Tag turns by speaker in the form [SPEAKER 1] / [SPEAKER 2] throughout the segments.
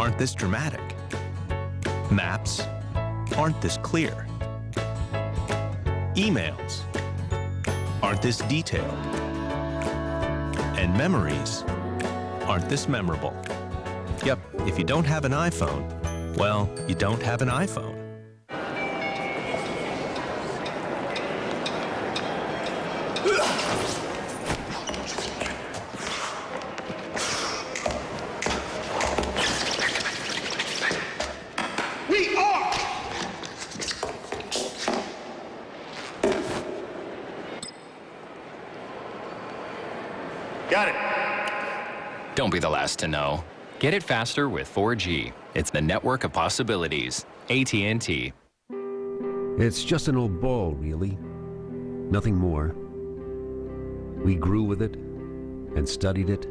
[SPEAKER 1] aren't this dramatic. Maps aren't this clear. Emails aren't this detailed. And memories aren't this memorable. Yep, if you don't have an iPhone, well, you don't have an iPhone.
[SPEAKER 2] We are! Got it.
[SPEAKER 3] Don't be the last to know. Get it faster with 4G. It's the network of possibilities. AT&T.
[SPEAKER 4] It's just an old ball, really. Nothing more. We grew with it and studied it.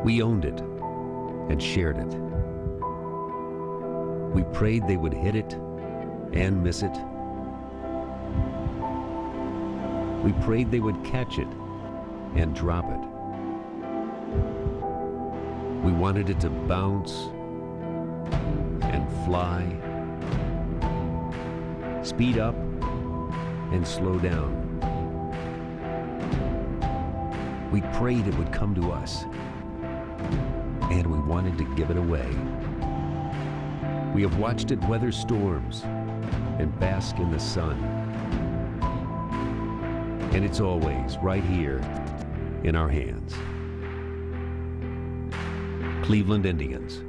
[SPEAKER 4] We owned it and shared it. We prayed they would hit it and miss it. We prayed they would catch it and drop it. We wanted it to bounce and fly, speed up and slow down. We prayed it would come to us, and we wanted to give it away. We have watched it weather storms and bask in the sun. And it's always right here in our hands. Cleveland Indians.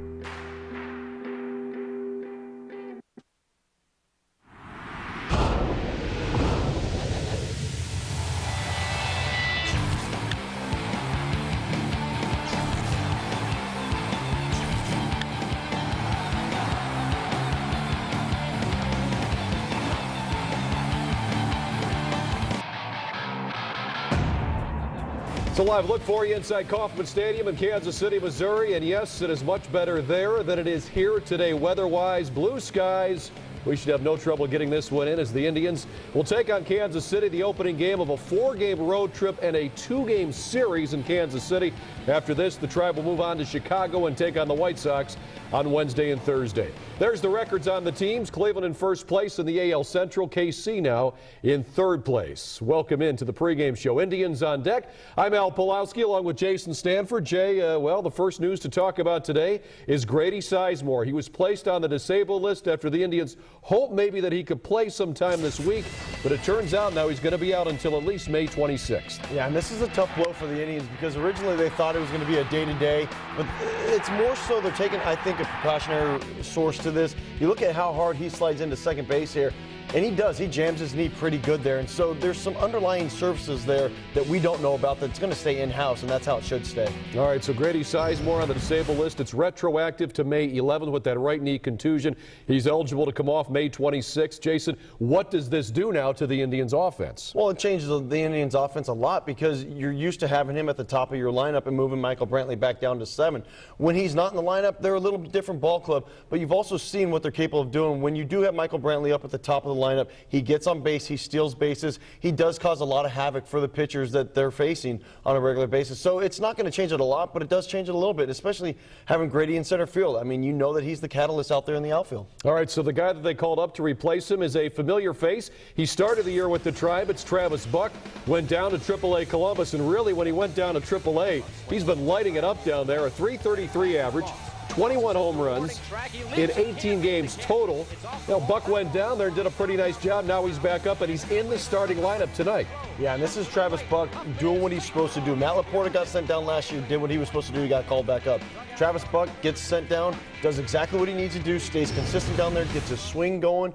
[SPEAKER 5] It's a live look for you inside Kauffman Stadium in Kansas City, Missouri. And yes, it is much better there than it is here today weather-wise. Blue skies. We should have no trouble getting this one in as the Indians will take on Kansas City, the opening game of a 4-game road trip and a 2-game series in Kansas City. After this, the Tribe will move on to Chicago and take on the White Sox on Wednesday and Thursday. There's the records on the teams. Cleveland in first place in the AL Central. KC now in third place. Welcome into the pregame show. Indians on deck. I'm Al Pulowski along with Jason Stanford. Jay, well, the first news to talk about today is Grady Sizemore. He was placed on the disabled list after the Indians hoped maybe that he could play sometime this week, but it turns out now he's going to be out until at least May 26th.
[SPEAKER 6] Yeah, and this is a tough blow for the Indians because originally they thought it was going to be a day-to-day, but it's more so they're taking, I think, a precautionary source to this. You look at how hard he slides into second base here, and he does. He jams his knee pretty good there, and so there's some underlying surfaces there that we don't know about that's going to stay in-house, and that's how it should stay.
[SPEAKER 5] All right, so Grady Sizemore on the disabled list. It's retroactive to May 11th with that right knee contusion. He's eligible to come off May 26th. Jason, what does this do now to the Indians' offense?
[SPEAKER 6] Well, it changes the Indians' offense a lot because you're used to having him at the top of your lineup and moving Michael Brantley back down to 7. When he's not in the lineup, they're a little bit different ball club, but you've also seen what they're capable of doing. When you do have Michael Brantley up at the top of the lineup, he gets on base, he steals bases, he does cause a lot of havoc for the pitchers that they're facing on a regular basis. So it's not going to change it a lot, but it does change it a little bit, especially having Grady in center field. I mean, you know that he's the catalyst out there in the outfield.
[SPEAKER 5] All right, so the guy that they called up to replace him is a familiar face. He started the year with the Tribe. It's Travis Buck. Went down to AAA Columbus, and really when he went down to AAA, he's been lighting it up down there. A .333 average. 21 home runs in 18 games total. Now, Buck went down there and did a pretty nice job. Now he's back up, and he's in the starting lineup tonight.
[SPEAKER 6] Yeah, and this is Travis Buck doing what he's supposed to do. Matt Laporta got sent down last year, did what he was supposed to do. He got called back up. Travis Buck gets sent down, does exactly what he needs to do, stays consistent down there, gets his swing going,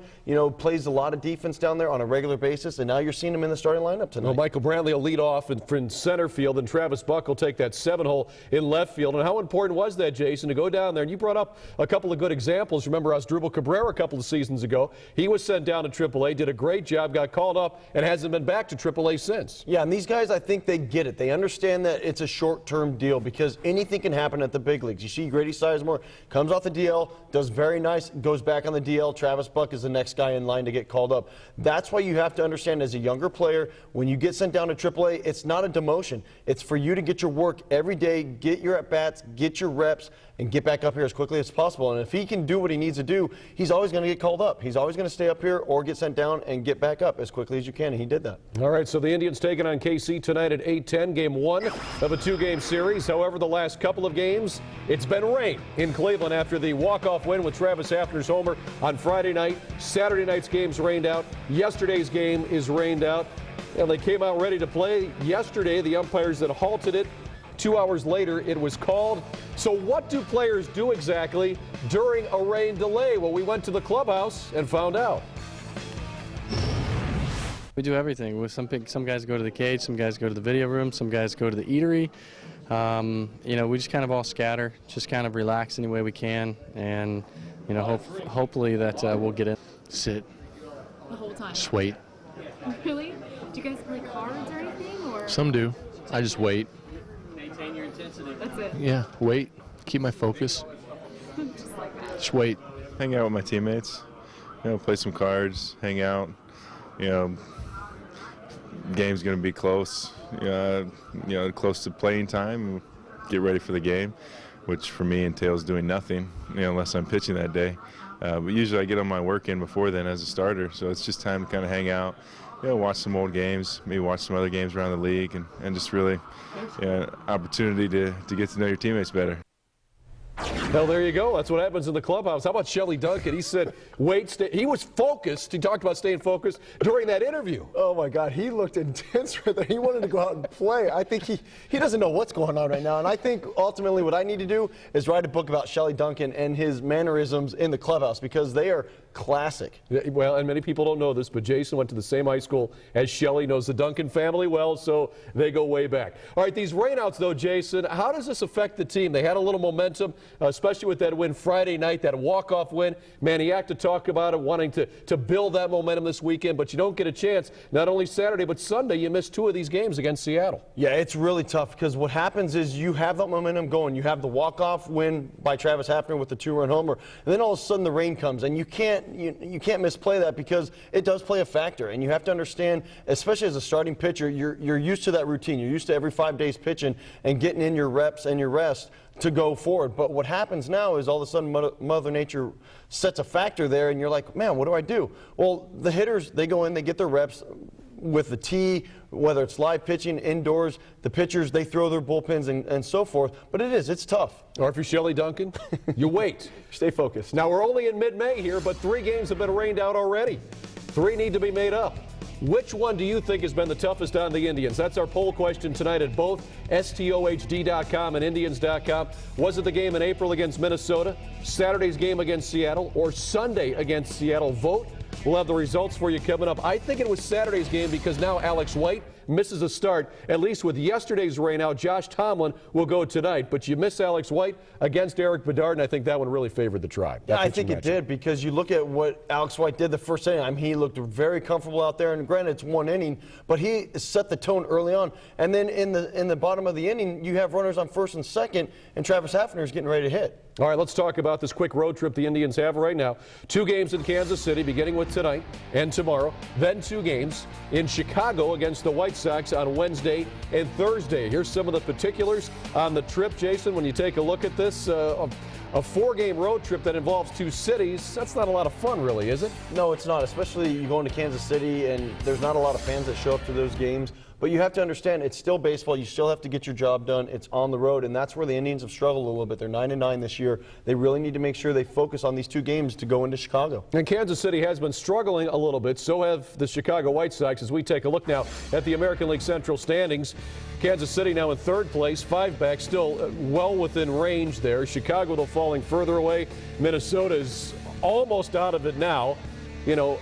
[SPEAKER 6] plays a lot of defense down there on a regular basis, and now you're seeing him in the starting lineup tonight.
[SPEAKER 5] Well, Michael Brantley will lead off in center field, and Travis Buck will take that 7-hole in left field. And how important was that, Jason, to go down there? And you brought up a couple of good examples. Remember Asdrubal Cabrera a couple of seasons ago. He was sent down to AAA, did a great job, got called up, and hasn't been back to AAA play since.
[SPEAKER 6] Yeah, and these guys, I think they get it. They understand that it's a short-term deal because anything can happen at the big leagues. You see Grady Sizemore comes off the DL, does very nice, goes back on the DL. Travis Buck is the next guy in line to get called up. That's why you have to understand as a younger player, when you get sent down to AAA, it's not a demotion. It's for you to get your work every day, get your at-bats, get your reps, and get back up here as quickly as possible. And if he can do what he needs to do, he's always going to get called up. He's always going to stay up here or get sent down and get back up as quickly as you can, and he did that.
[SPEAKER 5] All right, so the Indians taking on KC tonight at 8:10, game 1 of a 2-game series. However, the last couple of games, it's been rain in Cleveland after the walk-off win with Travis Hafner's homer on Friday night. Saturday night's game's rained out. Yesterday's game is rained out. And they came out ready to play yesterday. The umpires that halted it. 2 hours later, it was called. So what do players do exactly during a rain delay? Well, we went to the clubhouse and found out.
[SPEAKER 2] We do everything. Some guys go to the cage, some guys go to the video room, some guys go to the eatery. We just kind of all scatter, just kind of relax any way we can, and hopefully that we'll get in.
[SPEAKER 7] Sit.
[SPEAKER 8] The whole time?
[SPEAKER 7] Just wait.
[SPEAKER 8] Really? Do you guys play cards or anything? Or?
[SPEAKER 7] Some do. I just wait.
[SPEAKER 8] Maintain your intensity. That's it?
[SPEAKER 7] Yeah, wait. Keep my focus.
[SPEAKER 8] Just like that.
[SPEAKER 7] Just wait.
[SPEAKER 9] Hang out with my teammates. Play some cards, hang out. Game's going to be close. Close to playing time. Get ready for the game, which for me entails doing nothing, unless I'm pitching that day. But usually I get on my work in before then as a starter, so it's just time to kind of hang out, watch some old games, maybe watch some other games around the league, and just really opportunity to get to know your teammates better.
[SPEAKER 5] Well, there you go. That's what happens in the clubhouse. How about Shelly Duncan? He said, he was focused. He talked about staying focused during that interview.
[SPEAKER 6] Oh, my God. He looked intense right there. He wanted to go out and play. I think he doesn't know what's going on right now. And I think ultimately what I need to do is write a book about Shelly Duncan and his mannerisms in the clubhouse because they are classic.
[SPEAKER 5] Well, and many people don't know this, but Jason went to the same high school as Shelly, knows the Duncan family well, so they go way back. All right, these rainouts, though, Jason, how does this affect the team? They had a little momentum, especially with that win Friday night, that walk-off win. Maniac to talk about it, wanting to build that momentum this weekend, but you don't get a chance. Not only Saturday, but Sunday, you missed 2 of these games against Seattle.
[SPEAKER 6] Yeah, it's really tough because what happens is you have that momentum going. You have the walk-off win by Travis Hafner with the 2-run homer, and then all of a sudden the rain comes, and you can't misplay that because it does play a factor. And you have to understand, especially as a starting pitcher, you're used to that routine. You're used to every 5 days pitching and getting in your reps and your rest to go forward. But what happens now is all of a sudden Mother Nature sets a factor there, and you're like, man, what do I do? Well, the hitters, they go in, they get their reps with the tee, whether it's live pitching, indoors, the pitchers, they throw their bullpens and so forth. But it's tough.
[SPEAKER 5] Or if you're Shelly Duncan, you wait.
[SPEAKER 6] Stay focused.
[SPEAKER 5] Now, we're only in mid-May here, but 3 games have been rained out already. 3 need to be made up. Which one do you think has been the toughest on the Indians? That's our poll question tonight at both STOHD.com and Indians.com. Was it the game in April against Minnesota, Saturday's game against Seattle, or Sunday against Seattle? Vote. We'll have the results for you coming up. I think it was Saturday's game because now Alex White misses a start. At least with yesterday's rain out, Josh Tomlin will go tonight. But you miss Alex White against Eric Bedard, and I think that one really favored the Tribe.
[SPEAKER 6] Yeah, I think it did because you look at what Alex White did the first inning. I mean, he looked very comfortable out there, and granted, it's 1 inning, but he set the tone early on. And then in the bottom of the inning, you have runners on first and second, and Travis Hafner is getting ready to hit.
[SPEAKER 5] All right, let's talk about this quick road trip the Indians have right now. 2 games in Kansas City, beginning with tonight and tomorrow. Then 2 games in Chicago against the White Sox on Wednesday and Thursday. Here's some of the particulars on the trip, Jason. When you take a look at this, a 4-game road trip that involves 2 cities, that's not a lot of fun, really, is it?
[SPEAKER 6] No, it's not, especially you go into Kansas City, and there's not a lot of fans that show up to those games. But you have to understand, it's still baseball. You still have to get your job done. It's on the road, and that's where the Indians have struggled a little bit. They're 9-9 this year. They really need to make sure they focus on these 2 games to go into Chicago.
[SPEAKER 5] And Kansas City has been struggling a little bit. So have the Chicago White Sox. As we take a look now at the American League Central standings, Kansas City now in 3rd place, 5 back, still well within range there. Chicago, though, falling further away. Minnesota is almost out of it now.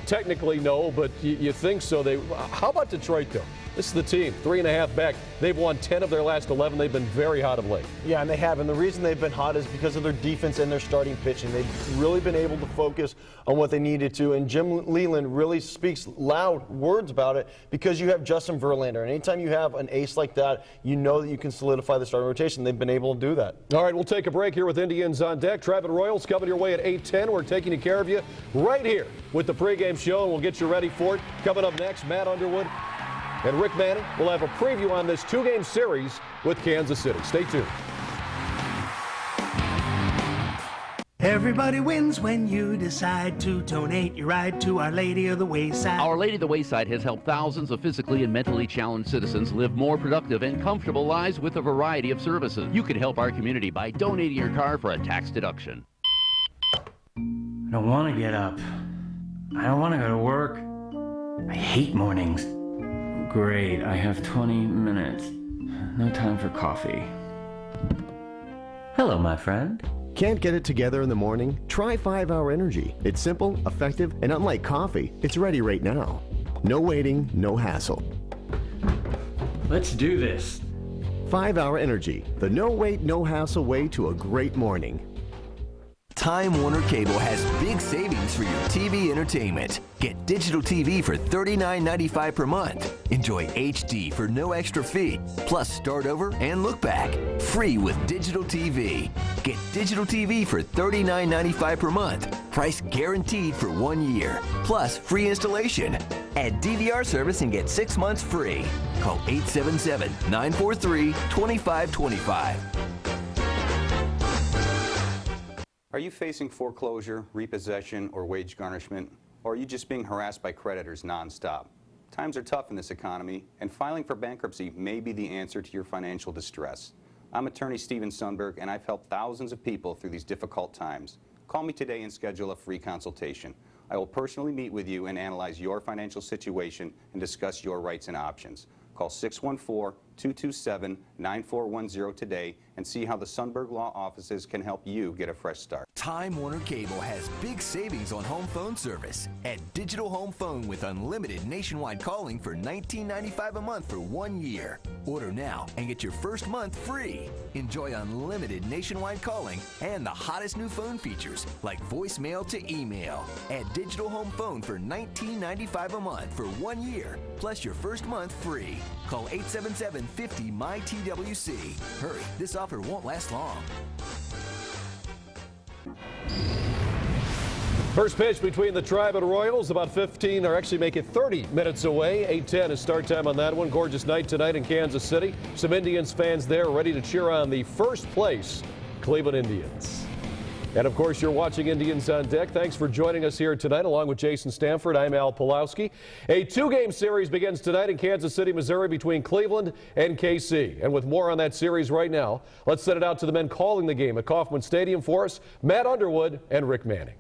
[SPEAKER 5] Technically no, but you think so. How about Detroit, though? This is the team, 3.5 back. They've won 10 of their last 11. They've been very hot of late.
[SPEAKER 6] Yeah, and they have. And the reason they've been hot is because of their defense and their starting pitching. They've really been able to focus on what they needed to. And Jim Leland really speaks loud words about it because you have Justin Verlander. And anytime you have an ace like that, you know that you can solidify the starting rotation. They've been able to do that.
[SPEAKER 5] All right, we'll take a break here with Indians on deck. Travis Royals coming your way at 8:10. We're taking care of you right here with the pregame show, and we'll get you ready for it. Coming up next, Matt Underwood and Rick Manning will have a preview on this 2-game series with Kansas City. Stay tuned.
[SPEAKER 10] Everybody wins when you decide to donate your ride to Our Lady of the Wayside.
[SPEAKER 11] Our Lady of the Wayside has helped thousands of physically and mentally challenged citizens live more productive and comfortable lives with a variety of services. You can help our community by donating your car for a tax deduction.
[SPEAKER 10] I don't want to get up. I don't want to go to work. I hate mornings. Great, I have 20 minutes. No time for coffee. Hello, my friend.
[SPEAKER 12] Can't get it together in the morning? Try 5-Hour Energy. It's simple, effective, and unlike coffee, it's ready right now. No waiting, no hassle.
[SPEAKER 10] Let's do this.
[SPEAKER 12] 5-Hour Energy, the no wait, no hassle way to a great morning.
[SPEAKER 13] Time Warner Cable has big savings for your TV entertainment. Get digital TV for $39.95 per month. Enjoy HD for no extra fee. Plus start over and look back. Free with digital TV. Get digital TV for $39.95 per month. Price guaranteed for 1 year. Plus free installation. Add DVR service and get 6 months free. Call 877-943-2525.
[SPEAKER 14] Are you facing foreclosure, repossession, or wage garnishment? Or are you just being harassed by creditors nonstop? Times are tough in this economy, and filing for bankruptcy may be the answer to your financial distress. I'm attorney Steven Sundberg, and I've helped thousands of people through these difficult times. Call me today and schedule a free consultation. I will personally meet with you and analyze your financial situation and discuss your rights and options. Call 614-227-9410 today and see how the Sundberg Law offices can help you get a fresh start.
[SPEAKER 13] Time Warner Cable has big savings on home phone service. Add digital home phone with unlimited nationwide calling for $19.95 a month for 1 year. Order now and get your first month free. Enjoy unlimited nationwide calling and the hottest new phone features like voicemail to email. Add digital home phone for $19.95 a month for 1 year, plus your first month free. Call 877-50-MY-TWC. Hurry, this offer won't last long.
[SPEAKER 5] First pitch between the Tribe and Royals, about 15, or actually make it 30 minutes away. 8:10 is start time on that one. Gorgeous night tonight in Kansas City. Some Indians fans there ready to cheer on the first place Cleveland Indians. And of course, you're watching Indians on Deck. Thanks for joining us here tonight, along with Jason Stanford. I'm Al Pulowski. A 2-game series begins tonight in Kansas City, Missouri, between Cleveland and KC. And with more on that series right now, let's send it out to the men calling the game at Kauffman Stadium for us, Matt Underwood and Rick Manning.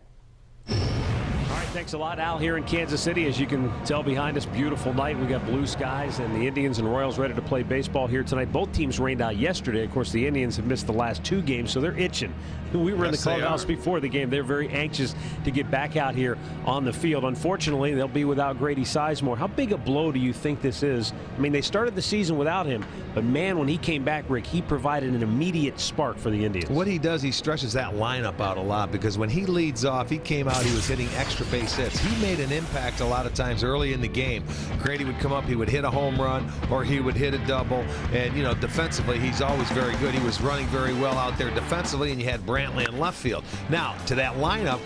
[SPEAKER 15] All right, thanks a lot, Al, here in Kansas City. As you can tell behind us, beautiful night. We got blue skies, and the Indians and Royals ready to play baseball here tonight. Both teams rained out yesterday. Of course, the Indians have missed the last 2 games, so they're itching. We were in the clubhouse before the game. They're very anxious to get back out here on the field. Unfortunately, they'll be without Grady Sizemore. How big a blow do you think this is? I mean, they started the season without him, but man, when he came back, Rick, he provided an immediate spark for the Indians.
[SPEAKER 16] What he does, he stretches that lineup out a lot, because when he leads off, he came out, he was hitting extra base hits. He made an impact a lot of times early in the game. Grady would come up, he would hit a home run, or he would hit a double, and, you know, defensively, he's always very good. He was running very well out there defensively, and you had Brantley in left field. Now, to that lineup,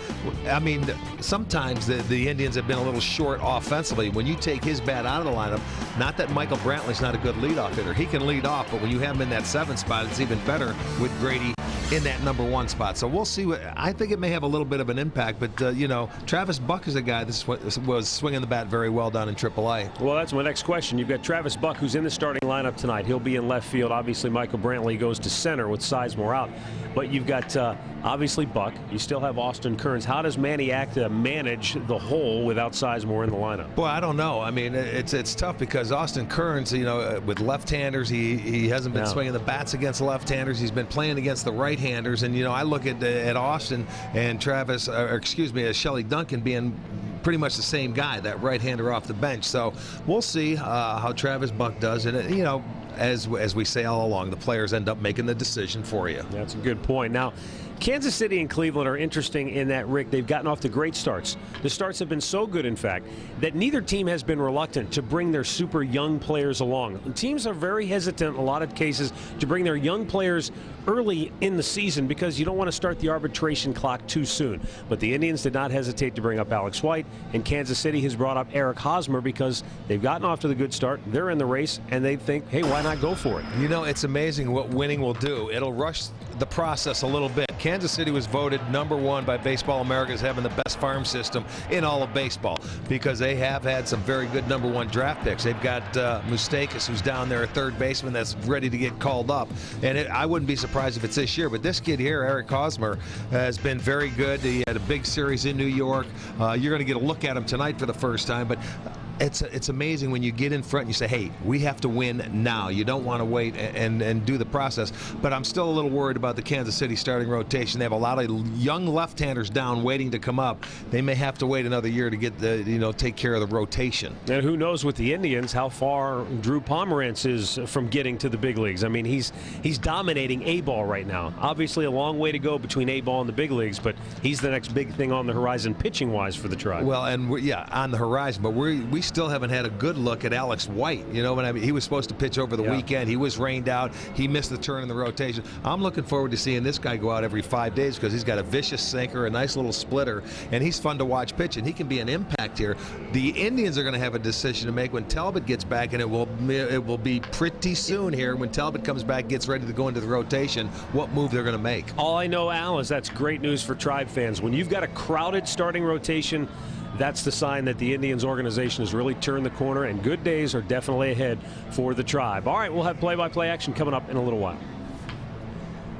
[SPEAKER 16] I mean, sometimes the Indians have been a little short offensively. When you take his bat out of the lineup, not that Michael Brantley's not a good leadoff hitter. He can lead off, but when you have him in that 7th spot, it's even better with Grady in that number 1 spot. So we'll see. I think it may have a little bit of an impact, but, you know, Travis Buck is a guy that was swinging the bat very well down in AAA.
[SPEAKER 15] Well, that's my next question. You've got Travis Buck, who's in the starting lineup tonight. He'll be in left field. Obviously, Michael Brantley goes to center with Sizemore out. But you've got obviously Buck. You still have Austin Kearns. How does Manny Acta manage the hole without Sizemore in the lineup?
[SPEAKER 16] Boy, I don't know. I mean, it's tough because Austin Kearns, you know, with left-handers, he hasn't been swinging the bats against left-handers. He's been playing against the right-handers. And, you know, I look at Austin and Travis, or excuse me, Shelley Duncan being pretty much the same guy, that right-hander off the bench. So we'll see how Travis Buck does. And, you know, as we say all along, the players end up making the decision for you.
[SPEAKER 15] That's a good point. Now, Kansas City and Cleveland are interesting in that, Rick, they've gotten off to great starts. The starts have been so good, in fact, that neither team has been reluctant to bring their super young players along. Teams are very hesitant in a lot of cases to bring their young players early in the season because you don't want to start the arbitration clock too soon. But the Indians did not hesitate to bring up Alex White, and Kansas City has brought up Eric Hosmer because they've gotten off to the good start. They're in the race, and they think, hey, why not go for it?
[SPEAKER 16] You know, it's amazing what winning will do. It'll rush the process a little bit. Kansas City was voted #1 by Baseball America as having the best farm system in all of baseball because they have had some very good #1 draft picks. They've got Moustakas, who's down there, a third baseman that's ready to get called up. And I wouldn't be surprised if it's this year. But this kid here, Eric Hosmer, has been very good. He had a big series in New York. You're going to get a look at him tonight for the first time. But it's amazing when you get in front and you say, hey, we have to win now. You don't want to wait and do the process. But I'm still a little worried about the Kansas City starting rotation. They have a lot of young left-handers down waiting to come up. They may have to wait another year to get take care of the rotation.
[SPEAKER 15] And who knows with the Indians how far Drew Pomerantz is from getting to the big leagues. I mean, he's dominating A-ball right now. Obviously a long way to go between A-ball and the big leagues, but he's the next big thing on the horizon pitching-wise for the Tribe.
[SPEAKER 16] Well, and on the horizon, but we still haven't had a good look at Alex White. You know what I mean? He was supposed to pitch over the weekend. He was rained out. He missed the turn in the rotation. I'm looking forward to seeing this guy go out every 5 days because he's got a vicious sinker, a nice little splitter, and he's fun to watch pitch, and he can be an impact here. The Indians are going to have a decision to make when Talbot gets back, and it will be pretty soon here when Talbot comes back, gets ready to go into the rotation, what move they're going to make.
[SPEAKER 15] All I know, Al, is that's great news for Tribe fans. When you've got a crowded starting rotation, that's the sign that the Indians organization has really turned the corner, and good days are definitely ahead for the Tribe. All right, we'll have play-by-play action coming up in a little while.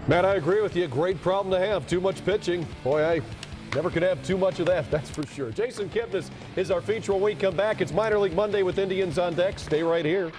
[SPEAKER 5] Matt, I agree with you. Great problem to have. Too much pitching. Boy, I never could have too much of that, that's for sure. Jason Kipnis is our feature when we come back. It's Minor League Monday with Indians on deck. Stay right here.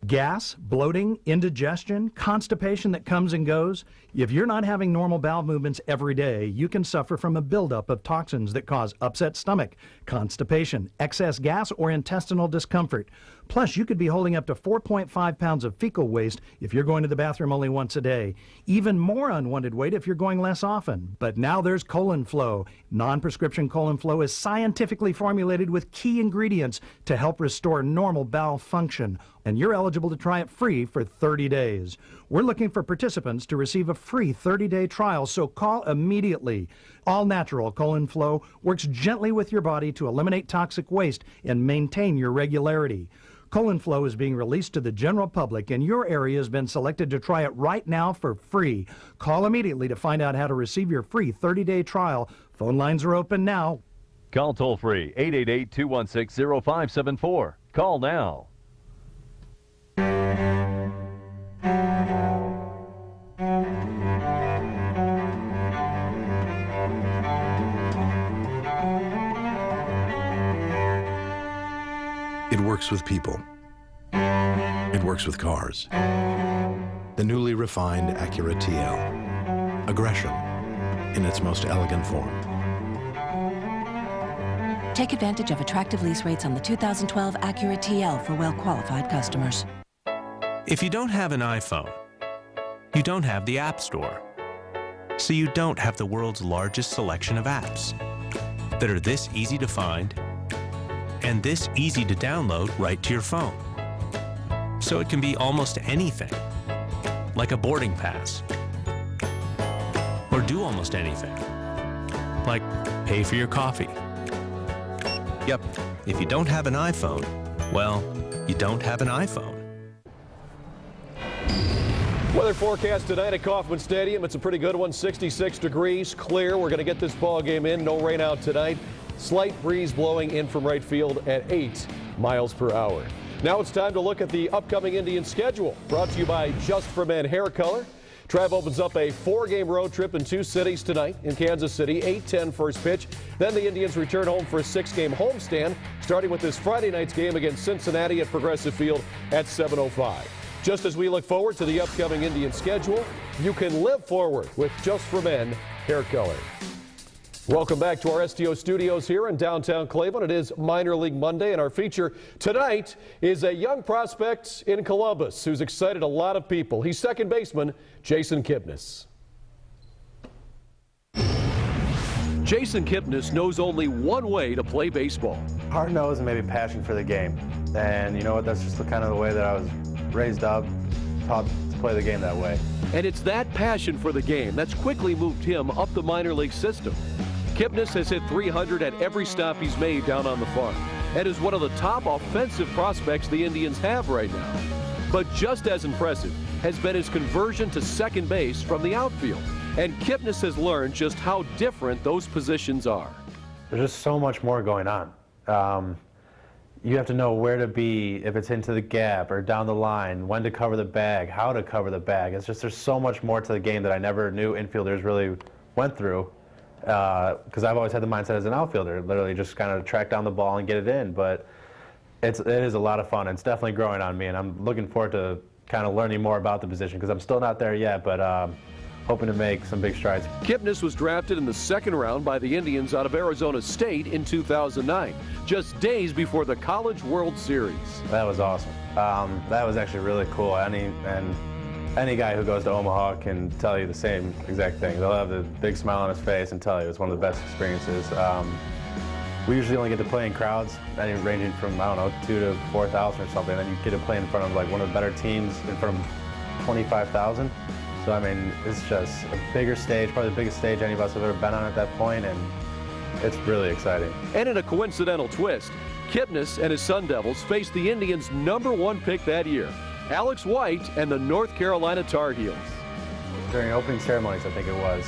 [SPEAKER 17] Gas, bloating, indigestion, constipation that comes and goes. If you're not having normal bowel movements every day, you can suffer from a buildup of toxins that cause upset stomach, constipation, excess gas, or intestinal discomfort. Plus, you could be holding up to 4.5 pounds of fecal waste if you're going to the bathroom only once a day. Even more unwanted weight if you're going less often. But now there's Colon Flow. Non-prescription Colon Flow is scientifically formulated with key ingredients to help restore normal bowel function. And you're eligible to try it free for 30 days. We're looking for participants to receive a free 30-day trial, so call immediately. All natural Colon Flow works gently with your body to eliminate toxic waste and maintain your regularity. Colon Flow is being released to the general public, and your area has been selected to try it right now for free. Call immediately to find out how to receive your free 30-day trial. Phone lines are open now.
[SPEAKER 18] Call toll-free 888-216-0574. Call now.
[SPEAKER 19] It works with people. It works with cars. The newly refined Acura TL. Aggression in its most elegant form.
[SPEAKER 20] Take advantage of attractive lease rates on the 2012 Acura TL for well-qualified customers.
[SPEAKER 1] If you don't have an iPhone, you don't have the App Store. So you don't have the world's largest selection of apps that are this easy to find and this easy to download right to your phone. So it can be almost anything, like a boarding pass, or do almost anything, like pay for your coffee. Yep, if you don't have an iPhone, well, you don't have an iPhone.
[SPEAKER 5] Weather forecast tonight at Kauffman Stadium. It's a pretty good one, 66 degrees, clear. We're going to get this ball game in. No rain out tonight. Slight breeze blowing in from right field at 8 miles per hour. Now it's time to look at the upcoming Indian schedule. Brought to you by Just for Men Hair Color. Tribe opens up a 4-game road trip in 2 cities tonight. In Kansas City, 8:10 first pitch. Then the Indians return home for a 6-game homestand, starting with this Friday night's game against Cincinnati at Progressive Field at 7:05. Just as we look forward to the upcoming Indian schedule, you can live forward with Just for Men Hair Color. Welcome back to our STO studios here in downtown Cleveland. It is Minor League Monday, and our feature tonight is a young prospect in Columbus who's excited a lot of people. He's second baseman Jason Kipnis. Jason Kipnis knows only one way to play baseball.
[SPEAKER 21] Hard-nosed and maybe passion for the game. And you know what, that's just kind of the way that I was raised up, taught to play the game that way.
[SPEAKER 5] And it's that passion for the game that's quickly moved him up the minor league system. Kipnis has hit 300 at every stop he's made down on the farm and is one of the top offensive prospects the Indians have right now. But just as impressive has been his conversion to second base from the outfield. And Kipnis has learned just how different those positions are.
[SPEAKER 21] There's just so much more going on. You have to know where to be, if it's into the gap or down the line, when to cover the bag, how to cover the bag. It's just there's so much more to the game that I never knew infielders really went through. Because I've always had the mindset as an outfielder, literally just kind of track down the ball and get it in. But it is a lot of fun. It's definitely growing on me, and I'm looking forward to kind of learning more about the position because I'm still not there yet, but hoping to make some big strides.
[SPEAKER 5] Kipnis was drafted in the second round by the Indians out of Arizona State in 2009, just days before the College World Series.
[SPEAKER 21] That was awesome. That was actually really cool. Any guy who goes to Omaha can tell you the same exact thing. They'll have a big smile on his face and tell you it's one of the best experiences. We usually only get to play in crowds, ranging from, I don't know, 2,000 to 4,000 or something. And then you get to play in front of like one of the better teams in front of 25,000. So, I mean, it's just a bigger stage, probably the biggest stage any of us have ever been on at that point, and it's really exciting.
[SPEAKER 5] And in a coincidental twist, Kipnis and his Sun Devils faced the Indians' #1 pick that year, Alex White and the North Carolina Tar Heels.
[SPEAKER 21] During opening ceremonies, I think it was,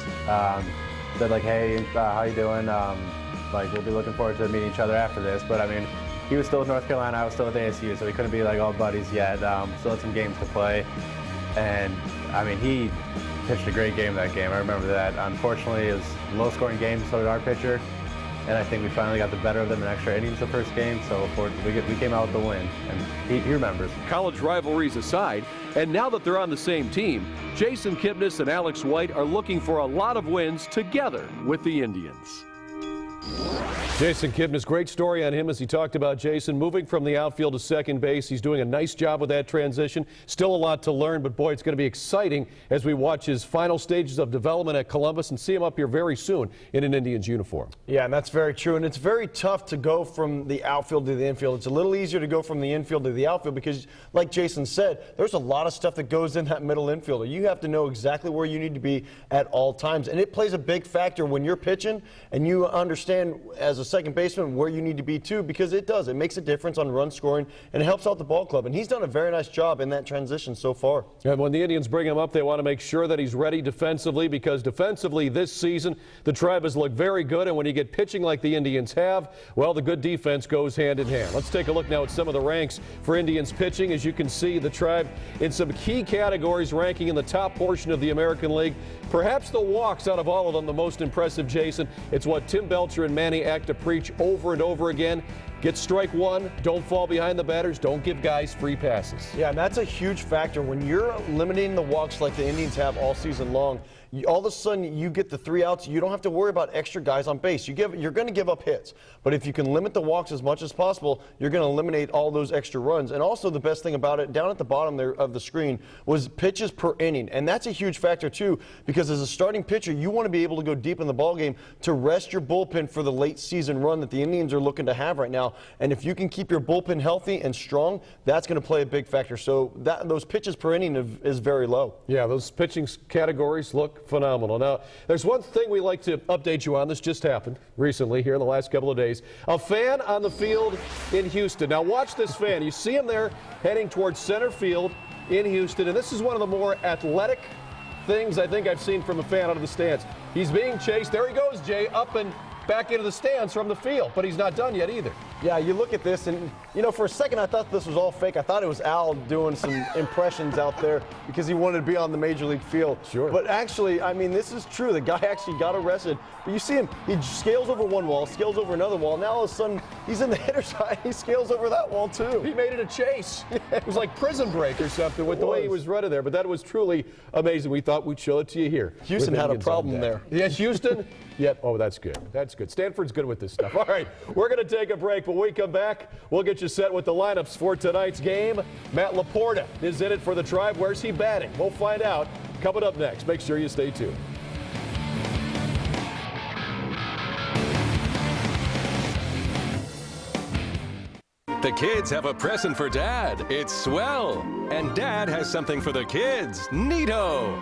[SPEAKER 21] said like, hey, how you doing? Like, we'll be looking forward to meeting each other after this. But I mean, he was still with North Carolina, I was still with ASU, so we couldn't be like all buddies yet. Still had some games to play. And I mean, he pitched a great game that game. I remember that. Unfortunately, it was a low-scoring game, so did our pitcher. And I think we finally got the better of them in extra innings the first game, so we came out with the win, and he remembers.
[SPEAKER 5] College rivalries aside, and now that they're on the same team, Jason Kipnis and Alex White are looking for a lot of wins together with the Indians. Jason Kipnis, great story on him as he talked about Jason moving from the outfield to second base. He's doing a nice job with that transition. Still a lot to learn, but boy, it's going to be exciting as we watch his final stages of development at Columbus and see him up here very soon in an Indians uniform.
[SPEAKER 6] Yeah, and that's very true. And it's very tough to go from the outfield to the infield. It's a little easier to go from the infield to the outfield because, like Jason said, there's a lot of stuff that goes in that middle infielder. You have to know exactly where you need to be at all times. And it plays a big factor when you're pitching and you understand as a second baseman where you need to be too, because it does. It makes a difference on run scoring, and it helps out the ball club. And he's done a very nice job in that transition so far.
[SPEAKER 5] And when the Indians bring him up, they want to make sure that he's ready defensively, because defensively this season, the Tribe has looked very good. And when you get pitching like the Indians have, well, the good defense goes hand in hand. Let's take a look now at some of the ranks for Indians pitching. As you can see, the Tribe in some key categories ranking in the top portion of the American League. Perhaps the walks out of all of them the most impressive, Jason. It's what Tim Belcher and Manny act to preach over and over again. Get strike one, don't fall behind the batters, don't give guys free passes.
[SPEAKER 6] Yeah, and that's a huge factor. When you're limiting the walks like the Indians have all season long, all of a sudden you get the 3 outs. You don't have to worry about extra guys on base. You're going to give up hits. But if you can limit the walks as much as possible, you're going to eliminate all those extra runs. And also the best thing about it, down at the bottom there of the screen, was pitches per inning. And that's a huge factor too, because as a starting pitcher, you want to be able to go deep in the ballgame to rest your bullpen for the late season run that the Indians are looking to have right now. And if you can keep your bullpen healthy and strong, that's going to play a big factor. So those pitches per inning is very low.
[SPEAKER 5] Yeah, those pitching categories look phenomenal. Now, there's one thing we like to update you on. This just happened recently here in the last couple of days. A fan on the field in Houston. Now, watch this fan. You see him there heading towards center field in Houston, and this is one of the more athletic things I think I've seen from a fan out of the stands. He's being chased. There he goes, Jay, up and back into the stands from the field, but he's not done yet either.
[SPEAKER 6] Yeah, you look at this, and You know, for a second, I thought this was all fake. I thought it was Al doing some impressions out there because he wanted to be on the Major League field.
[SPEAKER 5] Sure.
[SPEAKER 6] But actually, I mean, this is true. The guy actually got arrested. But you see him, he scales over one wall, scales over another wall. Now all of a sudden, he's in the hitter's side. He scales over that wall, too.
[SPEAKER 5] He made it a chase. It was like Prison Break or something with the way he was running there. But that was truly amazing. We thought we'd show it to you here.
[SPEAKER 6] Houston had a problem there.
[SPEAKER 5] Yeah, Houston. Yep. Oh, that's good. That's good. Stanford's good with this stuff. All right, we're going to take a break. But when we come back, we'll get you set with the lineups for tonight's game. Matt Laporta is in it for the Tribe. Where's he batting? We'll find out coming up next. Make sure you stay tuned.
[SPEAKER 3] The kids have a present for Dad. It's swell. And Dad has something for the kids. Neato.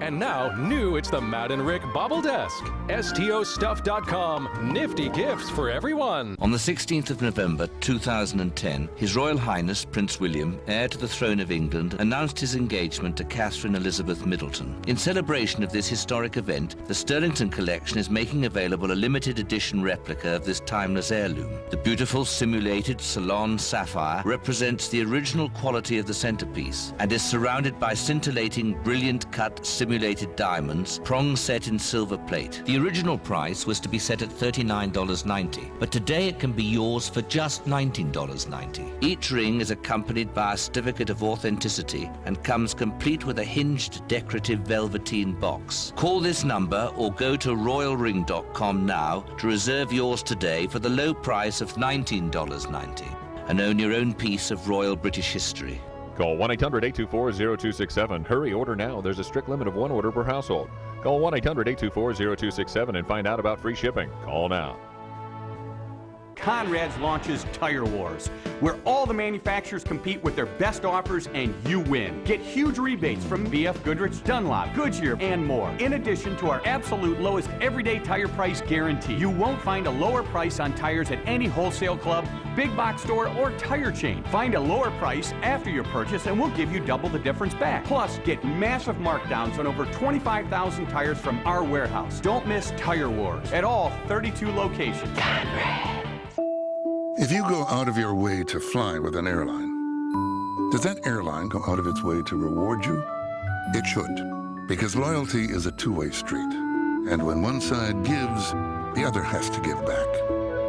[SPEAKER 3] And now, new, it's the Matt and Rick Bobble Desk. STOstuff.com. Nifty gifts for everyone.
[SPEAKER 22] On the 16th of November 2010, His Royal Highness Prince William, heir to the throne of England, announced his engagement to Catherine Elizabeth Middleton. In celebration of this historic event, the Sterlington Collection is making available a limited edition replica of this timeless heirloom. The beautiful simulated Salon sapphire represents the original quality of the centerpiece and is surrounded by scintillating, brilliant cut simulated diamonds, prongs set in silver plate. The original price was to be set at $39.90, but today it can be yours for just $19.90. Each ring is accompanied by a certificate of authenticity and comes complete with a hinged decorative velveteen box. Call this number or go to royalring.com now to reserve yours today for the low price of $19.90 and own your own piece of royal British history.
[SPEAKER 18] Call 1-800-824-0267. Hurry, order now. There's a strict limit of one order per household. Call 1-800-824-0267 and find out about free shipping. Call now.
[SPEAKER 23] Conrad's launches Tire Wars, where all the manufacturers compete with their best offers and you win. Get huge rebates from BF Goodrich, Dunlop, Goodyear, and more. In addition to our absolute lowest everyday tire price guarantee. You won't find a lower price on tires at any wholesale club, big box store, or tire chain. Find a lower price after your purchase and we'll give you double the difference back. Plus, get massive markdowns on over 25,000 tires from our warehouse. Don't miss Tire Wars at all 32 locations.
[SPEAKER 24] If you go out of your way to fly with an airline, does that airline go out of its way to reward you? It should, because loyalty is a two-way street. And when one side gives, the other has to give back.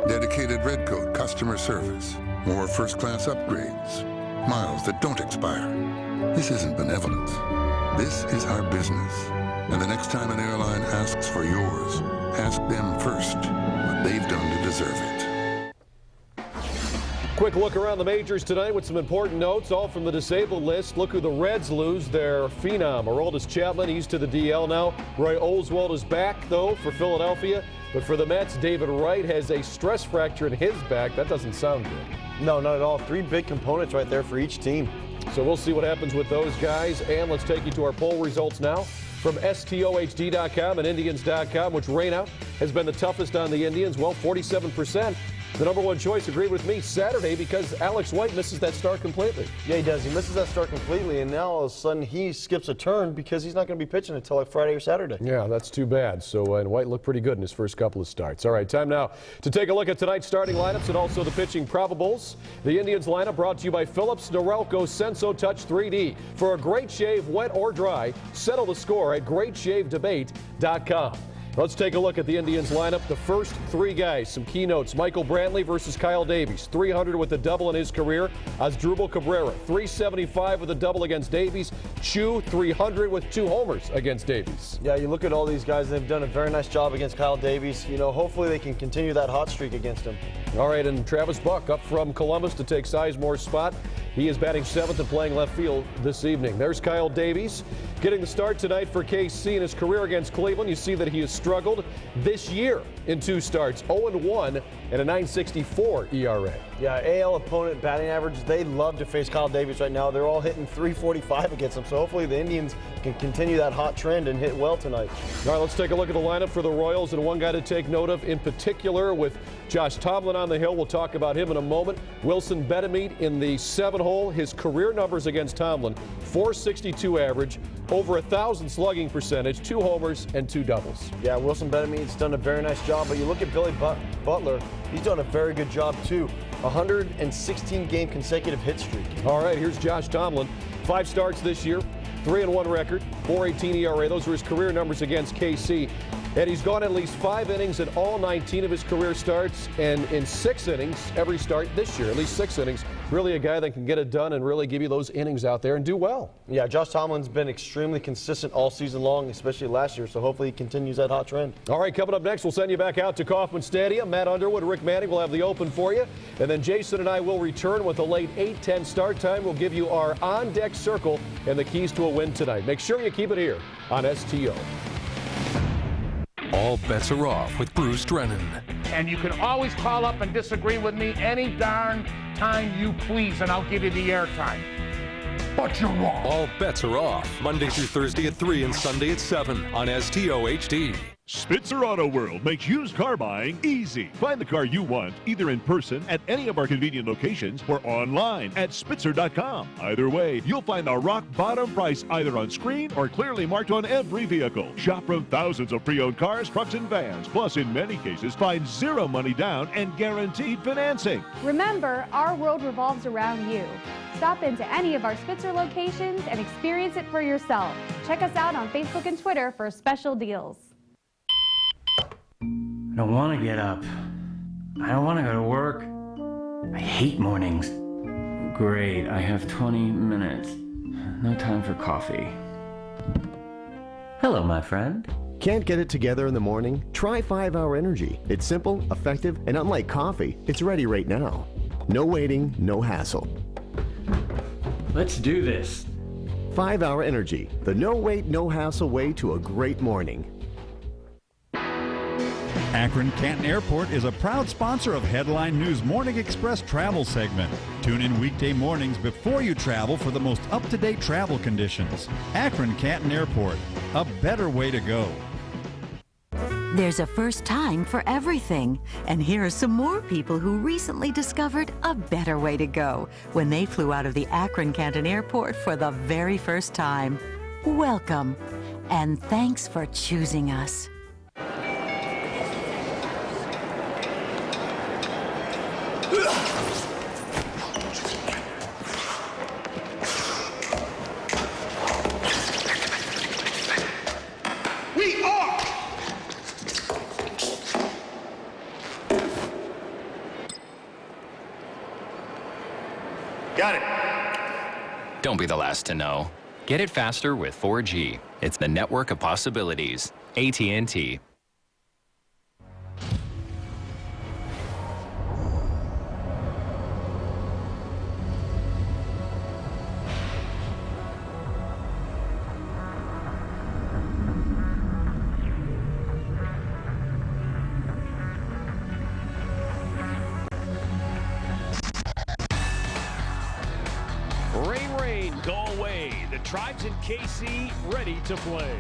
[SPEAKER 24] Dedicated Red Coat customer service, more first-class upgrades, miles that don't expire. This isn't benevolence. This is our business. And the next time an airline asks for yours, ask them first what they've done to deserve it.
[SPEAKER 5] Quick look around the majors tonight with some important notes, all from the disabled list. Look who the Reds lose, their phenom, Aroldis Chapman. He's to the DL now. Roy Oswalt is back, though, for Philadelphia. But for the Mets, David Wright has a stress fracture in his back. That doesn't sound good.
[SPEAKER 6] No, not at all. Three big components right there for each team.
[SPEAKER 5] So we'll see what happens with those guys. And let's take you to our poll results now from STOHD.com and Indians.com, which rainout has been the toughest on the Indians. Well, 47%. The number one choice agreed with me Saturday because Alex White misses that start completely.
[SPEAKER 6] Yeah, he does. He misses that start completely, and now all of a sudden he skips a turn because he's not going to be pitching until like Friday or Saturday.
[SPEAKER 5] Yeah, that's too bad. So, and White looked pretty good in his first couple of starts. All right, time now to take a look at tonight's starting lineups and also the pitching probables. The Indians lineup brought to you by Phillips Norelco Senso Touch 3D. For a great shave, wet or dry, settle the score at greatshavedebate.com. Let's take a look at the Indians lineup. The first three guys, some keynotes. Michael Brantley versus Kyle Davies. 300 with a double in his career. Asdrubal Cabrera, 375 with a double against Davies. Chu, 300 with 2 homers against Davies.
[SPEAKER 6] Yeah, you look at all these guys, they've done a very nice job against Kyle Davies. You know, hopefully they can continue that hot streak against him.
[SPEAKER 5] All right, and Travis Buck up from Columbus to take Sizemore's spot. He is batting 7th and playing left field this evening. There's Kyle Davies getting the start tonight for KC in his career against Cleveland. You see that he has struggled this year in 2 starts, 0-1 and a .964 ERA.
[SPEAKER 6] Yeah, AL opponent batting average, they love to face Kyle Davies right now. They're all hitting .345 against him, so hopefully the Indians can continue that hot trend and hit well tonight.
[SPEAKER 5] All right, let's take a look at the lineup for the Royals, and one guy to take note of in particular with Josh Tomlin on the hill. We'll talk about him in a moment. Wilson Betemit in the 7-hole. His career numbers against Tomlin, .462 average, over 1,000 slugging percentage, 2 homers and 2 doubles.
[SPEAKER 6] Yeah, Wilson Betemit's done a very nice job job, but you look at Billy Butler, he's done a very good job too. 116 game consecutive hit streak.
[SPEAKER 5] All right, here's Josh Tomlin. 5 starts this year, 3-1 record, 4.18 ERA. Those are his career numbers against KC. And he's gone at least 5 innings in all 19 of his career starts, and in 6 innings every start this year, at least 6 innings. Really a guy that can get it done and really give you those innings out there and do well.
[SPEAKER 6] Yeah, Josh Tomlin's been extremely consistent all season long, especially last year, so hopefully he continues that hot trend.
[SPEAKER 5] All right, coming up next, we'll send you back out to Kauffman Stadium. Matt Underwood, Rick Manning will have the open for you. And then Jason and I will return with a late 8:10 start time. We'll give you our on-deck circle and the keys to a win tonight. Make sure you keep it here on STO.
[SPEAKER 2] All bets are off with Bruce Drennan.
[SPEAKER 4] And you can always call up and disagree with me any darn time you please, and I'll give you the airtime. But you're wrong.
[SPEAKER 2] All bets are off Monday through Thursday at 3 and Sunday at 7 on STO HD.
[SPEAKER 7] Spitzer Auto World makes used car buying easy. Find the car you want either in person at any of our convenient locations or online at Spitzer.com. Either way, you'll find the rock bottom price either on screen or clearly marked on every vehicle. Shop from thousands of pre-owned cars, trucks, and vans. Plus, in many cases, find zero money down and guaranteed financing.
[SPEAKER 8] Remember, our world revolves around you. Stop into any of our Spitzer locations and experience it for yourself. Check us out on Facebook and Twitter for special deals.
[SPEAKER 10] I don't want to get up. I don't want to go to work. I hate mornings. Great, I have 20 minutes. No time for coffee. Hello, my friend.
[SPEAKER 12] Can't get it together in the morning? Try 5-Hour Energy. It's simple, effective, and unlike coffee, it's ready right now. No waiting, no hassle.
[SPEAKER 10] Let's do this.
[SPEAKER 12] 5-Hour Energy, the no wait, no hassle way to a great morning.
[SPEAKER 25] Akron Canton Airport is a proud sponsor of Headline News Morning Express travel segment. Tune in weekday mornings before you travel for the most up-to-date travel conditions. Akron Canton Airport, a better way to go.
[SPEAKER 26] There's a first time for everything. And here are some more people who recently discovered a better way to go when they flew out of the Akron Canton Airport for the very first time. Welcome, and thanks for choosing us.
[SPEAKER 4] We are!
[SPEAKER 27] Got it. Don't be the last to know. Get it faster with 4G. It's the network of possibilities. AT&T.
[SPEAKER 15] Rain, go away. The Tribes in KC ready to play.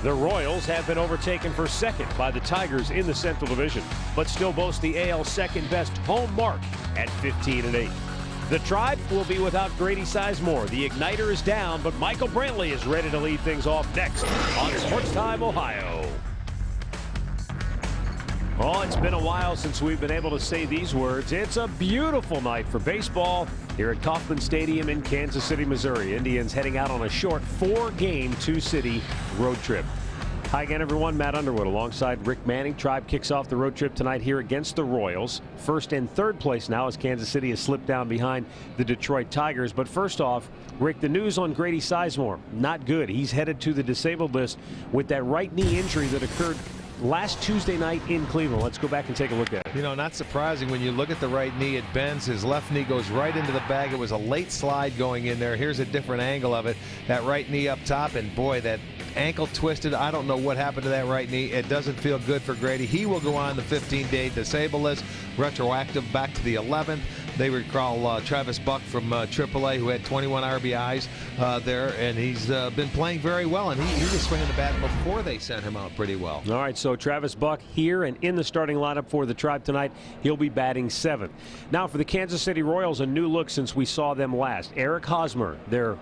[SPEAKER 15] The Royals have been overtaken for second by the Tigers in the Central Division, but still boast the AL's second-best home mark at 15-8. The Tribe will be without Grady Sizemore. The Igniter is down, but Michael Brantley is ready to lead things off next on Sports Time Ohio. Oh, it's been a while since we've been able to say these words. It's a beautiful night for baseball here at Kauffman Stadium in Kansas City, Missouri. Indians heading out on a short 4-game, 2-city road trip. Hi again, everyone. Matt Underwood alongside Rick Manning. Tribe kicks off the road trip tonight here against the Royals. First and third place now as Kansas City has slipped down behind the Detroit Tigers. But first off, Rick, the news on Grady Sizemore, not good. He's headed to the disabled list with that right knee injury that occurred last Tuesday night in Cleveland. Let's go back and take a look at it.
[SPEAKER 16] You know, not surprising when you look at the right knee. It bends. His left knee goes right into the bag. It was a late slide going in there. Here's a different angle of it. That right knee up top, and boy, that ankle twisted. I don't know what happened to that right knee. It doesn't feel good for Grady. He will go on the 15-day disabled list, retroactive back to the 11th. They recall Travis Buck from AAA, who had 21 RBIs there, and he's been playing very well, and he was swinging the bat before they sent him out pretty well.
[SPEAKER 15] All right, so Travis Buck here and in the starting lineup for the Tribe tonight. He'll be batting 7th. Now for the Kansas City Royals, a new look since we saw them last. Eric Hosmer, their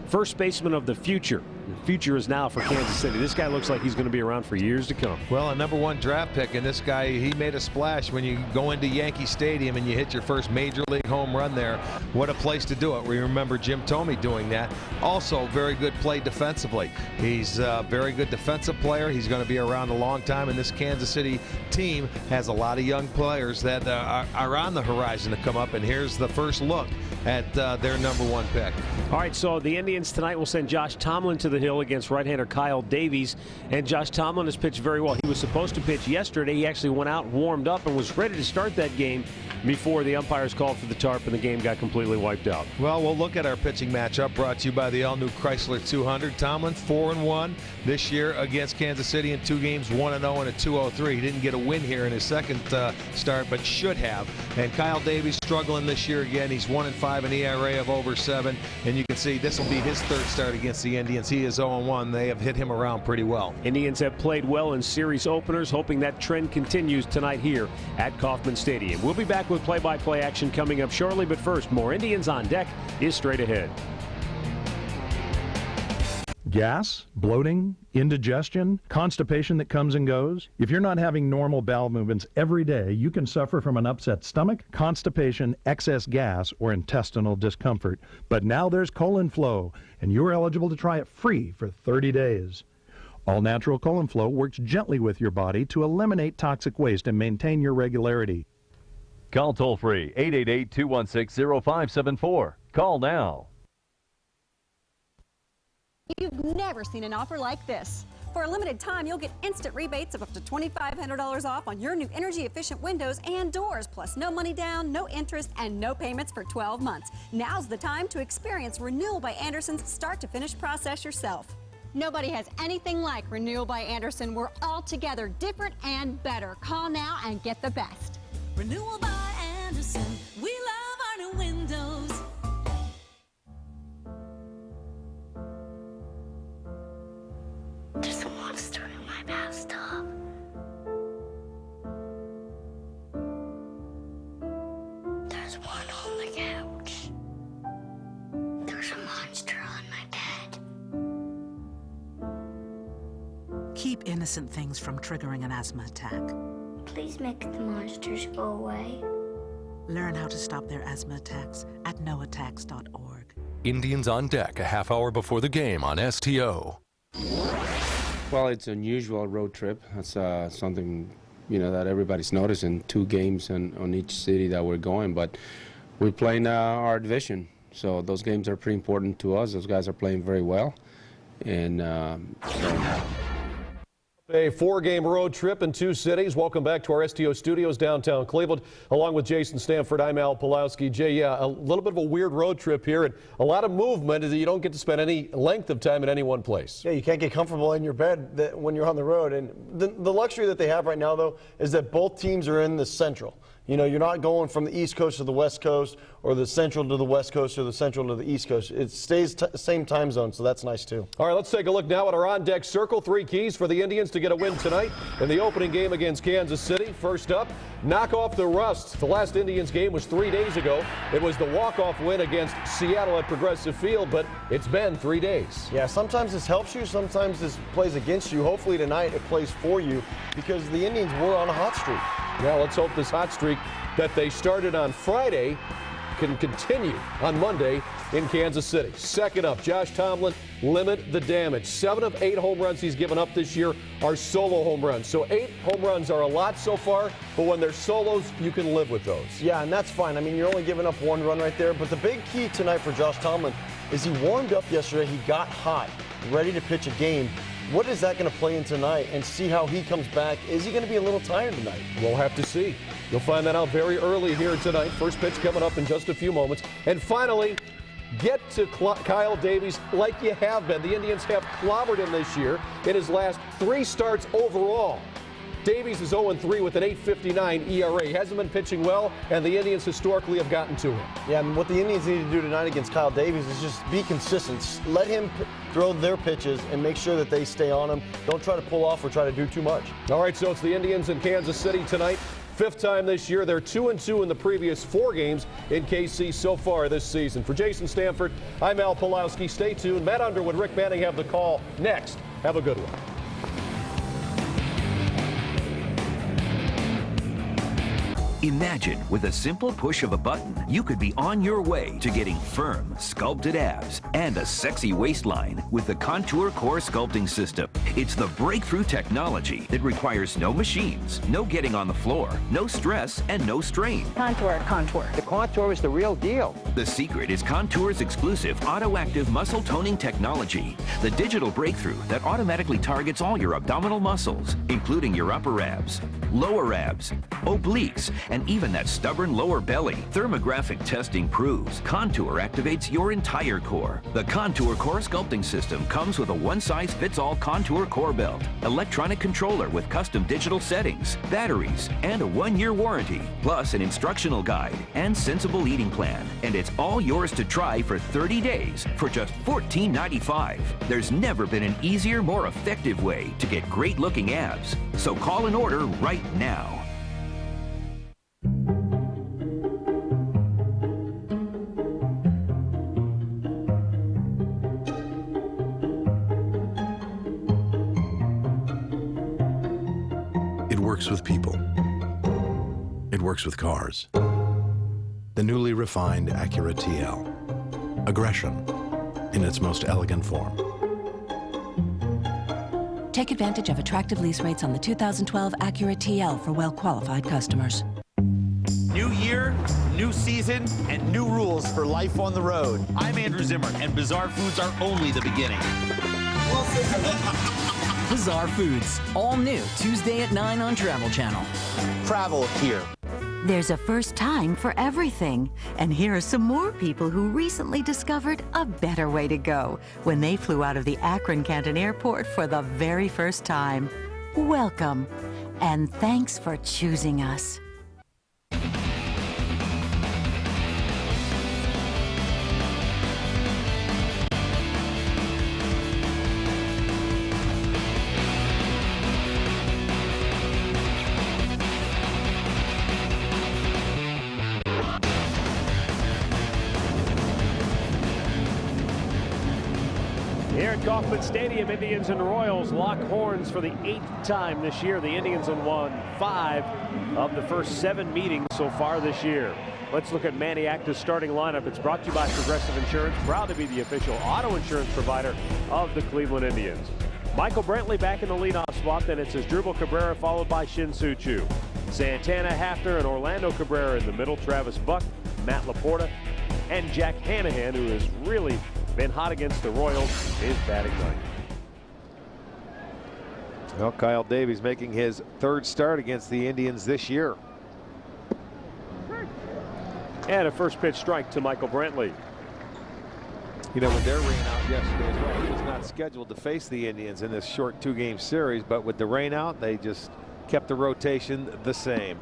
[SPEAKER 15] first baseman of the future, future is now for Kansas City. This guy looks like he's going to be around for years to come.
[SPEAKER 16] Well, a #1 draft pick, and this guy, he made a splash when you go into Yankee Stadium and you hit your first major league home run there. What a place to do it. We remember Jim Thome doing that. Also, very good play defensively. He's a very good defensive player. He's going to be around a long time, and this Kansas City team has a lot of young players that are on the horizon to come up, and here's the first look at their #1 pick.
[SPEAKER 15] All right, so the Indians tonight will send Josh Tomlin to the hill against right-hander Kyle Davies, and Josh Tomlin has pitched very well. He was supposed to pitch yesterday. He actually went out, warmed up, and was ready to start that game before the umpires called for the tarp and the game got completely wiped out.
[SPEAKER 16] Well, we'll look at our pitching matchup brought to you by the all-new Chrysler 200. Tomlin 4-1 this year against Kansas City in 2 games, 1-0 and a 2.03. He didn't get a win here in his second start, but should have. And Kyle Davies struggling this year again. He's 1-5, an ERA of over 7, and you can see this will be his 3rd start against the Indians. He is 0-1. They have hit him around pretty well.
[SPEAKER 15] Indians have played well in series openers, hoping that trend continues tonight here at Kauffman Stadium. We'll be back with play-by-play action coming up shortly, but first, more Indians on Deck is straight ahead.
[SPEAKER 9] Gas, bloating, indigestion, constipation that comes and goes. If you're not having normal bowel movements every day, you can suffer from an upset stomach, constipation, excess gas, or intestinal discomfort. But now there's Colon Flow, and you're eligible to try it free for 30 days. All natural Colon Flow works gently with your body to eliminate toxic waste and maintain your regularity.
[SPEAKER 11] Call toll-free 888-216-0574. Call now.
[SPEAKER 13] You've never seen an offer like this. For a limited time, you'll get instant rebates of up to $2,500 off on your new energy-efficient windows and doors, plus no money down, no interest, and no payments for 12 months. Now's the time to experience Renewal by Andersen's start-to-finish process yourself. Nobody has anything like Renewal by Andersen. We're altogether different and better. Call now and get the best.
[SPEAKER 14] Renewal by Andersen. We love our new windows.
[SPEAKER 17] There's a monster in my bathtub. There's one on the couch. There's a monster on my bed.
[SPEAKER 19] Keep innocent things from triggering an asthma attack.
[SPEAKER 17] Please make the monsters go away.
[SPEAKER 19] Learn how to stop their asthma attacks at noattacks.org.
[SPEAKER 2] Indians on Deck a half hour before the game on STO.
[SPEAKER 20] Well, it's an unusual road trip. That's something, that everybody's noticing. 2 games on each city that we're going, but we're playing our division. So those games are pretty important to us. Those guys are playing very well. And
[SPEAKER 5] a 4-game road trip in 2 cities. Welcome back to our STO studios downtown Cleveland. Along with Jason Stanford, I'm Al Pulowski. Jay, a little bit of a weird road trip here and a lot of movement is that you don't get to spend any length of time in any one place.
[SPEAKER 6] Yeah, you can't get comfortable in your bed when you're on the road. And the luxury that they have right now, though, is that both teams are in the Central. You're not going from the East Coast to the West Coast or the Central to the West Coast or the Central to the East Coast. It stays same time zone, so that's nice, too.
[SPEAKER 5] All right, let's take a look now at our on-deck circle. 3 keys for the Indians to get a win tonight in the opening game against Kansas City. First up, knock off the rust. The last Indians game was 3 days ago. It was the walk-off win against Seattle at Progressive Field, but it's been 3 days.
[SPEAKER 6] Yeah, sometimes this helps you, sometimes this plays against you. Hopefully tonight it plays for you because the Indians were on a hot streak.
[SPEAKER 5] Now let's hope this hot streak that they started on Friday can continue on Monday in Kansas City. Second up, Josh Tomlin, limit the damage. 7 of 8 home runs he's given up this year are solo home runs. So 8 home runs are a lot so far, but when they're solos, you can live with those.
[SPEAKER 6] Yeah, and that's fine. I mean, you're only giving up 1 run right there, but the big key tonight for Josh Tomlin is he warmed up yesterday. He got hot, ready to pitch a game. What is that going to play in tonight and see how he comes back? Is he going to be a little tired tonight?
[SPEAKER 5] We'll have to see. You'll find that out very early here tonight. First pitch coming up in just a few moments. And finally, get to Kyle Davies like you have been. The Indians have clobbered him this year in his last 3 starts overall. Davies is 0-3 with an 8.59 ERA. He hasn't been pitching well, and the Indians historically have gotten to him.
[SPEAKER 6] Yeah, and what the Indians need to do tonight against Kyle Davies is just be consistent. Let him throw their pitches and make sure that they stay on him. Don't try to pull off or try to do too much.
[SPEAKER 5] All right, so it's the Indians in Kansas City tonight. Fifth time this year. They're 2-2 in the previous 4 games in KC so far this season. For Jason Stanford, I'm Al Pulowski. Stay tuned. Matt Underwood, Rick Manning have the call next. Have a good one.
[SPEAKER 1] Imagine with a simple push of a button, you could be on your way to getting firm, sculpted abs and a sexy waistline with the Contour Core Sculpting System. It's the breakthrough technology that requires no machines, no getting on the floor, no stress, and no strain.
[SPEAKER 3] Contour. The Contour is the real deal.
[SPEAKER 1] The secret is Contour's exclusive auto-active muscle toning technology, the digital breakthrough that automatically targets all your abdominal muscles, including your upper abs, lower abs, obliques, and even that stubborn lower belly. Thermographic testing proves Contour activates your entire core. The Contour Core Sculpting System comes with a one-size-fits-all Contour Core Belt, electronic controller with custom digital settings, batteries, and a 1-year warranty, plus an instructional guide and sensible eating plan. And it's all yours to try for 30 days for just $14.95. There's never been an easier, more effective way to get great-looking abs. So call and order right now.
[SPEAKER 18] It works with people. It works with cars. The newly refined Acura TL. Aggression in its most elegant form.
[SPEAKER 21] Take advantage of attractive lease rates on the 2012 Acura TL for well-qualified customers.
[SPEAKER 22] New year, new season, and new rules for life on the road. I'm Andrew Zimmer, and Bizarre Foods are only the beginning.
[SPEAKER 23] Bizarre Foods, all new Tuesday at 9 on Travel Channel.
[SPEAKER 22] Travel here.
[SPEAKER 26] There's a first time for everything. And here are some more people who recently discovered a better way to go when they flew out of the Akron Canton Airport for the very first time. Welcome, and thanks for choosing us.
[SPEAKER 15] Here at Kauffman Stadium, Indians and Royals lock horns for the 8th time this year. The Indians have won 5 of the first 7 meetings so far this year. Let's look at Manny Acta's starting lineup. It's brought to you by Progressive Insurance, proud to be the official auto insurance provider of the Cleveland Indians. Michael Brantley back in the leadoff spot. Then it's Asdrubal Cabrera followed by Shin-Soo Choo. Santana, Hafner, and Orlando Cabrera in the middle. Travis Buck, Matt Laporta, and Jack Hanahan, who has really been hot against the Royals, is batting ninth.
[SPEAKER 24] Well, Kyle Davies making his 3rd start against the Indians this year.
[SPEAKER 15] And a first pitch strike to Michael Brantley.
[SPEAKER 24] You know, with their rain out yesterday as well, he was not scheduled to face the Indians in this short 2-game series, but with the rain out, they just kept the rotation the same.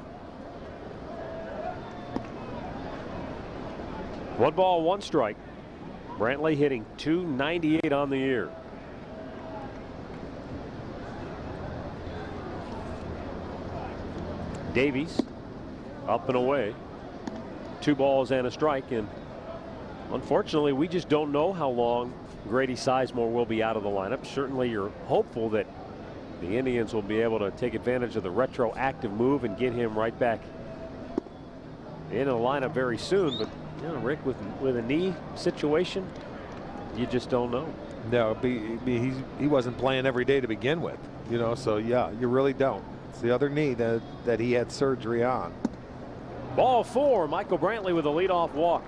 [SPEAKER 15] 1 ball, 1 strike. Brantley hitting .298 on the year. Davies up and away. 2 balls and a strike, and unfortunately we just don't know how long Grady Sizemore will be out of the lineup. Certainly you're hopeful that the Indians will be able to take advantage of the retroactive move and get him right back in the lineup very soon, but you know, Rick, with a knee situation, you just don't know.
[SPEAKER 24] No, he wasn't playing every day to begin with, you know, so yeah, you really don't. It's the other knee that he had surgery on.
[SPEAKER 15] Ball 4, Michael Brantley with a leadoff walk.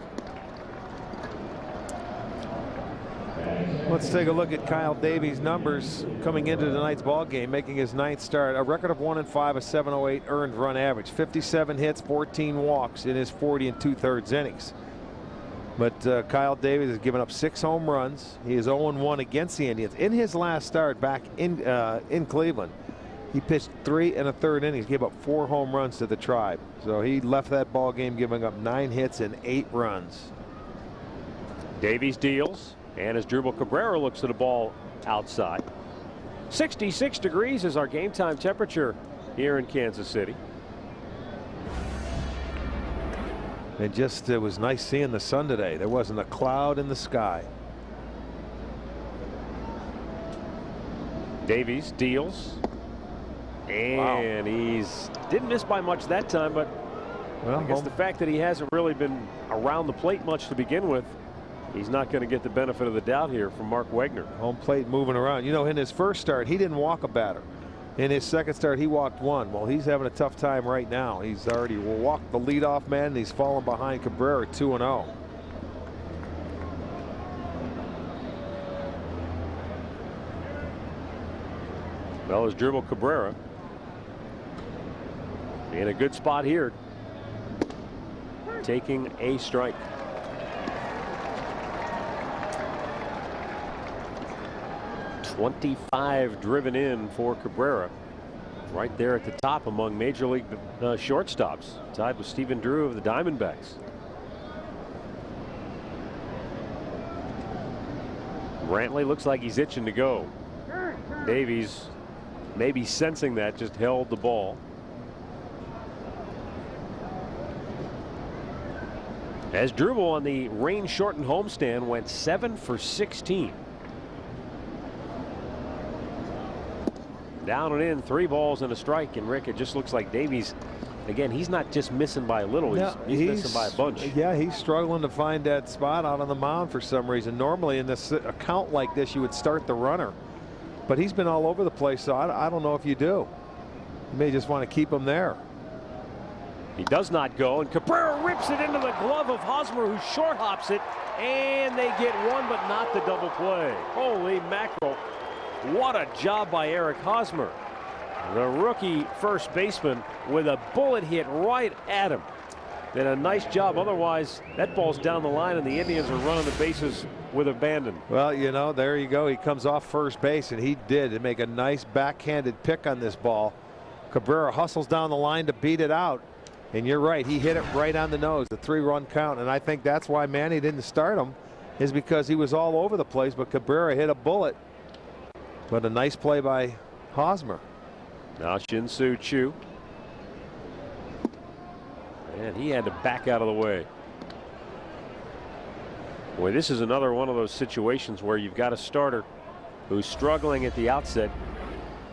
[SPEAKER 24] Let's take a look at Kyle Davies' numbers coming into tonight's ball game, making his 9th start. A record of 1-5, a 7.08 earned run average, 57 hits, 14 walks in his 40 2/3 innings. But Kyle Davies has given up 6 home runs. He is 0-1 against the Indians. In his last start back in Cleveland, he pitched 3 1/3 innings, gave up 4 home runs to the Tribe. So he left that ball game giving up 9 hits and 8 runs.
[SPEAKER 15] Davies deals, and Asdrubal Cabrera looks at a ball outside. 66 degrees is our game time temperature here in Kansas City.
[SPEAKER 24] And just it was nice seeing the sun today. There wasn't a cloud in the sky.
[SPEAKER 15] Davies deals. And he's didn't miss by much that time, but I guess the fact that he hasn't really been around the plate much to begin with, he's not going to get the benefit of the doubt here from Mark Wegner.
[SPEAKER 24] Home plate moving around. You know, in his first start, he didn't walk a batter. In his second start, he walked one. Well, he's having a tough time right now. He's already walked the leadoff man, and he's fallen behind Cabrera 2-0.
[SPEAKER 15] Well, as Dribble Cabrera in a good spot here, taking a strike. .25 driven in for Cabrera, right there at the top among Major League shortstops, tied with Stephen Drew of the Diamondbacks. Brantley looks like he's itching to go. Davies, maybe sensing that, just held the ball. As Dribble on the rain-shortened homestand went 7 for 16. Down and in, 3 balls and a strike. And Rick, it just looks like Davies, again, he's not just missing by a little, he's missing by a bunch.
[SPEAKER 24] Yeah, he's struggling to find that spot out on the mound for some reason. Normally in this account like this, you would start the runner, but he's been all over the place, so I don't know if you do. You may just want to keep him there.
[SPEAKER 15] He does not go, and Cabrera rips it into the glove of Hosmer, who short hops it, and they get one, but not the double play. Holy mackerel. What a job by Eric Hosmer, the rookie first baseman, with a bullet hit right at him. Did a nice job. Otherwise, that ball's down the line, and the Indians are running the bases with abandon.
[SPEAKER 24] Well, you know, there you go. He comes off first base, and he did to make a nice backhanded pick on this ball. Cabrera hustles down the line to beat it out. And you're right, he hit it right on the nose, the 3-run count. And I think that's why Manny didn't start him, is because he was all over the place, but Cabrera hit a bullet. But a nice play by Hosmer.
[SPEAKER 15] Now Shin-Soo Choo. And he had to back out of the way. Boy, this is another one of those situations where you've got a starter who's struggling at the outset,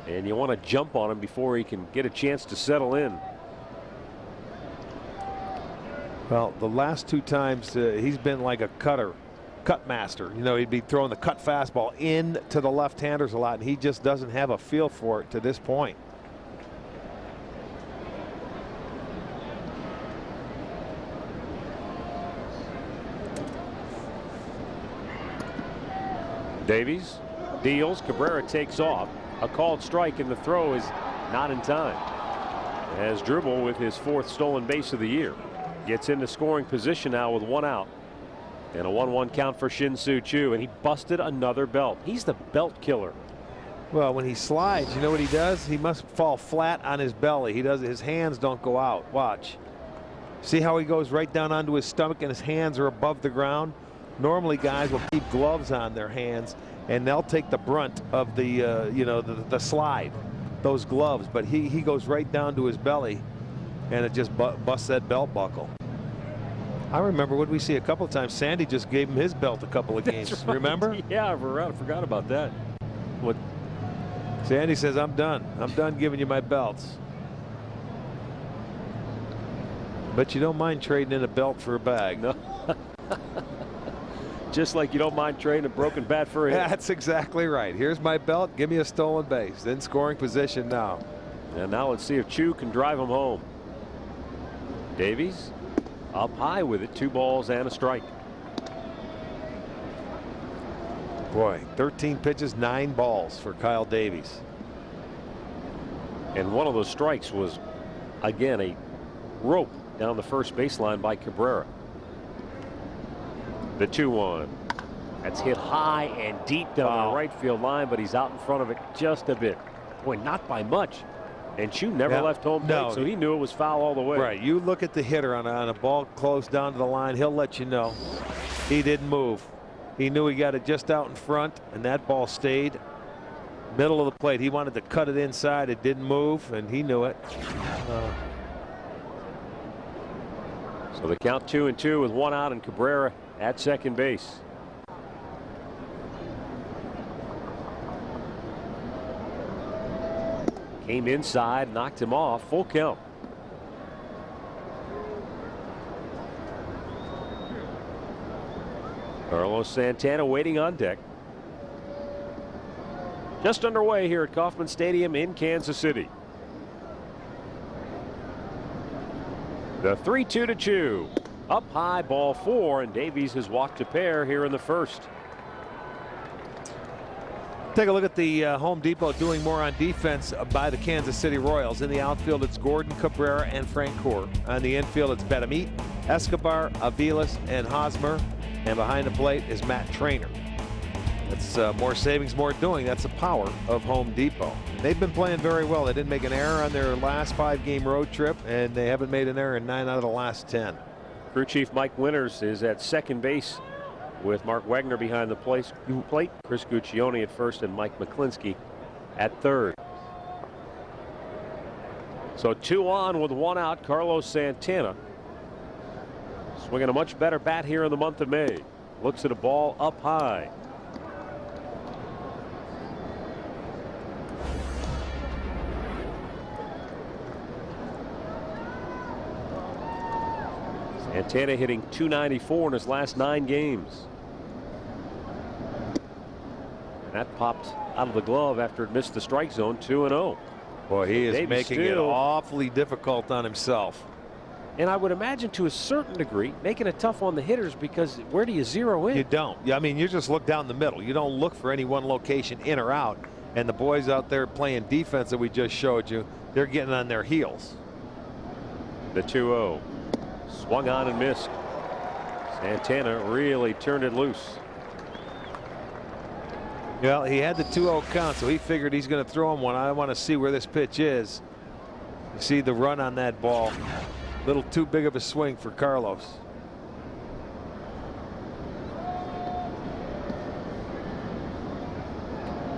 [SPEAKER 15] and you want to jump on him before he can get a chance to settle in.
[SPEAKER 24] Well, the last 2 times he's been like a cut master. You know, he'd be throwing the cut fastball in to the left-handers a lot, and he just doesn't have a feel for it to this point.
[SPEAKER 15] Davies deals. Cabrera takes off. A called strike, and the throw is not in time. As Dribble, with his 4th stolen base of the year, gets into scoring position now with 1 out. And a 1-1 count for Shin-Soo Choo, and he busted another belt. He's the belt killer.
[SPEAKER 24] Well, when he slides, you know what he does? He must fall flat on his belly. His hands don't go out. Watch. See how he goes right down onto his stomach and his hands are above the ground? Normally guys will keep gloves on their hands and they'll take the brunt of the you know, the slide, those gloves, but he goes right down to his belly and it just busts that belt buckle. I remember, what we see a couple of times, Sandy just gave him his belt a couple of games.
[SPEAKER 15] Right.
[SPEAKER 24] Remember?
[SPEAKER 15] Yeah, I forgot about that. What?
[SPEAKER 24] Sandy says, I'm done giving you my belts. But you don't mind trading in a belt for a bag.
[SPEAKER 15] No. Just like you don't mind trading a broken bat for a hit.
[SPEAKER 24] That's exactly right. Here's my belt, give me a stolen base. In scoring position now.
[SPEAKER 15] And now let's see if Choo can drive him home. Davies up high with it, 2 balls and a strike.
[SPEAKER 24] Boy, 13 pitches, 9 balls for Kyle Davies.
[SPEAKER 15] And one of those strikes was, again, a rope down the first baseline by Cabrera. The 2-1. That's hit high and deep down the right field line, but he's out in front of it just a bit. Boy, not by much. And Choo never left home plate, so he knew it was foul all the way.
[SPEAKER 24] Right. You look at the hitter on a ball close down to the line, he'll let you know. He didn't move. He knew he got it just out in front, and that ball stayed middle of the plate. He wanted to cut it inside. It didn't move, and he knew it.
[SPEAKER 15] So the count 2-2 with one out and Cabrera at second base. Came inside, knocked him off, full count. Carlos Santana waiting on deck. Just underway here at Kauffman Stadium in Kansas City. The 3-2 to Chu. Up high, ball 4, and Davies has walked a pair here in the first.
[SPEAKER 24] Take a look at the Home Depot doing more on defense by the Kansas City Royals. In the outfield, it's Gordon, Cabrera, and Francoeur. On the infield, it's Betamit, Escobar, Aviles, and Hosmer. And behind the plate is Matt Trainer. That's more savings, more doing. That's the power of Home Depot. They've been playing very well. They didn't make an error on their last 5-game road trip, and they haven't made an error in 9 out of the last 10.
[SPEAKER 15] Crew chief Mike Winters is at second base with Mark Wagner behind the plate. Chris Guccione at first and Mike McClinsky at third. So 2 on with 1 out. Carlos Santana swinging a much better bat here in the month of May. Looks at a ball up high. Santana hitting .294 in his last 9 games. And that popped out of the glove after it missed the strike zone. 2-0.
[SPEAKER 24] Boy, he is making it awfully difficult on himself.
[SPEAKER 15] And I would imagine to a certain degree making it tough on the hitters, because where do you zero in?
[SPEAKER 24] You don't. I mean, you just look down the middle. You don't look for any one location in or out. And the boys out there playing defense that we just showed you, they're getting on their heels.
[SPEAKER 15] The 2-0. Swung on and missed. Santana really turned it loose.
[SPEAKER 24] Well, he had the 2-0 count, so he figured he's going to throw him one. I want to see where this pitch is. You see the run on that ball. A little too big of a swing for Carlos.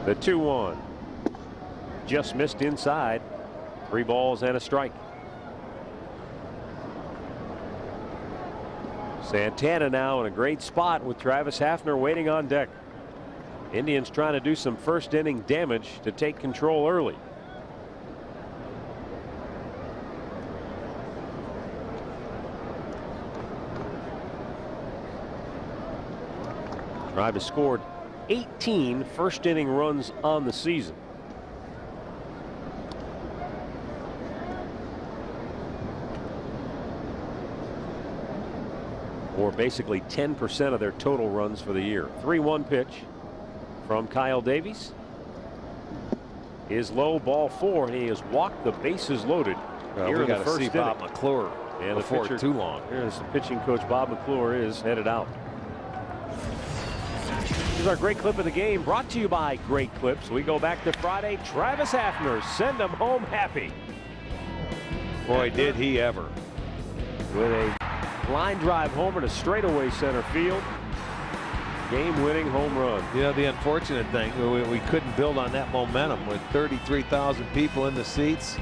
[SPEAKER 15] The 2-1. Just missed inside. 3 balls and a strike. Santana now in a great spot with Travis Hafner waiting on deck. Indians trying to do some first inning damage to take control early. Tribe has scored 18 first inning runs on the season. Or basically 10% of their total runs for the year. 3-1 pitch from Kyle Davies is low, ball 4, and he has walked the bases loaded here in the first inning.
[SPEAKER 24] Bob McClure
[SPEAKER 15] and
[SPEAKER 24] before
[SPEAKER 15] the pitcher,
[SPEAKER 24] too long.
[SPEAKER 15] Here's the pitching coach Bob McClure is headed out. Here's our great clip of the game, brought to you by Great Clips. We go back to Friday. Travis Hafner, send him home happy.
[SPEAKER 24] Boy, did he ever.
[SPEAKER 15] With a line drive homer to straightaway center field. Game-winning home run.
[SPEAKER 24] You know, the unfortunate thing, we couldn't build on that momentum with 33,000 people in the seats.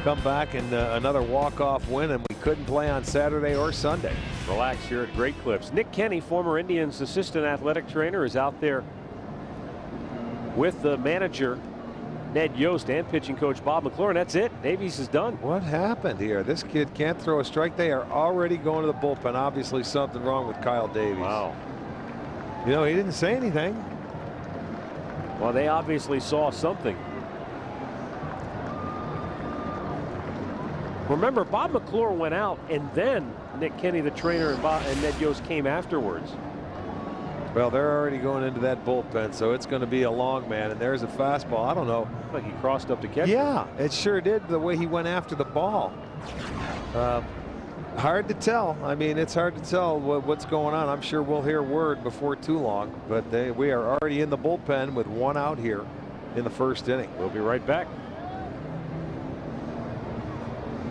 [SPEAKER 24] Come back and another walk-off win, and we couldn't play on Saturday or Sunday.
[SPEAKER 15] Relax here at Great Clips. Nick Kenny, former Indians assistant athletic trainer, is out there with the manager Ned Yost and pitching coach Bob McClure, and that's it. Davies is done.
[SPEAKER 24] What happened here? This kid can't throw a strike. They are already going to the bullpen. Obviously something wrong with Kyle Davies.
[SPEAKER 15] Wow.
[SPEAKER 24] You know, he didn't say anything.
[SPEAKER 15] Well, they obviously saw something. Remember, Bob McClure went out, and then Nick Kenny, the trainer, and Ned Yost came afterwards.
[SPEAKER 24] Well, they're already going into that bullpen, so it's going to be a long man. And there's a fastball. I don't know.
[SPEAKER 15] Like he crossed up to catch.
[SPEAKER 24] Yeah, it sure did. The way he went after the ball. Hard to tell. I mean, it's hard to tell what's going on. I'm sure we'll hear word before too long. But we are already in the bullpen with 1 out here in the first inning.
[SPEAKER 15] We'll be right back.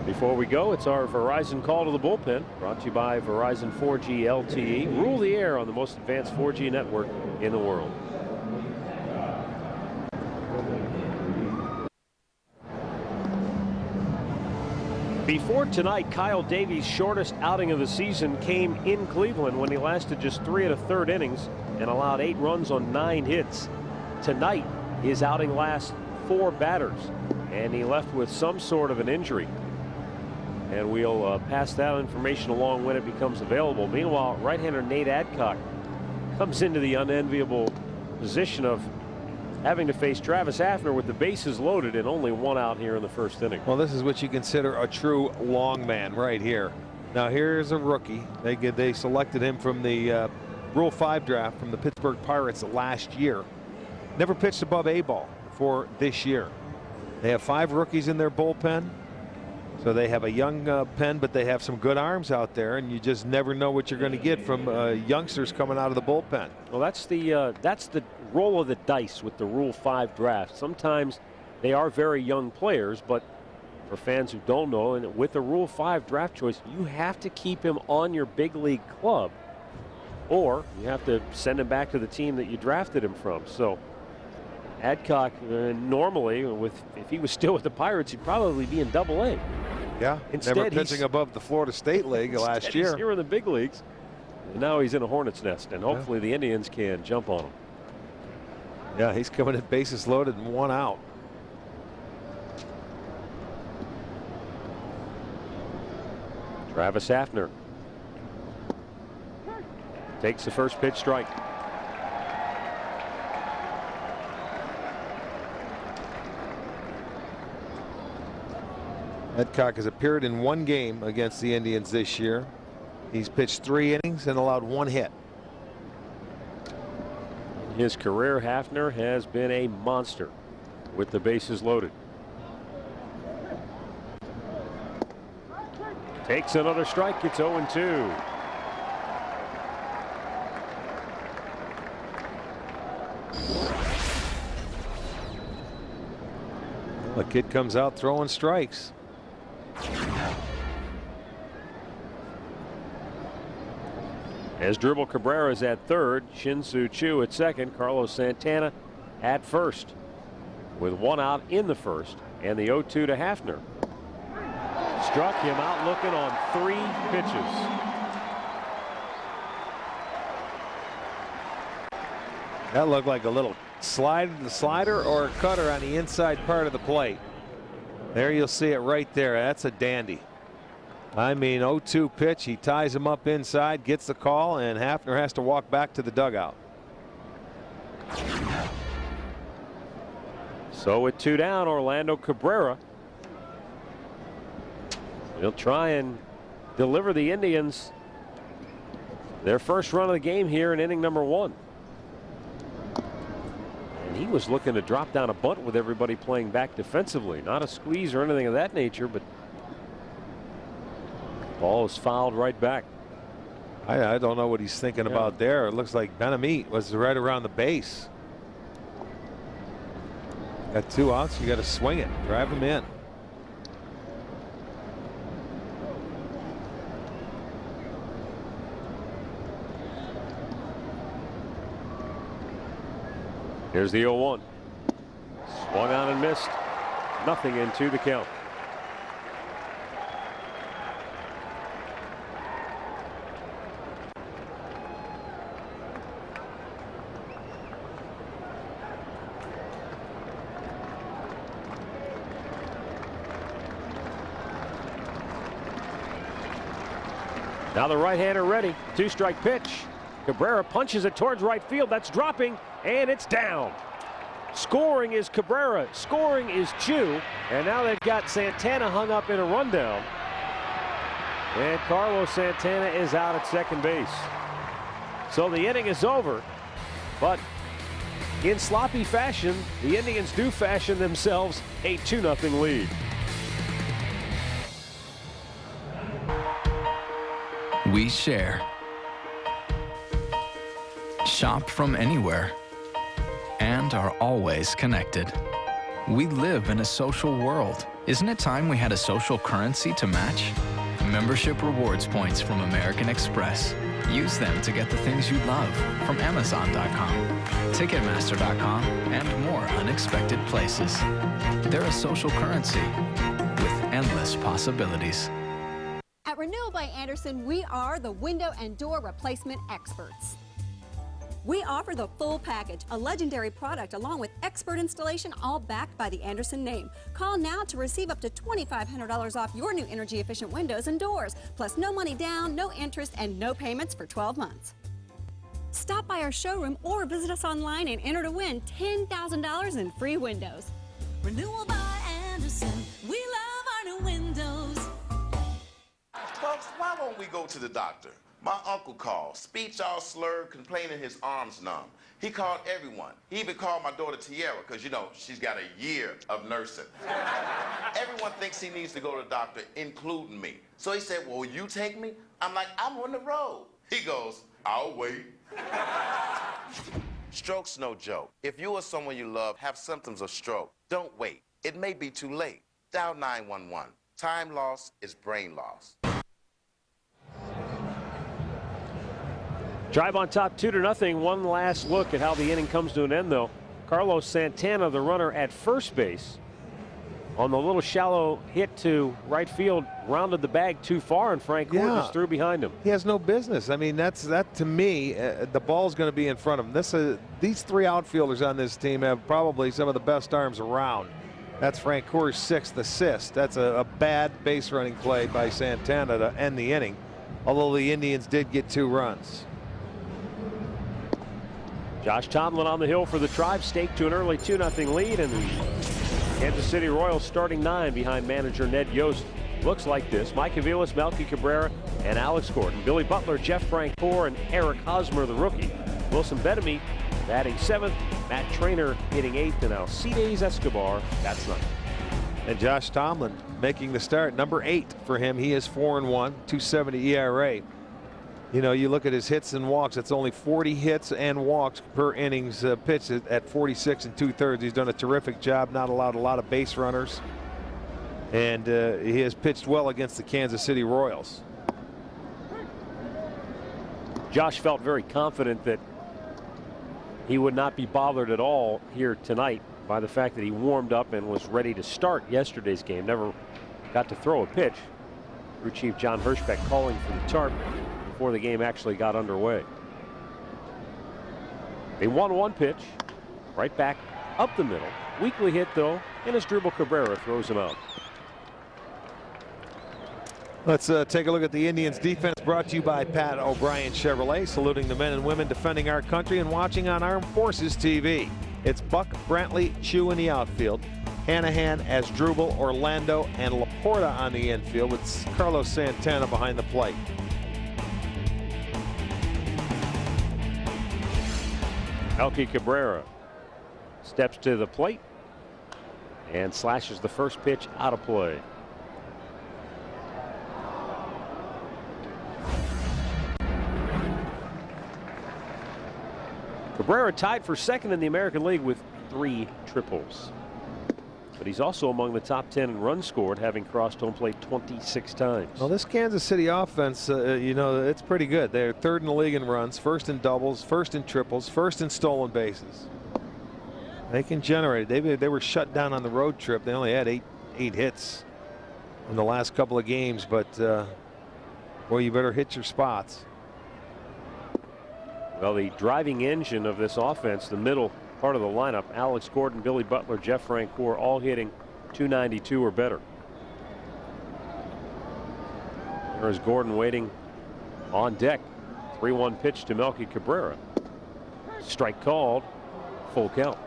[SPEAKER 15] Before we go, it's our Verizon call to the bullpen, brought to you by Verizon 4G LTE. Rule the air on the most advanced 4G network in the world. Before tonight, Kyle Davies' shortest outing of the season came in Cleveland when he lasted just 3 1/3 innings and allowed 8 runs on 9 hits. Tonight, his outing lasts 4 batters, and he left with some sort of an injury. And we'll pass that information along when it becomes available. Meanwhile, right-hander Nate Adcock comes into the unenviable position of having to face Travis Hafner with the bases loaded and only 1 out here in the first inning.
[SPEAKER 24] Well, this is what you consider a true long man right here. Now here's a rookie. They selected him from the Rule 5 draft from the Pittsburgh Pirates last year. Never pitched above A ball for this year. They have 5 rookies in their bullpen. So they have a young pen, but they have some good arms out there, and you just never know what you're going to get from youngsters coming out of the bullpen.
[SPEAKER 15] Well, that's the roll of the dice with the Rule 5 draft. Sometimes they are very young players, but for fans who don't know, and with the Rule 5 draft choice, you have to keep him on your big league club, or you have to send him back to the team that you drafted him from. So Adcock, normally, if he was still with the Pirates, he'd probably be in Double-A.
[SPEAKER 24] Yeah,
[SPEAKER 15] Instead,
[SPEAKER 24] never pitching above the Florida State League last year.
[SPEAKER 15] He's here in the big leagues, and now he's in a hornet's nest, and hopefully the Indians can jump on him.
[SPEAKER 24] Yeah, he's coming at bases loaded and 1 out.
[SPEAKER 15] Travis Hafner takes the first pitch strike.
[SPEAKER 24] Adcock has appeared in 1 game against the Indians this year. He's pitched 3 innings and allowed 1 hit.
[SPEAKER 15] His career, Hafner has been a monster with the bases loaded. Takes another strike. It's 0-2.
[SPEAKER 24] The kid comes out throwing strikes.
[SPEAKER 15] As Dribble Cabrera is at third, Shin-Soo Choo at second, Carlos Santana at first, with 1 out in the first, and the 0-2 to Hafner. Struck him out looking on 3 pitches.
[SPEAKER 24] That looked like a little slider or a cutter on the inside part of the plate. There you'll see it right there. That's a dandy. I mean, 0-2 pitch. He ties him up inside, gets the call, and Hafner has to walk back to the dugout.
[SPEAKER 15] So with 2 down, Orlando Cabrera. He'll try and deliver the Indians their first run of the game here in inning number 1. And he was looking to drop down a bunt with everybody playing back defensively. Not a squeeze or anything of that nature, but ball is fouled right back.
[SPEAKER 24] I don't know what he's thinking about there. It looks like Benamit was right around the base. Got 2 outs. You got to swing it, drive him in.
[SPEAKER 15] Here's the 0-1. Swung on and missed. Nothing into the count. Now the right-hander ready. 2-strike pitch. Cabrera punches it towards right field. That's dropping, and it's down. Scoring is Cabrera. Scoring is Choo. And now they've got Santana hung up in a rundown. And Carlos Santana is out at second base. So the inning is over. But in sloppy fashion, the Indians do fashion themselves a 2-0 lead.
[SPEAKER 4] We share. Shop from anywhere. And are always connected. We live in a social world. Isn't it time we had a social currency to match? Membership rewards points from American Express. Use them to get the things you love from Amazon.com, Ticketmaster.com, and more unexpected places. They're a social currency with endless possibilities.
[SPEAKER 13] At Renewal by Andersen, we are the window and door replacement experts. We offer the full package, a legendary product along with expert installation, all backed by the Andersen name. Call now to receive up to $2,500 off your new energy efficient windows and doors, plus no money down, no interest, and no payments for 12 months. Stop by our showroom or visit us online and enter to win $10,000 in free windows.
[SPEAKER 14] Renewal by Andersen. We love our new windows.
[SPEAKER 7] Folks, why won't we go to the doctor? My uncle called, speech all slurred, complaining his arms numb. He called everyone. He even called my daughter Tiara, because, you know, she's got a year of nursing. Everyone thinks he needs to go to the doctor, including me. So he said, well, will you take me? I'm like, I'm on the road. He goes, I'll wait. Stroke's no joke. If you or someone you love have symptoms of stroke, don't wait. It may be too late. Dial 911. Time lost is brain loss.
[SPEAKER 15] Drive on top 2-0. One last look at how the inning comes to an end, though. Carlos Santana, the runner at first base, on the little shallow hit to right field, rounded the bag too far, and Frank Gordon is through behind him.
[SPEAKER 24] He has no business. I mean, that to me, the ball's going to be in front of him. These three outfielders on this team have probably some of the best arms around. That's Frank Core's 6th assist. That's a bad base running play by Santana to end the inning, although the Indians did get 2 runs.
[SPEAKER 15] Josh Tomlin on the hill for the Tribe, staked to an early 2-0 lead, and the Kansas City Royals starting 9 behind manager Ned Yost. Looks like this: Mike Aviles, Melky Cabrera, and Alex Gordon. Billy Butler, Jeff Francoeur, and Eric Hosmer, the rookie. Wilson Bettamy batting 7th. Matt Trainer hitting 8th, and Alcides Escobar bats 9th.
[SPEAKER 24] And Josh Tomlin making the start, number 8 for him. He is 4-1, 2.70 ERA. You know, you look at his hits and walks, it's only 40 hits and walks per innings pitched at 46 2/3. He's done a terrific job, not allowed a lot of base runners. And he has pitched well against the Kansas City Royals.
[SPEAKER 15] Josh felt very confident that he would not be bothered at all here tonight by the fact that he warmed up and was ready to start yesterday's game. Never got to throw a pitch. Crew Chief John Hirschbeck calling for the tarp before the game actually got underway. A 1-1 pitch, right back up the middle. Weakly hit, though, and Asdrubal Cabrera throws him out.
[SPEAKER 24] Let's take a look at the Indians defense, brought to you by Pat O'Brien Chevrolet, saluting the men and women defending our country and watching on Armed Forces TV. It's Buck, Brantley, Chu in the outfield, Hanahan, Asdrubal, Orlando, and Laporta on the infield, with Carlos Santana behind the plate.
[SPEAKER 15] Melky Cabrera steps to the plate and slashes the first pitch out of play. Cabrera tied for 2nd in the American League with 3 triples. But he's also among the top 10 in runs scored, having crossed home plate 26 times.
[SPEAKER 24] Well, this Kansas City offense, you know, it's pretty good. They're 3rd in the league in runs, 1st in doubles, 1st in triples, 1st in stolen bases. They can generate. They were shut down on the road trip. They only had 8 hits in the last couple of games, but well, you better hit your spots.
[SPEAKER 15] Well, the driving engine of this offense, the middle part of the lineup, Alex Gordon, Billy Butler, Jeff Francoeur, all hitting .292 or better. There's Gordon waiting on deck. 3-1 pitch to Melky Cabrera. Strike called. Full count.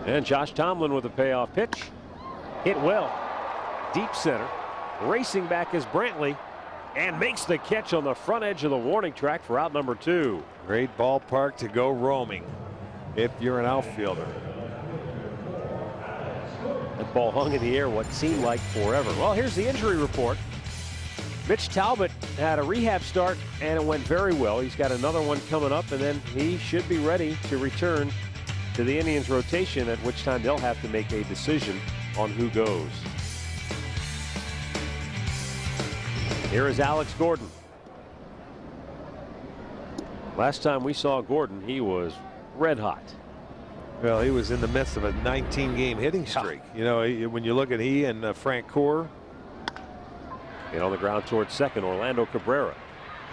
[SPEAKER 15] And Josh Tomlin with a payoff pitch. Hit well. Deep center. Racing back is Brantley, and makes the catch on the front edge of the warning track for out number 2.
[SPEAKER 24] Great ballpark to go roaming if you're an outfielder.
[SPEAKER 15] That ball hung in the air what seemed like forever. Well, here's the injury report. Mitch Talbot had a rehab start, and it went very well. He's got another one coming up, and then he should be ready to return to the Indians rotation, at which time they'll have to make a decision on who goes. Here is Alex Gordon. Last time we saw Gordon, he was red hot.
[SPEAKER 24] Well, he was in the midst of a 19-game hitting streak. You know, when you look at he and Frank Core.
[SPEAKER 15] And on the ground towards second, Orlando Cabrera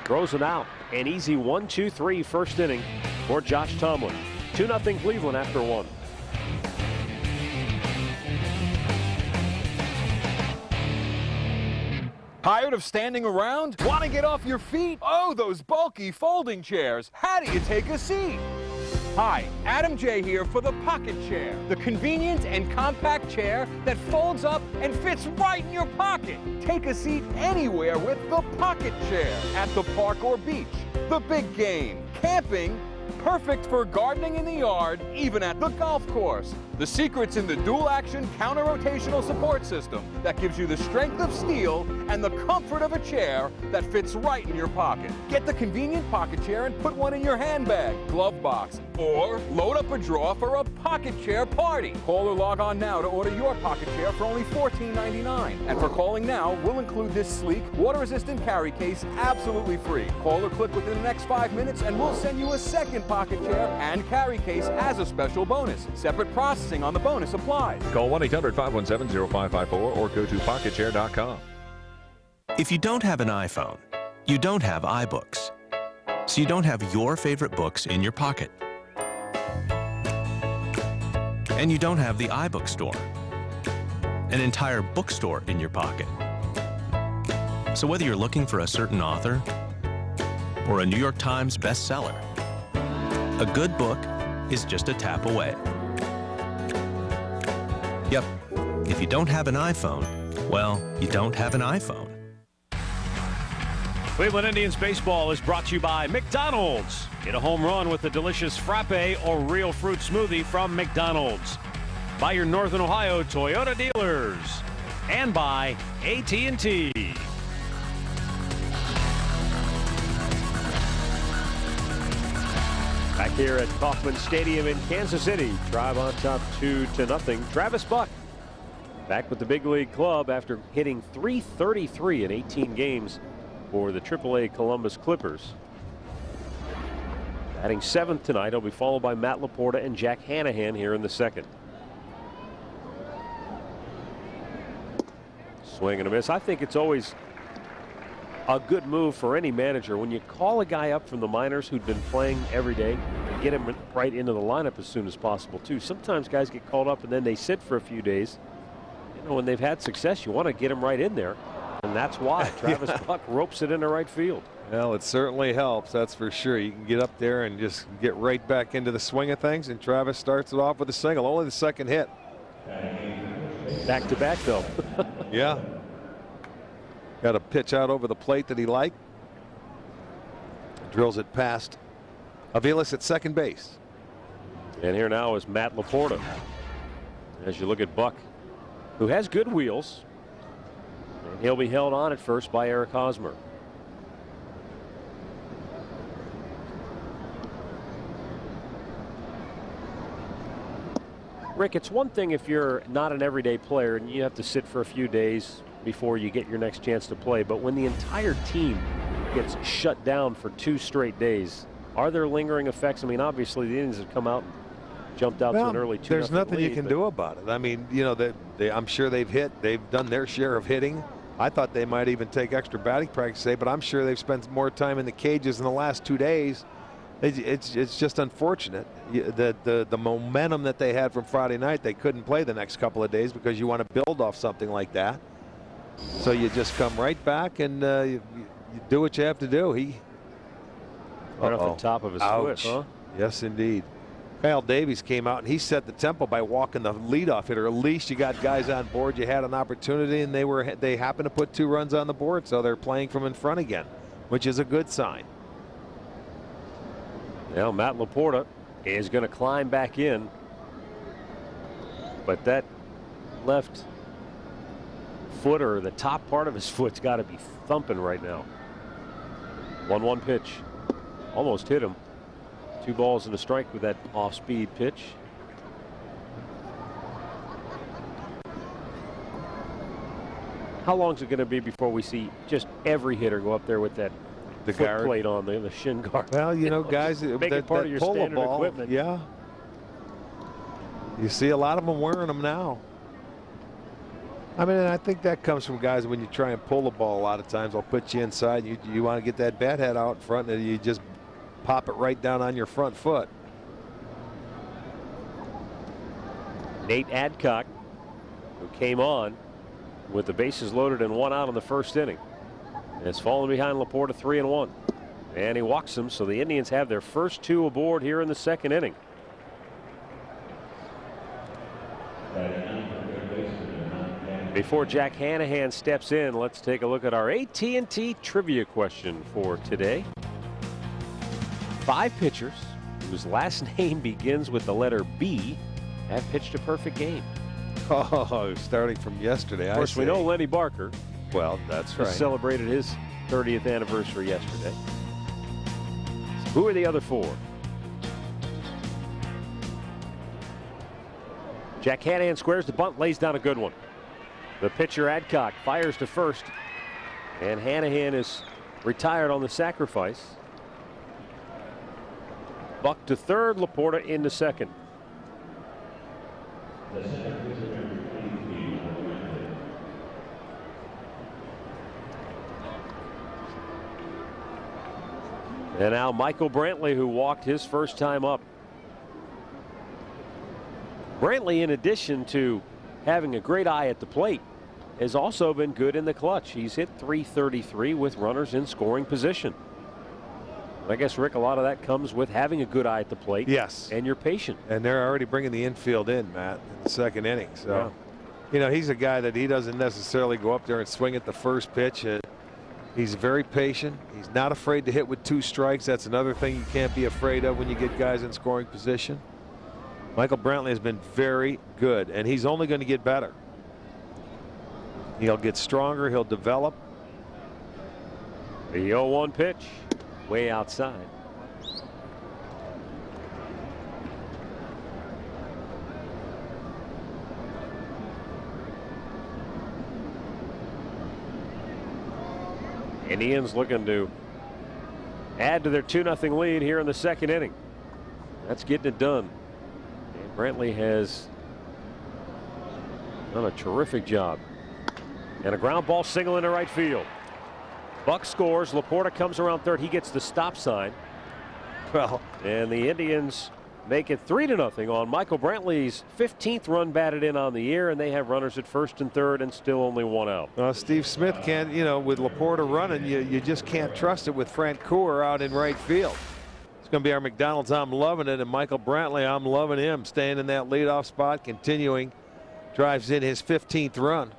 [SPEAKER 15] throws it out. An easy 1-2-3 first inning for Josh Tomlin. 2-0 Cleveland after 1.
[SPEAKER 8] Tired of standing around? Want to get off your feet? Oh, those bulky folding chairs. How do you take a seat? Hi, Adam J here for the Pocket Chair, the convenient and compact chair that folds up and fits right in your pocket. Take a seat anywhere with the Pocket Chair, at the park or beach, the big game, camping, perfect for gardening in the yard, even at the golf course. The secret's in the dual-action counter-rotational support system that gives you the strength of steel and the comfort of a chair that fits right in your pocket. Get the convenient pocket chair and put one in your handbag, glove box, or load up a drawer for a pocket chair party. Call or log on now to order your pocket chair for only $14.99. And for calling now, we'll include this sleek, water-resistant carry case absolutely free. Call or click within the next 5 minutes and we'll send you a second pocket chair and carry case as a special bonus. Separate processing on the bonus applies.
[SPEAKER 9] Call 1-800-517-0554 or go to pocketchair.com.
[SPEAKER 10] If you don't have an iPhone, you don't have iBooks. So you don't have your favorite books in your pocket. And you don't have the iBook store, an entire bookstore in your pocket. So whether you're looking for a certain author or a New York Times bestseller, a good book is just a tap away. Yep, if you don't have an iPhone, well, you don't have an iPhone.
[SPEAKER 15] Cleveland Indians baseball is brought to you by McDonald's. Get a home run with a delicious frappe or real fruit smoothie from McDonald's. By your Northern Ohio Toyota dealers. And by AT&T. Back here at Kauffman Stadium in Kansas City. Tribe on top 2-0. Travis Buck back with the big league club after hitting .333 in 18 games for the AAA Columbus Clippers. Batting 7th tonight. He'll be followed by Matt Laporta and Jack Hanahan here in the second. Swing and a miss. I think it's always a good move for any manager when you call a guy up from the minors who'd been playing every day and get him right into the lineup as soon as possible too. Sometimes guys get called up and then they sit for a few days. You know, when they've had success, you want to get them right in there, and that's why Travis Buck ropes it into right field.
[SPEAKER 24] Well, it certainly helps, that's for sure. You can get up there and just get right back into the swing of things, and Travis starts it off with a single, only the second hit.
[SPEAKER 15] Back to back though.
[SPEAKER 24] Yeah. Got a pitch out over the plate that he liked. Drills it past Aviles at second base.
[SPEAKER 15] And here now is Matt Laporta. As you look at Buck, who has good wheels, and he'll be held on at first by Eric Hosmer. Rick, it's one thing if you're not an everyday player and you have to sit for a few days before you get your next chance to play, but when the entire team gets shut down for 2 straight days, are there lingering effects? I mean, obviously the Indians have come out and jumped out to an early 2-0
[SPEAKER 24] There's nothing
[SPEAKER 15] lead,
[SPEAKER 24] you can do about it. I mean, you know, I'm sure they've done their share of hitting. I thought they might even take extra batting practice today, but I'm sure they've spent more time in the cages in the last 2 days. It's just unfortunate that the momentum that they had from Friday night, they couldn't play the next couple of days because you want to build off something like that. So you just come right back and you do what you have to do.
[SPEAKER 15] Right off the top of his foot, huh?
[SPEAKER 24] Yes, indeed. Kyle Davies came out and he set the tempo by walking the leadoff hitter. At least you got guys on board. You had an opportunity, and they happened to put 2 runs on the board, so they're playing from in front again, which is a good sign.
[SPEAKER 15] Now Matt Laporta is going to climb back in, but that left foot, or the top part of his foot's got to be thumping right now. 1-1 pitch, almost hit him. 2 balls and a strike with that off-speed pitch. How long is it going to be before we see just every hitter go up there with that
[SPEAKER 24] the
[SPEAKER 15] foot
[SPEAKER 24] guard.
[SPEAKER 15] plate on the shin guard.
[SPEAKER 24] Well, you know, guys,
[SPEAKER 15] Make it part of your
[SPEAKER 24] pull a
[SPEAKER 15] standard
[SPEAKER 24] ball,
[SPEAKER 15] equipment.
[SPEAKER 24] yeah. You see a lot of them wearing them now. I mean, I think that comes from guys when you try and pull the ball. A lot of times, they'll put you inside. You want to get that bat head out in front, and you just pop it right down on your front foot.
[SPEAKER 15] Nate Adcock, who came on with the bases loaded and 1 out in the first inning, has fallen behind Laporta 3-1. And he walks them, so the Indians have their first 2 aboard here in the second inning. Before Jack Hanahan steps in, let's take a look at our AT&T trivia question for today. 5 pitchers whose last name begins with the letter B have pitched a perfect game.
[SPEAKER 24] Oh, starting from yesterday.
[SPEAKER 15] Of course, we know Lenny Barker.
[SPEAKER 24] Well, that's right.
[SPEAKER 15] Celebrated his 30th anniversary yesterday. So who are the other 4? Jack Hanahan squares the bunt, lays down a good one. The pitcher Adcock fires to first, and Hanahan is retired on the sacrifice. Buck to third, Laporta into second. And now Michael Brantley, who walked his first time up. Brantley, in addition to having a great eye at the plate, has also been good in the clutch. He's hit .333 with runners in scoring position. I guess, Rick, a lot of that comes with having a good eye at the plate.
[SPEAKER 24] Yes.
[SPEAKER 15] And you're patient.
[SPEAKER 24] And they're already bringing the infield in, Matt, in the second inning. So, you know, he's a guy that he doesn't necessarily go up there and swing at the first pitch. He's very patient. He's not afraid to hit with 2 strikes. That's another thing you can't be afraid of when you get guys in scoring position. Michael Brantley has been very good, and he's only going to get better. He'll get stronger. He'll develop.
[SPEAKER 15] The 0-1 pitch, way outside. Indians looking to add to their 2-0 lead here in the second inning. That's getting it done. And Brantley has done a terrific job. And a ground ball single into right field. Buck scores. Laporta comes around third. He gets the stop sign.
[SPEAKER 24] Well,
[SPEAKER 15] and the Indians make it 3-0 on Michael Brantley's 15th run batted in on the year, and they have runners at first and third and still only 1 out.
[SPEAKER 24] Steve Smith can't, you know, with Laporta running, you just can't trust it with Francoeur out in right field. It's going to be our McDonald's I'm loving it, and Michael Brantley, I'm loving him, staying in that leadoff spot, continuing, drives in his 15th run.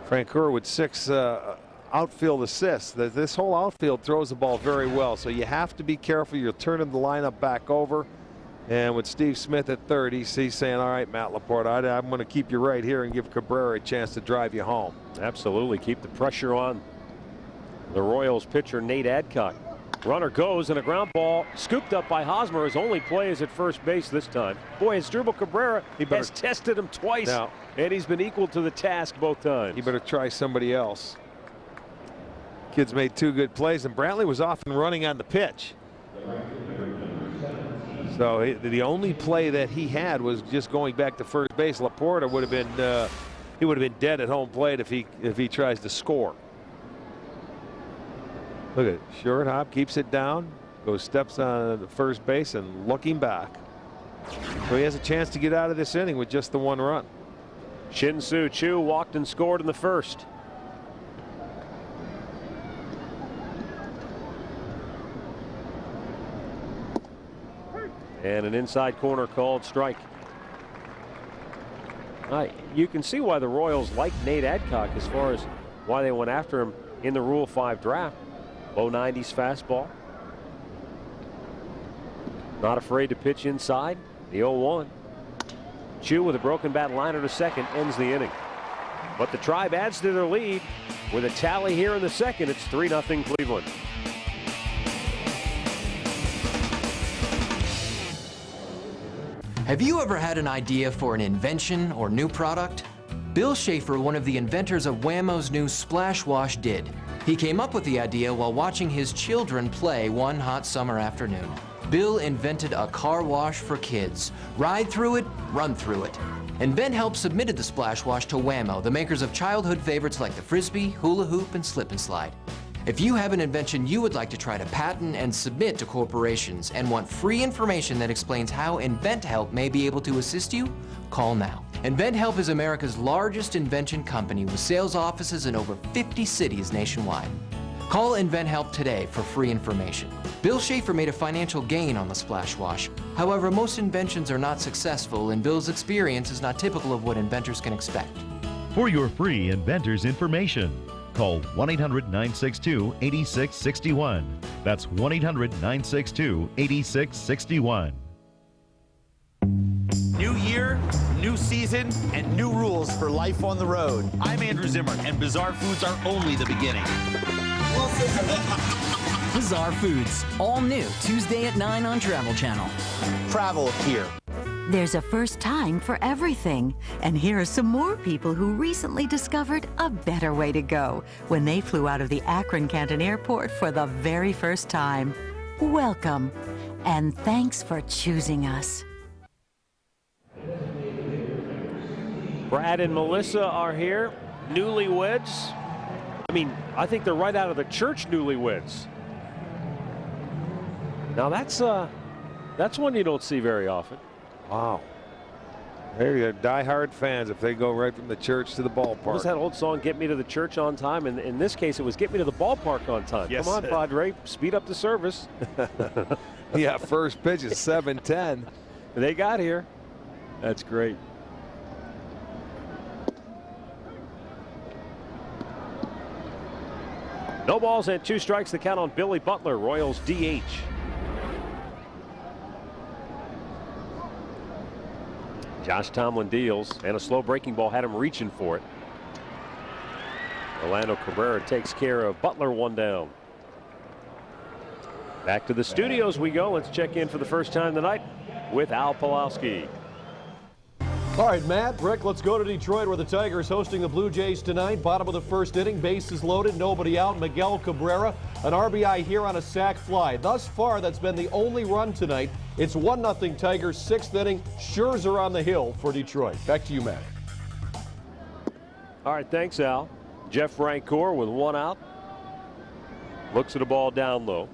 [SPEAKER 24] Francoeur with 6 outfield assists. This whole outfield throws the ball very well, so you have to be careful. You're turning the lineup back over, and with Steve Smith at third, he's saying, all right, Matt Laporta, I'm going to keep you right here and give Cabrera a chance to drive you home.
[SPEAKER 15] Absolutely. Keep the pressure on the Royals pitcher Nate Adcock. Runner goes, and a ground ball scooped up by Hosmer. His only play is at first base this time. Boy, Asdrubal Cabrera has tested him twice, and he's been equal to the task both times.
[SPEAKER 24] You better try somebody else. Kid's made 2 good plays, and Brantley was off and running on the pitch. So the only play that he had was just going back to first base. Laporta would have been he would have been dead at home plate if he tries to score. Look at it. Short hop, keeps it down, goes steps on the first base, and looking back. So he has a chance to get out of this inning with just the 1 run.
[SPEAKER 15] Shin-Soo Choo walked and scored in the first. And an inside corner called strike. You can see why the Royals like Nate Adcock as far as why they went after him in the Rule 5 draft. Low 90s fastball. Not afraid to pitch inside. The 0-1. Choo with a broken bat liner to second ends the inning. But the Tribe adds to their lead with a tally here in the second. It's 3-0 Cleveland.
[SPEAKER 23] Have you ever had an idea for an invention or new product? Bill Schaefer, one of the inventors of Whammo's new Splash Wash, did.
[SPEAKER 11] He came up with the idea while watching his children play one hot summer afternoon. Bill invented a car wash for kids. Ride through it, run through it. InventHelp submitted the splash wash to Whammo, the makers of childhood favorites like the Frisbee, hula hoop, and slip and slide. If you have an invention you would like to try to patent and submit to corporations and want free information that explains how InventHelp may be able to assist you, call now. InventHelp is America's largest invention company with sales offices in over 50 cities nationwide. Call InventHelp today for free information. Bill Schaefer made a financial gain on the splash wash. However, most inventions are not successful, and Bill's experience is not typical of what inventors can expect.
[SPEAKER 12] For your free inventor's information, call 1-800-962-8661. That's 1-800-962-8661.
[SPEAKER 22] New year, new season, and new rules for life on the road. I'm Andrew Zimmer, and Bizarre Foods are only the beginning.
[SPEAKER 23] Bizarre Foods, all new Tuesday at 9 on Travel Channel.
[SPEAKER 22] Travel here.
[SPEAKER 26] There's a first time for everything. And here are some more people who recently discovered a better way to go when they flew out of the Akron Canton Airport for the very first time. Welcome, and thanks for choosing us.
[SPEAKER 15] Brad and Melissa are here, newlyweds. I mean, I think they're right out of the church newlyweds. Now that's one you don't see very often.
[SPEAKER 24] Wow. There you go, diehard fans if they go right from the church to the ballpark.
[SPEAKER 15] What was that old song, Get Me to the Church on Time? And in this case, it was Get Me to the Ballpark on Time.
[SPEAKER 24] Yes.
[SPEAKER 15] Come on, Padre, speed up the service.
[SPEAKER 24] Yeah, first pitch is 7:10.
[SPEAKER 15] They got here. That's great. No balls and 2 strikes, the count on Billy Butler, Royals DH. Josh Tomlin deals, and a slow breaking ball had him reaching for it. Orlando Cabrera takes care of Butler, 1 down. Back to the studios we go. Let's check in for the first time tonight with Al Pawlowski.
[SPEAKER 5] All right, Matt, Rick, let's go to Detroit where the Tigers hosting the Blue Jays tonight. Bottom of the first inning, bases loaded, nobody out. Miguel Cabrera, an RBI here on a sac fly. Thus far, that's been the only run tonight. It's 1-0 Tigers, 6th inning. Scherzer on the hill for Detroit. Back to you, Matt.
[SPEAKER 15] All right, thanks, Al. Jeff Francoeur with 1 out. Looks at a ball down low.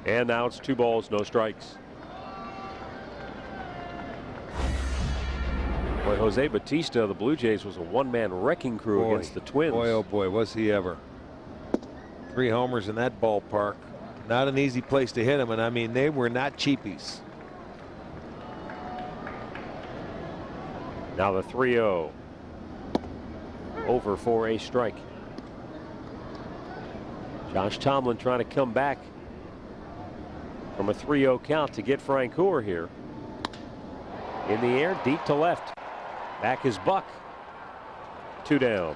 [SPEAKER 15] And now it's 2 balls, no strikes. Boy, Jose Bautista of the Blue Jays was a one-man wrecking crew against the Twins.
[SPEAKER 24] Boy, oh boy, was he ever. 3 homers in that ballpark. Not an easy place to hit him, and I mean, they were not cheapies.
[SPEAKER 15] Now the 3-0. Over for a strike. Josh Tomlin trying to come back from a 3-0 count to get Francoeur here. In the air, deep to left. Back is Buck. 2 down.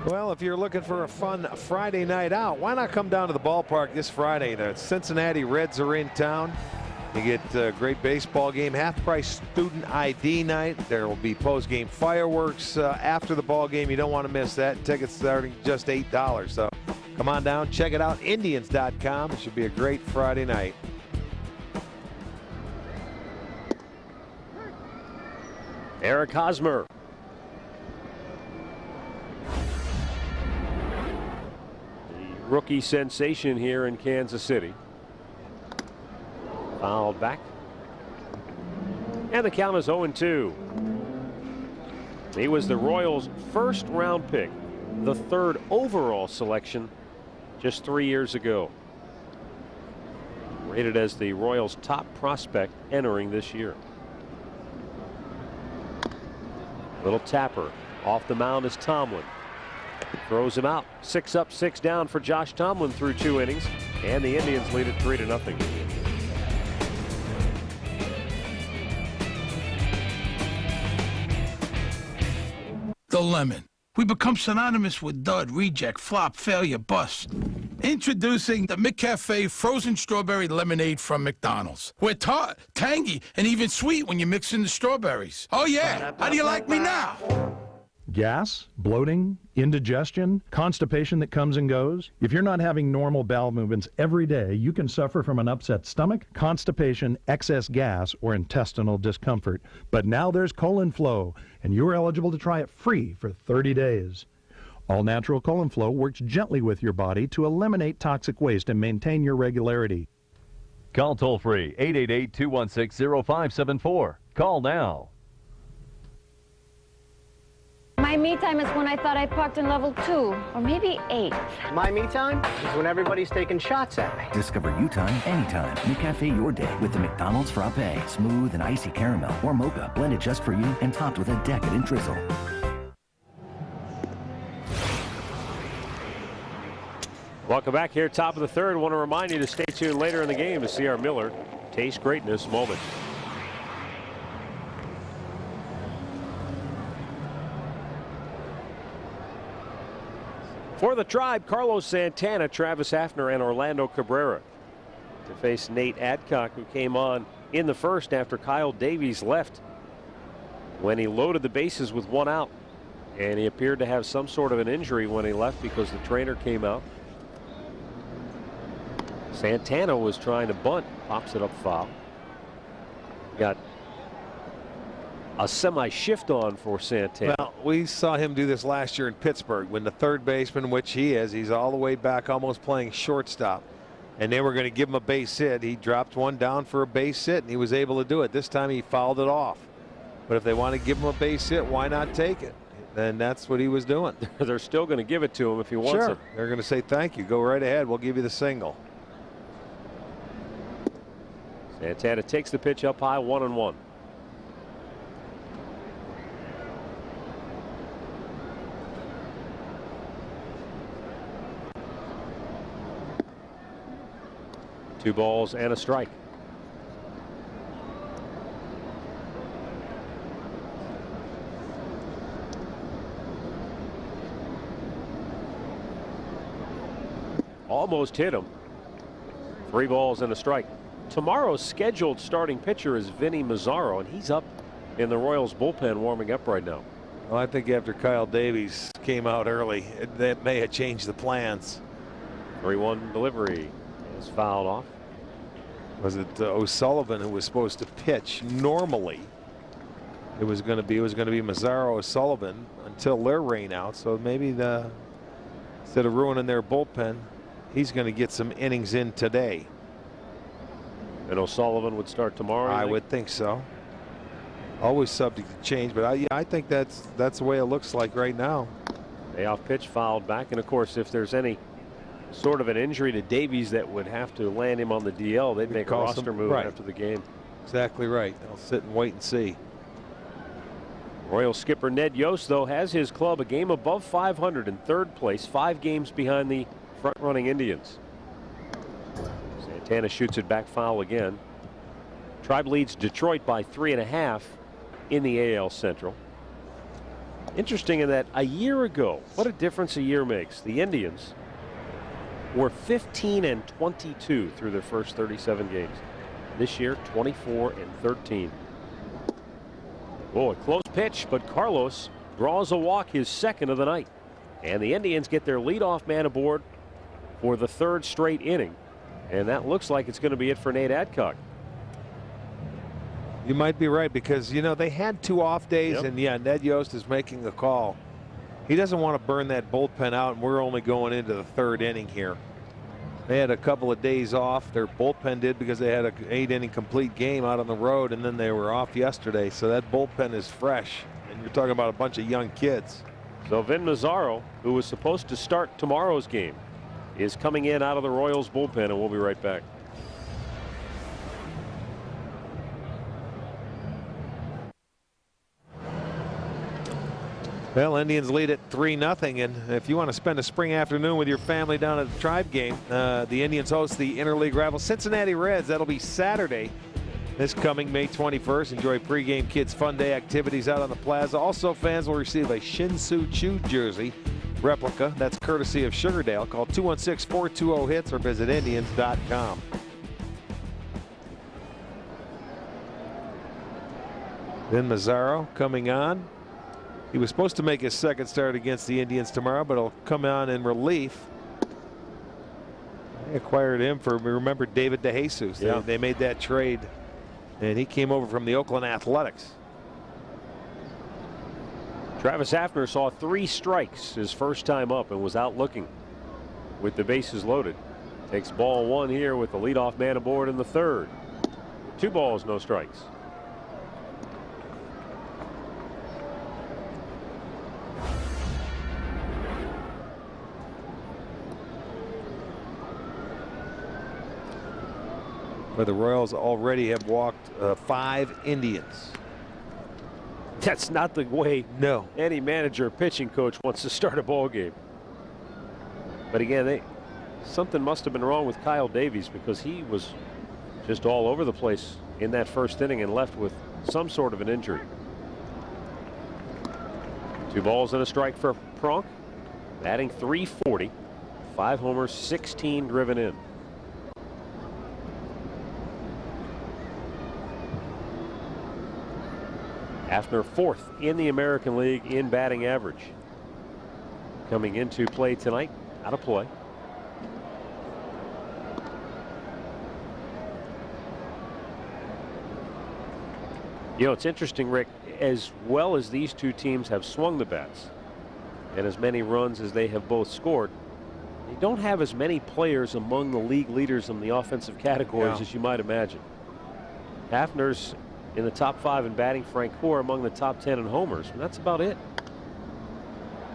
[SPEAKER 24] Well, if you're looking for a fun Friday night out, why not come down to the ballpark this Friday? The Cincinnati Reds are in town. You get a great baseball game, half-price student ID night. There will be post-game fireworks after the ball game. You don't want to miss that. Tickets starting just $8. So come on down, check it out, Indians.com. It should be a great Friday night.
[SPEAKER 15] Eric Hosmer. The rookie sensation here in Kansas City. Fouled back. And the count is 0-2. He was the Royals' first-round pick, the 3rd overall selection just 3 years ago. Rated as the Royals' top prospect entering this year. Little tapper off the mound is Tomlin. Throws him out. 6 up, 6 down for Josh Tomlin through 2 innings. And the Indians lead it 3-0.
[SPEAKER 16] The lemon. We become synonymous with dud, reject, flop, failure, bust.
[SPEAKER 2] Introducing the McCafe frozen strawberry lemonade from McDonald's. We're tart, tangy, and even sweet when you mix in the strawberries. Oh yeah, how do you like me now?
[SPEAKER 16] Gas, bloating, indigestion, constipation that comes and goes. If you're not having normal bowel movements every day, you can suffer from an upset stomach, constipation, excess gas, or intestinal discomfort. But now there's Colon Flow, and you're eligible to try it free for 30 days. All natural Colon Flow works gently with your body to eliminate toxic waste and maintain your regularity.
[SPEAKER 9] Call toll-free 888-216-0574. Call now.
[SPEAKER 17] My me time is when I thought I parked in level 2, or maybe 8.
[SPEAKER 3] My me time is when everybody's taking shots at me.
[SPEAKER 19] Discover you time anytime. McCafe your day with the McDonald's Frappe. Smooth and icy caramel or mocha blended just for you and topped with a decadent drizzle.
[SPEAKER 15] Welcome back here, top of the third. Want to remind you to stay tuned later in the game to see our Miller Taste Greatness moment. For the Tribe, Carlos Santana, Travis Hafner, and Orlando Cabrera to face Nate Adcock, who came on in the first after Kyle Davies left when he loaded the bases with one out. And he appeared to have some sort of an injury when he left because the trainer came out. Santana was trying to bunt, pops it up foul. Got a semi-shift on for Santana.
[SPEAKER 24] Well, we saw him do this last year in Pittsburgh when the third baseman, which he is, he's all the way back almost playing shortstop. And they were going to give him a base hit. He dropped one down for a base hit, and he was able to do it. This time he fouled it off. But if they want to give him a base hit, why not take it? And that's what he was doing.
[SPEAKER 15] They're still going to give it to him if he wants it.
[SPEAKER 24] They're going to say, thank you. Go right ahead. We'll give you the single.
[SPEAKER 15] Santana takes the pitch up high, 1-1. Two balls and a strike. Almost hit him. 3 balls and a strike. Tomorrow's scheduled starting pitcher is Vin Mazzaro, and he's up in the Royals bullpen warming up right now.
[SPEAKER 24] Well, I think after Kyle Davies came out early, that may have changed the plans.
[SPEAKER 15] 3-1 delivery is fouled off.
[SPEAKER 24] Was it O'Sullivan who was supposed to pitch? Normally, it was going to be Mazzaro O'Sullivan until their rain out. So maybe instead of ruining their bullpen, he's going to get some innings in today.
[SPEAKER 15] And O'Sullivan would start tomorrow?
[SPEAKER 24] I would think so. Always subject to change, but I think that's the way it looks like right now.
[SPEAKER 15] Payoff pitch fouled back, and of course, if there's any sort of an injury to Davies that would have to land him on the DL, they'd make a roster move after the game.
[SPEAKER 24] Exactly right. They'll sit and wait and see.
[SPEAKER 15] Royal skipper Ned Yost, though, has his club a game above 500 in third place, 5 games behind the front-running Indians. Santana shoots it back foul again. Tribe leads Detroit by 3.5 in the AL Central. Interesting in that a year ago, what a difference a year makes. The Indians were 15-22 through their first 37 games. This year, 24-13. Oh, a close pitch, but Carlos draws a walk, his second of the night. And the Indians get their leadoff man aboard for the 3rd straight inning. And that looks like it's going to be it for Nate Adcock.
[SPEAKER 24] You might be right, because, you know, they had 2 off days, and yeah, Ned Yost is making the call. He doesn't want to burn that bullpen out, and we're only going into the 3rd inning here. They had a couple of days off. Their bullpen did, because they had an 8-inning complete game out on the road, and then they were off yesterday. So that bullpen is fresh, and you're talking about a bunch of young kids.
[SPEAKER 15] So Vin Mazzaro, who was supposed to start tomorrow's game, is coming in out of the Royals bullpen, and we'll be right back.
[SPEAKER 24] Well, Indians lead at 3-0, and if you want to spend a spring afternoon with your family down at the Tribe game, the Indians host the interleague rival Cincinnati Reds. That'll be Saturday, this coming May 21st. Enjoy pregame kids fun day activities out on the plaza. Also, fans will receive a Shin-Soo Choo jersey replica. That's courtesy of Sugardale. Call 216-420-HITS or visit Indians.com. Vin Mazzaro coming on. He was supposed to make his second start against the Indians tomorrow, but he'll come on in relief. They acquired him for, remember, David DeJesus.
[SPEAKER 15] Yeah.
[SPEAKER 24] They made that trade, and he came over from the Oakland Athletics.
[SPEAKER 15] Travis Hafner saw 3 strikes his first time up and was out looking with the bases loaded. Takes ball 1 here with the leadoff man aboard in the 3rd. 2 balls, no strikes.
[SPEAKER 24] But the Royals already have walked 5 Indians.
[SPEAKER 15] That's not the way
[SPEAKER 24] no
[SPEAKER 15] any manager or pitching coach wants to start a ball game. But again, something must have been wrong with Kyle Davies, because he was just all over the place in that first inning and left with some sort of an injury. 2 balls and a strike for Pronk, batting .340, 5 homers, 16 driven in. Hafner 4th in the American League in batting average. Coming into play tonight, out of play. You know, it's interesting, Rick, as well as these two teams have swung the bats and as many runs as they have both scored, they don't have as many players among the league leaders in the offensive categories as you might imagine. Hafner's in the top 5 in batting. Francoeur among the top 10 in homers. And that's about it.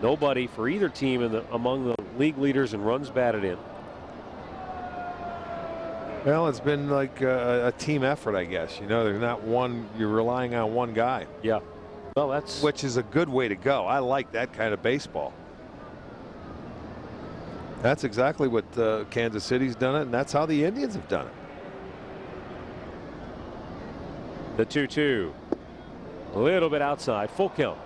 [SPEAKER 15] Nobody for either team among the league leaders in runs batted in.
[SPEAKER 24] Well, it's been like a team effort, I guess. You know, there's not one, you're relying on one guy.
[SPEAKER 15] Yeah. Well, that's.
[SPEAKER 24] Which is a good way to go. I like that kind of baseball. That's exactly what Kansas City's done it, and that's how the Indians have done it.
[SPEAKER 15] The 2-2. A little bit outside. Full count.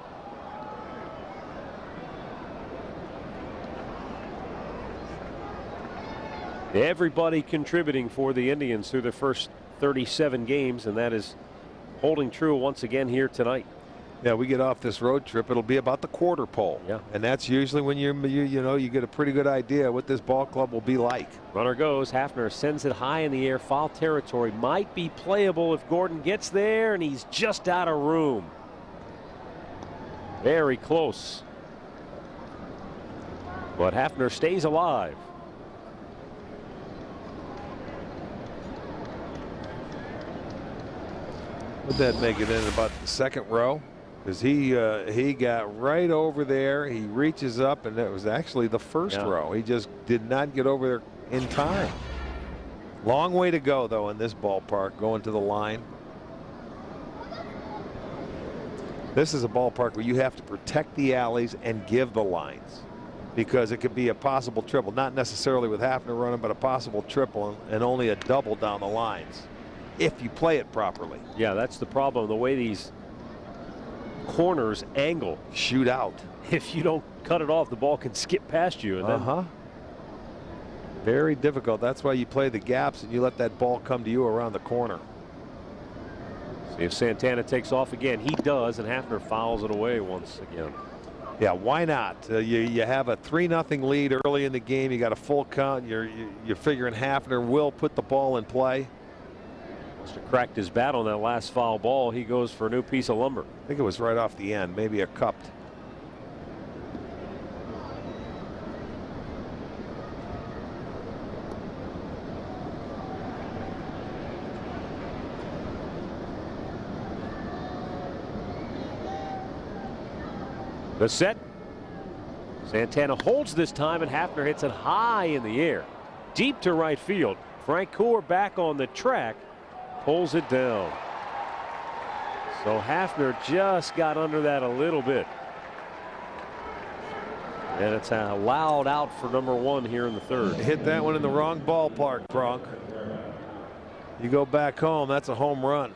[SPEAKER 15] Everybody contributing for the Indians through the first 37 games, and that is holding true once again here tonight.
[SPEAKER 24] Yeah, we get off this road trip, it'll be about the quarter pole.
[SPEAKER 15] Yeah.
[SPEAKER 24] And that's usually when you get a pretty good idea what this ball club will be like.
[SPEAKER 15] Runner goes. Hafner sends it high in the air. Foul territory. Might be playable if Gordon gets there, and he's just out of room. Very close. But Hafner stays alive.
[SPEAKER 24] Would that make it in about the second row? Because he got right over there. He reaches up, and it was actually the first row. He just did not get over there in time. Long way to go, though, in this ballpark, going to the line. This is a ballpark where you have to protect the alleys and give the lines, because it could be a possible triple, not necessarily with Hafner running, but a possible triple and only a double down the lines if you play it properly.
[SPEAKER 15] Yeah, that's the problem. The way these corners angle,
[SPEAKER 24] shoot out.
[SPEAKER 15] If you don't cut it off, the ball can skip past you. And
[SPEAKER 24] Very difficult. That's why you play the gaps and you let that ball come to you around the corner.
[SPEAKER 15] See if Santana takes off again. He does, and Hafner fouls it away once again.
[SPEAKER 24] Yeah, why not? You have a 3-0 lead early in the game. You got a full count. You're figuring Hafner will put the ball in play.
[SPEAKER 15] Must have cracked his bat on that last foul ball. He goes for a new piece of lumber.
[SPEAKER 24] I think it was right off the end, maybe a cupped.
[SPEAKER 15] The set. Santana holds this time, and Hafner hits it high in the air, deep to right field. Francoeur back on the track, pulls it down. So Hafner just got under that a little bit. And it's a loud out for number 1 here in the 3rd.
[SPEAKER 24] Hit that one in the wrong ballpark, Bronk. You go back home, that's a home run.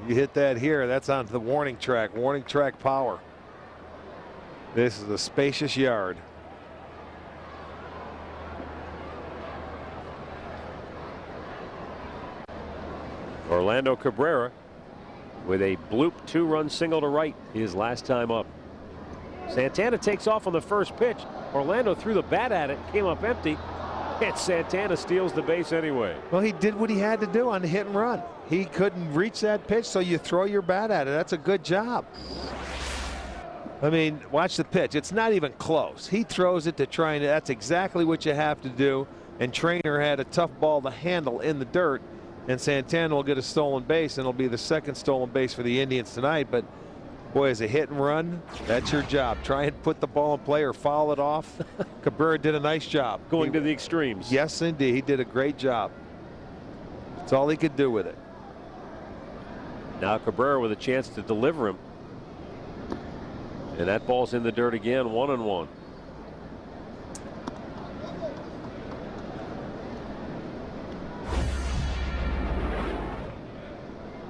[SPEAKER 24] You hit that here, that's on the warning track power. This is a spacious yard.
[SPEAKER 15] Orlando Cabrera with a bloop 2-run single to right his last time up. Santana takes off on the first pitch. Orlando threw the bat at it, came up empty, and Santana steals the base anyway.
[SPEAKER 24] Well, he did what he had to do on the hit and run. He couldn't reach that pitch, so you throw your bat at it. That's a good job. I mean, watch the pitch. It's not even close. He throws it to try and that's exactly what you have to do. And Trainer had a tough ball to handle in the dirt. And Santana will get a stolen base, and it'll be the second stolen base for the Indians tonight. But boy, as a hit and run, that's your job. Try and put the ball in play or foul it off. Cabrera did a nice job.
[SPEAKER 15] Going to the extremes.
[SPEAKER 24] Yes, indeed. He did a great job. That's all he could do with it.
[SPEAKER 15] Now Cabrera with a chance to deliver him. And that ball's in the dirt again, 1-1.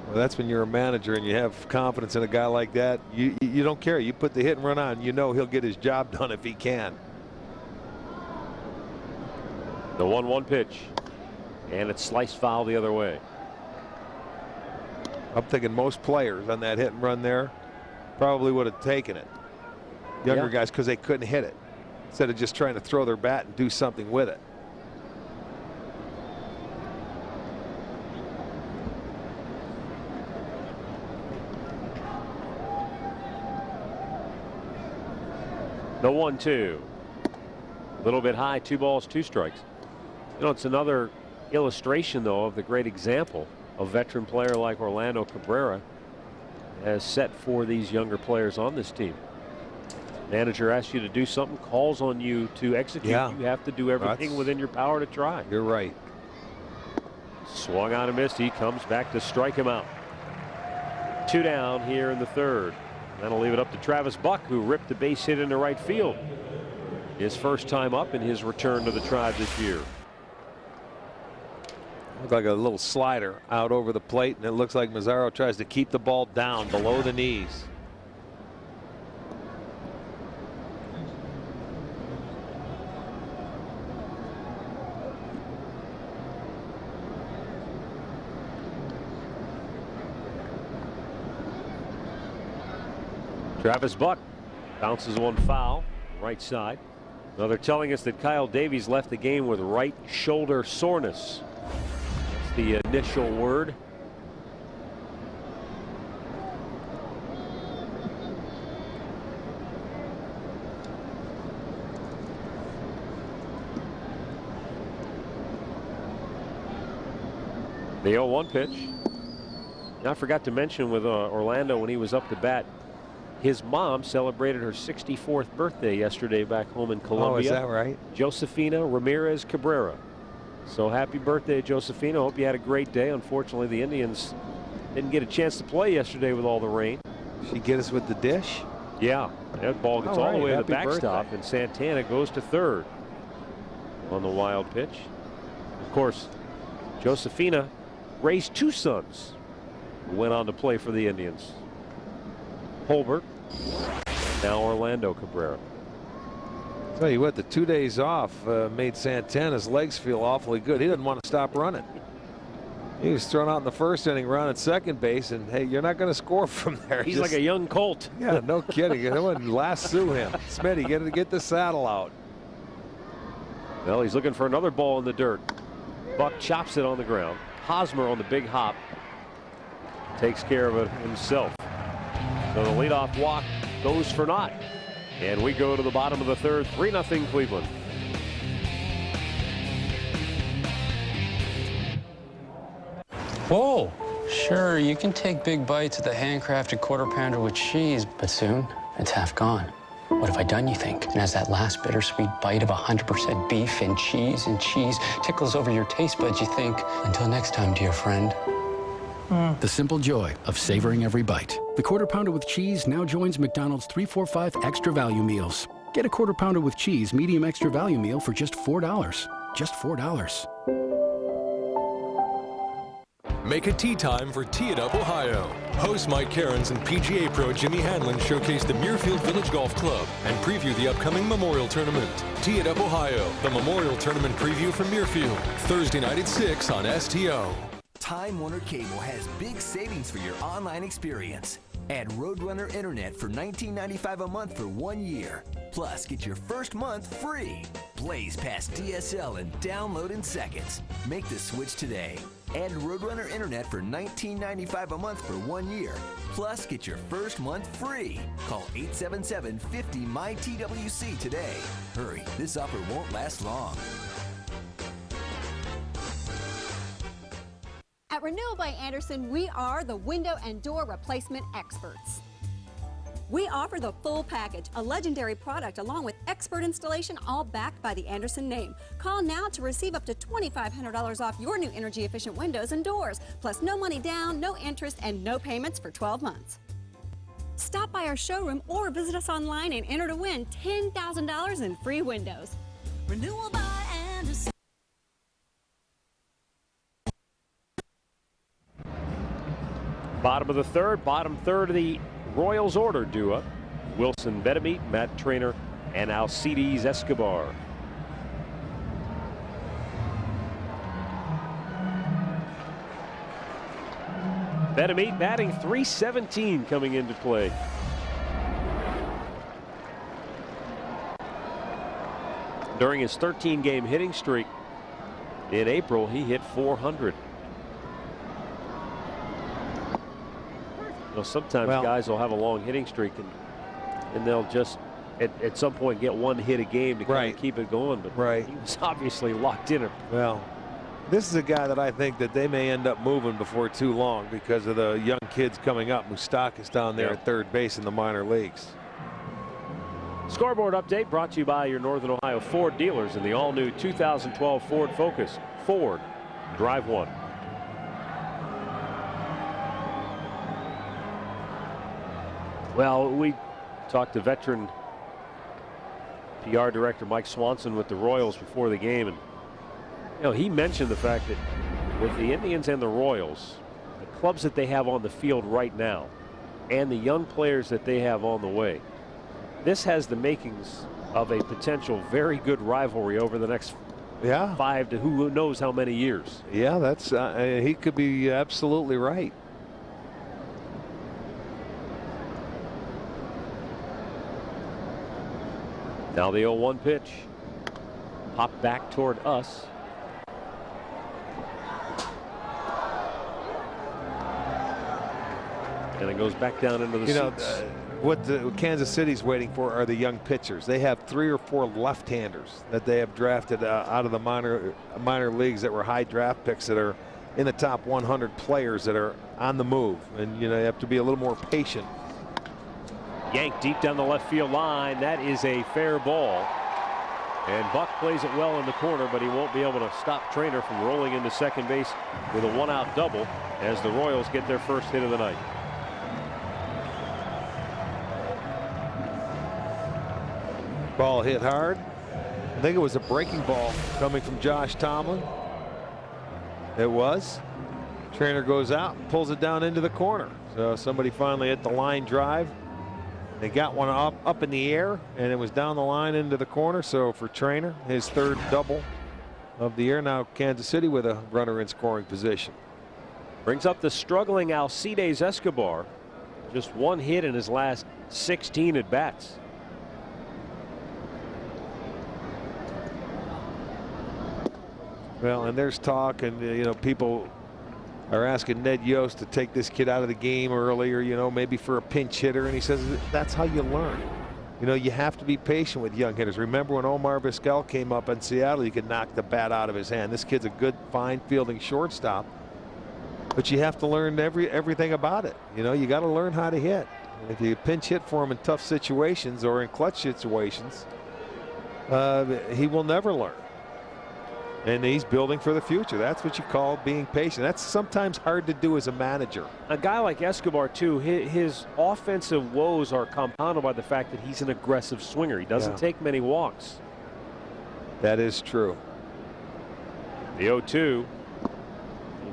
[SPEAKER 24] Well, that's when you're a manager and you have confidence in a guy like that. You don't care. You put the hit and run on. You know he'll get his job done if he can.
[SPEAKER 15] The 1-1 pitch. And it's sliced foul the other way.
[SPEAKER 24] I'm thinking most players on that hit and run there probably would have taken it. Younger guys, because they couldn't hit it, instead of just trying to throw their bat and do something with it.
[SPEAKER 15] The 1-2. A little bit high, 2 balls, 2 strikes. You know, it's another illustration, though, of the great example a veteran player like Orlando Cabrera has set for these younger players on this team. Manager asks you to do something, calls on you to execute.
[SPEAKER 24] Yeah.
[SPEAKER 15] You have to do everything within your power to try.
[SPEAKER 24] You're right.
[SPEAKER 15] Swung on and missed. He comes back to strike him out. 2 down here in the third. That'll leave it up to Travis Buck, who ripped the base hit into right field. His first time up in his return to the Tribe this year.
[SPEAKER 24] Looked like a little slider out over the plate, and it looks like Mazzaro tries to keep the ball down below the knees.
[SPEAKER 15] Travis Buck bounces one foul, right side. Now they're telling us that Kyle Davies left the game with right shoulder soreness. That's the initial word. The 0-1 pitch. Now I forgot to mention with Orlando when he was up to bat, his mom celebrated her 64th birthday yesterday back home in Colombia.
[SPEAKER 24] Oh, is that right?
[SPEAKER 15] Josefina Ramirez Cabrera. So happy birthday, Josefina. Hope you had a great day. Unfortunately, the Indians didn't get a chance to play yesterday with all the rain.
[SPEAKER 24] She get us with the dish?
[SPEAKER 15] Yeah. That ball gets all the way to the backstop,
[SPEAKER 24] birthday.
[SPEAKER 15] and Santana goes to third on the wild pitch. Of course, Josefina raised 2 sons who went on to play for the Indians. Holbert, now Orlando Cabrera.
[SPEAKER 24] Tell you what, the 2 days off made Santana's legs feel awfully good. He didn't want to stop running. He was thrown out in the first inning, run at second base, and hey, you're not going to score from there.
[SPEAKER 15] He's like a young colt.
[SPEAKER 24] Yeah, no kidding. It wouldn't lasso him. Smitty, get the saddle out.
[SPEAKER 15] Well, he's looking for another ball in the dirt. Buck chops it on the ground. Hosmer on the big hop takes care of it himself. So the leadoff walk goes for naught. And we go to the bottom of the third, 3-0 Cleveland.
[SPEAKER 1] Whoa. Sure, you can take big bites of the handcrafted quarter pounder with cheese, but soon it's half gone. What have I done, you think? And as that last bittersweet bite of 100% beef and cheese tickles over your taste buds, you think, until next time, dear friend.
[SPEAKER 6] The simple joy of savoring every bite. The Quarter Pounder with Cheese now joins McDonald's 3-4-5 Extra Value Meals. Get a Quarter Pounder with Cheese Medium Extra Value Meal for just $4. Just $4.
[SPEAKER 4] Make a tee time for Tee It Up Ohio. Host Mike Cairns and PGA Pro Jimmy Hanlon showcase the Muirfield Village Golf Club and preview the upcoming Memorial Tournament. Tee It Up Ohio, the Memorial Tournament preview from Muirfield. Thursday night at 6 on STO.
[SPEAKER 13] Time Warner Cable has big savings for your online experience. Add Roadrunner Internet for $19.95 a month for 1 year. Plus, get your first month free. Blaze past DSL and download in seconds. Make the switch today. Add Roadrunner Internet for $19.95 a month for 1 year. Plus, get your first month free. Call 877-50-MY-TWC today. Hurry, this offer won't last long.
[SPEAKER 18] At Renewal by Andersen, we are the window and door replacement experts. We offer the full package, a legendary product along with expert installation, all backed by the Andersen name. Call now to receive up to $2,500 off your new energy-efficient windows and doors, plus no money down, no interest, and no payments for 12 months. Stop by our showroom or visit us online and enter to win $10,000 in free windows.
[SPEAKER 14] Renewal by Andersen.
[SPEAKER 15] Bottom of the third, bottom third of the Royals order due up. Wilson Betemit, Matt Trainer, and Alcides Escobar. Betemit batting .317 coming into play. During his 13-game hitting streak in April, he hit .400. You know, sometimes guys will have a long hitting streak and they'll just at some point get one hit a game to kind of keep it going. But he was obviously locked in.
[SPEAKER 24] Well, this is a guy that I think that they may end up moving before too long because of the young kids coming up. Moustakas down there at third base in the minor leagues.
[SPEAKER 15] Scoreboard update brought to you by your Northern Ohio Ford dealers in the all-new 2012 Ford Focus. Ford, drive one. Well, we talked to veteran PR director Mike Swanson with the Royals before the game, and you know, he mentioned the fact that with the Indians and the Royals, the clubs that they have on the field right now and the young players that they have on the way, this has the makings of a potential very good rivalry over the next 5 to who knows how many years.
[SPEAKER 24] Yeah, that's he could be absolutely right.
[SPEAKER 15] Now the 0-1 pitch. Pop back toward us. And it goes back down into the seats.
[SPEAKER 24] What Kansas City's waiting for are the young pitchers. They have 3 or 4 left-handers that they have drafted out of the minor leagues that were high draft picks that are in the top 100 players that are on the move. And you know, you have to be a little more patient.
[SPEAKER 15] Yanked deep down the left field line. That is a fair ball. And Buck plays it well in the corner, but he won't be able to stop Trainer from rolling into second base with a one-out double as the Royals get their first hit of the night.
[SPEAKER 24] Ball hit hard. I think it was a breaking ball coming from Josh Tomlin. It was. Trainer goes out and pulls it down into the corner. So somebody finally hit the line drive. They got one up in the air, and it was down the line into the corner. So for Trainer, his third double of the year. Now Kansas City with a runner in scoring position.
[SPEAKER 15] Brings up the struggling Alcides Escobar. Just one hit in his last 16 at bats.
[SPEAKER 24] Well, and there's talk, and you know, people are asking Ned Yost to take this kid out of the game earlier, you know, maybe for a pinch hitter, and he says that's how you learn. You know, you have to be patient with young hitters. Remember when Omar Vizquel came up in Seattle, you could knock the bat out of his hand. This kid's a good, fine fielding shortstop, but you have to learn everything about it. You know, you got to learn how to hit. And if you pinch hit for him in tough situations or in clutch situations, he will never learn. And he's building for the future. That's what you call being patient. That's sometimes hard to do as a manager.
[SPEAKER 15] A guy like Escobar, too, his offensive woes are compounded by the fact that he's an aggressive swinger. He doesn't take many walks.
[SPEAKER 24] That is true.
[SPEAKER 15] The 0-2.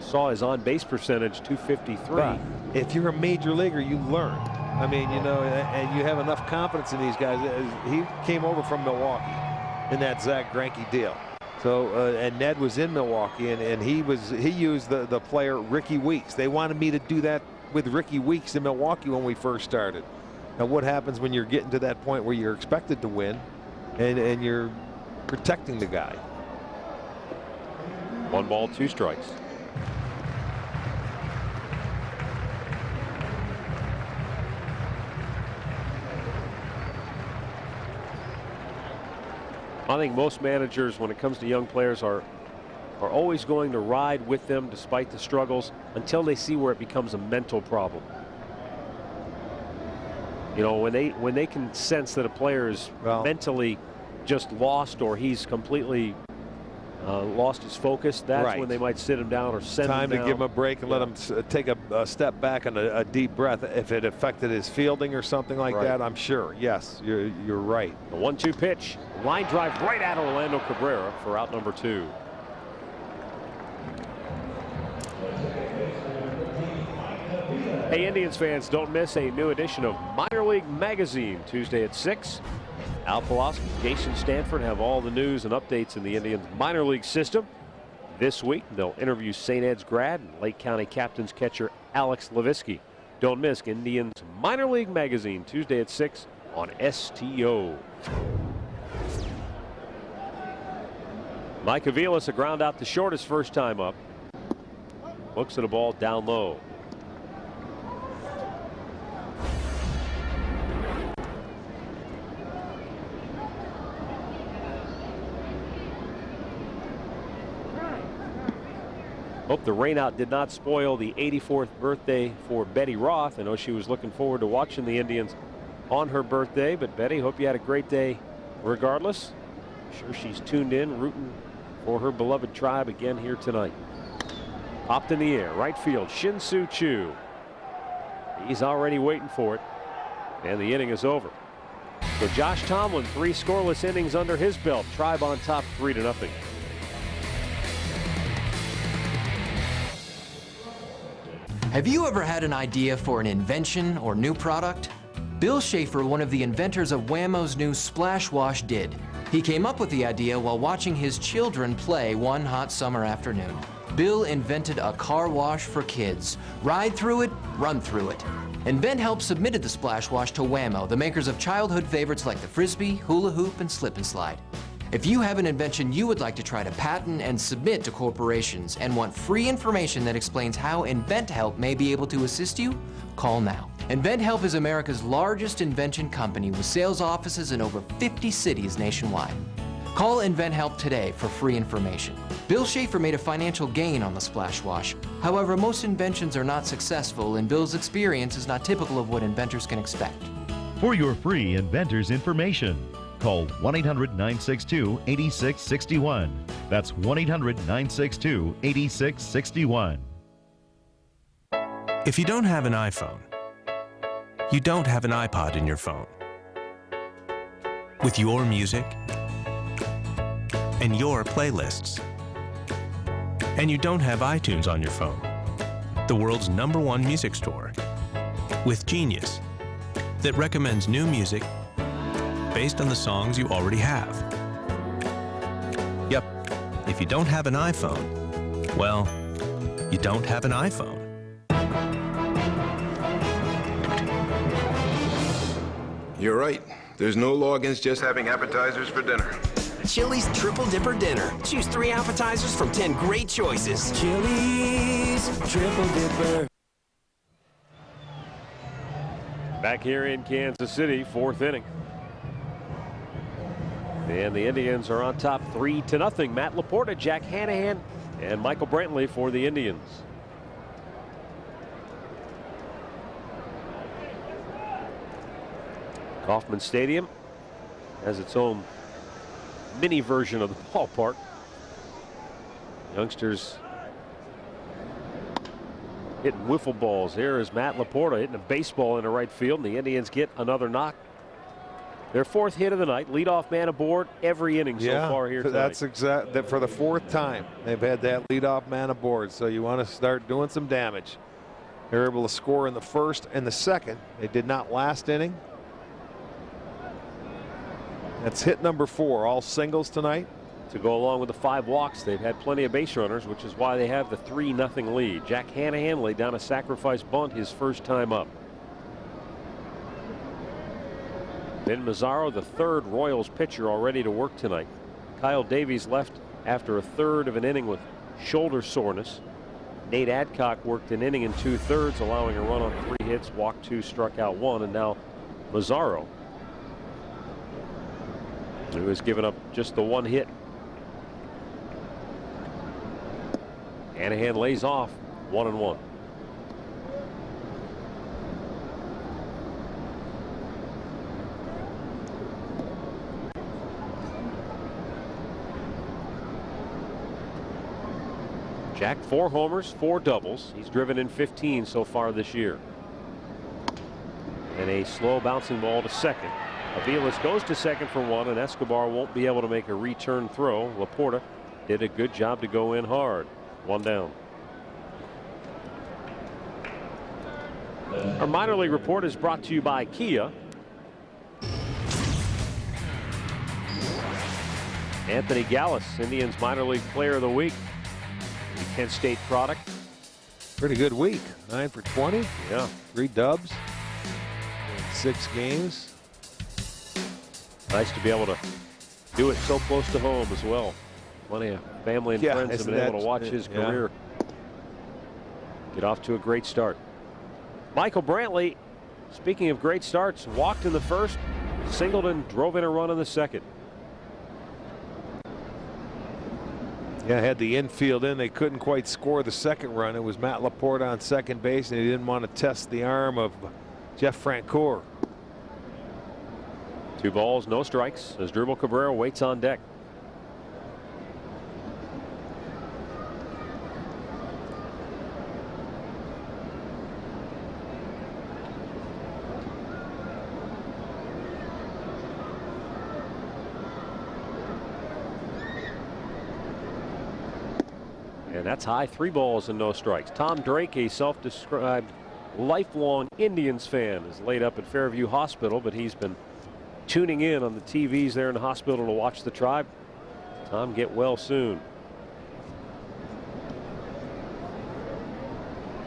[SPEAKER 15] saw his on-base percentage, 253.
[SPEAKER 24] But if you're a major leaguer, you learn. I mean, you know, and you have enough confidence in these guys. He came over from Milwaukee in that Zach Greinke deal. So and Ned was in Milwaukee, and he used the player Ricky Weeks. They wanted me to do that with Ricky Weeks in Milwaukee when we first started. Now, what happens when you're getting to that point where you're expected to win, and you're protecting the guy?
[SPEAKER 15] 1 ball, 2 strikes. I think most managers, when it comes to young players, are always going to ride with them despite the struggles until they see where it becomes a mental problem. You know, when they can sense that a player is mentally just lost, or he's completely lost his focus, that's when they might sit him down or send him down.
[SPEAKER 24] Time to give him a break and let him take a step back and a deep breath. If it affected his fielding or something like that, I'm sure. Yes, you're right.
[SPEAKER 15] The 1-2 pitch, line drive right at Orlando Cabrera for out number 2. Hey, Indians fans, don't miss a new edition of Minor League Magazine Tuesday at 6. Al Pulaski, Jason Stanford have all the news and updates in the Indians minor league system. This week, they'll interview St. Ed's grad and Lake County Captains catcher Alex Levinsky. Don't miss Indians Minor League Magazine Tuesday at 6 on STO. Mike Aviles, a ground out to short his first time up. Looks at a ball down low. Hope the rainout did not spoil the 84th birthday for Betty Roth. I know she was looking forward to watching the Indians on her birthday, but Betty, hope you had a great day regardless. I'm sure she's tuned in, rooting for her beloved tribe again here tonight. Popped in the air, right field, Shin-Soo Choo. He's already waiting for it, and the inning is over. So Josh Tomlin, 3 scoreless innings under his belt. Tribe on top 3-0.
[SPEAKER 11] Have you ever had an idea for an invention or new product? Bill Schaefer, one of the inventors of Whammo's new Splash Wash, did. He came up with the idea while watching his children play one hot summer afternoon. Bill invented a car wash for kids. Ride through it, run through it. InventHelp submitted the Splash Wash to Whammo, the makers of childhood favorites like the Frisbee, hula hoop, and slip and slide. If you have an invention you would like to try to patent and submit to corporations and want free information that explains how InventHelp may be able to assist you, call now. InventHelp is America's largest invention company with sales offices in over 50 cities nationwide. Call InventHelp today for free information. Bill Schaefer made a financial gain on the Splash Wash. However, most inventions are not successful, and Bill's experience is not typical of what inventors can expect.
[SPEAKER 12] For your free inventor's information, call 1-800-962-8661. That's 1-800-962-8661.
[SPEAKER 7] If you don't have an iPhone, you don't have an iPod in your phone. With your music and your playlists. And you don't have iTunes on your phone. The world's #1 music store. With Genius, that recommends new music based on the songs you already have. Yep, if you don't have an iPhone, well, you don't have an iPhone.
[SPEAKER 8] You're right. There's no law against just having appetizers for dinner.
[SPEAKER 10] Chili's Triple Dipper Dinner. Choose 3 appetizers from 10 great choices. Chili's Triple Dipper.
[SPEAKER 15] Back here in Kansas City, 4th inning. And the Indians are on top 3-0. Matt Laporta, Jack Hanahan, and Michael Brantley for the Indians. Kauffman Stadium has its own mini version of the ballpark. Youngsters hitting wiffle balls. Here is Matt Laporta hitting a baseball into right field, and the Indians get another knock. Their 4th hit of the night, leadoff man aboard every inning so far here tonight.
[SPEAKER 24] That's exact. For the 4th time they've had that leadoff man aboard. So you want to start doing some damage. They were able to score in the 1st and the 2nd. They did not last inning. That's hit number 4. All singles tonight.
[SPEAKER 15] To go along with the 5 walks, they've had plenty of base runners, which is why they have the 3-0 lead. Jack Hanahan laid down a sacrifice bunt his first time up. Vin Mazzaro, the 3rd Royals pitcher, already to work tonight. Kyle Davies left after a 1/3 of an inning with shoulder soreness. Nate Adcock worked an inning and 2/3, allowing a run on 3 hits, walked 2, struck out 1, and now Mazzaro, who has given up just the 1 hit. Hanahan lays off 1-1. Jack, 4 homers, 4 doubles. He's driven in 15 so far this year. And a slow bouncing ball to second. Aviles goes to second for 1, and Escobar won't be able to make a return throw. Laporta did a good job to go in hard. 1 down. Our minor league report is brought to you by Kia. Anthony Gallus, Indians minor league player of the week. Kent State product.
[SPEAKER 24] Pretty good week. 9 for 20.
[SPEAKER 15] Yeah.
[SPEAKER 24] 3 dubs. 6 games.
[SPEAKER 15] Nice to be able to do it so close to home as well. Plenty of family and friends have been able to watch his career get off to a great start. Michael Brantley, speaking of great starts, walked in the 1st, singled and drove in a run in the 2nd.
[SPEAKER 24] Yeah, had the infield in. They couldn't quite score the 2nd run. It was Matt Laporta on second base, and he didn't want to test the arm of Jeff Francoeur.
[SPEAKER 15] 2 balls, no strikes as Dribble Cabrera waits on deck. And that's high. 3 balls and no strikes. Tom Drake, a self-described lifelong Indians fan, is laid up at Fairview Hospital, but he's been tuning in on the TVs there in the hospital to watch the Tribe. Tom, get well soon.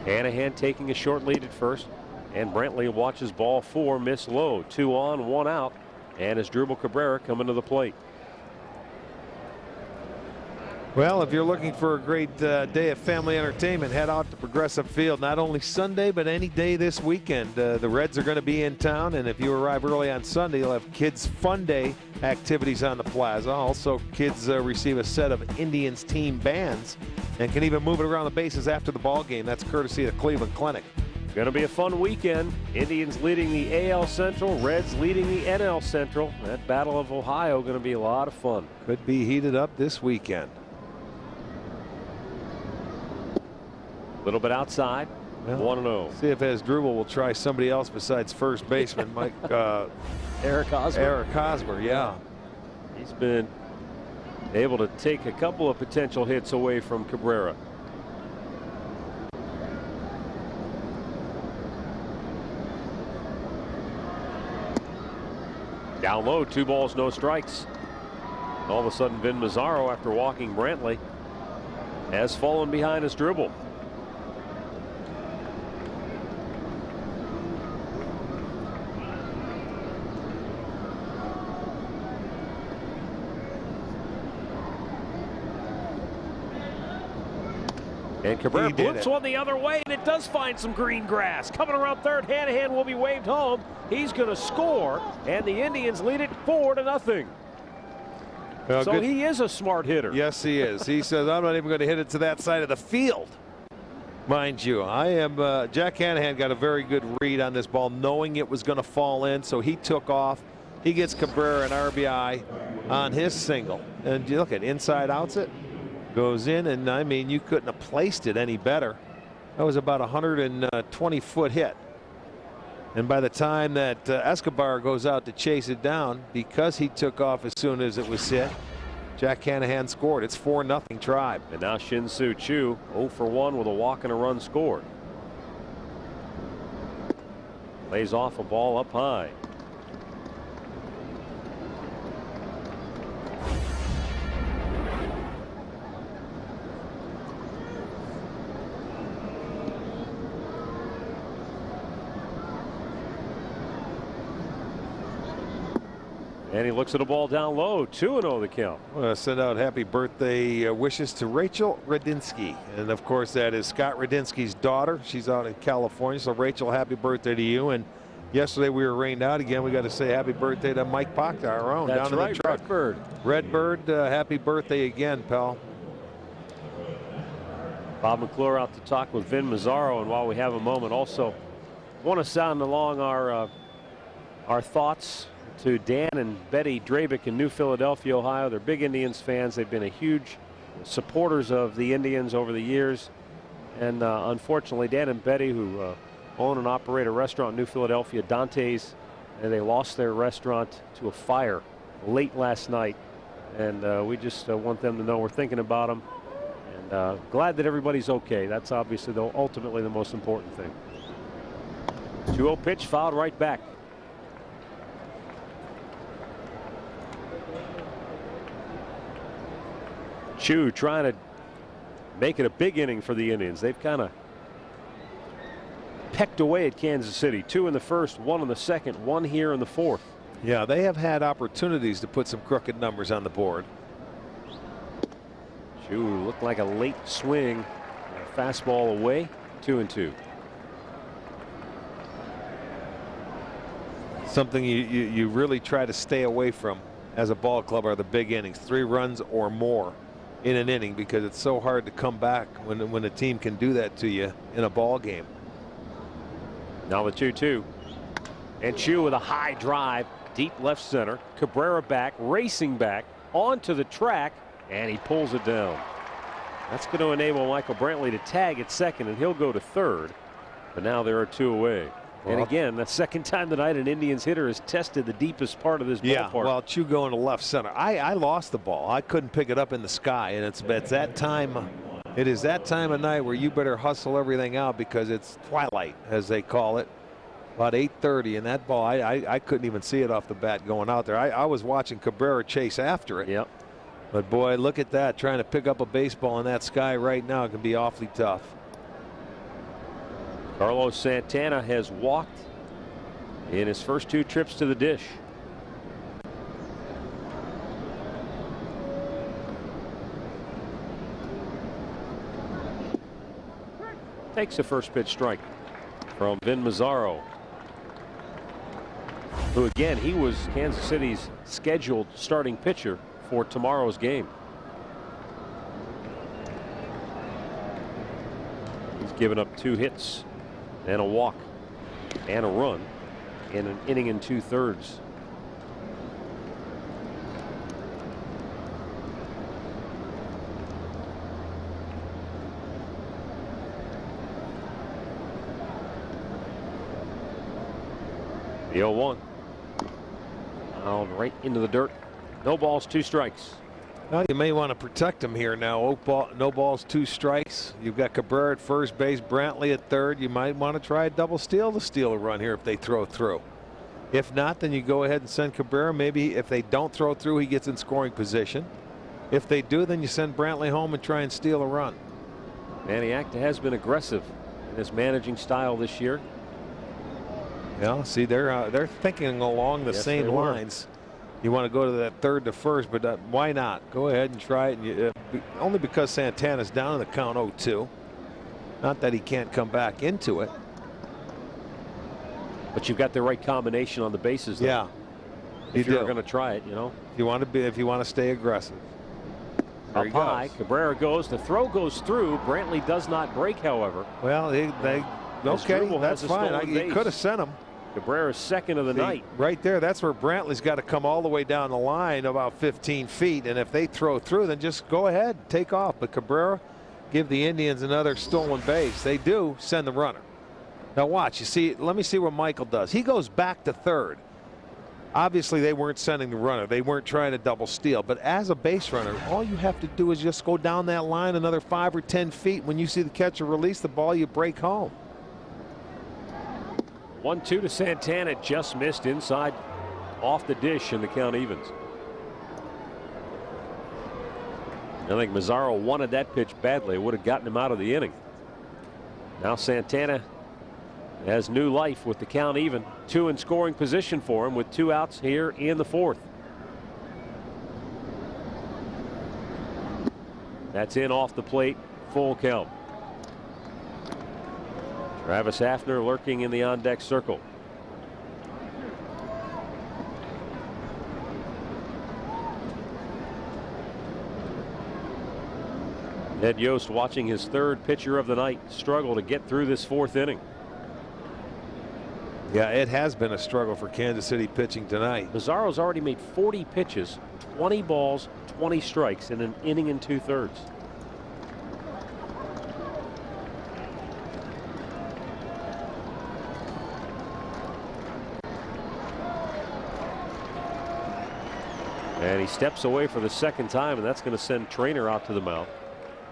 [SPEAKER 15] Hanahan taking a short lead at first, and Brantley watches ball 4 miss low. 2 on, 1 out, and Asdrubal Cabrera coming to the plate.
[SPEAKER 24] Well, if you're looking for a great day of family entertainment, head out to Progressive Field. Not only Sunday, but any day this weekend. The Reds are going to be in town, and if you arrive early on Sunday, you'll have Kids Fun Day activities on the plaza. Also, kids receive a set of Indians team bands and can even move it around the bases after the ball game. That's courtesy of the Cleveland Clinic.
[SPEAKER 15] Going to be a fun weekend. Indians leading the AL Central, Reds leading the NL Central. That Battle of Ohio going to be a lot of fun.
[SPEAKER 24] Could be heated up this weekend.
[SPEAKER 15] Little bit outside. Well, 1-0.
[SPEAKER 24] See if Asdrubal will try somebody else besides first baseman Mike
[SPEAKER 15] Eric Hosmer.
[SPEAKER 24] Eric Hosmer, yeah.
[SPEAKER 15] He's been able to take a couple of potential hits away from Cabrera. Down low, 2 balls, no strikes. All of a sudden, Vin Mazzaro, after walking Brantley, has fallen behind his dribble. And Cabrera blips one the other way, and it does find some green grass. Coming around third, Hanahan will be waved home. He's going to score, and the Indians lead it 4-0.
[SPEAKER 24] Well,
[SPEAKER 15] so he is a smart hitter.
[SPEAKER 24] Yes, he is. He says, I'm not even going to hit it to that side of the field. Mind you, I am. Jack Hanahan got a very good read on this ball, knowing it was going to fall in, so he took off. He gets Cabrera an RBI on his single. And you look at inside outs it. Goes in, and I mean, you couldn't have placed it any better. That was about a 120-foot hit. And by the time that Escobar goes out to chase it down, because he took off as soon as it was hit, Jack Hanahan scored. It's 4-0 Tribe.
[SPEAKER 15] And now Shin-Soo Choo 0 for 1 with a walk and a run scored. Lays off a ball up high. And he looks at a ball down low. 2-0 the count.
[SPEAKER 24] I want to send out happy birthday wishes to Rachel Radinsky. And of course, that is Scott Radinsky's daughter. She's out in California. So, Rachel, happy birthday to you. And yesterday we were rained out again. We got to say happy birthday to Mike Pachta, our own.
[SPEAKER 15] That's
[SPEAKER 24] down
[SPEAKER 15] right,
[SPEAKER 24] in the truck.
[SPEAKER 15] Redbird.
[SPEAKER 24] Redbird, happy birthday again, pal.
[SPEAKER 15] Bob McClure out to talk with Vin Mazzaro. And while we have a moment, also want to sound along our thoughts to Dan and Betty Drabick in New Philadelphia, Ohio. They're big Indians fans. They've been a huge supporters of the Indians over the years. And unfortunately, Dan and Betty, who own and operate a restaurant in New Philadelphia, Dante's, and they lost their restaurant to a fire late last night. And we just want them to know we're thinking about them. And glad that everybody's okay. That's obviously, ultimately, the most important thing. 2-0 pitch, fouled right back. Choo trying to make it a big inning for the Indians. They've kind of pecked away at Kansas City. 2 in the first, 1 in the second, 1 here in the fourth.
[SPEAKER 24] Yeah, they have had opportunities to put some crooked numbers on the board.
[SPEAKER 15] Choo looked like a late swing. A fastball away. 2-2.
[SPEAKER 24] Something you really try to stay away from as a ball club are the big innings. 3 runs or more in an inning, because it's so hard to come back when a team can do that to you in a ball game.
[SPEAKER 15] Now the 2-2. And Choo with a high drive, deep left center. Cabrera back, racing back onto the track, and he pulls it down. That's going to enable Michael Brantley to tag at second, and he'll go to third. But now there are 2 away. And again, the second time tonight an Indians hitter has tested the deepest part of this ballpark.
[SPEAKER 24] Yeah, well, Choo going to left center. I lost the ball. I couldn't pick it up in the sky, and it's that time. It is that time of night where you better hustle everything out, because it's twilight, as they call it. About 8:30, and that ball, I couldn't even see it off the bat going out there. I was watching Cabrera chase after it.
[SPEAKER 15] Yep.
[SPEAKER 24] But boy, look at that. Trying to pick up a baseball in that sky right now can be awfully tough.
[SPEAKER 15] Carlos Santana has walked in his first 2 trips to the dish. Takes a first pitch strike from Vin Mazzaro, who again, he was Kansas City's scheduled starting pitcher for tomorrow's game. He's given up 2 hits and a walk and a run in an inning and 2/3. The 0-1. Fouled right into the dirt. No balls, 2 strikes.
[SPEAKER 24] Well, you may want to protect him here now. No balls, 2 strikes. You've got Cabrera at first base, Brantley at third. You might want to try a double steal to steal a run here if they throw through. If not, then you go ahead and send Cabrera. Maybe if they don't throw through, he gets in scoring position. If they do, then you send Brantley home and try and steal a run.
[SPEAKER 15] Manny Acta has been aggressive in his managing style this year.
[SPEAKER 24] Yeah, see, they're thinking along the same lines. You want to go to that third to first, but why not? Go ahead and try it. And only because Santana's down in the count 0-2. Not that he can't come back into it.
[SPEAKER 15] But you've got the right combination on the bases, though.
[SPEAKER 24] Yeah.
[SPEAKER 15] If you're going to try it, you know.
[SPEAKER 24] If you want to stay aggressive.
[SPEAKER 15] Up high, Cabrera goes. The throw goes through. Brantley does not break, however.
[SPEAKER 24] Well, okay, that's fine. He could have sent him.
[SPEAKER 15] Cabrera's second of the night.
[SPEAKER 24] Right there, that's where Brantley's got to come all the way down the line about 15 feet. And if they throw through, then just go ahead, take off. But Cabrera, give the Indians another stolen base. They do, send the runner. Now watch, you see, let me see what Michael does. He goes back to third. Obviously, they weren't sending the runner. They weren't trying to double steal. But as a base runner, all you have to do is just go down that line another 5 or 10 feet. When you see the catcher release the ball, you break home.
[SPEAKER 15] 1-2 to Santana, just missed inside off the dish, and the count evens. I think Mazzaro wanted that pitch badly. It would have gotten him out of the inning. Now Santana has new life with the count even. 2 in scoring position for him with 2 outs here in the 4th. That's in off the plate, full count. Travis Hafner lurking in the on-deck circle. Ed Yost watching his 3rd pitcher of the night struggle to get through this 4th inning.
[SPEAKER 24] Yeah, it has been a struggle for Kansas City pitching tonight.
[SPEAKER 15] Mazzaro's already made 40 pitches, 20 balls, 20 strikes in an inning and 2/3. And he steps away for the 2nd time, and that's going to send Trainer out to the mound.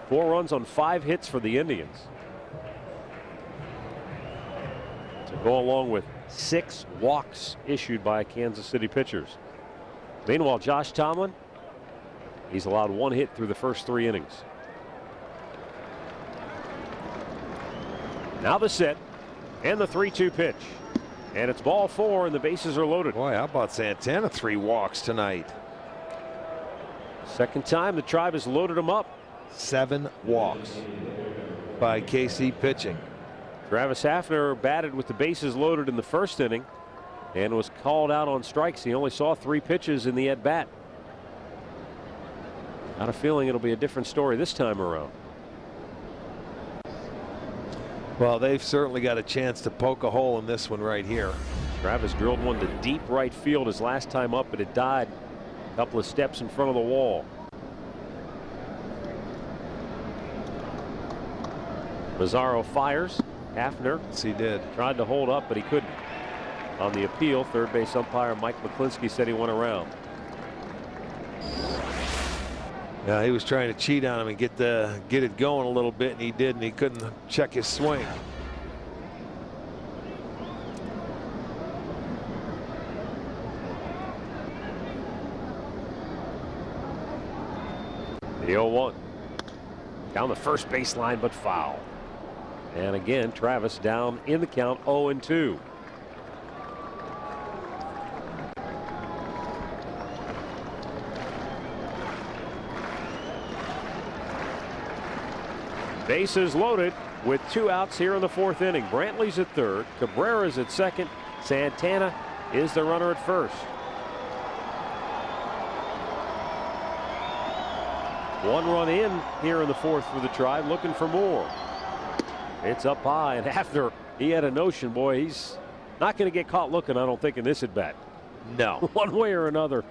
[SPEAKER 15] 4 runs on 5 hits for the Indians. To go along with 6 walks issued by Kansas City pitchers. Meanwhile, Josh Tomlin, he's allowed 1 hit through the first 3 innings. Now the set and the 3-2 pitch. And it's ball 4 and the bases are loaded.
[SPEAKER 24] Boy, how about Santana? 3 walks tonight.
[SPEAKER 15] 2nd time the Tribe has loaded him up.
[SPEAKER 24] 7 walks by KC pitching.
[SPEAKER 15] Travis Hafner batted with the bases loaded in the 1st inning and was called out on strikes. He only saw 3 pitches in the at bat. Got a feeling it'll be a different story this time around.
[SPEAKER 24] Well, they've certainly got a chance to poke a hole in this one right here.
[SPEAKER 15] Travis drilled one to deep right field his last time up, but it died a couple of steps in front of the wall. Mazzaro fires. Hafner,
[SPEAKER 24] yes, he did.
[SPEAKER 15] Tried to hold up, but he couldn't. On the appeal, 3rd base umpire Mike McClinsky said he went around.
[SPEAKER 24] Yeah, he was trying to cheat on him and get it going a little bit, and he did, and he couldn't check his swing.
[SPEAKER 15] The 0-1. Down the first baseline, but foul. And again, Travis down in the count, 0-2. Bases loaded with 2 outs here in the 4th inning. Brantley's at 3rd, Cabrera's at 2nd, Santana is the runner at 1st. 1 run in here in the 4th for the Tribe, looking for more. It's up high, and Hafner, he had a notion, boy, he's not going to get caught looking, I don't think, in this at bat.
[SPEAKER 24] No.
[SPEAKER 15] One way or another.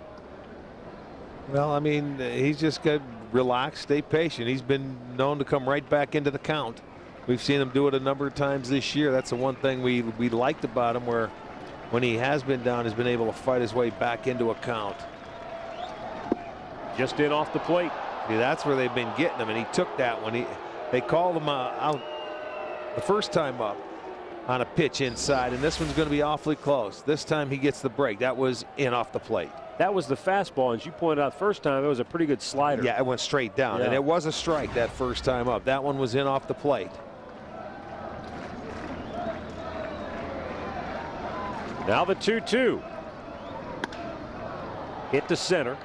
[SPEAKER 24] Well, I mean, he's just got to relax, stay patient. He's been known to come right back into the count. We've seen him do it a number of times this year. That's the one thing we liked about him, where when he has been down, he's been able to fight his way back into a count.
[SPEAKER 15] Just in off the plate.
[SPEAKER 24] See, that's where they've been getting him, and he took that one. They called him out the first time up on a pitch inside, and this one's going to be awfully close. This time he gets the break. That was in off the plate.
[SPEAKER 15] That was the fastball, and as you pointed out first time, it was a pretty good slider.
[SPEAKER 24] Yeah, it went straight down, and it was a strike that first time up. That one was in off the plate.
[SPEAKER 15] Now the 2-2. Hit to center.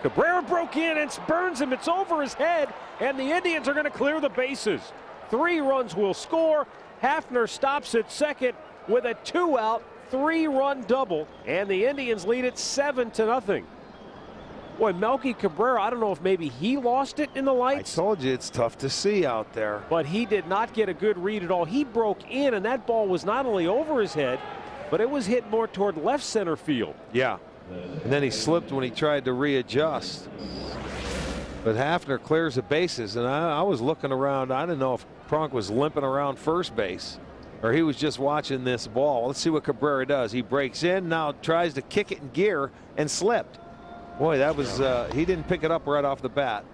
[SPEAKER 15] Cabrera broke in and burns him. It's over his head, and the Indians are going to clear the bases. 3 runs will score. Hafner stops at 2nd with a 2-out, 3-run double, and the Indians lead it 7-0. Boy, Melky Cabrera, I don't know if maybe he lost it in the lights.
[SPEAKER 24] I told you it's tough to see out there.
[SPEAKER 15] But he did not get a good read at all. He broke in, and that ball was not only over his head, but it was hit more toward left center field.
[SPEAKER 24] Yeah, and then he slipped when he tried to readjust. But Hafner clears the bases, and I was looking around. I didn't know if Cronk was limping around first base. or he was just watching this ball. Let's see what Cabrera does. He breaks in, now tries to kick it in gear and slipped. Boy, that was he didn't pick it up right off the bat.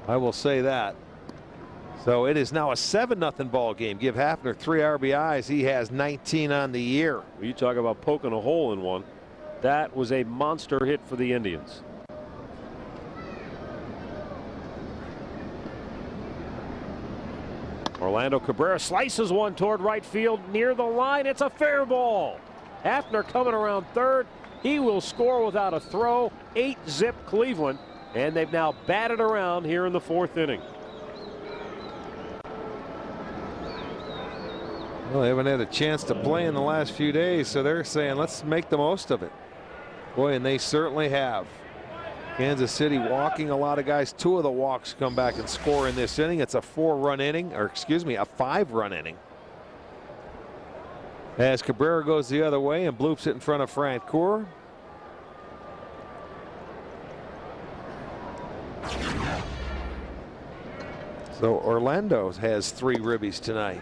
[SPEAKER 24] I will say that. So it is now a 7-0 ball game. Give Hafner 3 RBIs. He has 19 on the year.
[SPEAKER 15] You talk about poking a hole in one. That was a monster hit for the Indians. Orlando Cabrera slices one toward right field near the line. It's a fair ball. Hafner coming around third. He will score without a throw. 8-zip Cleveland, and they've now batted around here in the 4th inning.
[SPEAKER 24] Well, they haven't had a chance to play in the last few days, so they're saying let's make the most of it. Boy, and they certainly have. Kansas City walking a lot of guys. 2 of the walks come back and score in this inning. It's a 4-run inning, or excuse me, a 5-run inning. As Cabrera goes the other way and bloops it in front of Francoeur. So Orlando has 3 ribbies tonight.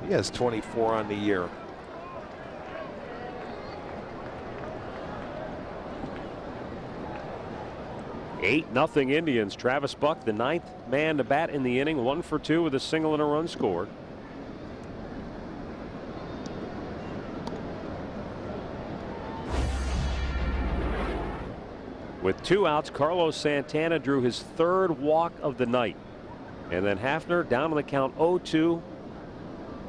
[SPEAKER 24] He has 24 on the year.
[SPEAKER 15] Eight nothing Indians. Travis Buck, the 9th man to bat in the inning, 1 for 2 with a single and a run scored. With 2 outs, Carlos Santana drew his 3rd walk of the night. And then Hafner, down on the count 0-2,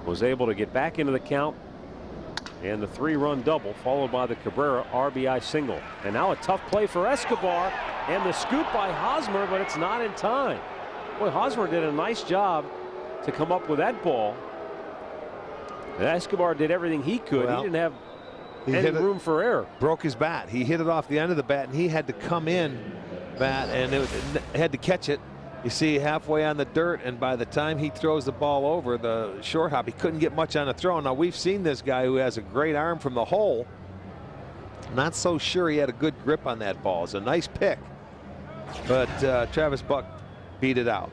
[SPEAKER 15] was able to get back into the count. And the 3-run double, followed by the Cabrera RBI single. And now a tough play for Escobar. And the scoop by Hosmer, but it's not in time. Boy, Hosmer did a nice job to come up with that ball. And Escobar did everything he could.
[SPEAKER 24] Well,
[SPEAKER 15] he didn't have any room for error.
[SPEAKER 24] Broke his bat. He hit it off the end of the bat, and he had to come in bat, and it had to catch it. You see, halfway on the dirt, and by the time he throws the ball over the short hop, he couldn't get much on the throw. Now, we've seen this guy who has a great arm from the hole. Not so sure he had a good grip on that ball. It's a nice pick. But Travis Buck beat it out.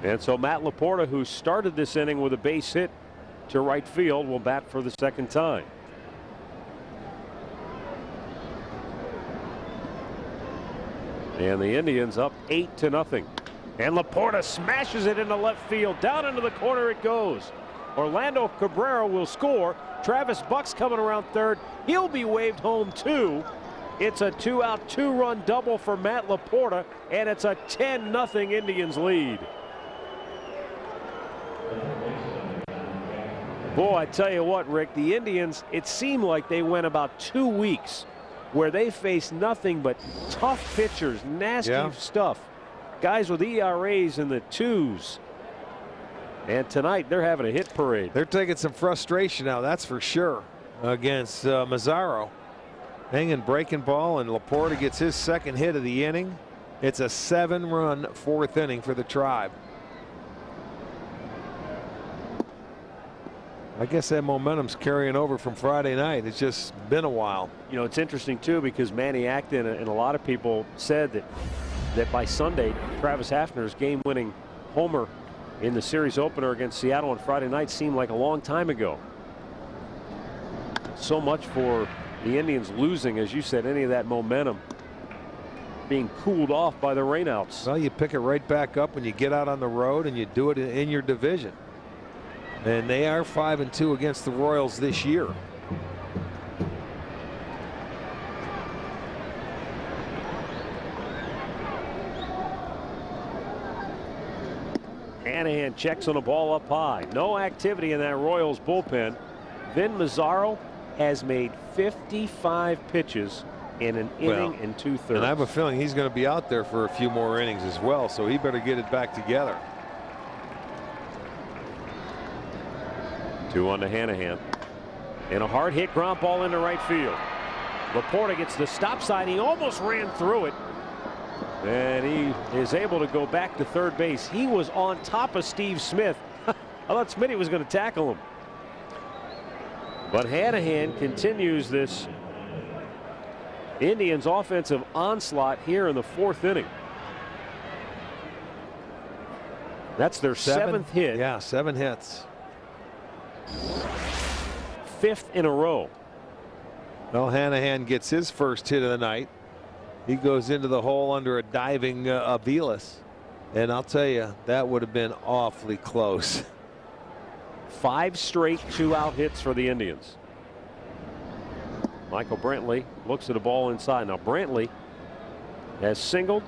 [SPEAKER 15] And so Matt Laporta, who started this inning with a base hit to right field, will bat for the 2nd time. And the Indians up 8-0. And Laporta smashes it into left field. Down into the corner it goes. Orlando Cabrera will score. Travis Buck's coming around third. He'll be waved home too. It's a 2-out, 2-run double for Matt Laporta, and it's a 10-0 Indians lead. Boy, I tell you what, Rick, the Indians, it seemed like they went about 2 weeks where they faced nothing but tough pitchers, nasty stuff. Guys with ERAs in the 2s. And tonight they're having a hit parade.
[SPEAKER 24] They're taking some frustration now, that's for sure, against Mazzaro. Hanging breaking ball, and Laporta gets his 2nd hit of the inning. It's a 7-run 4th inning for the Tribe. I guess that momentum's carrying over from Friday night. It's just been a while.
[SPEAKER 15] You know, it's interesting too, because Manny Acton and a lot of people said that by Sunday, Travis Hafner's game-winning homer in the series opener against Seattle on Friday night seemed like a long time ago. So much for the Indians losing, as you said, any of that momentum being cooled off by the rainouts.
[SPEAKER 24] Well, you pick it right back up when you get out on the road, and you do it in your division. And they are 5-2 against the Royals this year.
[SPEAKER 15] Hanahan checks on a ball up high. No activity in that Royals bullpen. Vin Mazzaro has made 55 pitches in an inning and 2/3.
[SPEAKER 24] And I have a feeling he's going to be out there for a few more innings as well, so he better get it back together.
[SPEAKER 15] 2-1 to Hanahan. And a hard hit ground ball into right field. Laporta gets the stop sign. He almost ran through it. And he is able to go back to third base. He was on top of Steve Smith. I thought Smitty was going to tackle him. But Hanahan continues this Indians offensive onslaught here in the 4th inning. That's their 7th hit.
[SPEAKER 24] Yeah, 7 hits.
[SPEAKER 15] 5th in a row.
[SPEAKER 24] Well, Hanahan gets his first hit of the night. He goes into the hole under a diving Aviles. And I'll tell you, that would have been awfully close.
[SPEAKER 15] 5 straight 2-out hits for the Indians. Michael Brantley looks at a ball inside. Now Brantley has singled,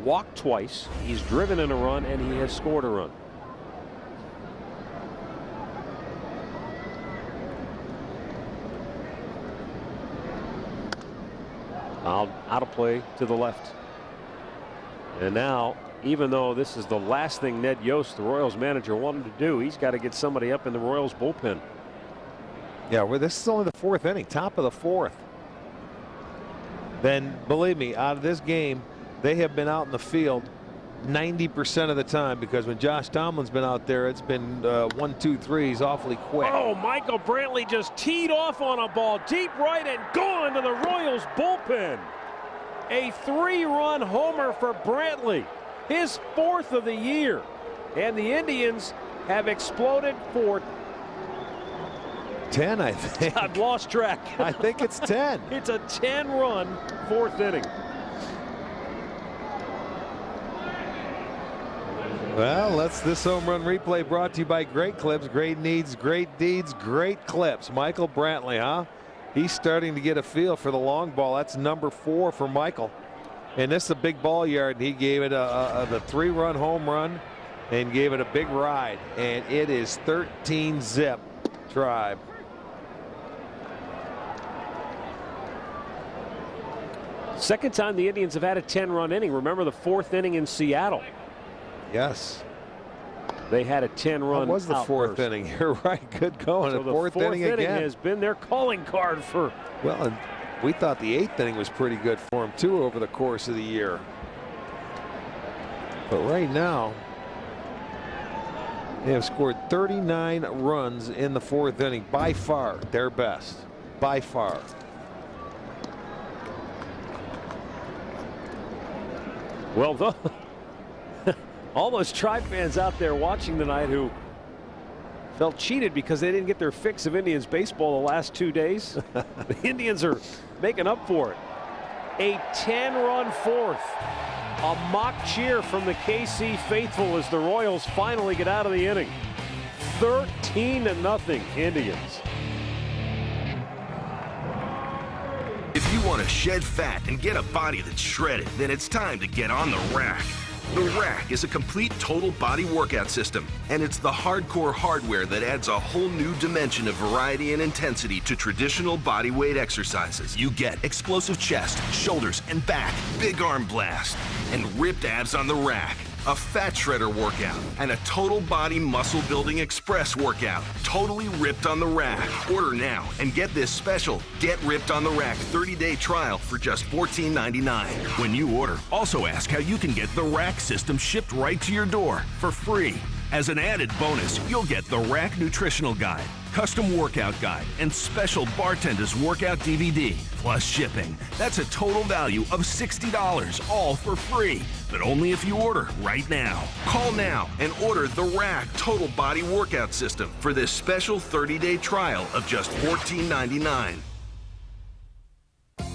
[SPEAKER 15] walked twice. He's driven in a run, and he has scored a run. Out of play to the left. And now, even though this is the last thing Ned Yost, the Royals manager, wanted to do, he's got to get somebody up in the Royals bullpen.
[SPEAKER 24] Yeah, well, this is only the 4th inning, top of the 4th. Then, believe me, out of this game, they have been out in the field 90% of the time, because when Josh Tomlin's been out there, it's been 1, 2, 3. He's awfully quick.
[SPEAKER 15] Oh, Michael Brantley just teed off on a ball deep right and gone to the Royals bullpen. A 3-run homer for Brantley, his 4th of the year. And the Indians have exploded for
[SPEAKER 24] 10, I think.
[SPEAKER 15] I've lost track.
[SPEAKER 24] I think it's 10.
[SPEAKER 15] It's a 10-run 4th inning.
[SPEAKER 24] Well, this home run replay brought to you by Great Clips. Great needs, great deeds, great clips. Michael Brantley, huh? He's starting to get a feel for the long ball. That's number 4 for Michael. And this is a big ball yard, and he gave it the 3-run home run and gave it a big ride. And it is 13-zip Tribe.
[SPEAKER 15] Second time the Indians have had a 10-run inning. Remember the 4th inning in Seattle?
[SPEAKER 24] Yes.
[SPEAKER 15] They had a 10-run.
[SPEAKER 24] That was the 4th inning. You're right. Good going.
[SPEAKER 15] So
[SPEAKER 24] the 4th inning again
[SPEAKER 15] has been their calling card for.
[SPEAKER 24] Well, and we thought the 8th inning was pretty good for him too over the course of the year. But right now, they have scored 39 runs in the 4th inning. By far their best. By far.
[SPEAKER 15] Well, all those Tribe fans out there watching tonight who felt cheated because they didn't get their fix of Indians baseball the last 2 days. The Indians are making up for it. A 10-run 4th. A mock cheer from the KC faithful as the Royals finally get out of the inning. 13-0 Indians.
[SPEAKER 20] If you want to shed fat and get a body that's shredded, then it's time to get on the rack. The Rack is a complete total body workout system, and it's the hardcore hardware that adds a whole new dimension of variety and intensity to traditional body weight exercises. You get explosive chest, shoulders, and back, big arm blast, and ripped abs on the rack, a fat shredder workout, and a total body muscle building express workout, totally ripped on the rack. Order now and get this special Get Ripped on the Rack 30-day trial for just $14.99. When you order, also ask how you can get the Rack system shipped right to your door for free. As an added bonus, you'll get the Rack Nutritional Guide, custom workout guide, and special Bartender's Workout DVD, plus shipping. That's a total value of $60, all for free, but only if you order right now. Call now and order the Rack Total Body Workout System for this special 30-day trial of just $14.99.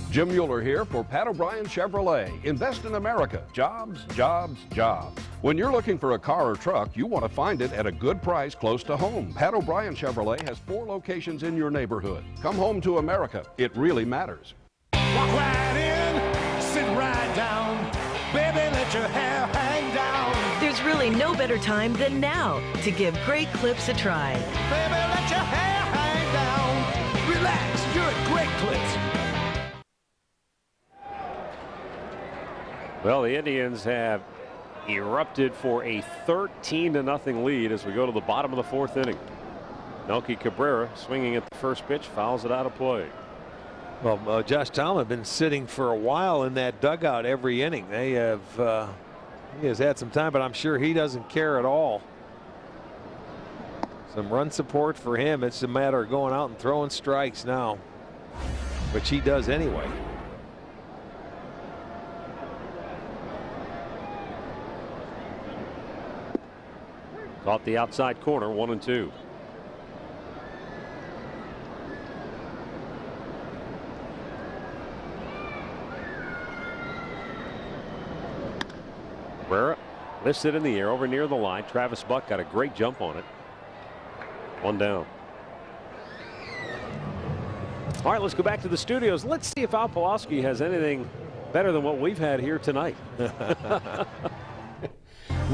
[SPEAKER 21] Jim Mueller here for Pat O'Brien Chevrolet. Invest in America. Jobs, jobs, jobs. When you're looking for a car or truck, you want to find it at a good price close to home. Pat O'Brien Chevrolet has 4 locations in your neighborhood. Come home to America. It really matters.
[SPEAKER 22] Walk right in, sit right down. Baby, let your hair hang down.
[SPEAKER 23] There's really no better time than now to give Great Clips a try.
[SPEAKER 22] Baby, let your hair hang down. Relax, you're at Great Clips.
[SPEAKER 15] Well, the Indians have erupted for a 13-0 lead as we go to the bottom of the 4th inning. Melky Cabrera swinging at the first pitch, fouls it out of play.
[SPEAKER 24] Well, Josh Tomlin been sitting for a while in that dugout every inning. They have he has had some time, but I'm sure he doesn't care at all. Some run support for him. It's a matter of going out and throwing strikes now, which he does anyway.
[SPEAKER 15] Caught the outside corner, 1-2. Lifts it in the air over near the line. Travis Buck got a great jump on it. 1 down. All right, let's go back to the studios. Let's see if Al Pawlowski has anything better than what we've had here tonight.
[SPEAKER 2] Man,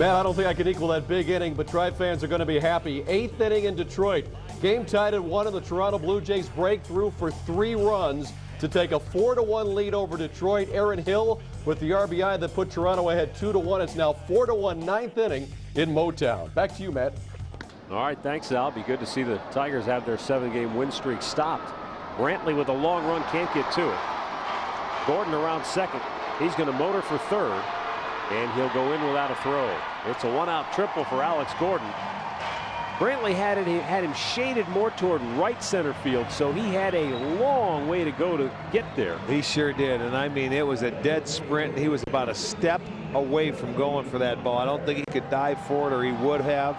[SPEAKER 2] I don't think I can equal that big inning, but Tribe fans are going to be happy. 8th inning in Detroit. Game tied at 1, and the Toronto Blue Jays break through for 3 runs to take a 4-1 lead over Detroit. Aaron Hill with the RBI that put Toronto ahead 2-1. It's now 4-1, 9th inning in Motown. Back to you, Matt.
[SPEAKER 15] All right, thanks, Al. Be good to see the Tigers have their 7-game win streak stopped. Brantley with a long run, can't get to it. Gordon around second. He's going to motor for third, and he'll go in without a throw. It's a 1-out triple for Alex Gordon. Brantley had him shaded more toward right center field, so he had a long way to go to get there.
[SPEAKER 24] He sure did, and I mean, it was a dead sprint. He was about a step away from going for that ball. I don't think he could dive for it, or he would have,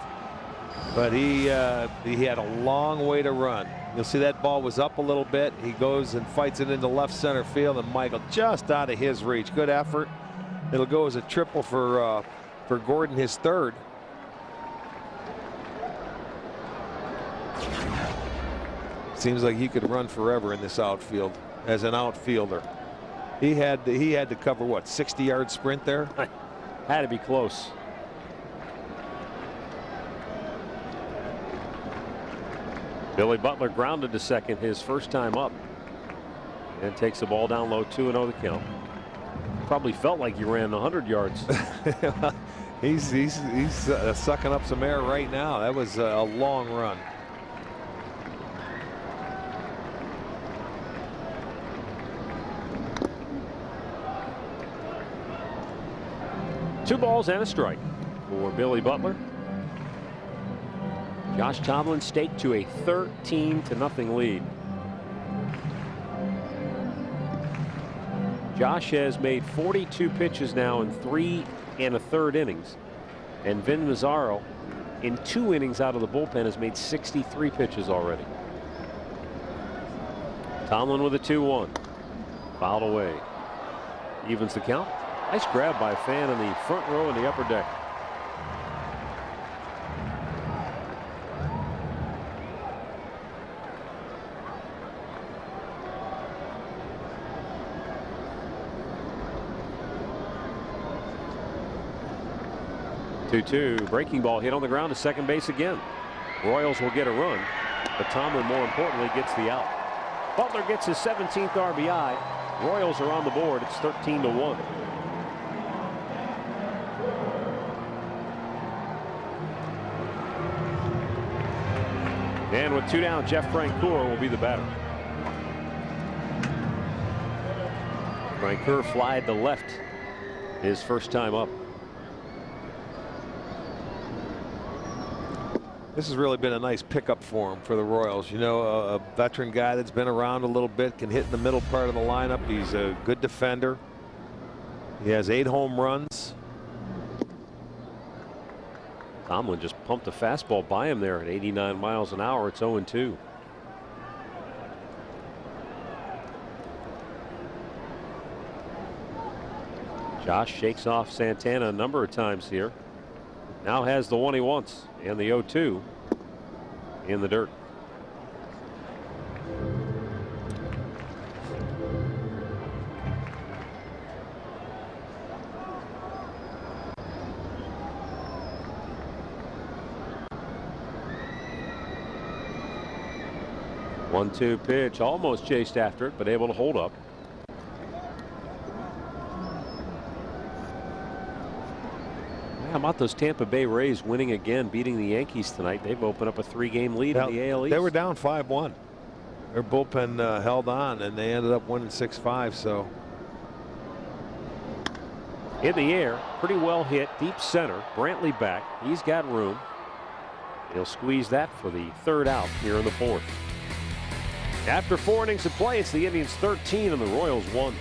[SPEAKER 24] but he had a long way to run. You'll see that ball was up a little bit. He goes and fights it into left center field, and Michael just out of his reach. Good effort. It'll go as a triple for Gordon, his third. Seems like he could run forever in this outfield as an outfielder. He had to cover what, 60-yard sprint there?
[SPEAKER 15] Had to be close. Billy Butler grounded to second his first time up, and takes the ball down low, 2-0 the count. Probably felt like he ran 100 yards.
[SPEAKER 24] he's sucking up some air right now. That was a long run.
[SPEAKER 15] Two balls and a strike for Billy Butler. Josh Tomlin staked to a 13-0 lead. Josh has made 42 pitches now in 3 1/3 innings, and Vin Mazzaro in 2 innings out of the bullpen has made 63 pitches already. Tomlin with a 2-1, fouled away, evens the count. Nice grab by a fan in the front row in the upper deck. Two breaking ball hit on the ground to second base again. Royals will get a run, but Tomlin more importantly gets the out. Butler gets his 17th RBI. Royals are on the board. It's 13-1. And with 2 down, Jeff Francoeur will be the batter. Francoeur flied to left his first time up.
[SPEAKER 24] This has really been a nice pickup for him for the Royals. You know, a veteran guy that's been around a little bit, can hit in the middle part of the lineup. He's a good defender. He has 8 home runs.
[SPEAKER 15] Tomlin just pumped a fastball by him there at 89 miles an hour. It's 0-2. Josh shakes off Santana a number of times here. Now has the one he wants, and the 0-2 in the dirt. One-two pitch, almost chased after it, but able to hold up. How about those Tampa Bay Rays winning again, beating the Yankees tonight? They've opened up a 3-game lead in the AL East.
[SPEAKER 24] They were down 5-1. Their bullpen held on, and they ended up winning 6-5. So
[SPEAKER 15] in the air, pretty well hit, deep center. Brantley back. He's got room. He'll squeeze that for the 3rd out here in the 4th. After 4 innings of play, it's the Indians 13 and the Royals 1.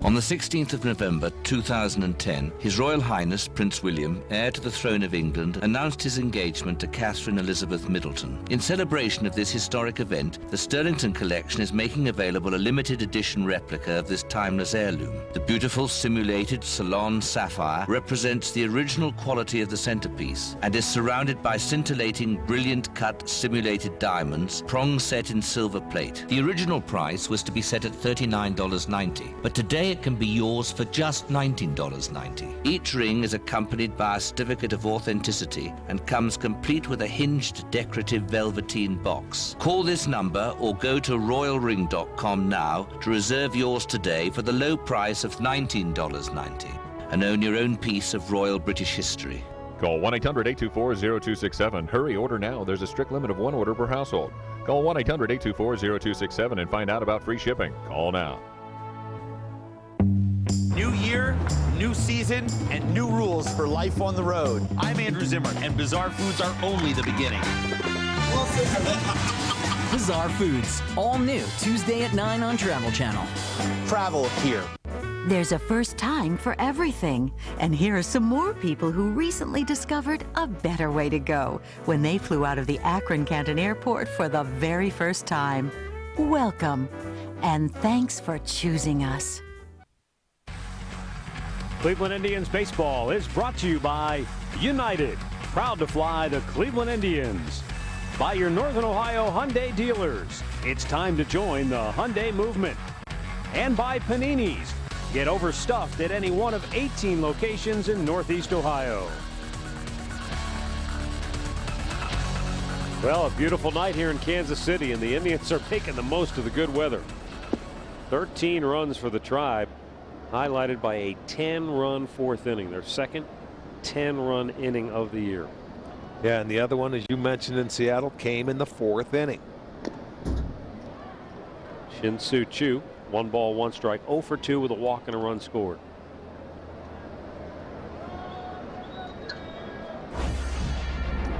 [SPEAKER 5] On On the 16th of November 2010, His Royal Highness Prince William, heir to the throne of England, announced his engagement to Catherine Elizabeth Middleton. In celebration of this historic event, the Stirlington Collection is making available a limited edition replica of this timeless heirloom. The beautiful simulated Salon sapphire represents the original quality of the centerpiece and is surrounded by scintillating, brilliant cut simulated diamonds, prongs set in silver plate. The original price was to be set at $39.90, but today it can be yours for just $19.90. Each ring is accompanied by a certificate of authenticity and comes complete with a hinged decorative velveteen box. Call this number or go to royalring.com now to reserve yours today for the low price of $19.90 and own your own piece of royal British history.
[SPEAKER 9] Call 1-800-824-0267. Hurry, order now. There's a strict limit of one order per household. Call 1-800-824-0267 and find out about free shipping. Call now.
[SPEAKER 16] New year, new season, and new rules for life on the road. I'm Andrew Zimmer, and Bizarre Foods are only the beginning.
[SPEAKER 17] Bizarre Foods, all new Tuesday at 9 on Travel Channel.
[SPEAKER 16] Travel here.
[SPEAKER 25] There's a first time for everything. And here are some more people who recently discovered a better way to go when they flew out of the Akron Canton Airport for the very first time. Welcome, and thanks for choosing us.
[SPEAKER 15] Cleveland Indians baseball is brought to you by United, proud to fly the Cleveland Indians. By your Northern Ohio Hyundai dealers, it's time to join the Hyundai movement. And by Panini's, get overstuffed at any one of 18 locations in Northeast Ohio. Well, a beautiful night here in Kansas City, and the Indians are making the most of the good weather. 13 runs for the Tribe, highlighted by a 10-run fourth inning, their second 10-run inning of the year.
[SPEAKER 24] Yeah, and the other one, as you mentioned in Seattle, came in the fourth inning.
[SPEAKER 15] Shin-Soo Choo, 1 ball, 1 strike, 0 for 2 with a walk and a run scored.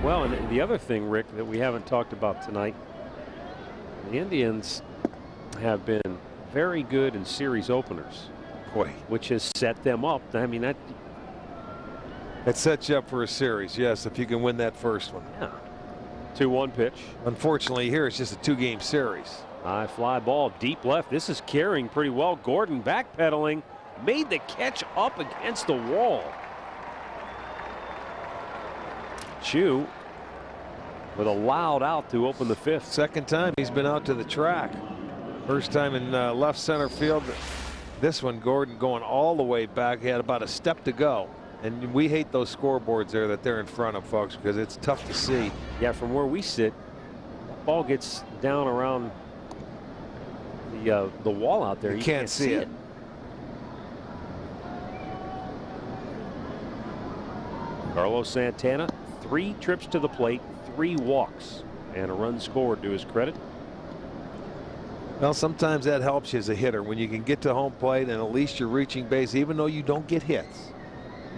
[SPEAKER 15] Well, and the other thing, Rick, that we haven't talked about tonight, the Indians have been very good in series openers.
[SPEAKER 24] Boy,
[SPEAKER 15] which has set them up. I mean, that
[SPEAKER 24] sets you up for a series, yes, if you can win that first one.
[SPEAKER 15] Yeah. 2-1 pitch.
[SPEAKER 24] Unfortunately, here it's just a 2-game series.
[SPEAKER 15] High fly ball deep left. This is carrying pretty well. Gordon backpedaling, made the catch up against the wall. Chu with a loud out to open the fifth.
[SPEAKER 24] Second time he's been out to the track. First time in left center field. This one, Gordon going all the way back. He had about a step to go. And we hate those scoreboards there that they're in front of, folks, because it's tough to see.
[SPEAKER 15] Yeah, from where we sit, that ball gets down around the wall out there.
[SPEAKER 24] You can't see it.
[SPEAKER 15] Carlos Santana, 3 trips to the plate, 3 walks, and a run scored to his credit.
[SPEAKER 24] Well, sometimes that helps you as a hitter when you can get to home plate and at least you're reaching base, even though you don't get hits.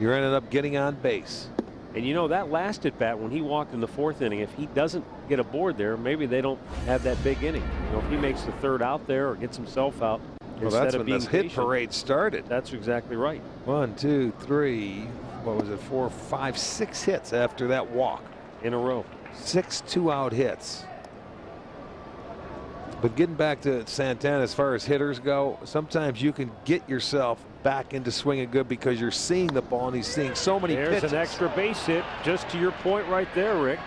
[SPEAKER 24] You're ended up getting on base.
[SPEAKER 15] And you know, that last at bat when he walked in the fourth inning, if he doesn't get aboard there, maybe they don't have that big inning. You know, if he makes the third out there or gets himself out,
[SPEAKER 24] well, that's when this hit parade started.
[SPEAKER 15] That's exactly right.
[SPEAKER 24] 1, 2, 3, what was it, 4, 5, 6 hits after that walk
[SPEAKER 15] in a row.
[SPEAKER 24] 6 2-out hits. But getting back to Santana, as far as hitters go, sometimes you can get yourself back into swinging good because you're seeing the ball and he's seeing so many pitches.
[SPEAKER 15] There's an extra base hit, just to your point right there, Rick.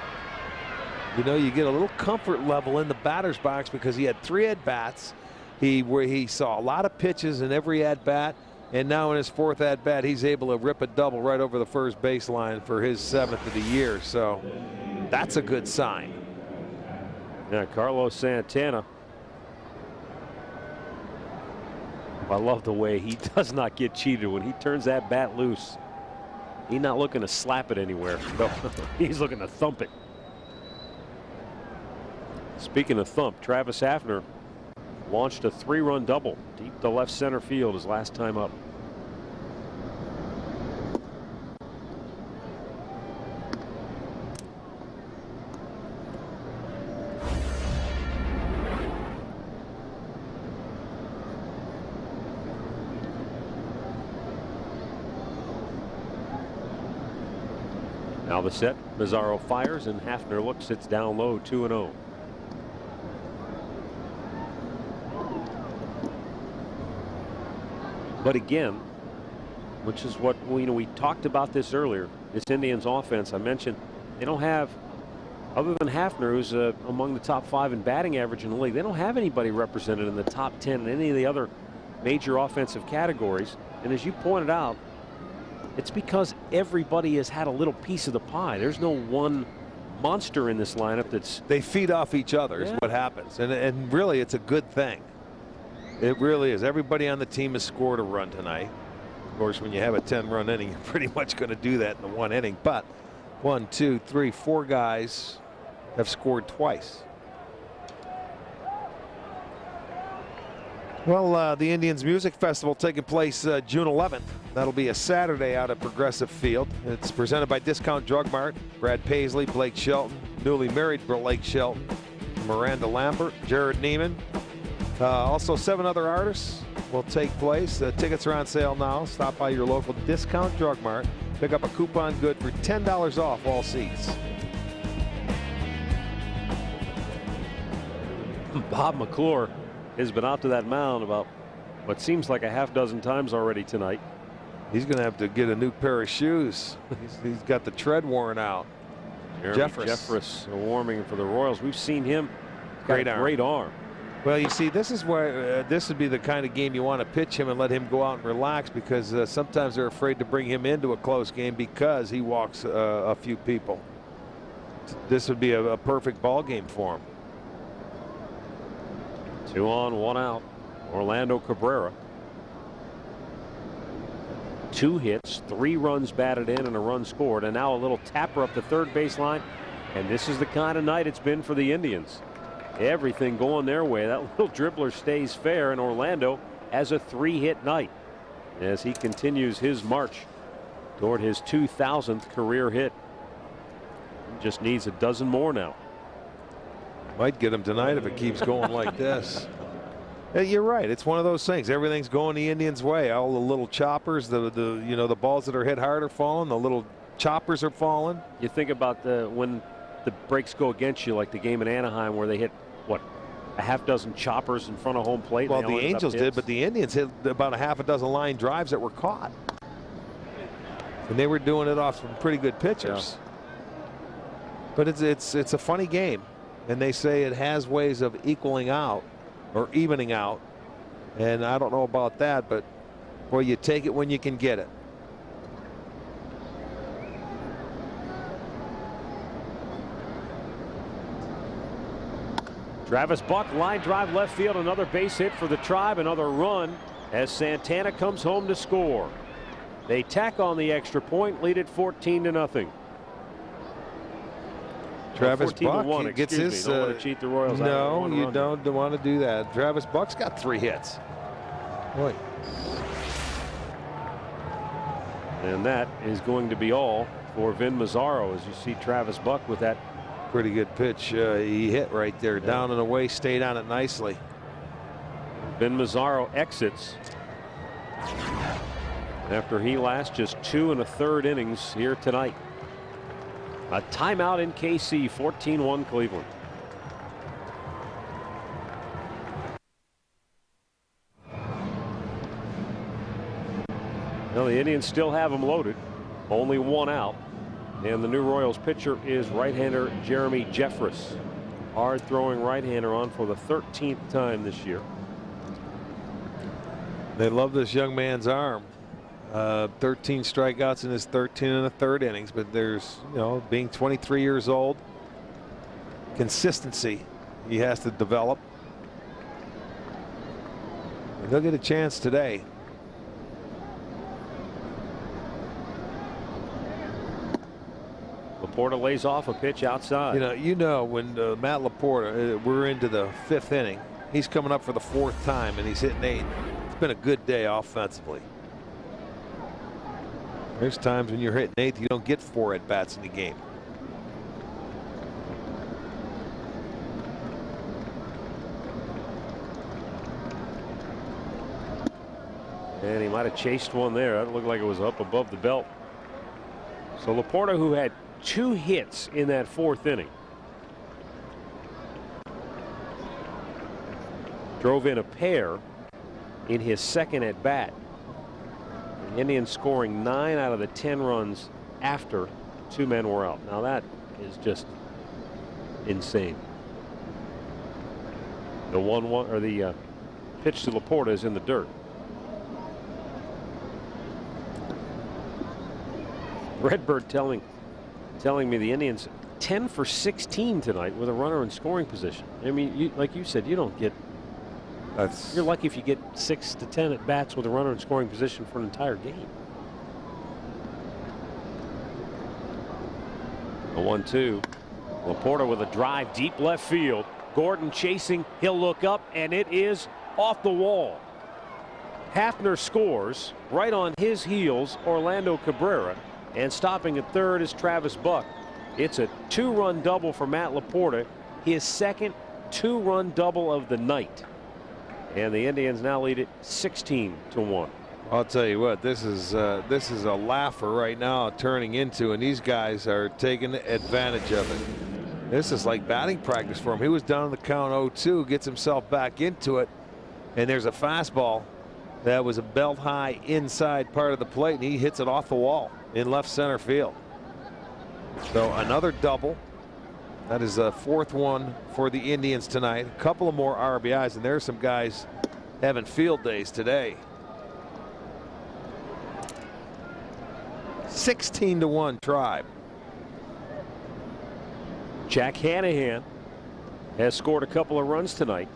[SPEAKER 24] You know, you get a little comfort level in the batter's box because he had 3 at-bats where he saw a lot of pitches in every at-bat, and now in his 4th at-bat he's able to rip a double right over the first baseline for his 7th of the year. So that's a good sign.
[SPEAKER 15] Yeah, Carlos Santana. I love the way he does not get cheated when he turns that bat loose. He's not looking to slap it anywhere. No, he's looking to thump it. Speaking of thump, Travis Hafner launched a 3-run double deep to left center field his last time up. Now the set. Mazzaro fires and Hafner looks, sits down low, 2-0. But again, which is what we talked about this earlier. This Indians offense, I mentioned, they don't have, other than Hafner, who's among the top 5 in batting average in the league, they don't have anybody represented in the top 10 in any of the other major offensive categories. And as you pointed out, it's because everybody has had a little piece of the pie. There's no one monster in this lineup that's.
[SPEAKER 24] They feed off each other is what happens. And really, it's a good thing. It really is. Everybody on the team has scored a run tonight. Of course, when you have a 10-run inning, you're pretty much going to do that in the one inning. But 1, 2, 3, 4 guys have scored twice. Well, the Indians Music Festival taking place June 11th. That'll be a Saturday out at Progressive Field. It's presented by Discount Drug Mart. Brad Paisley, Blake Shelton, newly married Blake Shelton, Miranda Lambert, Jared Neiman. Also 7 other artists will take place. Tickets are on sale now. Stop by your local Discount Drug Mart. Pick up a coupon good for $10 off all seats.
[SPEAKER 15] Bob McClure has been out to that mound about what seems like a half dozen times already tonight.
[SPEAKER 24] He's going to have to get a new pair of shoes. He's got the tread worn out.
[SPEAKER 15] Jeffress warming for the Royals. We've seen him. Great arm.
[SPEAKER 24] Well, you see, this is where this would be the kind of game you want to pitch him and let him go out and relax, because sometimes they're afraid to bring him into a close game because he walks a few people. This would be a perfect ball game for him.
[SPEAKER 15] 2 on, 1 out. Orlando Cabrera. 2 hits, 3 runs batted in, and a run scored. And now a little tapper up the third baseline. And this is the kind of night it's been for the Indians. Everything going their way. That little dribbler stays fair, and Orlando has a 3-hit night as he continues his march toward his 2,000th career hit. He just needs a dozen more now.
[SPEAKER 24] Might get him tonight if it keeps going like this. Yeah, you're right. It's one of those things. Everything's going the Indians' way. All the little choppers, the balls that are hit hard are falling. The little choppers are falling.
[SPEAKER 15] You think about when the breaks go against you, like the game in Anaheim where they hit a half dozen choppers in front of home plate.
[SPEAKER 24] Well, the Angels did, but the Indians hit about a half a dozen line drives that were caught, and they were doing it off some pretty good pitchers. Yeah. But it's a funny game. And they say it has ways of equaling out or evening out. And I don't know about that, but boy, you take it when you can get it.
[SPEAKER 15] Travis Buck, line drive left field, another base hit for the Tribe, another run as Santana comes home to score. They tack on the extra point, lead it 14-0.
[SPEAKER 24] Travis Buck he gets his.
[SPEAKER 15] Don't want to cheat the Royals.
[SPEAKER 24] No, you don't want to do that. Travis Buck's got 3 hits. Boy.
[SPEAKER 15] And that is going to be all for Vin Mazzaro, as you see Travis Buck with that
[SPEAKER 24] pretty good pitch he hit right there, down and away, stayed on it nicely.
[SPEAKER 15] Vin Mazzaro exits after he lasts just 2 1/3 innings here tonight. A timeout in KC, 14-1 Cleveland. Well, the Indians still have them loaded. Only 1 out. And the new Royals pitcher is right-hander Jeremy Jeffress. Hard-throwing right-hander on for the 13th time this year.
[SPEAKER 24] They love this young man's arm. 13 strikeouts in his 13 1/3 innings, but there's, being 23 years old, consistency he has to develop. And he'll get a chance today.
[SPEAKER 15] Laporta lays off a pitch outside.
[SPEAKER 24] When Matt Laporta, we're into the 5th inning, he's coming up for the 4th time and he's hitting 8. It's been a good day offensively. There's times when you're hitting 8th, you don't get 4 at-bats in the game.
[SPEAKER 15] And he might have chased one there. That looked like it was up above the belt. So Laporta, who had 2 hits in that 4th inning. Drove in a pair in his 2nd at bat. The Indians scoring 9 out of the 10 runs after 2 men were out. Now that is just insane. The 1-1 or the pitch to Laporta is in the dirt. Redbird telling me the Indians 10 for 16 tonight with a runner in scoring position. I mean, like you said, you don't get. You're lucky if you get 6 to 10 at bats with a runner in scoring position for an entire game. The 1-2. Laporta with a drive deep left field. Gordon chasing. He'll look up, and it is off the wall. Hafner scores. Right on his heels, Orlando Cabrera. And stopping at third is Travis Buck. It's a 2-run double for Matt Laporta, his 2nd 2-run double of the night. And the Indians now lead it 16-1.
[SPEAKER 24] I'll tell you what, this is a laugher right now turning into, and these guys are taking advantage of it. This is like batting practice for him. He was down the count 0-2, gets himself back into it, and there's a fastball that was a belt high inside part of the plate, and he hits it off the wall in left center field. So another double. That is a 4th one for the Indians tonight. A couple of more RBIs, and there's some guys having field days today. 16-1 Tribe.
[SPEAKER 15] Jack Hanahan has scored a couple of runs tonight.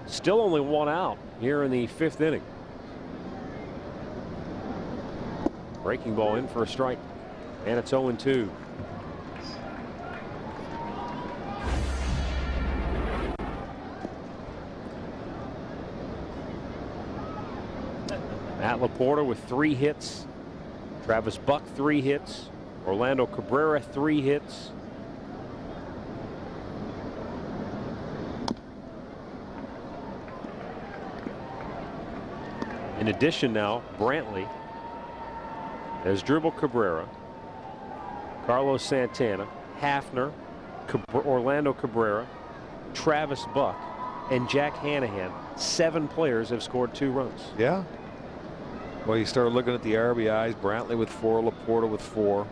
[SPEAKER 15] Still only 1 out here in the 5th inning. Breaking ball in for a strike, and it's 0-2. Matt Laporta with 3 hits. Travis Buck 3 hits. Orlando Cabrera 3 hits. In addition now, Brantley has dribbled Cabrera, Carlos Santana, Hafner, Orlando Cabrera, Travis Buck, and Jack Hanahan. 7 players have scored 2 runs.
[SPEAKER 24] Yeah. Well, you start looking at the RBIs. Brantley with 4, Laporta with 4.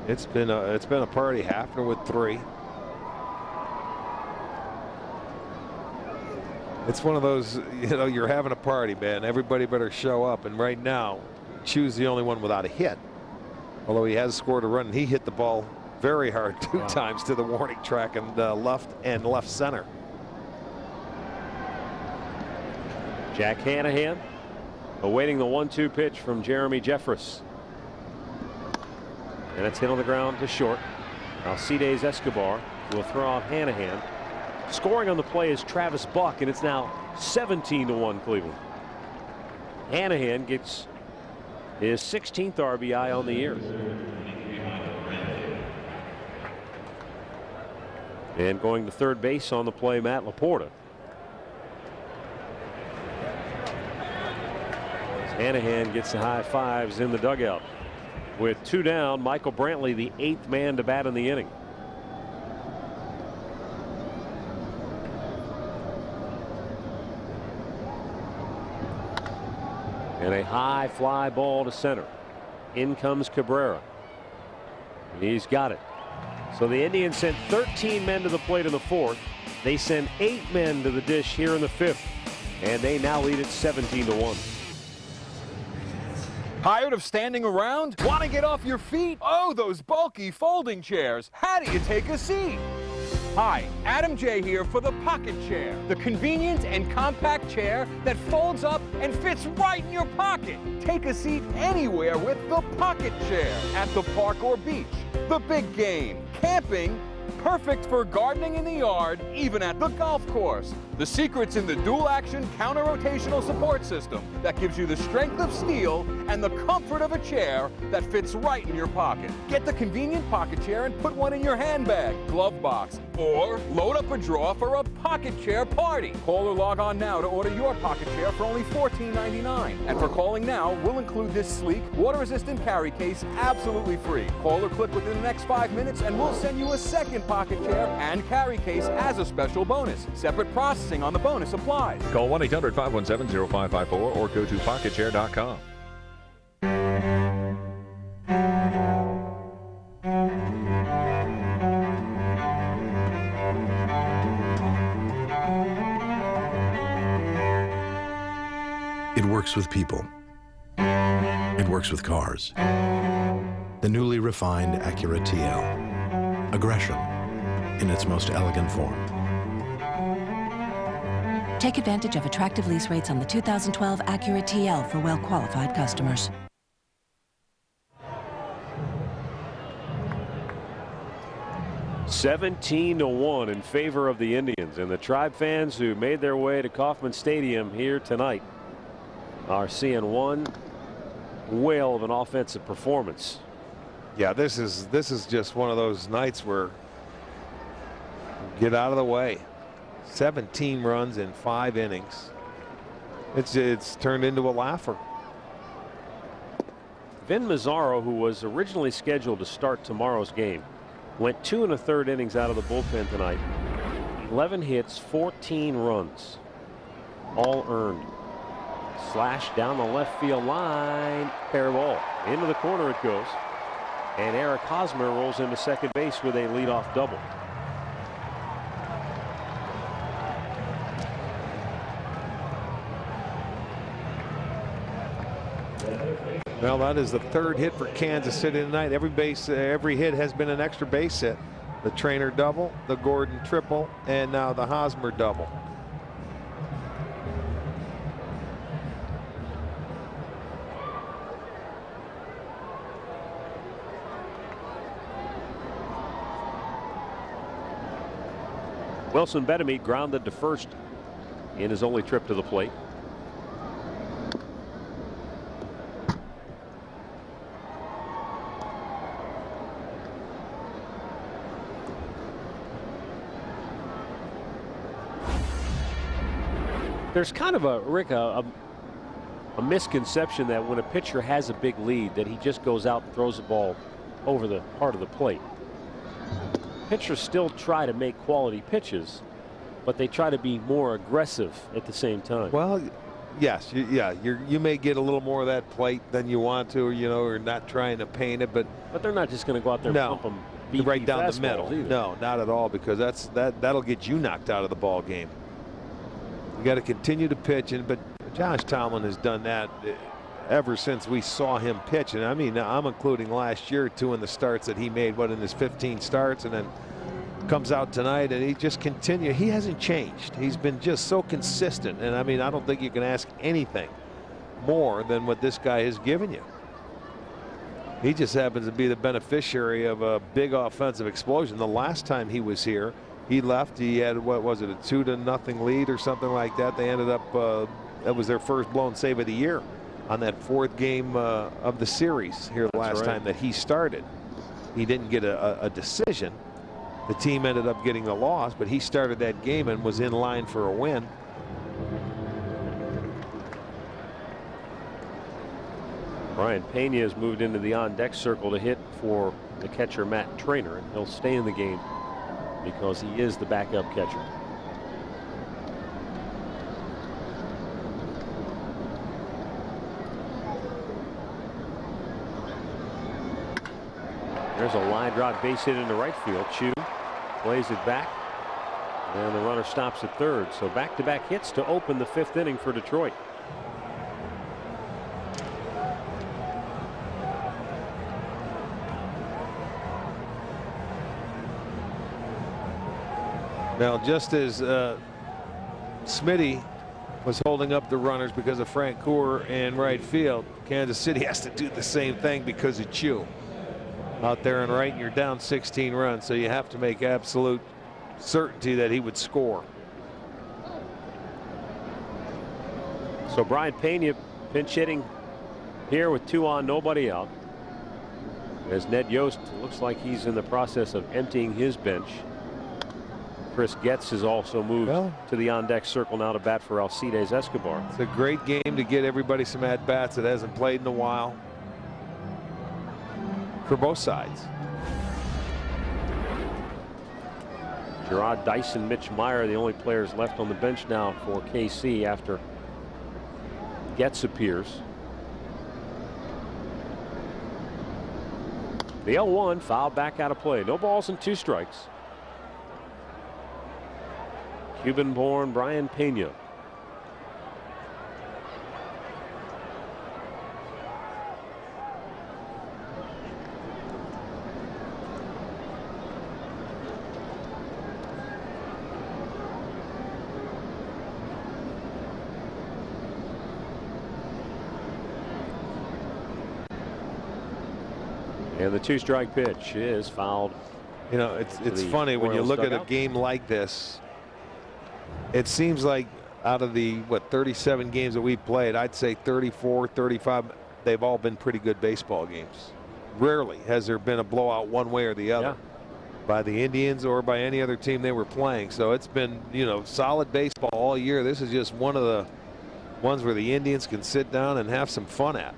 [SPEAKER 24] It's been a party. Hafner with 3. It's one of those, you're having a party, man. Everybody better show up. And right now, Chu's the only one without a hit. Although he has scored a run, and he hit the ball very hard 2 times to the warning track and left center.
[SPEAKER 15] Jack Hanahan awaiting the 1-2 pitch from Jeremy Jeffress. And it's hit on the ground to short. Alcides Escobar will throw out Hanahan. Scoring on the play is Travis Buck, and it's now 17-1 Cleveland. Hanahan gets his 16th RBI on the year. And going to third base on the play, Matt Laporta. Hanahan gets the high fives in the dugout. With 2 down, Michael Brantley, the 8th man to bat in the inning. And a high fly ball to center. In comes Cabrera. And he's got it. So the Indians sent 13 men to the plate in the 4th. They send 8 men to the dish here in the 5th. And they now lead it 17-1.
[SPEAKER 1] Tired of standing around? Want to get off your feet? Oh, those bulky folding chairs. How do you take a seat? Hi, Adam J. here for the Pocket Chair, the convenient and compact chair that folds up and fits right in your pocket. Take a seat anywhere with the Pocket Chair, at the park or beach, the big game, camping, perfect for gardening in the yard, even at the golf course. The secret's in the dual-action counter-rotational support system that gives you the strength of steel and the comfort of a chair that fits right in your pocket. Get the convenient Pocket Chair and put one in your handbag, glove box, Or load up a draw for a pocket chair party. Call or log on now to order your pocket chair for only $14.99. And for calling now, we'll include this sleek, water-resistant carry case absolutely free. Call or click within the next 5 minutes and we'll send you a second pocket chair and carry case as a special bonus. Separate processing on the bonus applies.
[SPEAKER 9] Call 1-800-517-0554 or go to pocketchair.com.
[SPEAKER 3] It works with people. It works with cars. The newly refined Acura TL. Aggression in its most elegant form.
[SPEAKER 4] Take advantage of attractive lease rates on the 2012 Acura TL for well-qualified customers.
[SPEAKER 15] $17-1 in favor of the Indians, and the Tribe fans who made their way to Kauffman Stadium here tonight are seeing one whale of an offensive performance.
[SPEAKER 24] Yeah, this is just one of those nights where get out of the way. 17 runs in 5 innings. It's turned into a laugher.
[SPEAKER 15] Vin Mazzaro, who was originally scheduled to start tomorrow's game, went 2 1/3 innings out of the bullpen tonight. 11 hits, 14 runs, all earned. Slash down the left field line, fair ball. Into the corner it goes. And Eric Hosmer rolls into second base with a leadoff double.
[SPEAKER 24] Well, that is the 3rd hit for Kansas City tonight. Every hit has been an extra base hit. The Trainer double, the Gordon triple, and now the Hosmer double.
[SPEAKER 15] Wilson Betemit grounded to first in his only trip to the plate. There's kind of a misconception that when a pitcher has a big lead that he just goes out and throws the ball over the part of the plate. Pitchers still try to make quality pitches, but they try to be more aggressive at the same time.
[SPEAKER 24] Well, yes, you may get a little more of that plate than you want to, or not trying to paint it, but
[SPEAKER 15] they're not just going to go out there and pump them BP
[SPEAKER 24] right down the middle.
[SPEAKER 15] either.
[SPEAKER 24] No, not at all, because that'll get you knocked out of the ball game. You got to continue to pitch, but Josh Tomlin has done that ever since we saw him pitch. And I mean, I'm including last year too in the starts that he made, in his 15 starts, and then comes out tonight and he just continued. He hasn't changed. He's been just so consistent. And I mean, I don't think you can ask anything more than what this guy has given you. He just happens to be the beneficiary of a big offensive explosion. The last time he was here, he left. He had, what was it, a 2-0 lead or something like that. They ended up, that was their first blown save of the year on that 4th game of the series here the last time that he started. He didn't get a decision. The team ended up getting the loss, but he started that game and was in line for a win.
[SPEAKER 15] Brian Pena has moved into the on-deck circle to hit for the catcher Matt Trainer, and he'll stay in the game because he is the backup catcher. There's a line drive base hit into right field. Chu plays it back, and the runner stops at third. So back-to-back hits to open the 5th inning for Detroit.
[SPEAKER 24] Now, just as Smitty was holding up the runners because of Frank Coor in right field, Kansas City has to do the same thing because of Chu out there in right, and you're down 16 runs, so you have to make absolute certainty that he would score.
[SPEAKER 15] So Brian Pena pinch hitting here with 2 on, nobody out, as Ned Yost looks like he's in the process of emptying his bench. Chris Getz has also moved to the on-deck circle now to bat for Alcides Escobar.
[SPEAKER 24] It's a great game to get everybody some at-bats that hasn't played in a while for both sides.
[SPEAKER 15] Gerard Dyson, Mitch Meyer, the only players left on the bench now for KC after Getz appears. The 0-1, foul back out of play. No balls and 2 strikes. Cuban-born Brian Pena. And the 2-strike pitch is fouled.
[SPEAKER 24] You know, it's funny when you look at a game like this. It seems like out of the 37 games that we've played, I'd say 34, 35, they've all been pretty good baseball games. Rarely has there been a blowout one way or the other by the Indians or by any other team they were playing. So it's been, you know, solid baseball all year. This is just one of the ones where the Indians can sit down and have some fun at.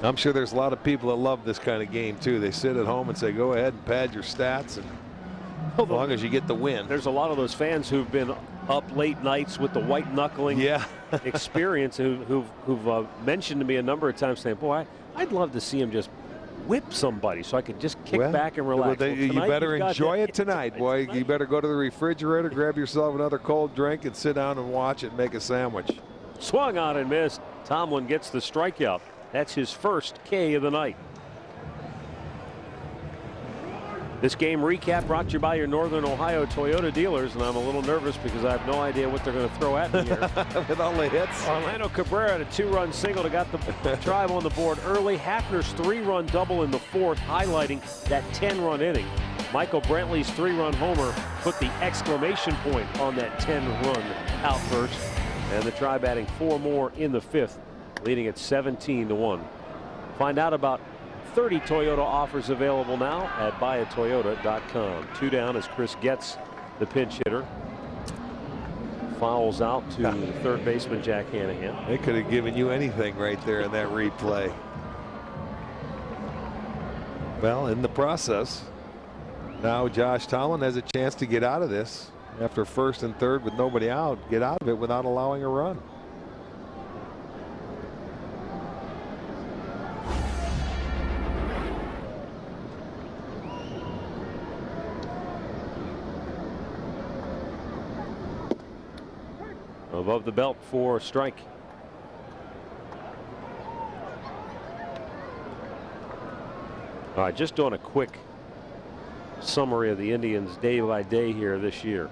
[SPEAKER 24] I'm sure there's a lot of people that love this kind of game too. They sit at home and say, go ahead and pad your stats, and as long as you get the win.
[SPEAKER 15] There's a lot of those fans who've been up late nights with the white knuckling experience who've mentioned to me a number of times saying, boy, I'd love to see him just whip somebody so I could just kick back and relax.
[SPEAKER 24] You better enjoy it tonight, boy. You better go to the refrigerator, grab yourself another cold drink, and sit down and watch it and make a sandwich.
[SPEAKER 15] Swung on and missed. Tomlin gets the strikeout. That's his first K of the night. This game recap brought to you by your Northern Ohio Toyota dealers, and I'm a little nervous because I have no idea what they're going to throw at me here.
[SPEAKER 24] With all the hits.
[SPEAKER 15] Orlando Cabrera had a 2-run single to got the Tribe on the board early. Hafner's 3-run double in the 4th, highlighting that 10-run inning. Michael Brantley's 3-run homer put the exclamation point on that 10-run outburst, and the Tribe adding 4 more in the 5th, leading at 17-1. Find out about 30 Toyota offers available now at buyatoyota.com. 2 down as Chris Getz, the pinch hitter, fouls out to third baseman Jack Hanahan.
[SPEAKER 24] They could have given you anything right there in that replay. Well, in the process, now Josh Tomlin has a chance to get out of this after first and third with nobody out, get out of it without allowing a run.
[SPEAKER 15] Above the belt for strike. All right, just doing a quick summary of the Indians day by day here this year.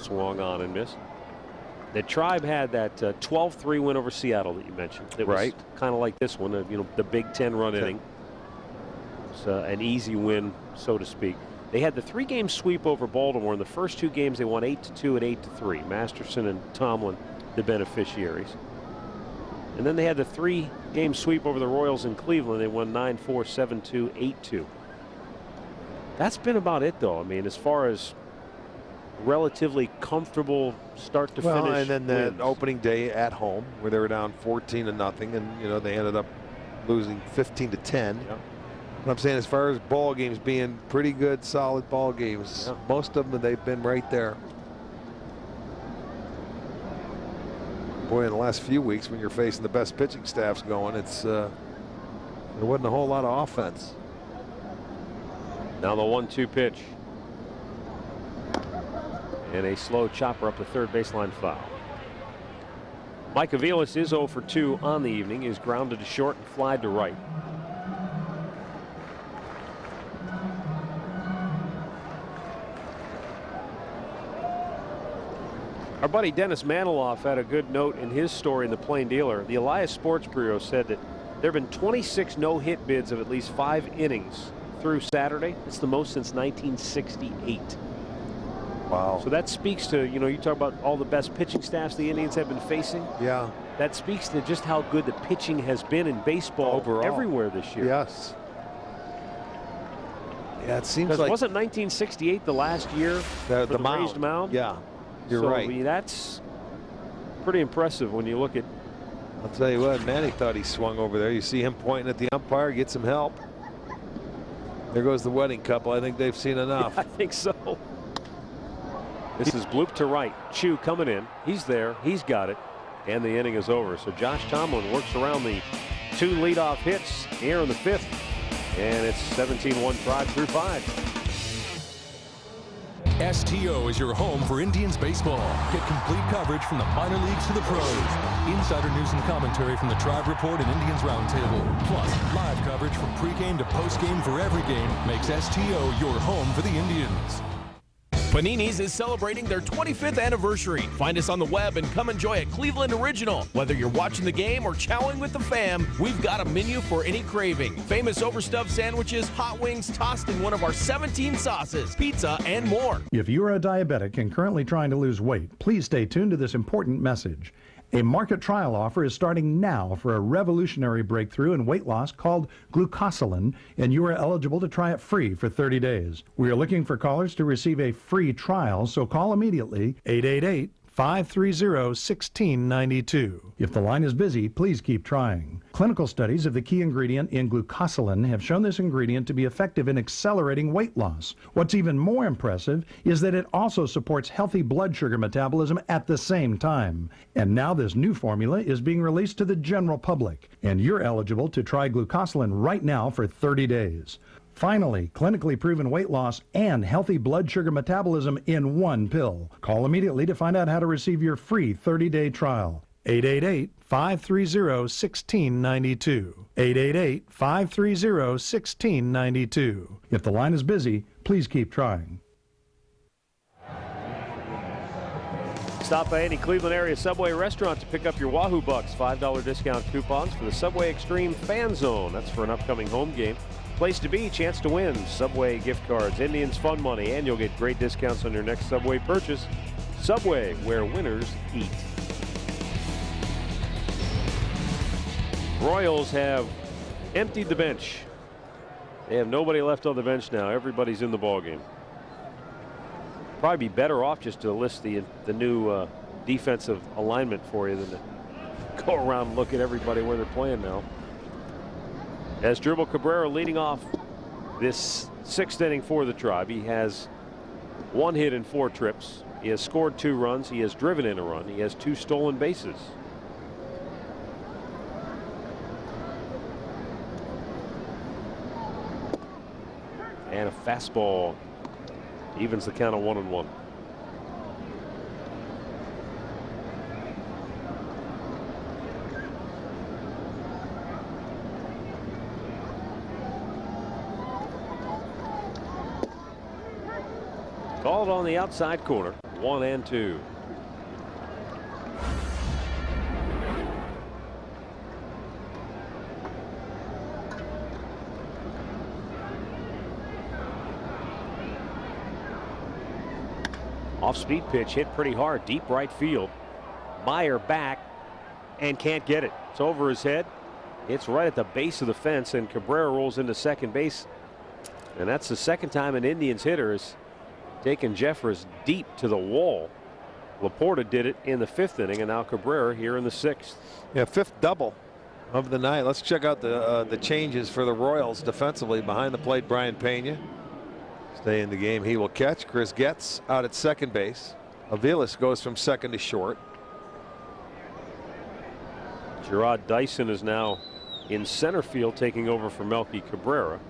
[SPEAKER 15] Swung on and missed. The Tribe had that 12-3 win over Seattle that you mentioned. It was kind of like this one, you know, the big 10-run inning. It's an easy win, so to speak. They had the 3-game sweep over Baltimore. In the first 2 games, they won 8-2 and 8-3. Masterson and Tomlin, the beneficiaries. And then they had the 3-game sweep over the Royals in Cleveland. They won 9-4, 7-2, 8-2. That's been about it, though. I mean, as far as relatively comfortable start to finish.
[SPEAKER 24] And then the
[SPEAKER 15] wins.
[SPEAKER 24] opening day at home, where they were down 14-0, and you know they ended up losing 15-10. What I'm saying, as far as ball games being pretty good, solid ball games, most of them they've been right there. Boy, in the last few weeks, when you're facing the best pitching staffs going, it's there wasn't a whole lot of offense.
[SPEAKER 15] Now the 1-2 pitch, and a slow chopper up the third baseline foul. Mike Aviles is 0 for 2 on the evening. Is grounded to short and flied to right. Our buddy Dennis Maniloff had a good note in his story in the Plain Dealer. The Elias Sports Bureau said that there have been 26 no-hit bids of at least 5 innings through Saturday. It's the most since 1968.
[SPEAKER 24] Wow.
[SPEAKER 15] So that speaks to, you know, you talk about all the best pitching staffs the Indians have been facing.
[SPEAKER 24] Yeah.
[SPEAKER 15] That speaks to just how good the pitching has been in baseball
[SPEAKER 24] overall
[SPEAKER 15] everywhere this year.
[SPEAKER 24] Yes. Yeah, it seems like.
[SPEAKER 15] Wasn't 1968 the last year for the raised mound?
[SPEAKER 24] Yeah, you're
[SPEAKER 15] so,
[SPEAKER 24] right.
[SPEAKER 15] I mean, that's pretty impressive when you look at.
[SPEAKER 24] I'll tell you what, Manny thought he swung over there. You see him pointing at the umpire, get some help. There goes the wedding couple. I think they've seen enough.
[SPEAKER 15] Yeah, I think so. This is bloop to right. Chu coming in. He's there. He's got it. And the inning is over. So Josh Tomlin works around the 2 leadoff hits here in the 5th. And it's 17-1 Tribe through 5.
[SPEAKER 6] STO is your home for Indians baseball. Get complete coverage from the minor leagues to the pros. Insider news and commentary from the Tribe Report and Indians Roundtable. Plus, live coverage from pregame to postgame for every game makes STO your home for the Indians.
[SPEAKER 13] Panini's is celebrating their 25th anniversary. Find us on the web and come enjoy a Cleveland original. Whether you're watching the game or chowing with the fam, we've got a menu for any craving. Famous overstuffed sandwiches, hot wings tossed in one of our 17 sauces, pizza, and more.
[SPEAKER 14] If you are a diabetic and currently trying to lose weight, please stay tuned to this important message. A market trial offer is starting now for a revolutionary breakthrough in weight loss called glucosilin, and you are eligible to try it free for 30 days. We are looking for callers to receive a free trial, so call immediately, 888-530-1692. If the line is busy, please keep trying. Clinical studies of the key ingredient in glucosilin have shown this ingredient to be effective in accelerating weight loss. What's even more impressive is that it also supports healthy blood sugar metabolism at the same time. And now this new formula is being released to the general public, and you're eligible to try glucosilin right now for 30 days. Finally, clinically proven weight loss and healthy blood sugar metabolism in one pill. Call immediately to find out how to receive your free 30-day trial. 888-530-1692. 888-530-1692. If the line is busy, please keep trying.
[SPEAKER 15] Stop by any Cleveland area Subway restaurant to pick up your Wahoo Bucks $5 discount coupons for the Subway Extreme Fan Zone. That's for an upcoming home game. Place to be, chance to win Subway gift cards, Indians fun money, and you'll get great discounts on your next Subway purchase. Subway, where winners eat. Royals have emptied the bench. They have nobody left on the bench now. Everybody's in the ballgame. Probably be better off just to list the new defensive alignment for you than to go around and look at everybody where they're playing now. As Dribble Cabrera leading off this 6th inning for the Tribe. He has 1 hit in 4 trips. He has scored 2 runs. He has driven in a run. He has 2 stolen bases. And a fastball evens the count of 1-1. Called on the outside corner, 1-2. Off-speed pitch hit pretty hard, deep right field. Meyer back and can't get it. It's over his head. It's right at the base of the fence, and Cabrera rolls into second base. And that's the second time an Indians hitter has taken Jeffress deep to the wall. Laporta did it in the 5th inning, and now Cabrera here in the 6th.
[SPEAKER 24] Yeah, 5th double of the night. Let's check out the changes for the Royals defensively. Behind the plate, Brian Pena. Stay in the game. He will catch. Chris Getz out at second base. Aviles goes from second to short.
[SPEAKER 15] Gerard Dyson is now in center field, taking over for Melky Cabrera.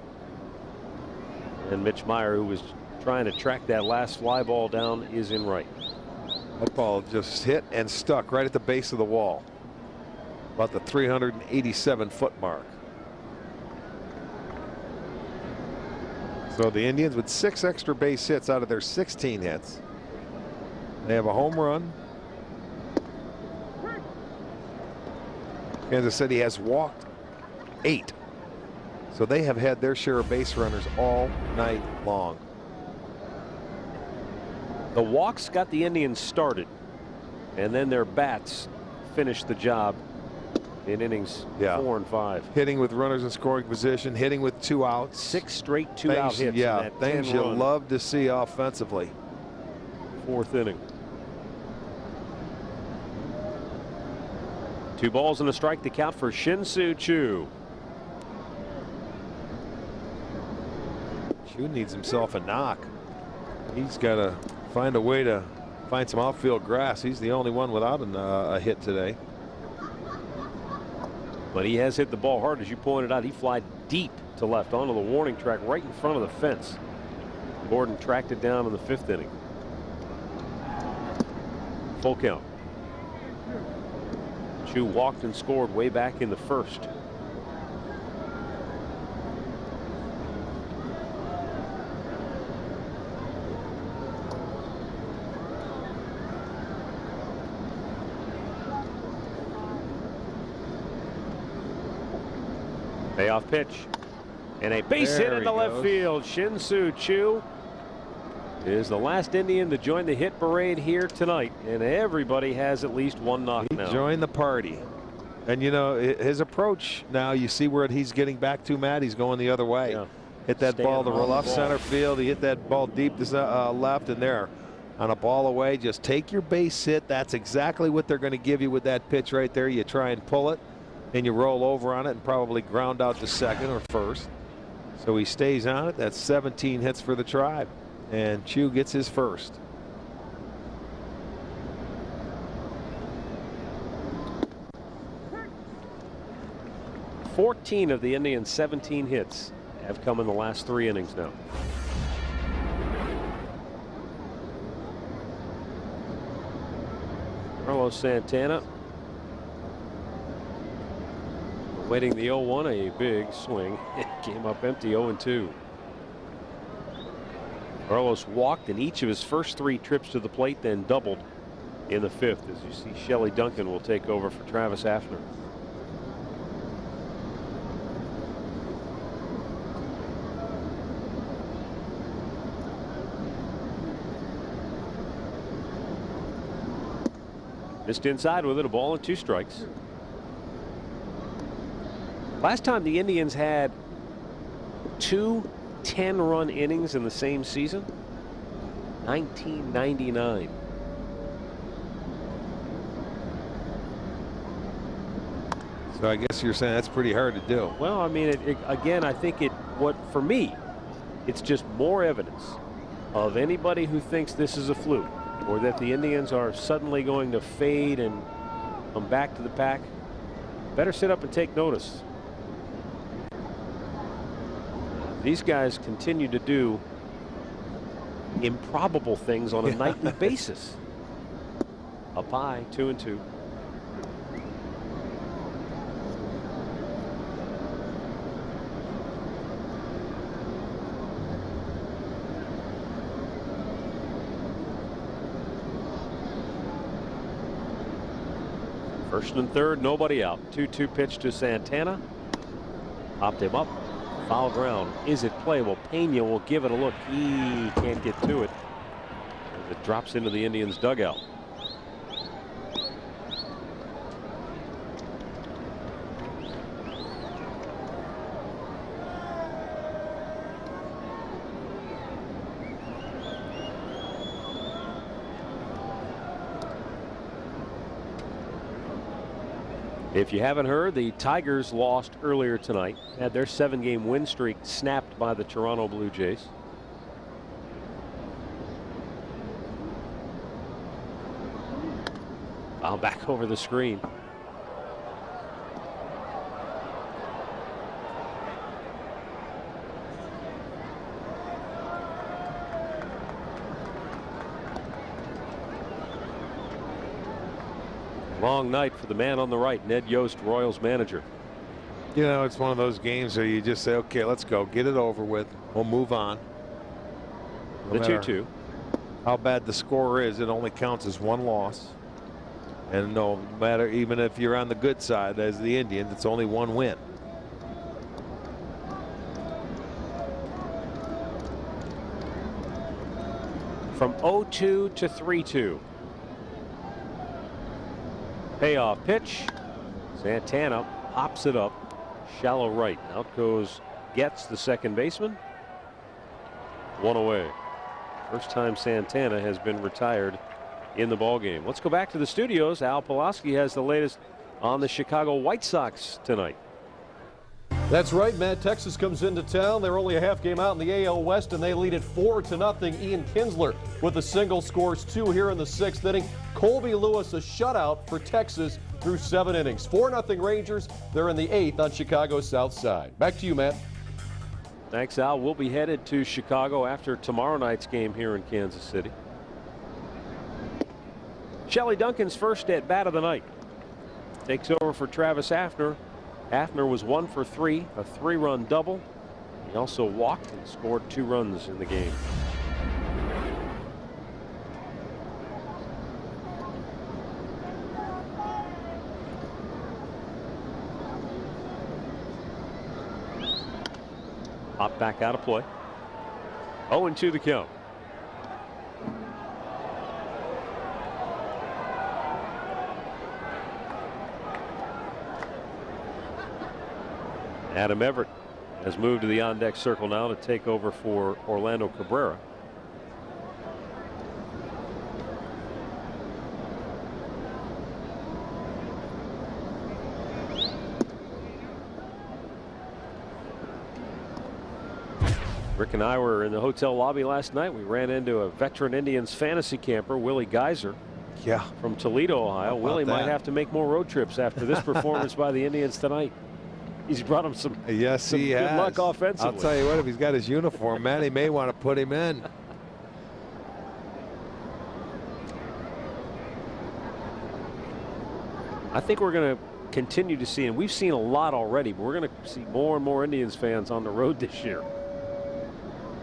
[SPEAKER 15] And Mitch Meyer, who was trying to track that last fly ball down, is in right.
[SPEAKER 24] That ball just hit and stuck right at the base of the wall, about the 387-foot mark. So the Indians with 6 extra base hits out of their 16 hits. They have a home run. Kansas City has walked 8. So they have had their share of base runners all night long.
[SPEAKER 15] The walks got the Indians started, and then their bats finished the job in innings
[SPEAKER 24] Yeah.
[SPEAKER 15] 4 and 5.
[SPEAKER 24] Hitting with runners in scoring position, hitting with 2 outs.
[SPEAKER 15] 6 straight 2-out hits.
[SPEAKER 24] Yeah,
[SPEAKER 15] in that
[SPEAKER 24] things you
[SPEAKER 15] 10-run
[SPEAKER 24] love to see offensively.
[SPEAKER 15] 4th inning. 2 balls and a strike to count for Shin-Soo Choo.
[SPEAKER 24] Choo needs himself a knock. He's got to find a way to find some outfield grass. He's the only one without a hit today.
[SPEAKER 15] But he has hit the ball hard, as you pointed out. He flied deep to left onto the warning track right in front of the fence. Gordon tracked it down in the 5th inning. Full count. Choo walked and scored way back in the 1st. Payoff pitch. And a base hit into left field. Shin-Soo Choo is the last Indian to join the hit parade here tonight. And everybody has at least one knock now.
[SPEAKER 24] He joined the party. And, you know, his approach now, you see where he's getting back to, Matt. He's going the other way. Yeah. Hit that ball to left center field. He hit that ball deep to left, and there on a ball away. Just take your base hit. That's exactly what they're going to give you with that pitch right there. You try and pull it, and you roll over on it and probably ground out to second or first. So he stays on it. That's 17 hits for the Tribe. And Choo gets his first.
[SPEAKER 15] $14 of the Indians' 17 hits have come in the last 3 innings now. Carlos Santana waiting the 0-1, a big swing. It came up empty, 0-2. Carlos walked in each of his first 3 trips to the plate, then doubled in the 5th. As you see, Shelley Duncan will take over for Travis Hafner. Missed inside with it, a ball and 2 strikes. Last time the Indians had 2 10-run innings in the same season, 1999.
[SPEAKER 24] So I guess you're saying that's pretty hard to do.
[SPEAKER 15] Well, I mean, again, I think for me, it's just more evidence of anybody who thinks this is a fluke or that the Indians are suddenly going to fade and come back to the pack. Better sit up and take notice. These guys continue to do improbable things on a nightly basis. Up high, 2-2. First and third, nobody out. 2-2 pitch to Santana. Popped him up. Foul ground. Is it play? Well, Pena will give it a look. He can't get to it as it drops into the Indians' dugout. If you haven't heard, the Tigers lost earlier tonight, had their 7-game win streak snapped by the Toronto Blue Jays. Foul back over the screen. Long night for the man on the right, Ned Yost, Royals manager.
[SPEAKER 24] You know, it's one of those games where you just say, okay, let's go, get it over with. We'll move on.
[SPEAKER 15] The 2-2.
[SPEAKER 24] How bad the score is, it only counts as 1 loss. And no matter, even if you're on the good side as the Indians, it's only 1 win.
[SPEAKER 15] From 0-2 to 3-2. Payoff pitch. Santana pops it up. Shallow right. Out goes Getz, the second baseman. One away. First time Santana has been retired in the ballgame. Let's go back to the studios. Al Pulaski has the latest on the Chicago White Sox tonight.
[SPEAKER 2] That's right, Matt. Texas comes into town. They're only a half game out in the AL West, and they lead it 4-0. Ian Kinsler with a single, scores 2 here in the 6th inning. Colby Lewis a shutout for Texas through 7 innings. 4-0 Rangers. They're in the 8th on Chicago's south side. Back to you, Matt.
[SPEAKER 15] Thanks, Al. We'll be headed to Chicago after tomorrow night's game here in Kansas City. Shelly Duncan's first at bat of the night. Takes over for Travis Hafner. Hafner was 1 for 3, a 3-run double. He also walked and scored 2 runs in the game. Hop back out of play. 0-2 the count. Adam Everett has moved to the on-deck circle now to take over for Orlando Cabrera. Rick and I were in the hotel lobby last night. We ran into a veteran Indians fantasy camper, Willie Geiser.
[SPEAKER 24] Yeah.
[SPEAKER 15] From Toledo, Ohio. Willie might
[SPEAKER 24] that?
[SPEAKER 15] have to make more road trips after this performance by the Indians tonight. He's brought him some,
[SPEAKER 24] he
[SPEAKER 15] good
[SPEAKER 24] has.
[SPEAKER 15] luck offensively.
[SPEAKER 24] I'll tell you what, if he's got his uniform, man, he may want to put him in.
[SPEAKER 15] I think we're going to continue to see, and we've seen a lot already, but we're going to see more and more Indians fans on the road this year.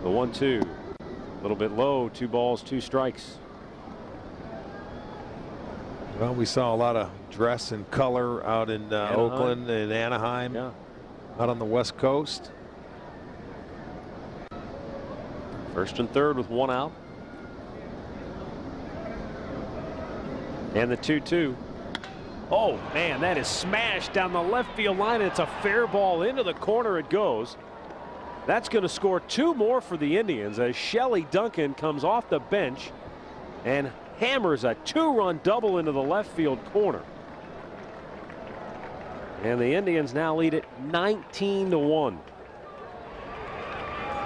[SPEAKER 15] The 1-2, a little bit low, 2 balls, 2 strikes.
[SPEAKER 24] Well, we saw a lot of dress and color out in Oakland and Anaheim,
[SPEAKER 15] yeah,
[SPEAKER 24] out on the West Coast.
[SPEAKER 15] First and third with 1 out. And the 2-2. Oh, man, that is smashed down the left field line. It's a fair ball into the corner. It goes. That's going to score 2 more for the Indians as Shelly Duncan comes off the bench and hammers a 2-run double into the left field corner. And the Indians now lead it 19-1.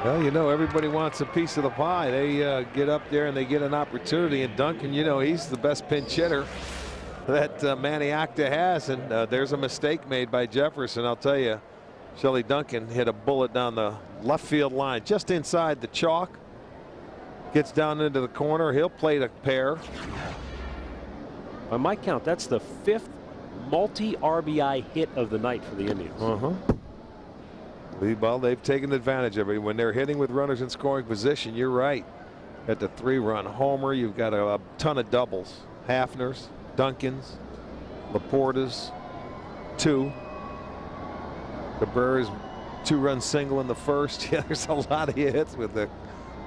[SPEAKER 24] Well, you know, everybody wants a piece of the pie. They get up there and they get an opportunity. And Duncan, you know, he's the best pinch hitter that Manny Acta has. And there's a mistake made by Jefferson. I'll tell you, Shelly Duncan hit a bullet down the left field line, just inside the chalk. Gets down into the corner. He'll play the pair.
[SPEAKER 15] By my count, that's the 5th multi-RBI hit of the night for the Indians.
[SPEAKER 24] Well, they've taken advantage of it. When they're hitting with runners in scoring position, you're right. At the 3-run homer, you've got a ton of doubles. Hafner's, Duncan's, Laporta's, 2. Cabrera's 2-run single in the first. Yeah, there's a lot of hits with the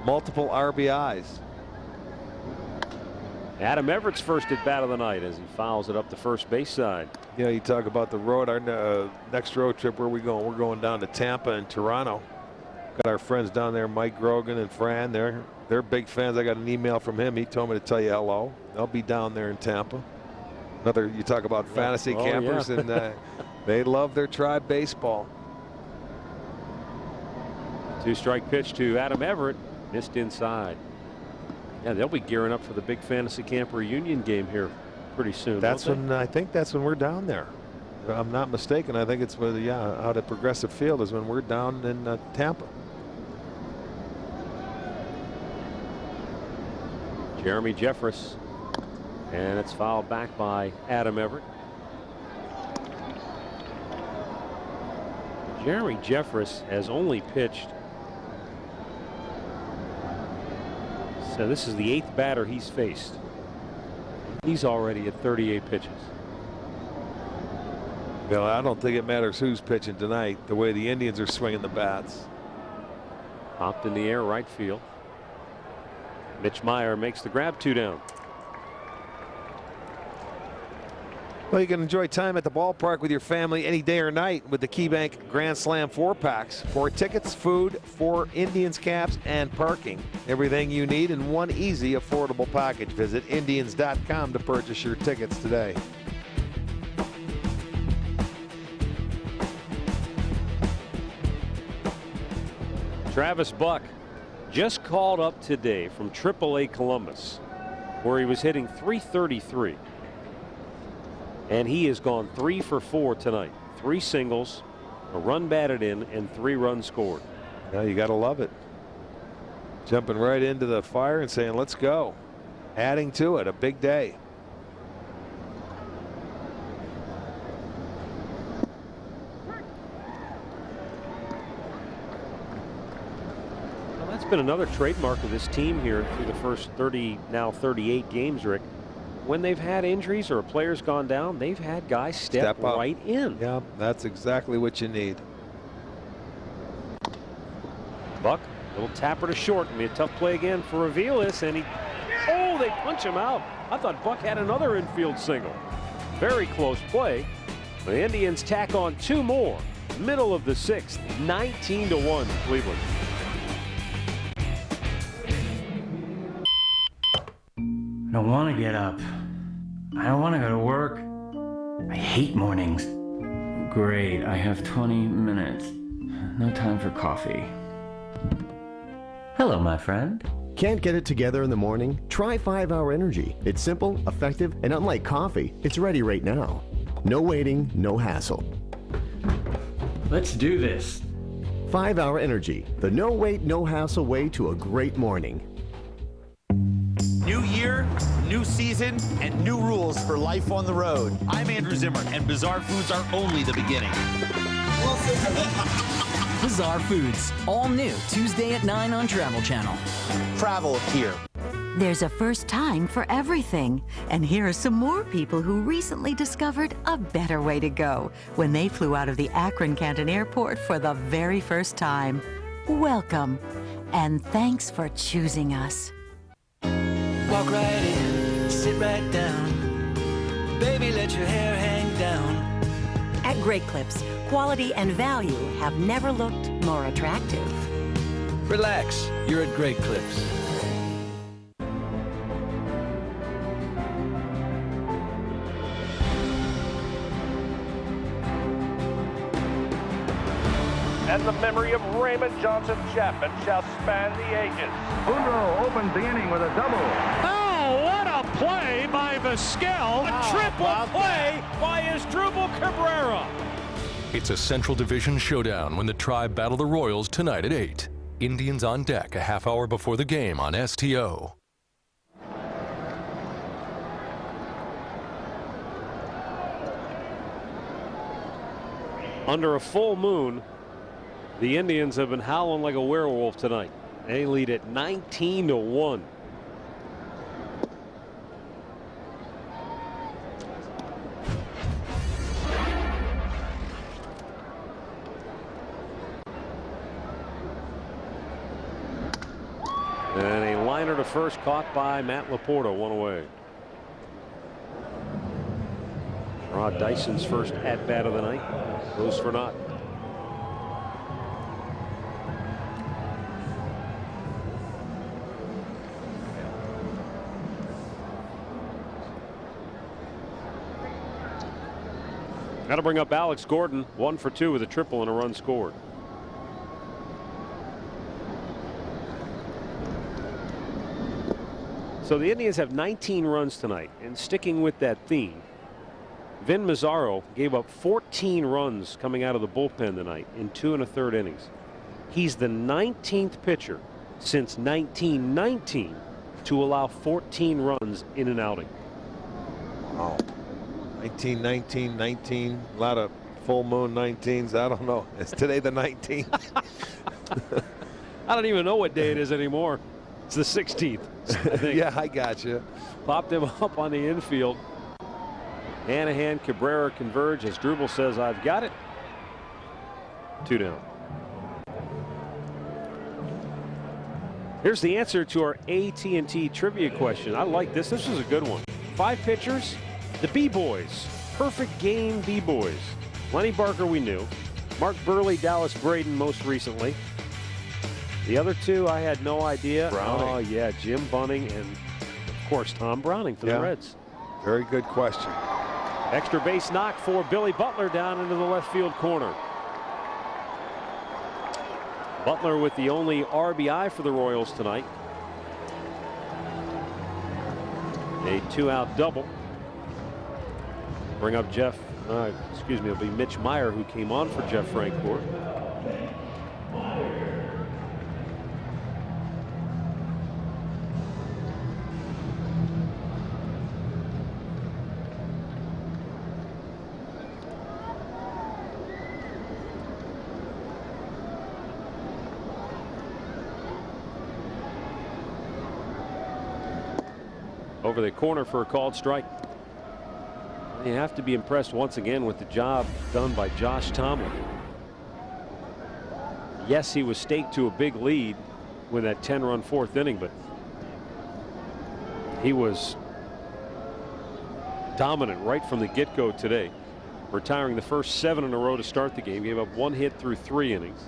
[SPEAKER 24] multiple RBIs.
[SPEAKER 15] Adam Everett's first at bat of the night as he fouls it up the first base side.
[SPEAKER 24] Yeah, you talk about the road. Our next road trip, where are we going? We're going down to Tampa and Toronto. Got our friends down there, Mike Grogan and Fran. They're big fans. I got an email from him. He told me to tell you hello. They'll be down there in Tampa. Another, you talk about fantasy campers,
[SPEAKER 15] yeah.
[SPEAKER 24] and they love their Tribe baseball.
[SPEAKER 15] 2-strike pitch to Adam Everett, missed inside. Yeah, they'll be gearing up for the big fantasy camper reunion game here pretty soon.
[SPEAKER 24] That's when I think that's when we're down there. If I'm not mistaken. I think it's when, out at Progressive Field is when we're down in Tampa.
[SPEAKER 15] Jeremy Jeffress, and it's fouled back by Adam Everett. Jeremy Jeffress has only pitched. So this is the 8th batter he's faced. He's already at 38 pitches.
[SPEAKER 24] Well, I don't think it matters who's pitching tonight, the way the Indians are swinging the bats.
[SPEAKER 15] Popped in the air, right field. Mitch Meyer makes the grab, 2 down.
[SPEAKER 24] Well, you can enjoy time at the ballpark with your family any day or night with the KeyBank Grand Slam 4-packs. 4 tickets, food, 4 Indians caps, and parking. Everything you need in one easy, affordable package. Visit Indians.com to purchase your tickets today.
[SPEAKER 15] Travis Buck just called up today from AAA Columbus, where he was hitting .333. And he has gone 3 for 4 tonight. 3 singles, a run batted in, and 3 runs scored.
[SPEAKER 24] Yeah, you got to love it. Jumping right into the fire and saying, let's go. Adding to it, a big day.
[SPEAKER 15] Well, that's been another trademark of this team here through the first 30, now 38 games, Rick. When they've had injuries or a player's gone down, they've had guys step right in.
[SPEAKER 24] Yeah, that's exactly what you need.
[SPEAKER 15] Buck, little tapper to short. Gonna be a tough play again for Aviles, and oh, they punch him out. I thought Buck had another infield single. Very close play. The Indians tack on 2 more. Middle of the 6th, 19-1 Cleveland.
[SPEAKER 7] I don't want to get up. I don't want to go to work. I hate mornings. Great, I have 20 minutes. No time for coffee. Hello, my friend.
[SPEAKER 11] Can't get it together in the morning? Try 5-Hour Energy. It's simple, effective, and unlike coffee, it's ready right now. No waiting, no hassle.
[SPEAKER 7] Let's do this.
[SPEAKER 11] 5-Hour Energy, the no wait, no hassle way to a great morning.
[SPEAKER 16] New year, new season, and new rules for life on the road. I'm Andrew Zimmer, and Bizarre Foods are only the beginning.
[SPEAKER 17] Bizarre Foods, all new Tuesday at 9 on Travel Channel.
[SPEAKER 16] Travel here.
[SPEAKER 25] There's a first time for everything. And here are some more people who recently discovered a better way to go when they flew out of the Akron Canton Airport for the very first time. Welcome, and thanks for choosing us.
[SPEAKER 12] Walk right in, sit right down. Baby, let your hair hang down.
[SPEAKER 25] At Great Clips, quality and value have never looked more attractive.
[SPEAKER 12] Relax, you're at Great Clips.
[SPEAKER 18] And the memory of Raymond Johnson Chapman shall span the ages.
[SPEAKER 19] Boudreaux opens the inning with a double.
[SPEAKER 15] Oh, what a play by Vizquel. A triple play by Asdrubal Cabrera.
[SPEAKER 6] It's a Central Division showdown when the Tribe battle the Royals tonight at 8. Indians on deck a half hour before the game on STO.
[SPEAKER 15] Under a full moon, the Indians have been howling like a werewolf tonight. They lead at 19-1. And a liner to first caught by Matt Laporta, 1 away. Rod Dyson's first at-bat of the night goes for naught. Got to bring up Alex Gordon, 1 for 2 with a triple and a run scored. So the Indians have 19 runs tonight, and sticking with that theme, Vin Mazzaro gave up 14 runs coming out of the bullpen tonight in 2 1/3 innings. He's the 19th pitcher since 1919 to allow 14 runs in an outing.
[SPEAKER 24] Wow. 19, 19, 19, a lot of full moon 19s. I don't know. Is today the 19th?
[SPEAKER 15] I don't even know what day it is anymore. It's the 16th, I think.
[SPEAKER 24] Yeah, I got you.
[SPEAKER 15] Popped him up on the infield. Hanahan, Cabrera converge as Drubal says, I've got it. 2 down. Here's the answer to our AT&T trivia question. I like this. This is a good one. 5 pitchers. The B-Boys perfect game B-boys. Lenny Barker we knew. Mark Burley, Dallas Braden most recently. The other two I had no idea.
[SPEAKER 24] Browning.
[SPEAKER 15] Oh yeah, Jim Bunning and of course Tom Browning for the Reds.
[SPEAKER 24] Very good question.
[SPEAKER 15] Extra base knock for Billy Butler down into the left field corner. Butler with the only RBI for the Royals tonight. A 2-out double. Bring up it'll be Mitch Meyer who came on for Jeff Francoeur. Over the corner for a called strike. You have to be impressed once again with the job done by Josh Tomlin. Yes, he was staked to a big lead with that 10-run fourth inning, but he was dominant right from the get-go today, retiring the first 7 in a row to start the game. Gave up 1 hit through 3 innings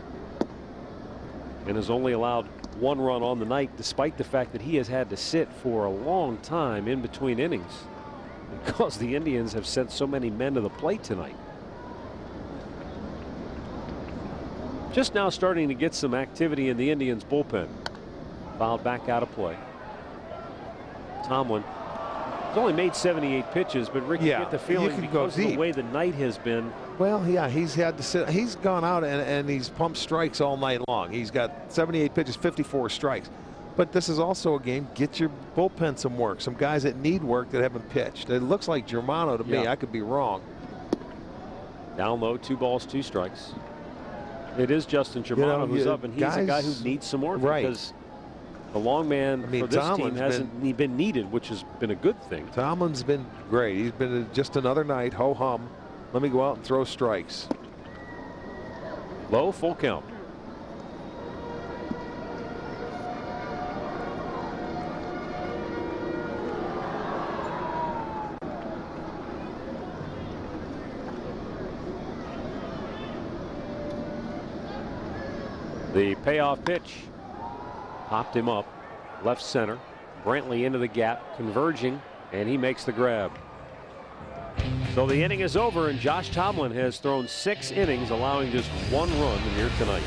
[SPEAKER 15] and has only allowed 1 run on the night, despite the fact that he has had to sit for a long time in between innings because the Indians have sent so many men to the plate tonight. Just now starting to get some activity in the Indians bullpen. Fouled back out of play. Tomlin has only made 78 pitches, but Rick, you get the feeling because of the way the night has been.
[SPEAKER 24] Well, yeah, he's had to sit. He's gone out and he's pumped strikes all night long. He's got 78 pitches, 54 strikes. But this is also a game. Get your bullpen some work. Some guys that need work that haven't pitched. It looks like Germano to me. I could be wrong.
[SPEAKER 15] Down low, 2 balls, 2 strikes. It is Justin Germano who's up, and he's a guy who needs some work because the long man for this team hasn't been needed, which has been a good thing.
[SPEAKER 24] Tomlin's been great. He's been just another night. Ho hum. Let me go out and throw strikes.
[SPEAKER 15] Low, full count. The payoff pitch popped him up left center. Brantley into the gap, converging, and he makes the grab. So the inning is over, and Josh Tomlin has thrown 6 innings, allowing just 1 run here tonight.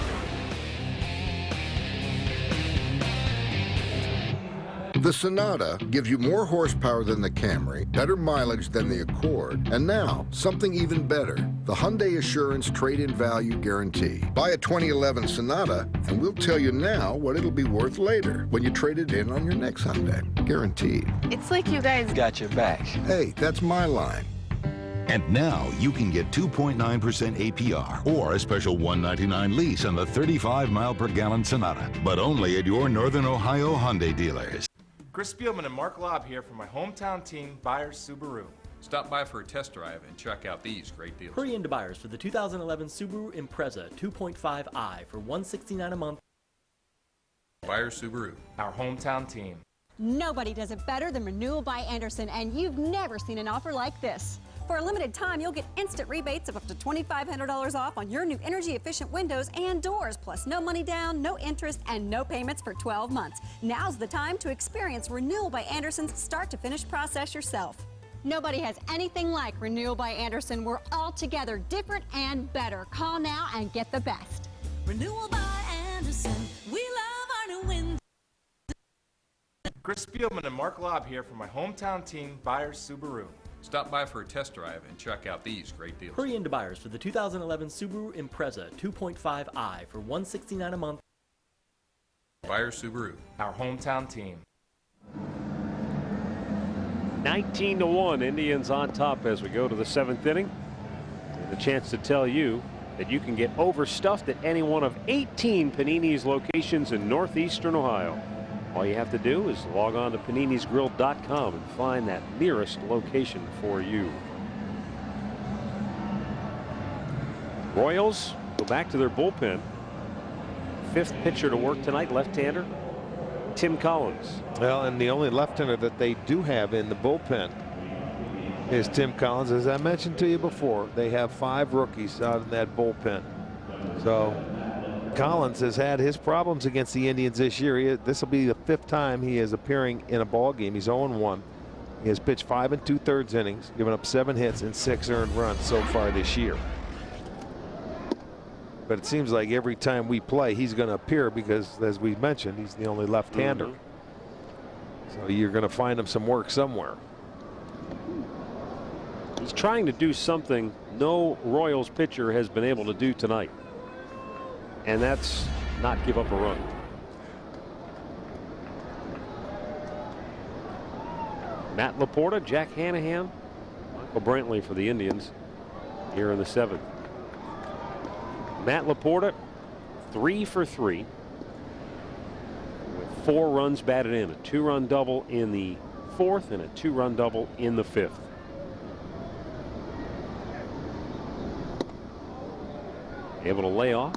[SPEAKER 8] The Sonata gives you more horsepower than the Camry, better mileage than the Accord, and now, something even better, the Hyundai Assurance Trade-in Value Guarantee. Buy a 2011 Sonata, and we'll tell you now what it'll be worth later when you trade it in on your next Hyundai. Guaranteed.
[SPEAKER 10] It's like you guys got your back.
[SPEAKER 8] Hey, that's my line.
[SPEAKER 20] And now you can get 2.9% APR or a special $199 lease on the 35-mile-per-gallon Sonata, but only at your Northern Ohio Hyundai dealers.
[SPEAKER 21] Chris Spielman and Mark Lobb here from my hometown team, Byers Subaru.
[SPEAKER 23] Stop by for a test drive and check out these great deals.
[SPEAKER 26] Hurry into Byers for the 2011 Subaru Impreza 2.5i for $169 a month.
[SPEAKER 23] Byers Subaru,
[SPEAKER 21] our hometown team.
[SPEAKER 27] Nobody does it better than Renewal by Andersen, and you've never seen an offer like this. For a limited time, you'll get instant rebates of up to $2,500 off on your new energy-efficient windows and doors, plus no money down, no interest, and no payments for 12 months. Now's the time to experience Renewal by Andersen's start-to-finish process yourself. Nobody has anything like Renewal by Andersen. We're all together, different and better. Call now and get the best.
[SPEAKER 28] Renewal by Andersen. We love our new windows.
[SPEAKER 21] Chris Spielman and Mark Lobb here from my hometown team, Byers Subaru.
[SPEAKER 23] Stop by for a test drive and check out these great deals.
[SPEAKER 26] Hurry into Byers for the 2011 Subaru Impreza 2.5i for $169 a month.
[SPEAKER 23] Byers Subaru,
[SPEAKER 21] our hometown team.
[SPEAKER 15] 19-1, Indians on top as we go to the 7th inning. And a chance to tell you that you can get overstuffed at any one of 18 Panini's locations in northeastern Ohio. All you have to do is log on to paninisgrill.com and find that nearest location for you. Royals go back to their bullpen. 5th pitcher to work tonight, left-hander Tim Collins.
[SPEAKER 24] Well, and the only left-hander that they do have in the bullpen. Here's Tim Collins. As I mentioned to you before, they have 5 rookies out in that bullpen. So Collins has had his problems against the Indians this year. This will be the 5th time he is appearing in a ball game. He's 0-1. He has pitched 5 2/3 innings, given up 7 hits and 6 earned runs so far this year. But it seems like every time we play, he's going to appear because, as we mentioned, he's the only left-hander. So you're going to find him some work somewhere.
[SPEAKER 15] He's trying to do something no Royals pitcher has been able to do tonight, and that's not give up a run. Matt Laporta, Jack Hanahan, Michael Brantley for the Indians here in the 7th. Matt Laporta 3 for 3 with 4 runs batted in, a 2-run double in the 4th and a 2-run double in the 5th. Able to lay off.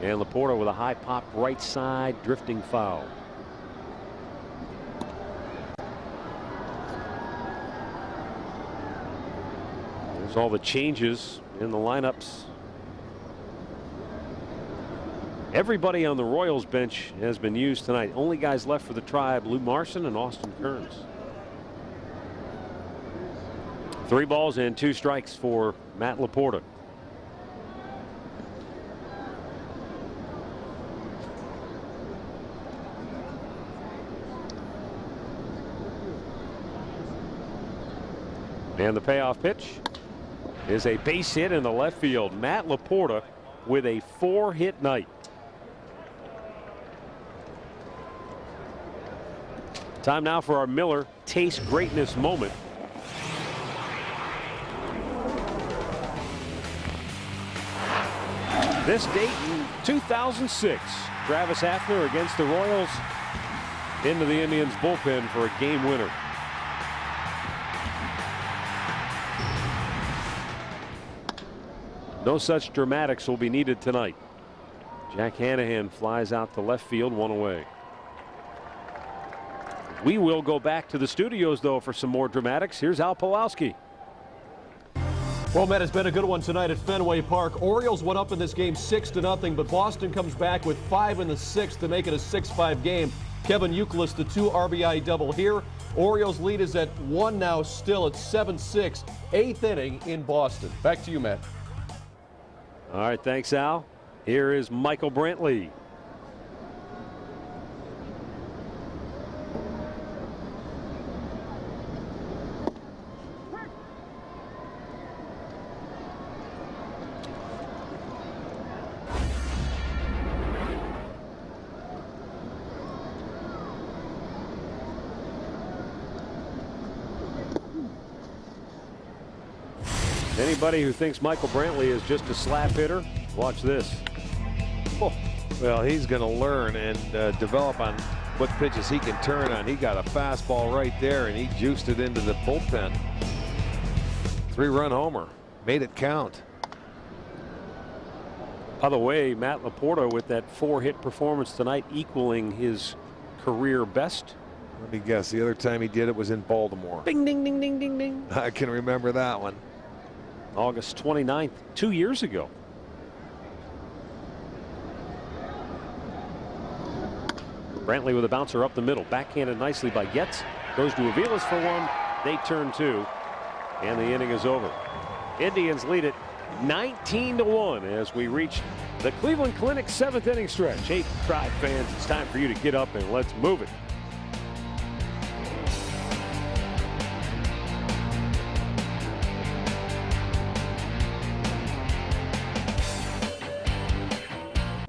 [SPEAKER 15] And Laporta with a high pop right side drifting foul. There's all the changes in the lineups. Everybody on the Royals bench has been used tonight. Only guys left for the Tribe, Lou Marson and Austin Kearns. 3 balls and 2 strikes for Matt Laporta. And the payoff pitch is a base hit in the left field. Matt Laporta with a 4-hit night. Time now for our Miller Taste Greatness moment. This date in 2006, Travis Hafner against the Royals into the Indians bullpen for a game winner. No such dramatics will be needed tonight. Jack Hanahan flies out to left field, 1 away. We will go back to the studios, though, for some more dramatics. Here's Al Pawlowski.
[SPEAKER 2] Well, Matt, it's been a good one tonight at Fenway Park. Orioles went up in this game 6-0, but Boston comes back with 5 in the 6th to make it a 6-5 game. Kevin Youkilis, the 2 RBI double here. Orioles lead is at 1 now, still at 7-6. 8th inning in Boston. Back to you, Matt.
[SPEAKER 15] All right, thanks, Al. Here is Michael Brantley. Anybody who thinks Michael Brantley is just a slap hitter, watch this.
[SPEAKER 24] Oh. Well, he's going to learn and develop on what pitches he can turn on. He got a fastball right there, and he juiced it into the bullpen. 3-run homer. Made it count.
[SPEAKER 15] By the way, Matt Laporta with that 4-hit performance tonight, equaling his career best.
[SPEAKER 24] Let me guess. The other time he did it was in Baltimore.
[SPEAKER 15] Bing, ding, ding, ding, ding, ding.
[SPEAKER 24] I can remember that one.
[SPEAKER 15] August 29th, 2 years ago. Brantley with a bouncer up the middle, backhanded nicely by Getz. Goes to Aviles for 1. They turn 2, and the inning is over. Indians lead it 19-1 as we reach the Cleveland Clinic 7th inning stretch. Hey, Tribe fans, it's time for you to get up and let's move it.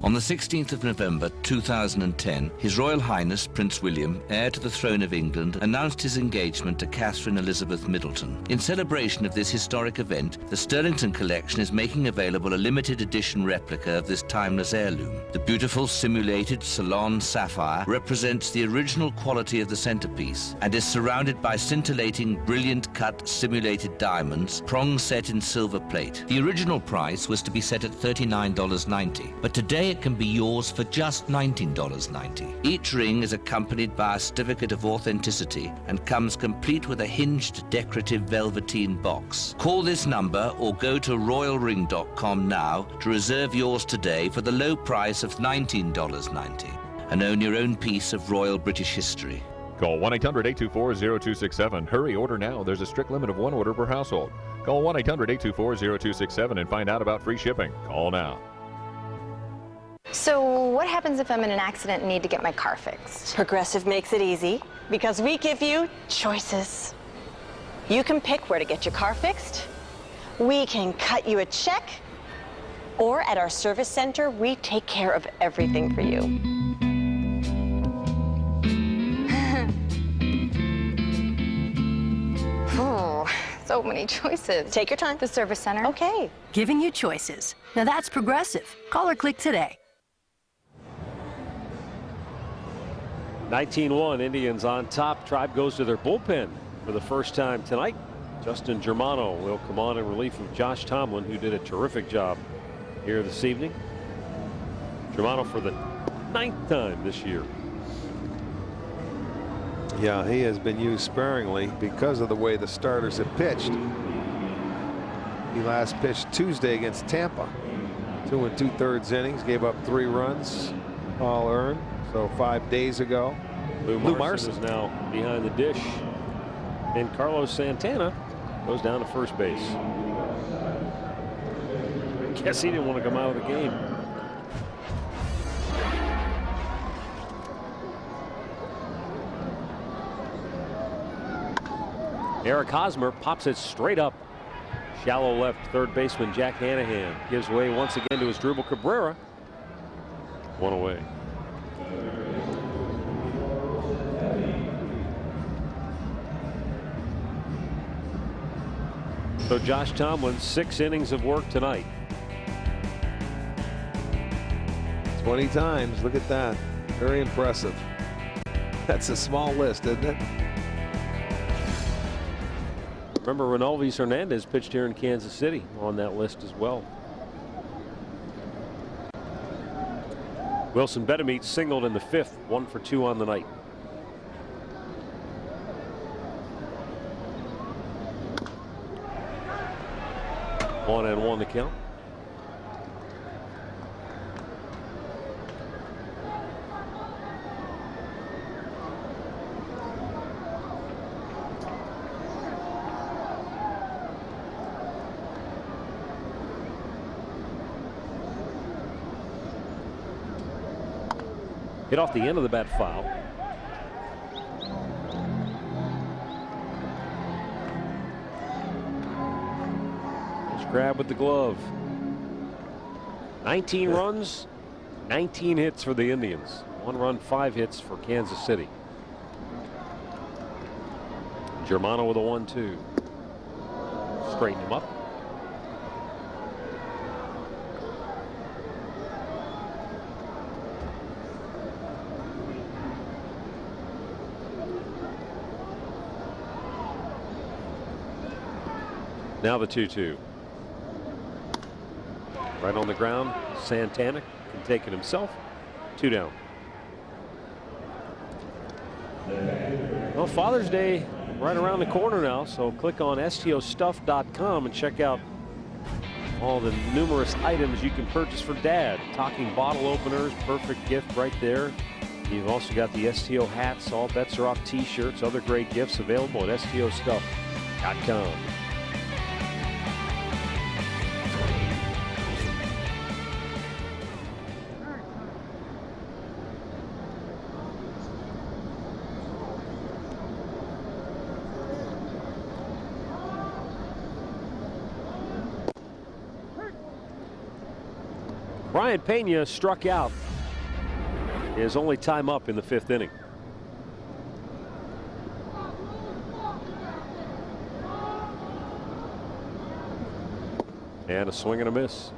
[SPEAKER 1] On the 16th of November 2010, His Royal Highness Prince William, heir to the throne of England, announced his engagement to Catherine Elizabeth Middleton. In celebration of this historic event, the Stirlington Collection is making available a limited edition replica of this timeless heirloom. The beautiful simulated Salon sapphire represents the original quality of the centerpiece and is surrounded by scintillating, brilliant cut simulated diamonds, prongs set in silver plate. The original price was to be set at $39.90, but today it can be yours for just $19.90. Each ring is accompanied by a certificate of authenticity and comes complete with a hinged decorative velveteen box. Call this number or go to royalring.com now to reserve yours today for the low price of $19.90 and own your own piece of royal British history.
[SPEAKER 3] Call 1-800-824-0267. Hurry, order now. There's a strict limit of one order per household. Call 1-800-824-0267 and find out about free shipping. Call now.
[SPEAKER 4] So what happens if I'm in an accident and need to get my car fixed?
[SPEAKER 5] Progressive makes it easy because we give you choices. You can pick where to get your car fixed. We can cut you a check. Or at our service center, we take care of everything for you.
[SPEAKER 4] Oh, so many choices.
[SPEAKER 5] Take your time.
[SPEAKER 4] The service center.
[SPEAKER 5] Okay.
[SPEAKER 25] Giving you choices. Now that's Progressive. Call or click today.
[SPEAKER 15] 19-1, Indians on top. Tribe goes to their bullpen for the first time tonight. Justin Germano will come on in relief of Josh Tomlin, who did a terrific job here this evening. Germano for the 9th time this year.
[SPEAKER 24] Yeah, he has been used sparingly because of the way the starters have pitched. He last pitched Tuesday against Tampa. 2 2/3 innings, gave up 3 runs, all earned. So 5 days ago.
[SPEAKER 15] Lou Marson is now behind the dish, and Carlos Santana goes down to first base. Guess he didn't want to come out of the game. Eric Hosmer pops it straight up. Shallow left. Third baseman Jack Hanahan gives way once again to his Drupal Cabrera. 1 away. So Josh Tomlin, 6 innings of work tonight.
[SPEAKER 24] 20 times. Look at that. Very impressive. That's a small list, isn't it?
[SPEAKER 15] Remember, Renalvis Hernandez pitched here in Kansas City on that list as well. Wilson Betemit singled in the 5th, 1 for 2 on the night. One and one to count. Hit off the end of the bat foul. Grab with the glove. 19 runs, 19 hits for the Indians. 1 run, 5 hits for Kansas City. Germano with a 1-2. Straighten him up. Now the 2-2. Right on the ground, Santana can take it himself. 2 down. Well, Father's Day right around the corner now, so click on stostuff.com and check out all the numerous items you can purchase for Dad. Talking bottle openers, perfect gift right there. You've also got the STO hats, all bets are off t-shirts, other great gifts available at stostuff.com. Brian Pena struck out. His only time up in the 5th inning. And a swing and a miss.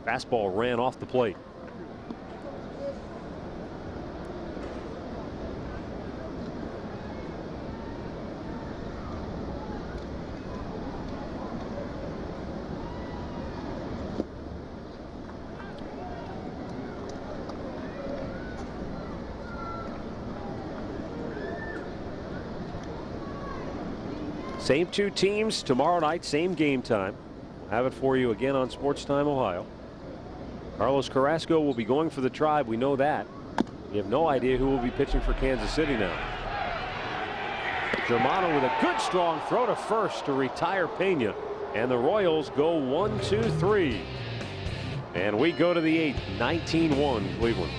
[SPEAKER 15] Fastball ran off the plate. Same two teams tomorrow night, same game time. We'll have it for you again on Sports Time Ohio. Carlos Carrasco will be going for the Tribe. We know that. We have no idea who will be pitching for Kansas City now. Germano with a good strong throw to first to retire Pena. And the Royals go 1-2-3. And we go to the 8th, 19-1 Cleveland.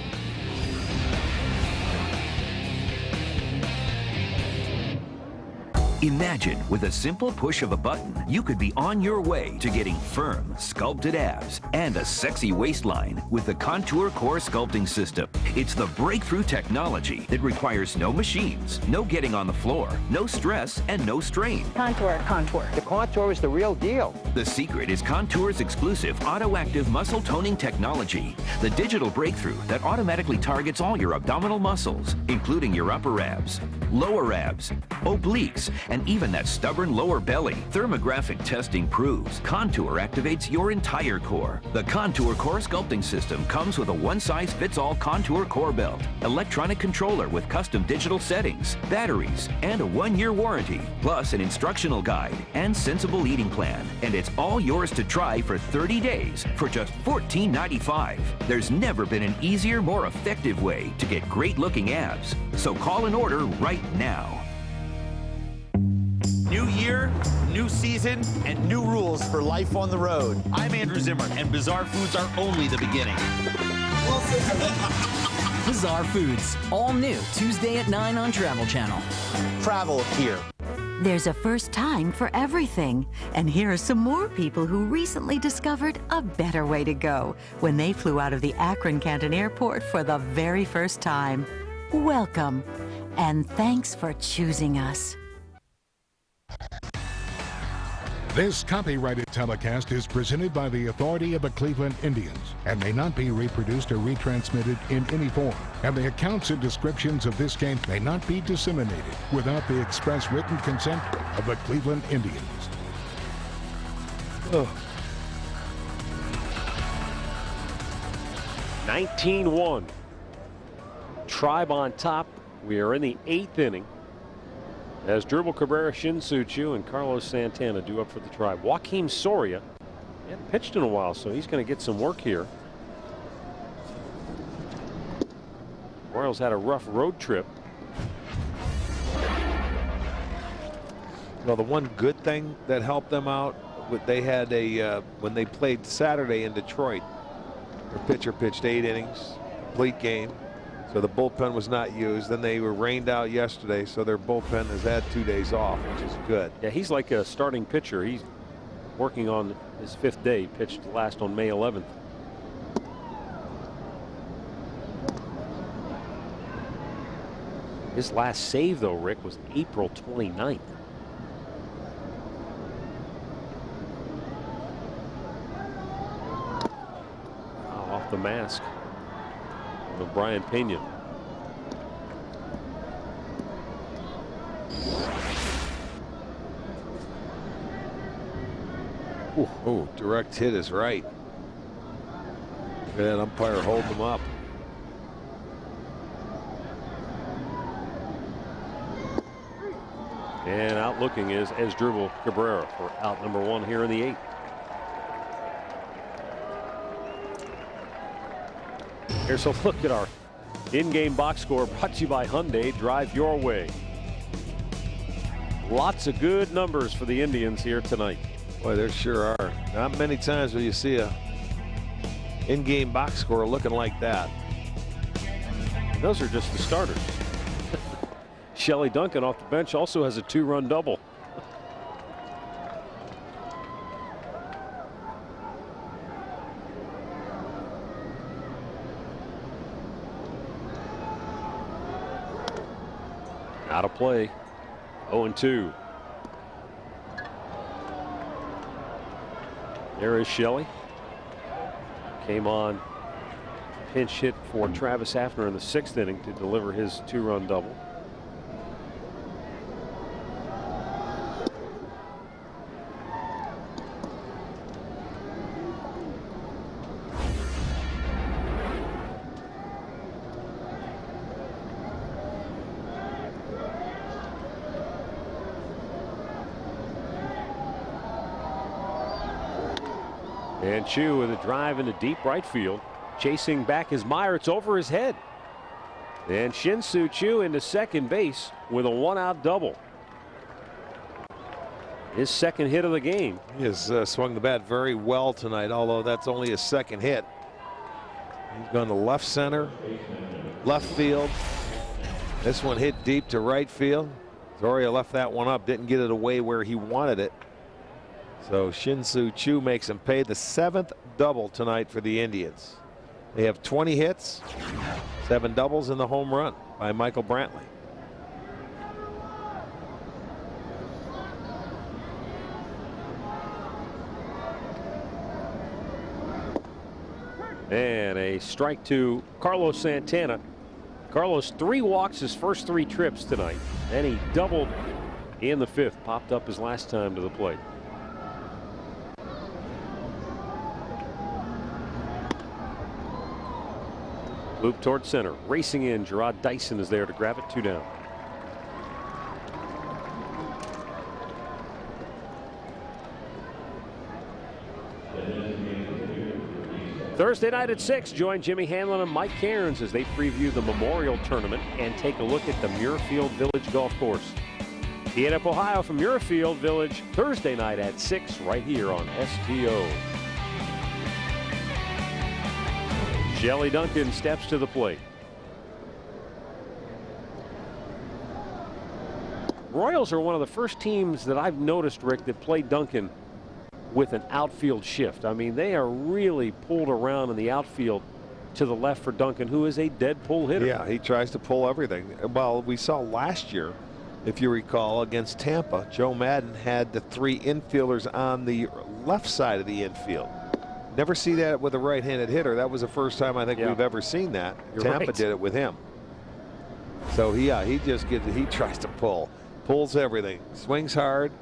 [SPEAKER 7] Imagine with a simple push of a button, you could be on your way to getting firm, sculpted abs and a sexy waistline with the Contour Core Sculpting System. It's the breakthrough technology that requires no machines, no getting on the floor, no stress, and no strain.
[SPEAKER 9] Contour. The Contour is the real deal.
[SPEAKER 7] The secret is Contour's exclusive auto-active muscle toning technology, the digital breakthrough that automatically targets all your abdominal muscles, including your upper abs, lower abs, obliques, and even that stubborn lower belly. Thermographic testing proves Contour activates your entire core. The Contour Core Sculpting System comes with a one-size-fits-all Contour Core Belt, electronic controller with custom digital settings, batteries, and a 1-year warranty, plus an instructional guide and sensible eating plan. And it's all yours to try for 30 days for just $14.95. There's never been an easier, more effective way to get great-looking abs. So call and order right now.
[SPEAKER 11] New year, new season, and new rules for life on the road. I'm Andrew Zimmer, and Bizarre Foods are only the beginning.
[SPEAKER 13] Bizarre Foods, all new Tuesday at 9 on Travel Channel.
[SPEAKER 11] Travel here.
[SPEAKER 25] There's a first time for everything. And here are some more people who recently discovered a better way to go when they flew out of the Akron Canton Airport for the very first time. Welcome, and thanks for choosing us.
[SPEAKER 14] This copyrighted telecast is presented by the authority of the Cleveland Indians and may not be reproduced or retransmitted in any form. And the accounts and descriptions of this game may not be disseminated without the express written consent of the Cleveland Indians.
[SPEAKER 15] Oh. 19-1. Tribe on top. We are in the 8th inning. As Dribble Cabrera, Shin-Soo Choo, and Carlos Santana do up for the Tribe. Joaquim Soria hadn't pitched in a while, so he's going to get some work here. Royals had a rough road trip.
[SPEAKER 24] Well, the one good thing that helped them out, they had when they played Saturday in Detroit, their pitcher pitched 8 innings, complete game. So the bullpen was not used. Then they were rained out yesterday, so their bullpen has had 2 days off, which is good.
[SPEAKER 15] Yeah, he's like a starting pitcher. He's working on his 5th day. Pitched last on May 11th. His last save, though, Rick, was April 29th. Off the mask of Brian Pena.
[SPEAKER 24] Oh, direct hit is right. Look at that umpire holding them up.
[SPEAKER 15] And out looking is Dribble Cabrera for out number 1 here in the 8th. Here's a look at our in-game box score brought to you by Hyundai. Drive your way. Lots of good numbers for the Indians here tonight.
[SPEAKER 24] Boy, there sure are. Not many times will you see a in-game box score looking like that.
[SPEAKER 15] Those are just the starters. Shelley Duncan off the bench also has a 2-run double. Out of play. 0-2. There is Shelley. Came on pinch hit for Travis Hafner in the 6th inning to deliver his 2-run double. And Chu with a drive into deep right field. Chasing back is Meyer. It's over his head. And Shin-Soo Choo into second base with a 1-out double. His second hit of the game.
[SPEAKER 24] He has swung the bat very well tonight, although that's only his second hit. He's gone to left center, left field. This one hit deep to right field. Zoria left that one up, didn't get it away where he wanted it. So Shin-Soo Choo makes him pay the 7th double tonight for the Indians. They have 20 hits, 7 doubles, and the home run by Michael Brantley.
[SPEAKER 15] And a strike to Carlos Santana. Carlos 3 walks his first 3 trips tonight. And he doubled in the 5th. Popped up his last time to the plate. Loop toward center. Racing in. Gerard Dyson is there to grab it. 2 down. Thursday night at 6, join Jimmy Hanlon and Mike Cairns as they preview the Memorial Tournament and take a look at the Muirfield Village Golf Course. Tee it up Ohio from Muirfield Village Thursday night at 6 right here on STO. Shelley Duncan steps to the plate. Royals are one of the first teams that I've noticed, Rick, that play Duncan with an outfield shift. I mean, they are really pulled around in the outfield to the left for Duncan, who is a dead pull hitter.
[SPEAKER 24] Yeah, he tries to pull everything. Well, we saw last year, if you recall, against Tampa, Joe Madden had the 3 infielders on the left side of the infield. Never see that with a right-handed hitter. That was the first time I think we've ever seen that. Tampa did it with him. So he tries to pulls everything, swings hard.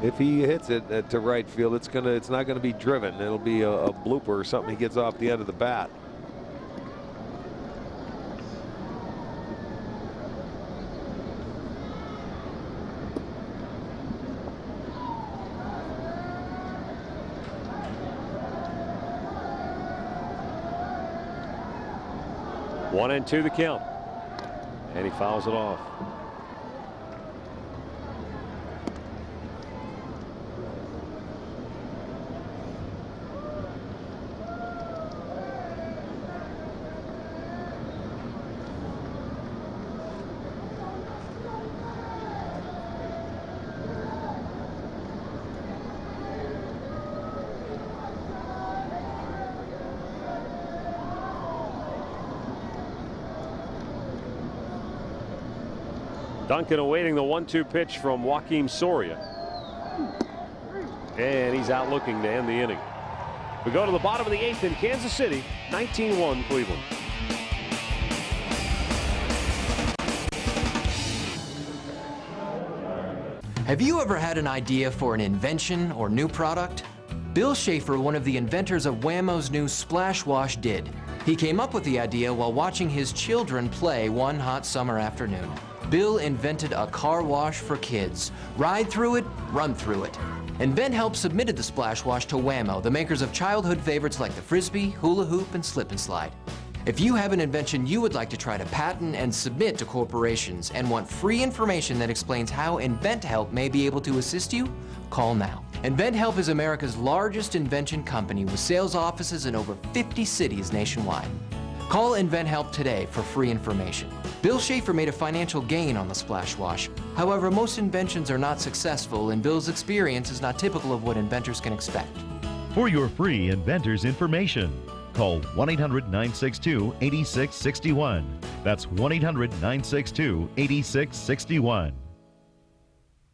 [SPEAKER 24] If he hits it to right field, it's not gonna be driven. It'll be a blooper or something. He gets off the end of the bat.
[SPEAKER 15] One and 2 the count. And he fouls it off. Duncan awaiting the 1-2 pitch from Joaquim Soria. And he's out looking to end the inning. We go to the bottom of the 8th in Kansas City, 19-1 Cleveland.
[SPEAKER 6] Have you ever had an idea for an invention or new product? Bill Schaefer, one of the inventors of Whammo's new Splash Wash, did. He came up with the idea while watching his children play one hot summer afternoon. Bill invented a car wash for kids. Ride through it, run through it. And Ben helped submitted the Splash Wash to Whammo, the makers of childhood favorites like the Frisbee, Hula Hoop, and Slip and Slide. If you have an invention you would like to try to patent and submit to corporations and want free information that explains how InventHelp may be able to assist you, call now. InventHelp is America's largest invention company with sales offices in over 50 cities nationwide. Call InventHelp today for free information. Bill Schaefer made a financial gain on the splash wash. However, most inventions are not successful, and Bill's experience is not typical of what inventors can expect.
[SPEAKER 8] For your free inventor's information, call 1-800-962-8661. That's 1-800-962-8661.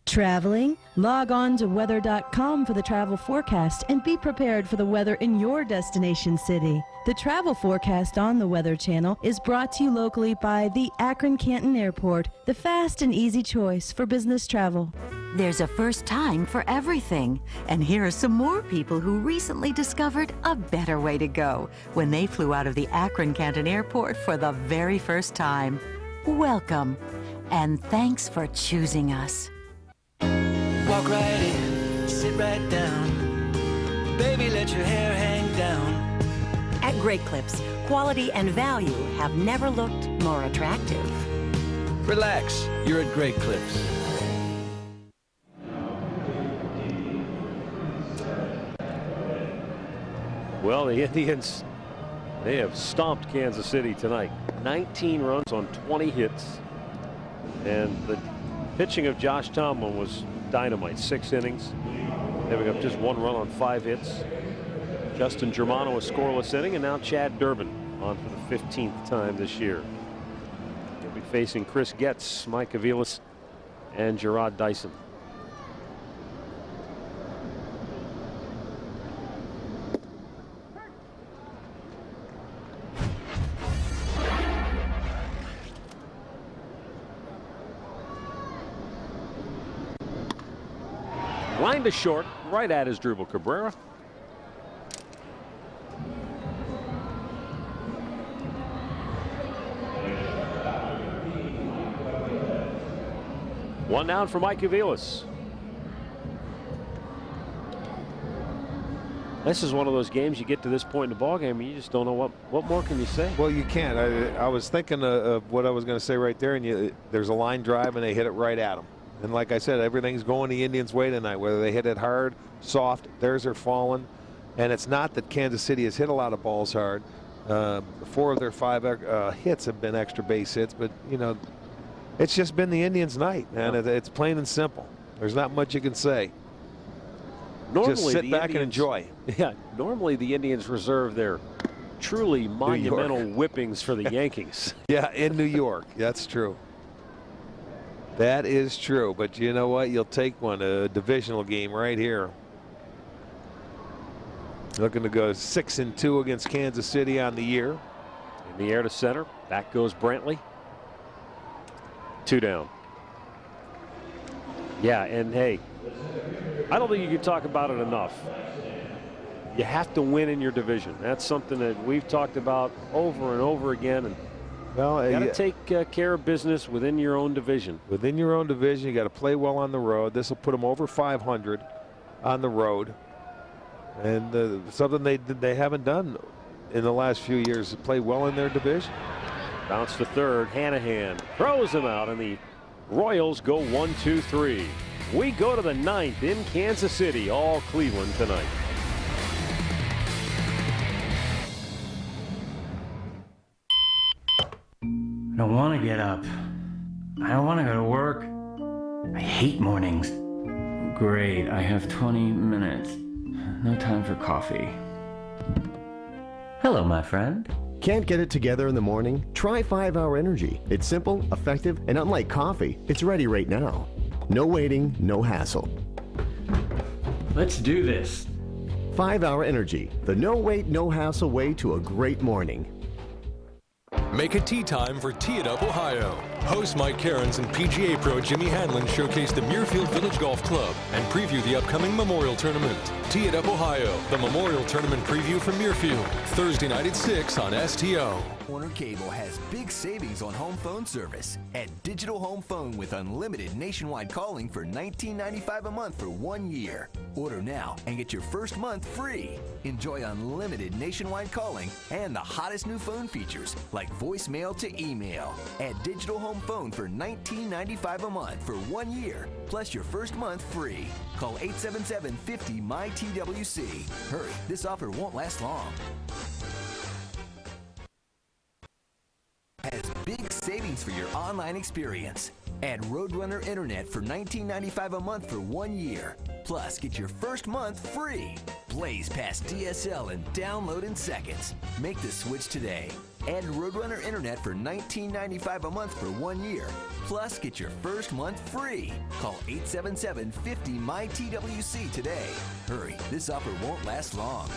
[SPEAKER 10] Traveling? Log on to weather.com for the travel forecast and be prepared for the weather in your destination city. The travel forecast on the Weather Channel is brought to you locally by the Akron-Canton Airport, the fast and easy choice for business travel.
[SPEAKER 25] There's a first time for everything. And here are some more people who recently discovered a better way to go when they flew out of the Akron-Canton Airport for the very first time. Welcome, and thanks for choosing us.
[SPEAKER 12] Walk right in, sit right down. Baby, let your hair hang down.
[SPEAKER 16] At Great Clips, quality and value have never looked more attractive.
[SPEAKER 12] Relax, you're at Great Clips.
[SPEAKER 15] Well, the Indians, they have stomped Kansas City tonight. 19 runs on 20 hits. And the pitching of Josh Tomlin was dynamite. 6 innings. Giving up just 1 run on 5 hits. Justin Germano a scoreless inning, and now Chad Durbin on for the 15th time this year. He'll be facing Chris Getz, Mike Aviles, and Gerard Dyson. Line to short, right at Asdrubal Cabrera. One down for Mike Aviles. This is one of those games you get to this point in the ballgame and you just don't know what more can you say.
[SPEAKER 24] Well, you can't. I was thinking of what I was going to say right there, and there's a line drive and they hit it right at him. And like I said, everything's going the Indians' way tonight. Whether they hit it hard, soft, theirs are falling. And it's not that Kansas City has hit a lot of balls hard. 4 of their 5 hits have been extra base hits, but you know, it's just been the Indians' night, man. It's plain and simple. There's not much you can say.
[SPEAKER 15] Normally,
[SPEAKER 24] just sit back and enjoy.
[SPEAKER 15] Yeah, normally the Indians reserve their truly monumental whippings for the Yankees.
[SPEAKER 24] Yeah, in New York. That's true. That is true. But you know what? You'll take one, a divisional game right here. Looking to go 6-2 against Kansas City on the year.
[SPEAKER 15] In the air to center. Back goes Brantley. 2 down. Yeah, and hey, I don't think you can talk about it enough. You have to win in your division. That's something that we've talked about over and over again. And
[SPEAKER 24] well,
[SPEAKER 15] you got to take care of business within your own division.
[SPEAKER 24] Within your own division, you got to play well on the road. This will put them over 500 on the road, and something they haven't done in the last few years, to play well in their division.
[SPEAKER 15] Bounce to third. Hanahan throws him out, and the Royals go 1-2-3. We go to the 9th in Kansas City, all Cleveland tonight.
[SPEAKER 17] I don't want to get up. I don't want to go to work. I hate mornings. Great, I have 20 minutes. No time for coffee. Hello, my friend.
[SPEAKER 18] Can't get it together in the morning? Try 5-Hour Energy. It's simple, effective, and unlike coffee, it's ready right now. No waiting, no hassle.
[SPEAKER 17] Let's do this.
[SPEAKER 18] 5-Hour Energy, the no wait, no hassle way to a great morning.
[SPEAKER 19] Make a tee time for Tee It Up Ohio. Host Mike Cairns and PGA Pro Jimmy Hanlon showcase the Muirfield Village Golf Club and preview the upcoming Memorial Tournament. Tee It Up Ohio, the Memorial Tournament preview from Muirfield, Thursday night at 6 on STO.
[SPEAKER 22] Warner Cable has big savings on home phone service. At Digital Home Phone with unlimited nationwide calling for $19.95 a month for 1 year. Order now and get your first month free. Enjoy unlimited nationwide calling and the hottest new phone features like voicemail to email. At Digital Home Home Phone for $19.95 a month for 1 year, plus your first month free. Call 877-50-MY-TWC. Hurry, this offer won't last long. Has big savings for your online experience. Add Roadrunner Internet for $19.95 a month for 1 year. Plus, get your first month free. Blaze past DSL and download in seconds. Make the switch today. Add Roadrunner Internet for $19.95 a month for 1 year. Plus, get your first month free. Call 877-50-MY-TWC today. Hurry, this offer won't last long.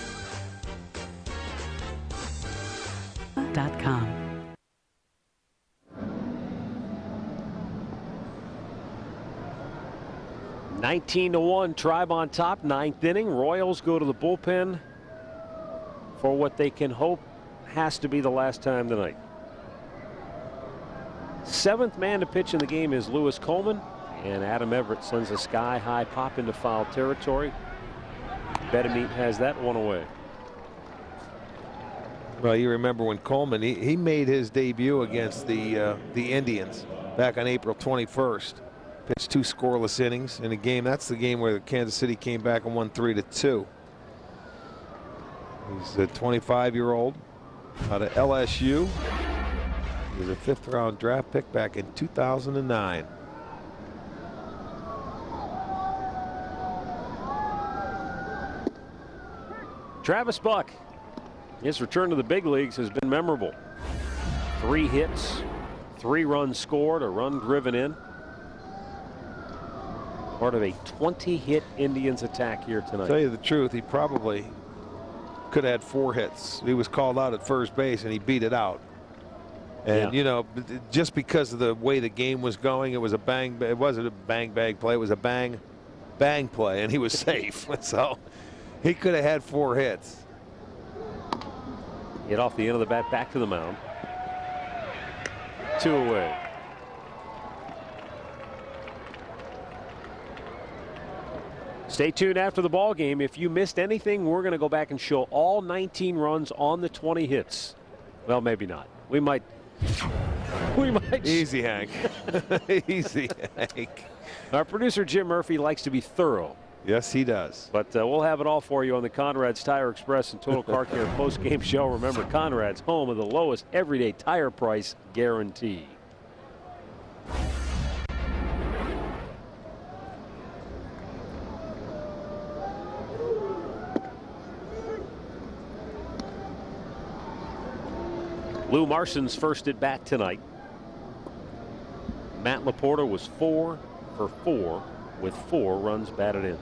[SPEAKER 25] .com.
[SPEAKER 15] 19-1, Tribe on top, 9th inning. Royals go to the bullpen for what they can hope has to be the last time tonight. 7th man to pitch in the game is Lewis Coleman, and Adam Everett sends a sky-high pop into foul territory. Bedemeat has that one away.
[SPEAKER 24] Well, you remember when Coleman, he made his debut against the Indians back on April 21st. Pitched 2 scoreless innings in a game. That's the game where Kansas City came back and won 3-2. He's a 25-year-old out of LSU. He was a 5th-round draft pick back in 2009.
[SPEAKER 15] Travis Buck, his return to the big leagues has been memorable. 3 hits, 3 runs scored, a run driven in. Part of a 20-hit Indians attack here tonight.
[SPEAKER 24] Tell you the truth, he probably could have had 4 hits. He was called out at first base and he beat it out. And you know, just because of the way the game was going, it was a bang. It wasn't a bang bang play. It was a bang bang play, and he was safe. So he could have had 4 hits.
[SPEAKER 15] Hit off the end of the bat, back to the mound. 2 away. Stay tuned after the ball game. If you missed anything, we're going to go back and show all 19 runs on the 20 hits. Well, maybe not. We might.
[SPEAKER 24] Easy, Hank. Easy, Hank.
[SPEAKER 15] Our producer Jim Murphy likes to be thorough.
[SPEAKER 24] Yes, he does.
[SPEAKER 15] But we'll have it all for you on the Conrad's Tire Express and Total Car Care post-game show. Remember, Conrad's, home of the lowest everyday tire price guarantee. Lou Marson's first at bat tonight. Matt Laporta was 4 for 4 with 4 runs batted in.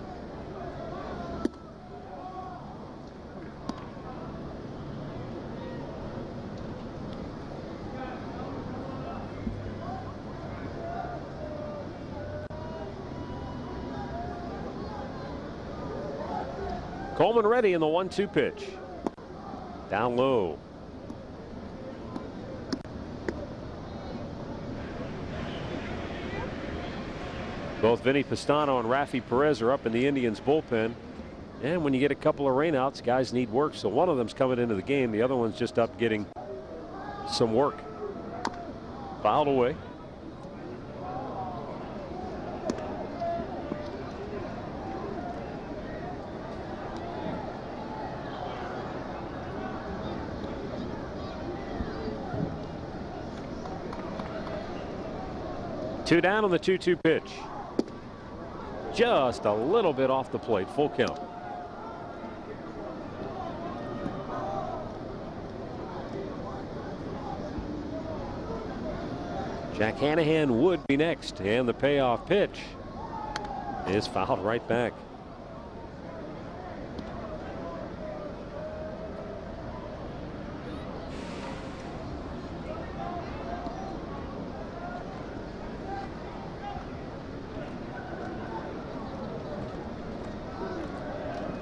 [SPEAKER 15] Coleman ready in the 1-2 pitch. Down low. Both Vinny Pistano and Rafi Perez are up in the Indians bullpen. And when you get a couple of rainouts, guys need work. So one of them's coming into the game. The other one's just up getting some work. Fouled away. Two down on the 2-2 pitch. Just a little bit off the plate. Full count. Jack Hanahan would be next, and the payoff pitch is fouled right back.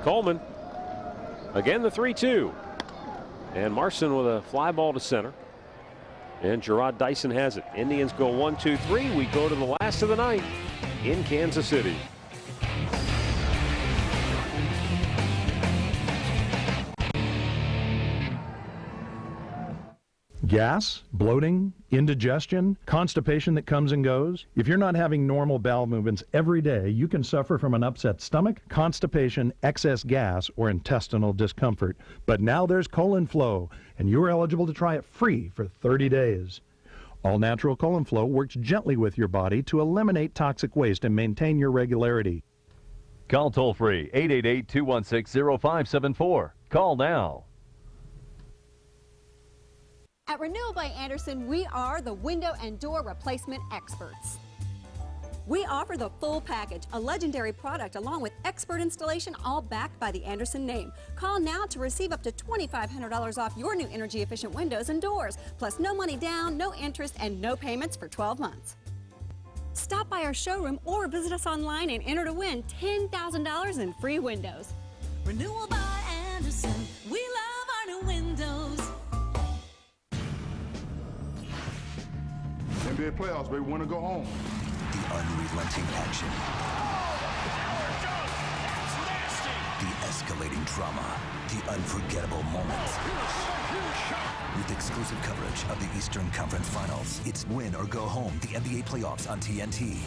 [SPEAKER 15] Coleman again, the 3-2, and Marson with a fly ball to center, and Gerard Dyson has it. Indians go 1-2-3. We go to the last of the night in Kansas City.
[SPEAKER 1] Gas, bloating, indigestion, constipation that comes and goes. If you're not having normal bowel movements every day, you can suffer from an upset stomach, constipation, excess gas, or intestinal discomfort. But now there's Colon Flow, and you're eligible to try it free for 30 days. All natural Colon Flow works gently with your body to eliminate toxic waste and maintain your regularity.
[SPEAKER 2] Call toll-free 888-216-0574. Call now.
[SPEAKER 20] At Renewal by Andersen, we are the window and door replacement experts. We offer the full package, a legendary product along with expert installation, all backed by the Andersen name. Call now to receive up to $2,500 off your new energy efficient windows and doors, plus no money down, no interest, and no payments for 12 months. Stop by our showroom or visit us online and enter to win $10,000 in free windows.
[SPEAKER 12] Renewal by Andersen, we love our new windows.
[SPEAKER 21] NBA playoffs, baby, want to go home.
[SPEAKER 22] The unrelenting action. The escalating drama. The unforgettable moments. With exclusive coverage of the Eastern Conference Finals, it's win or go home, the NBA playoffs on TNT.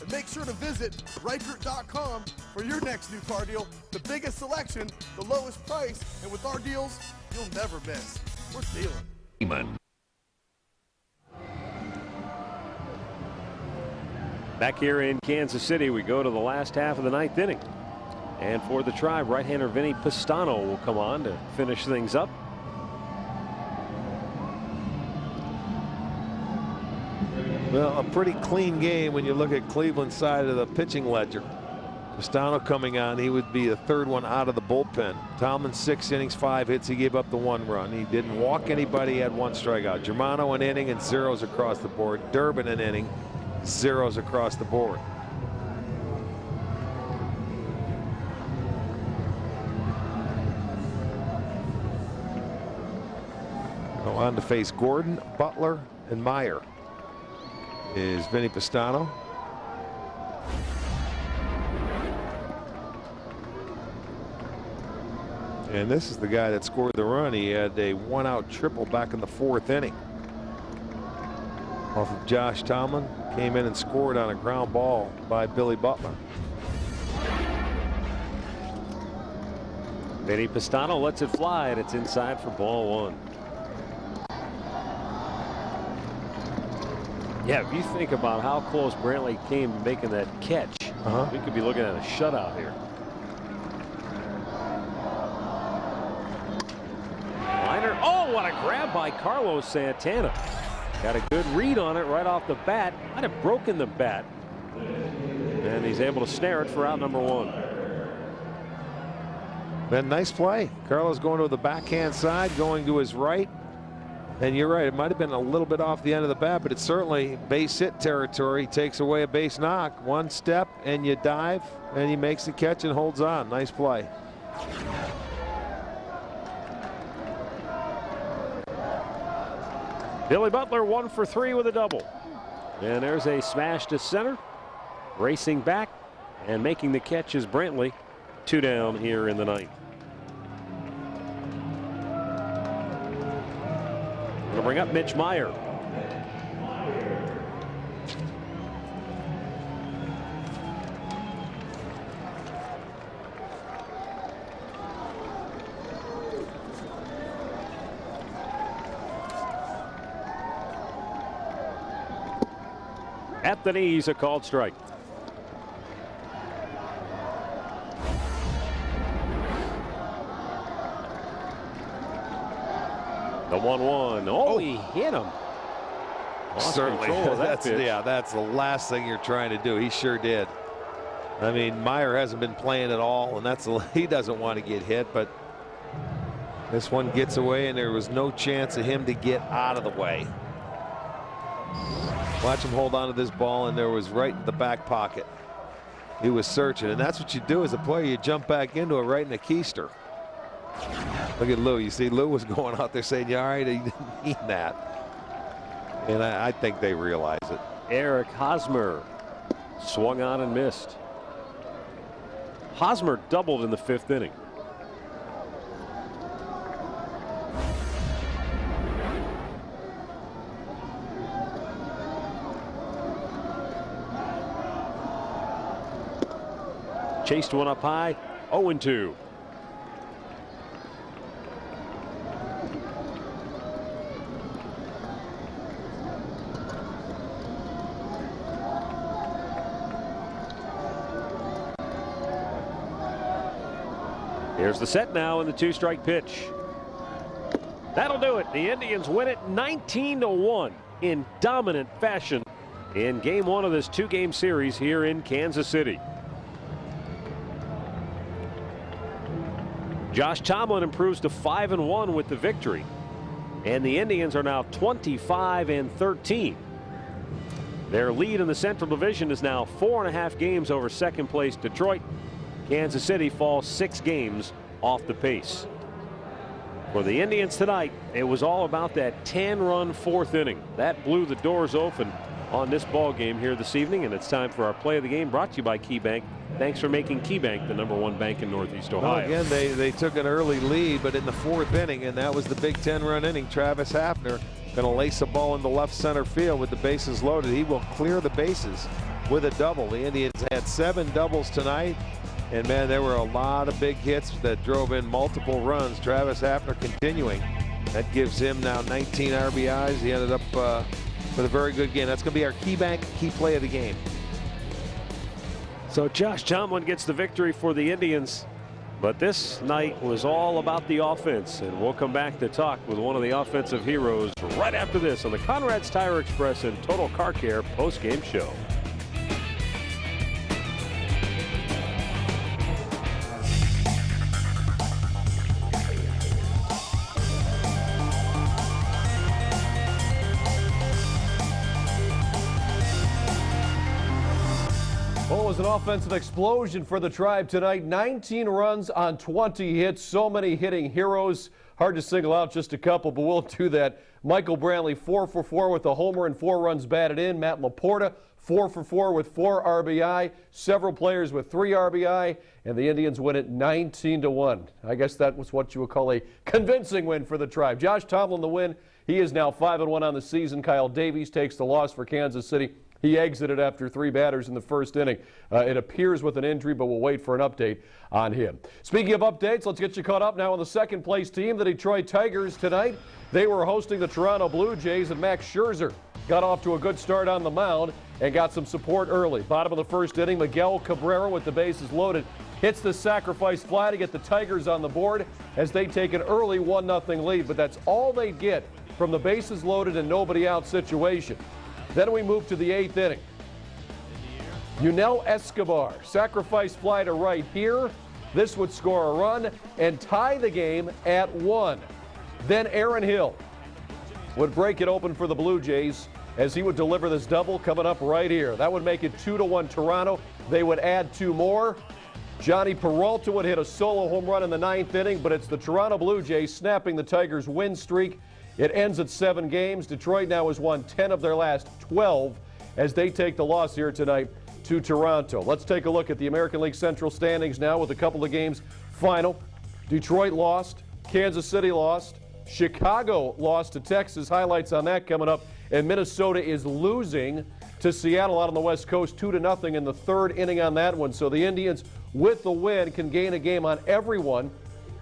[SPEAKER 23] And make sure to visit Reichert.com for your next new car deal. The biggest selection, the lowest price, and with our deals, you'll never miss. We're dealing.
[SPEAKER 15] Back here in Kansas City, we go to the last half of the ninth inning. And for the Tribe, right-hander Vin Mazzaro will come on to finish things up.
[SPEAKER 24] Well, a pretty clean game when you look at Cleveland's side of the pitching ledger. Mazzaro coming on, he would be the third one out of the bullpen. Tallman 6 innings, 5 hits. He gave up the 1 run. He didn't walk anybody, had 1 strikeout. Germano an inning and zeros across the board. Durbin an inning, zeros across the board. Go on to face Gordon, Butler, and Meyer is Vinny Pistano. And this is the guy that scored the run. He had a 1-out triple back in the 4th inning. Off of Josh Tomlin, came in and scored on a ground ball by Billy Butler.
[SPEAKER 15] Vinny Pistano lets it fly, and it's inside for ball 1. Yeah, if you think about how close Brantley came to making that catch, we could be looking at a shutout here. Liner, oh, what a grab by Carlos Santana. Got a good read on it right off the bat. Might have broken the bat. And he's able to snare it for out number 1.
[SPEAKER 24] Then nice play. Carlos going to the backhand side, going to his right. And you're right, it might have been a little bit off the end of the bat, but it's certainly base hit territory. Takes away a base knock. 1 step and you dive, and he makes the catch and holds on. Nice play.
[SPEAKER 15] Billy Butler 1 for 3 with a double. And there's a smash to center. Racing back and making the catch is Brantley. 2 down here in the 9th. We'll bring up Mitch Meyer. At the knees, a called strike. The 1-1. Oh, he hit him. Lost
[SPEAKER 24] Certainly.
[SPEAKER 15] control of that pitch.
[SPEAKER 24] That's the last thing you're trying to do. He sure did. I mean, Meyer hasn't been playing at all, and he doesn't want to get hit, but this one gets away, and there was no chance of him to get out of the way. Watch him hold on to this ball, and there was right in the back pocket. He was searching, and that's what you do as a player. You jump back into it right in the keister. Look at Lou. You see Lou was going out there saying, yeah, all right, he didn't mean that. And I think they realize it.
[SPEAKER 15] Eric Hosmer swung on and missed. Hosmer doubled in the 5th inning. Chased one up high, 0-2. Here's the set now in the 2-strike pitch. That'll do it. The Indians win it 19-1 in dominant fashion in game 1 of this 2-game series here in Kansas City. Josh Tomlin improves to 5-1 with the victory, and the Indians are now 25-13. Their lead in the Central Division is now 4.5 games over second place Detroit. Kansas City falls 6 games off the pace. For the Indians tonight, it was all about that 10-run 4th inning. That blew the doors open on this ball game here this evening, and it's time for our play of the game, brought to you by KeyBank. Thanks for making KeyBank the #1 bank in Northeast Ohio.
[SPEAKER 24] Well, again, they took an early lead, but in the 4th inning, and that was the big 10-run inning. Travis Hafner going to lace a ball into left center field with the bases loaded. He will clear the bases with a double. The Indians had 7 doubles tonight. And man, there were a lot of big hits that drove in multiple runs. Travis Hafner continuing. That gives him now 19 RBIs. He ended up with a very good game. That's going to be our KeyBank key play of the game.
[SPEAKER 15] So Josh Tomlin gets the victory for the Indians. But this night was all about the offense. And we'll come back to talk with one of the offensive heroes right after this on the Conrad's Tire Express and Total Car Care post-game show.
[SPEAKER 3] Well, it was an offensive explosion for the Tribe tonight. 19 runs on 20 hits. So many hitting heroes. Hard to single out just a couple, but we'll do that. Michael Brantley, 4 for 4 with a homer and 4 runs batted in. Matt Laporta, 4 for 4 with 4 RBI. Several players with 3 RBI, and the Indians win it 19-1. I guess that was what you would call a convincing win for the Tribe. Josh Tomlin the win. He is now 5-1 on the season. Kyle Davies takes the loss for Kansas City. He exited after 3 batters in the 1st inning. It appears with an injury, but we'll wait for an update on him. Speaking of updates, let's get you caught up now on the 2nd place team, the Detroit Tigers tonight. They were hosting the Toronto Blue Jays, and Max Scherzer got off to a good start on the mound and got some support early. Bottom of the 1st inning, Miguel Cabrera with the bases loaded hits the sacrifice fly to get the Tigers on the board as they take an early 1-0 lead, but that's all they get from the bases loaded and nobody out situation. Then we move to the 8th inning. Yunel Escobar, sacrifice fly to right here. This would score a run and tie the game at 1. Then Aaron Hill would break it open for the Blue Jays as he would deliver this double coming up right here. That would make it 2-1 Toronto. They would add 2 more. Johnny Peralta would hit a solo home run in the 9th inning, but it's the Toronto Blue Jays snapping the Tigers' win streak. It ends at 7 games. Detroit now has won 10 of their last 12 as they take the loss here tonight to Toronto. Let's take a look at the American League Central standings now with a couple of games final. Detroit lost. Kansas City lost. Chicago lost to Texas. Highlights on that coming up. And Minnesota is losing to Seattle out on the West Coast 2-0 in the 3rd inning on that one. So the Indians, with the win, can gain a game on everyone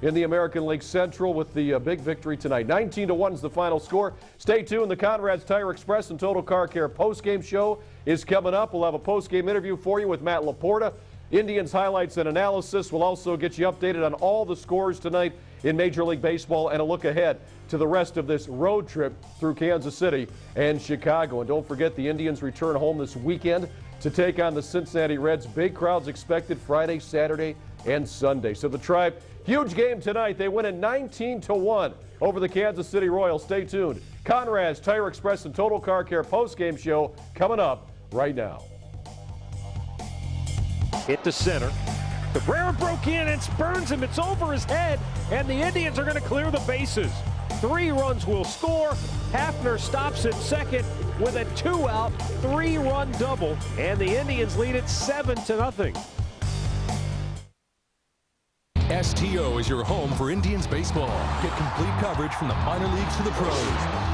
[SPEAKER 3] in the American League Central with the big victory tonight. 19-1 is the final score. Stay tuned. The Conrad's Tire Express and Total Car Care postgame show is coming up. We'll have a postgame interview for you with Matt Laporta. Indians highlights and analysis. We'll also get you updated on all the scores tonight in Major League Baseball and a look ahead to the rest of this road trip through Kansas City and Chicago. And don't forget, the Indians return home this weekend to take on the Cincinnati Reds. Big crowds expected Friday, Saturday, and Sunday. So the Tribe, huge game tonight. They win it 19-1 over the Kansas City Royals. Stay tuned. Conrad's Tire Express and Total Car Care postgame show coming up right now.
[SPEAKER 15] Hit to center. Cabrera broke in and spurns him. It's over his head, and the Indians are going to clear the bases. 3 runs will score. Hafner stops at second with a 2-out, 3-run double, and the Indians lead it 7-0.
[SPEAKER 19] STO is your home for Indians baseball. Get complete coverage from the minor leagues to the pros.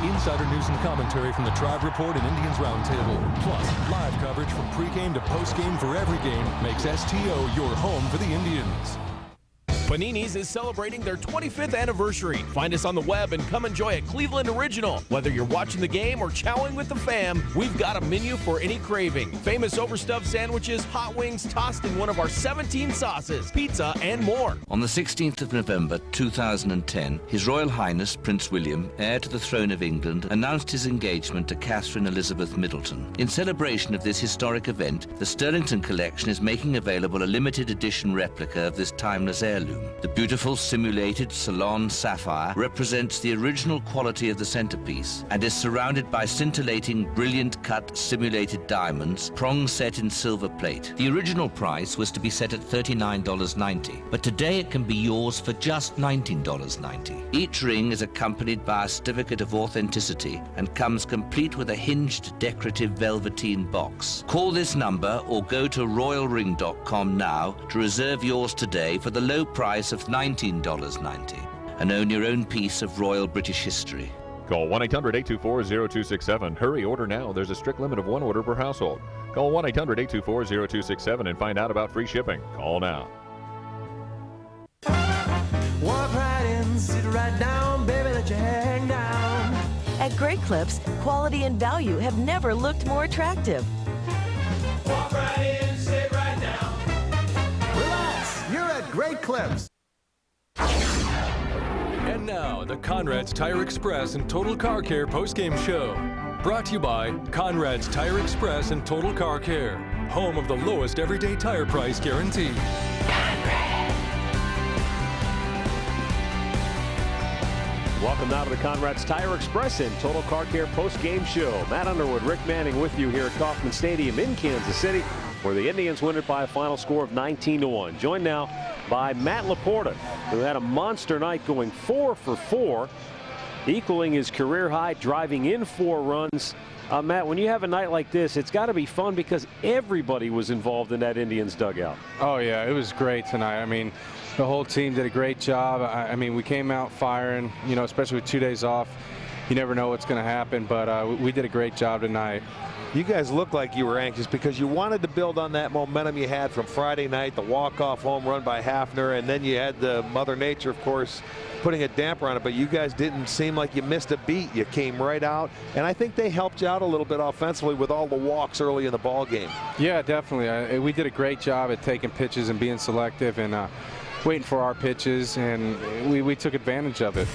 [SPEAKER 19] Insider news and commentary from the Tribe Report and Indians Roundtable. Plus, live coverage from pregame to postgame for every game makes STO your home for the Indians.
[SPEAKER 4] Panini's is celebrating their 25th anniversary. Find us on the web and come enjoy a Cleveland original. Whether you're watching the game or chowing with the fam, we've got a menu for any craving. Famous overstuffed sandwiches, hot wings tossed in one of our 17 sauces, pizza, and more.
[SPEAKER 5] On the 16th of November 2010, His Royal Highness Prince William, heir to the throne of England, announced his engagement to Catherine Elizabeth Middleton. In celebration of this historic event, the Sterlington Collection is making available a limited edition replica of this timeless heirloom. The beautiful simulated Salon sapphire represents the original quality of the centerpiece and is surrounded by scintillating, brilliant cut simulated diamonds, prongs set in silver plate. The original price was to be set at $39.90, but today it can be yours for just $19.90. Each ring is accompanied by a certificate of authenticity and comes complete with a hinged decorative velveteen box. Call this number or go to royalring.com now to reserve yours today for the low price of $19.90 and own your own piece of royal British history.
[SPEAKER 7] Call 1-800-824-0267. Hurry, order now. There's a strict limit of one order per household. Call 1-800-824-0267 and find out about free shipping. Call now.
[SPEAKER 12] Walk right in, sit right down, baby, let your hair hang down.
[SPEAKER 25] At Great Clips, quality and value have never looked more attractive.
[SPEAKER 12] Walk right in, sit right down.
[SPEAKER 23] Relax, you're at Great Clips.
[SPEAKER 19] And now, the Conrad's Tire Express and Total Car Care postgame show. Brought to you by Conrad's Tire Express and Total Car Care, home of the lowest everyday tire price guarantee.
[SPEAKER 15] Welcome now to the Conrad's Tire Express and Total Car Care post-game show. Matt Underwood, Rick Manning with you here at Kauffman Stadium in Kansas City, where the Indians win it by a final score of 19-1. Joined now by Matt Laporta, who had a monster night going 4 for 4, equaling his career high, driving in 4 runs. Matt, when you have a night like this, it's got to be fun because everybody was involved in that Indians dugout.
[SPEAKER 9] Oh, yeah, it was great tonight. I mean, the whole team did a great job. I mean, we came out firing, you know, especially with 2 days off. You never know what's going to happen, but we did a great job tonight.
[SPEAKER 24] You guys looked like you were anxious because you wanted to build on that momentum you had from Friday night, the walk-off home run by Hafner, and then you had the Mother Nature, of course, putting a damper on it, but you guys didn't seem like you missed a beat. You came right out, and I think they helped you out a little bit offensively with all the walks early in the ball game.
[SPEAKER 9] Yeah, definitely. We did a great job at taking pitches and being selective and waiting for our pitches, and we took advantage of it.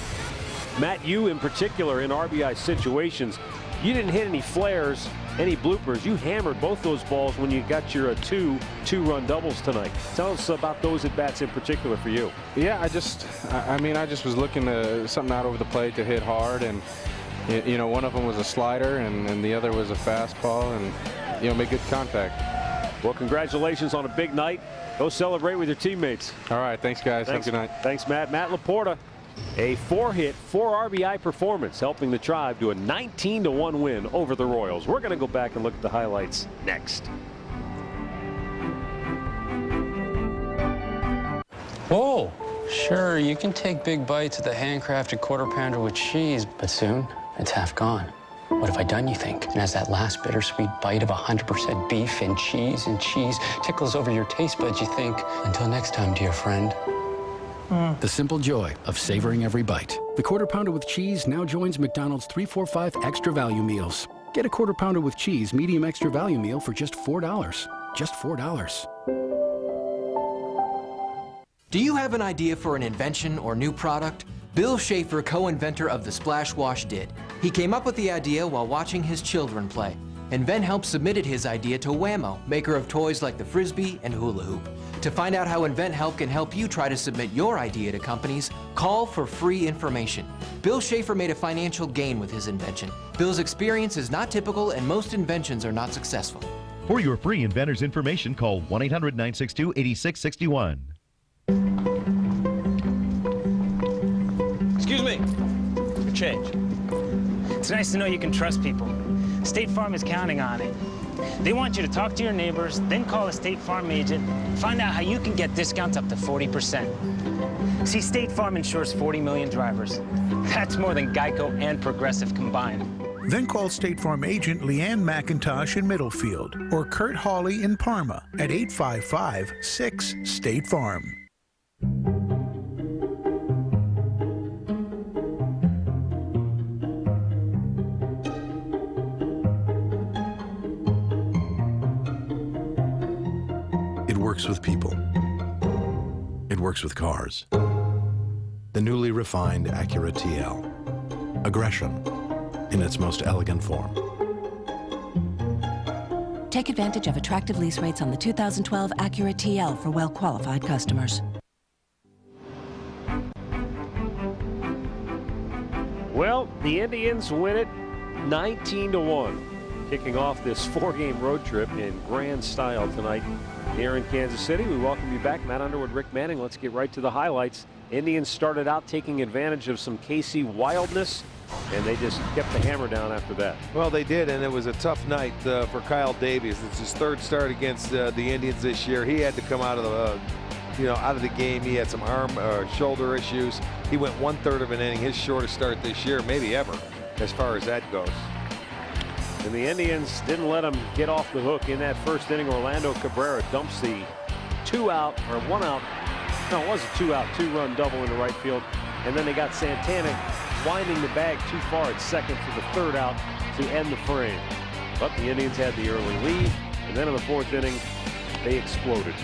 [SPEAKER 15] Matt, you in particular in RBI situations, you didn't hit any flares, any bloopers. You hammered both those balls when you got your two-run doubles tonight. Tell us about those at-bats in particular for you.
[SPEAKER 9] Yeah, I just was looking to something out over the plate to hit hard, and you know, one of them was a slider and the other was a fastball, and you know, make good contact.
[SPEAKER 15] Well, congratulations on a big night. Go celebrate with your teammates.
[SPEAKER 9] All right, thanks guys.
[SPEAKER 15] Thanks.
[SPEAKER 9] Have a good night.
[SPEAKER 15] Thanks, Matt. Matt Laporta, a 4-hit, 4 RBI performance, helping the Tribe to a 19-1 win over the Royals. We're going to go back and look at the highlights next.
[SPEAKER 13] Whoa, sure, you can take big bites at the handcrafted quarter pounder with cheese, but soon it's half gone. What have I done, you think? And as that last bittersweet bite of 100% beef and cheese tickles over your taste buds, you think, until next time, dear friend.
[SPEAKER 26] The simple joy of savoring every bite. The Quarter Pounder with Cheese now joins McDonald's 3-4-5 Extra Value Meals. Get a Quarter Pounder with Cheese Medium Extra Value Meal for just $4. Just $4.
[SPEAKER 6] Do you have an idea for an invention or new product? Bill Schaefer, co-inventor of the Splash Wash, did. He came up with the idea while watching his children play. InventHelp submitted his idea to Whammo, maker of toys like the Frisbee and Hula Hoop. To find out how InventHelp can help you try to submit your idea to companies, call for free information. Bill Schaefer made a financial gain with his invention. Bill's experience is not typical, and most inventions are not successful.
[SPEAKER 8] For your free inventor's information, call 1-800-962-8661.
[SPEAKER 27] Excuse me. Your change.
[SPEAKER 28] It's nice to know you can trust people. State Farm is counting on it.
[SPEAKER 10] They want you to talk to your neighbors, then call a State Farm agent, find out how you can get discounts up to 40%. See, State Farm insures 40 million drivers. That's more than Geico and Progressive combined.
[SPEAKER 11] Then call State Farm agent Leanne McIntosh in Middlefield or Kurt Hawley in Parma at 855-6-STATE FARM.
[SPEAKER 14] It works with people. It works with cars. The newly refined Acura TL. Aggression in its most elegant form.
[SPEAKER 25] Take advantage of attractive lease rates on the 2012 Acura TL for well-qualified customers.
[SPEAKER 15] Well, the Indians win it 19-1, kicking off this 4-game road trip in grand style tonight here in Kansas City. We welcome you back. Matt Underwood, Rick Manning. Let's get right to the highlights. Indians started out taking advantage of some KC wildness, and they just kept the hammer down after that.
[SPEAKER 24] Well, they did, and it was a tough night for Kyle Davies. It's his third start against the Indians this year. He had to come out of the out of the game. He had some arm shoulder issues. He went 1/3 of an inning, his shortest start this year, maybe ever, as far as that goes.
[SPEAKER 15] And the Indians didn't let him get off the hook in that first inning. Orlando Cabrera dumps the 2-out or 1-out. No, it was a 2-out, 2-run double into right field. And then they got Santana winding the bag too far at second for the 3rd out to end the frame. But the Indians had the early lead, and then in the 4th inning, they exploded.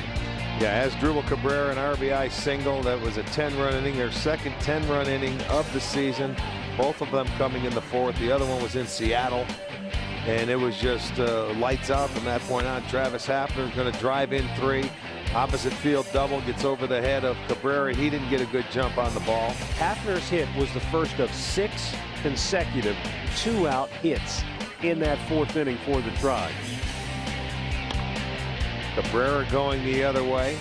[SPEAKER 24] Yeah, as Drupal Cabrera an RBI single. That was a 10-run inning, their second 10-run inning of the season. Both of them coming in the 4th. The other one was in Seattle. And it was just lights out from that point on. Travis Hafner going to drive in 3. Opposite field double, gets over the head of Cabrera. He didn't get a good jump on the ball.
[SPEAKER 15] Hafner's hit was the first of 6 consecutive 2-out hits in that 4th inning for the Tribe.
[SPEAKER 24] Cabrera going the other way.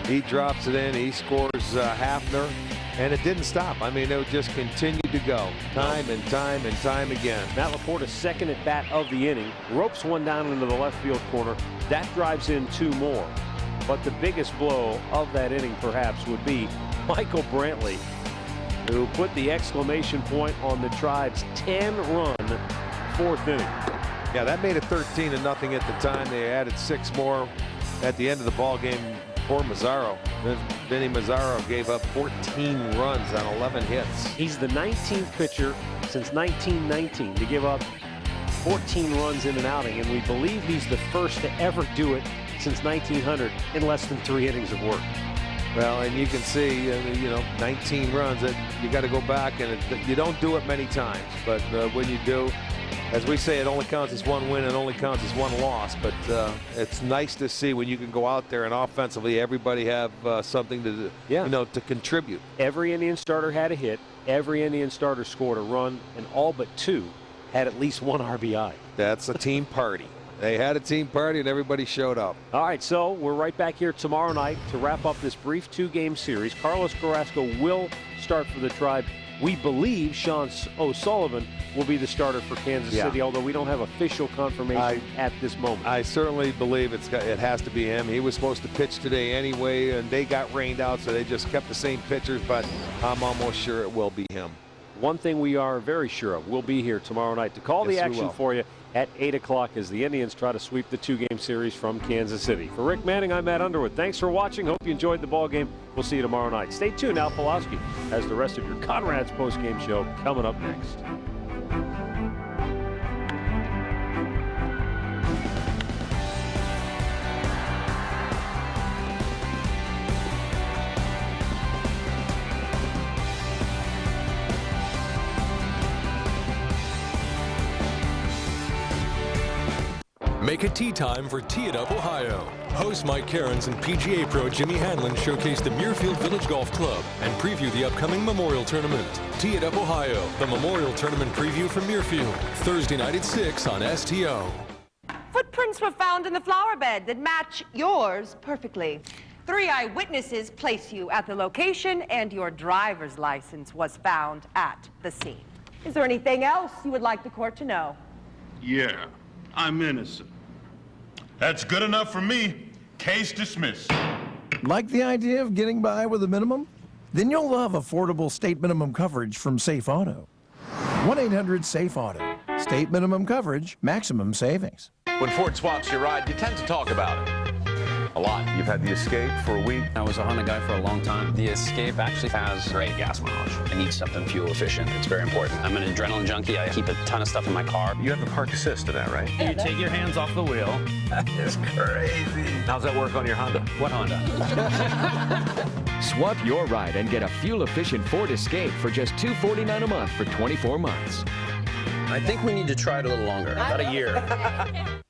[SPEAKER 24] He drops it in. He scores Hafner. And it didn't stop. I mean, it just continued to go time and time and time again.
[SPEAKER 15] Matt Laporta's second at bat of the inning ropes one down into the left field corner. That drives in 2 more. But the biggest blow of that inning perhaps would be Michael Brantley, who put the exclamation point on the Tribe's 10-run 4th inning.
[SPEAKER 24] Yeah, that made it 13-0 at the time. They added 6 more at the end of the ball game. Poor Mazzaro. Vin Mazzaro gave up 14 runs on 11 hits.
[SPEAKER 15] He's the 19th pitcher since 1919 to give up 14 runs in an outing, and we believe he's the first to ever do it since 1900 in less than 3 innings of work.
[SPEAKER 24] Well, and you can see, 19 runs. You got to go back, and you don't do it many times, but when you do, as we say, it only counts as 1 win and only counts as 1 loss. But it's nice to see when you can go out there and offensively everybody have something to to contribute.
[SPEAKER 15] Every Indian starter had a hit. Every Indian starter scored a run, and all but 2 had at least 1 RBI.
[SPEAKER 24] That's a team party. They had a team party, and everybody showed up.
[SPEAKER 15] All right, so we're right back here tomorrow night to wrap up this brief 2-game series. Carlos Carrasco will start for the Tribe. We believe Sean O'Sullivan will be the starter for Kansas City, although we don't have official confirmation at this moment.
[SPEAKER 24] I certainly believe it has to be him. He was supposed to pitch today anyway, and they got rained out, so they just kept the same pitchers, but I'm almost sure it will be him.
[SPEAKER 15] One thing we are very sure of, we'll be here tomorrow night to call the action for you at 8 o'clock as the Indians try to sweep the 2-game series from Kansas City. For Rick Manning, I'm Matt Underwood. Thanks for watching. Hope you enjoyed the ball game. We'll see you tomorrow night. Stay tuned. Al Pawlowski has the rest of your Conrad's post-game show coming up next.
[SPEAKER 19] Make a tee time for Tee It Up Ohio. Host Mike Cairns and PGA Pro Jimmy Hanlon showcase the Muirfield Village Golf Club and preview the upcoming Memorial Tournament. Tee It Up Ohio, the Memorial Tournament preview from Muirfield, Thursday night at 6 on STO.
[SPEAKER 16] Footprints were found in the flower bed that match yours perfectly. 3 eyewitnesses place you at the location, and your driver's license was found at the scene. Is there anything else you would like the court to know?
[SPEAKER 21] Yeah.
[SPEAKER 1] I'm innocent. That's good enough for me. Case dismissed.
[SPEAKER 2] Like the idea of getting by with a minimum? Then you'll love affordable state minimum coverage from Safe Auto. 1-800-SAFE-AUTO. State minimum coverage, maximum savings.
[SPEAKER 17] When Ford swaps your ride, you tend to talk about it. A lot. You've had the Escape for a week.
[SPEAKER 13] I was a Honda guy for a long time. The Escape actually has great gas mileage. I need something fuel efficient. It's very important. I'm an adrenaline junkie. I keep a ton of stuff in my car.
[SPEAKER 17] You have the park assist to that, right?
[SPEAKER 13] You take your hands off the wheel.
[SPEAKER 17] That is crazy. How's that work on your Honda?
[SPEAKER 13] What Honda?
[SPEAKER 18] Swap your ride and get a fuel-efficient Ford Escape for just $249 a month for 24 months.
[SPEAKER 13] I think we need to try it a little longer, about a year.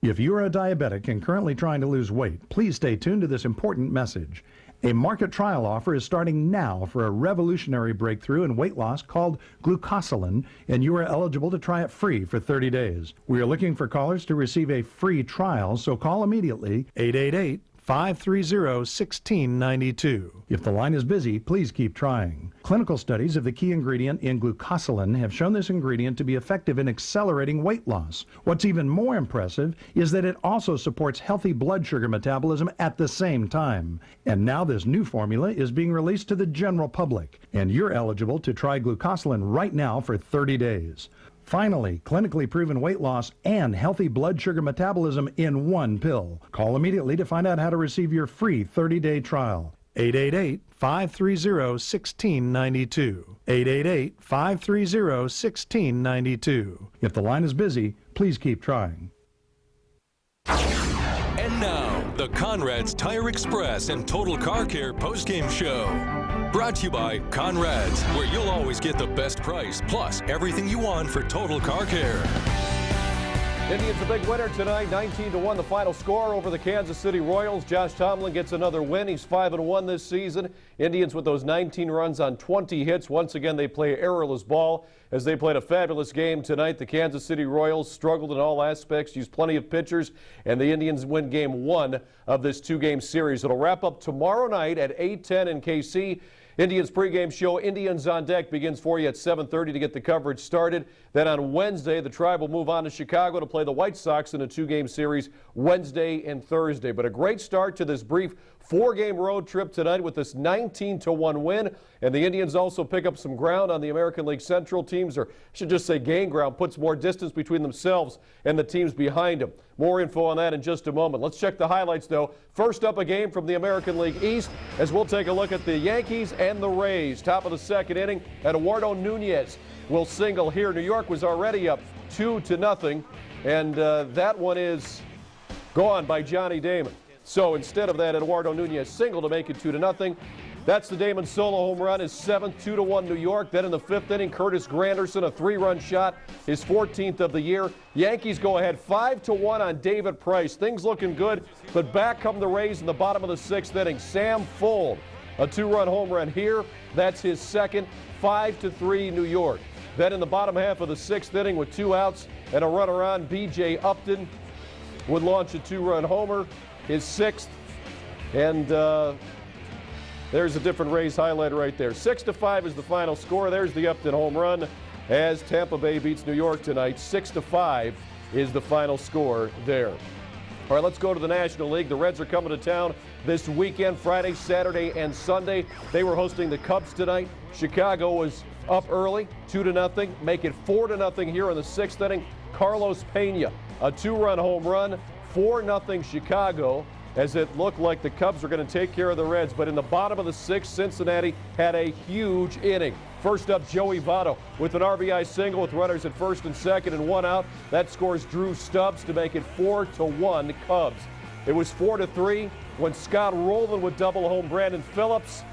[SPEAKER 20] If you are a diabetic and currently trying to lose weight, please stay tuned to this important message. A market trial offer is starting now for a revolutionary breakthrough in weight loss called glucosilin, and you are eligible to try it free for 30 days. We are looking for callers to receive a free trial, so call immediately, 888-530-1692. If the line is busy, please keep trying. Clinical studies of the key ingredient in glucosilin have shown this ingredient to be effective in accelerating weight loss. What's even more impressive is that it also supports healthy blood sugar metabolism at the same time. And now this new formula is being released to the general public, and you're eligible to try glucosilin right now for 30 days. Finally, clinically proven weight loss and healthy blood sugar metabolism in one pill. Call immediately to find out how to receive your free 30-day trial. 888-530-1692. 888-530-1692. If the line is busy, please keep trying.
[SPEAKER 19] And now, the Conrad's Tire Express and Total Car Care postgame show. Brought to you by Conrad's, where you'll always get the best price, plus everything you want for total car care.
[SPEAKER 3] Indians a big winner tonight, 19-1 the final score over the Kansas City Royals. Josh Tomlin gets another win. He's 5-1 this season. Indians with those 19 runs on 20 hits. Once again, they play errorless ball as they played a fabulous game tonight. The Kansas City Royals struggled in all aspects, used plenty of pitchers, and the Indians win game 1 of this 2-game series. It'll wrap up tomorrow night at 8:10 in KC. Indians pregame show, Indians on Deck, begins for you at 7:30 to get the coverage started. Then on Wednesday, the Tribe will move on to Chicago to play the White Sox in a 2-game series Wednesday and Thursday. But a great start to this brief 4-game road trip tonight with this 19-1 win. And the Indians also pick up some ground on the American League Central teams, or I should just say gain ground, puts more distance between themselves and the teams behind them. More info on that in just a moment. Let's check the highlights, though. First up, a game from the American League East, as we'll take a look at the Yankees and the Rays. Top of the second inning, Eduardo Nunez will single here. New York was already up 2-0, and that one is gone by Johnny Damon. So instead of that, Eduardo Nunez single to make it 2-0. That's the Damon solo home run, his 7th, 2-1 New York. Then in the 5th inning, Curtis Granderson, a 3-run shot, his 14th of the year. Yankees go ahead 5-1 on David Price. Things looking good, but back come the Rays in the bottom of the 6th inning. Sam Fuld, a 2-run home run here. That's his 2nd, 5-3 New York. Then in the bottom half of the 6th inning with 2 outs and a runner on, B.J. Upton would launch a 2-run homer, his 6th, and there's a different Rays highlight right there. 6-5 is the final score. There's the Upton home run as Tampa Bay beats New York tonight. 6-5 is the final score there. All right, let's go to the National League. The Reds are coming to town this weekend, Friday, Saturday, and Sunday. They were hosting the Cubs tonight. Chicago was up early, 2-0. Make it 4-0 here in the 6th inning. Carlos Pena, a 2-run home run, 4-0 Chicago, as it looked like the Cubs were going to take care of the Reds. But in the bottom of the 6th, Cincinnati had a huge inning. First up, Joey Votto with an RBI single with runners at 1st and 2nd and 1 out. That scores Drew Stubbs to make it 4-1 Cubs. It was 4-3 when Scott Rowland would double home Brandon Phillips.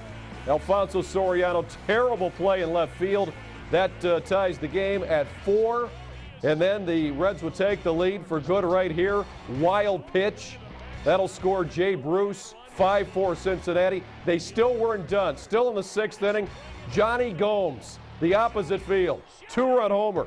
[SPEAKER 3] Alfonso Soriano, terrible play in left field. That ties the game at 4. And then the Reds would take the lead for good right here. Wild pitch. That'll score Jay Bruce, 5-4 Cincinnati. They still weren't done. Still in the 6th inning, Johnny Gomes, the opposite field, 2-run homer.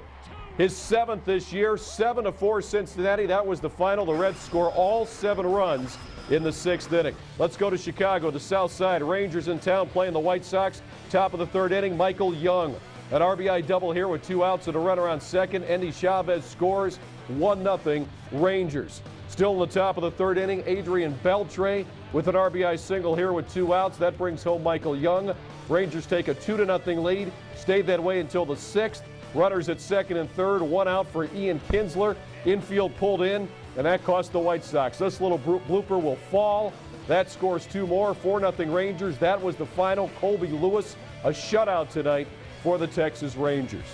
[SPEAKER 3] His 7th this year, 7-4 Cincinnati. That was the final. The Reds score all 7 runs in the 6th inning. Let's go to Chicago, the South Side. Rangers in town playing the White Sox. Top of the 3rd inning, Michael Young. An RBI double here with 2 outs and a runner on 2nd. Endy Chavez scores. 1-0 Rangers. Still in the top of the third inning, Adrian Beltre with an RBI single here with 2 outs. That brings home Michael Young. Rangers take a 2-0 lead. Stayed that way until the 6th. Runners at second and third, 1 out for Ian Kinsler. Infield pulled in, and that cost the White Sox. This little blooper will fall. That scores 2 more, 4-0 Rangers. That was the final. Colby Lewis, a shutout tonight for the Texas Rangers.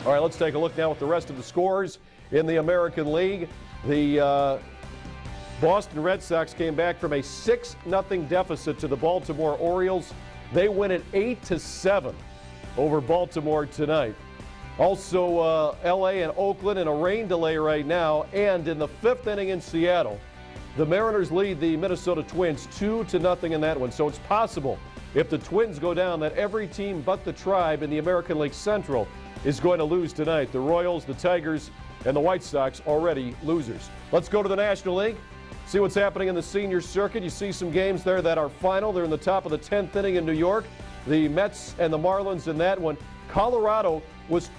[SPEAKER 3] All right, let's take a look now at the rest of the scores in the American League. The Boston Red Sox came back from a 6-0 deficit to the Baltimore Orioles. They win it 8-7 over Baltimore tonight. Also, L.A. and Oakland in a rain delay right now. And in the 5th inning in Seattle, the Mariners lead the Minnesota Twins 2-0 in that one. So it's possible, if the Twins go down, that every team but the Tribe in the American League Central is going to lose tonight. The Royals, the Tigers, and the White Sox already losers. Let's go to the National League, see what's happening in the senior circuit. You see some games there that are final. They're in the top of the 10th inning in New York. The Mets and the Marlins in that one. Colorado was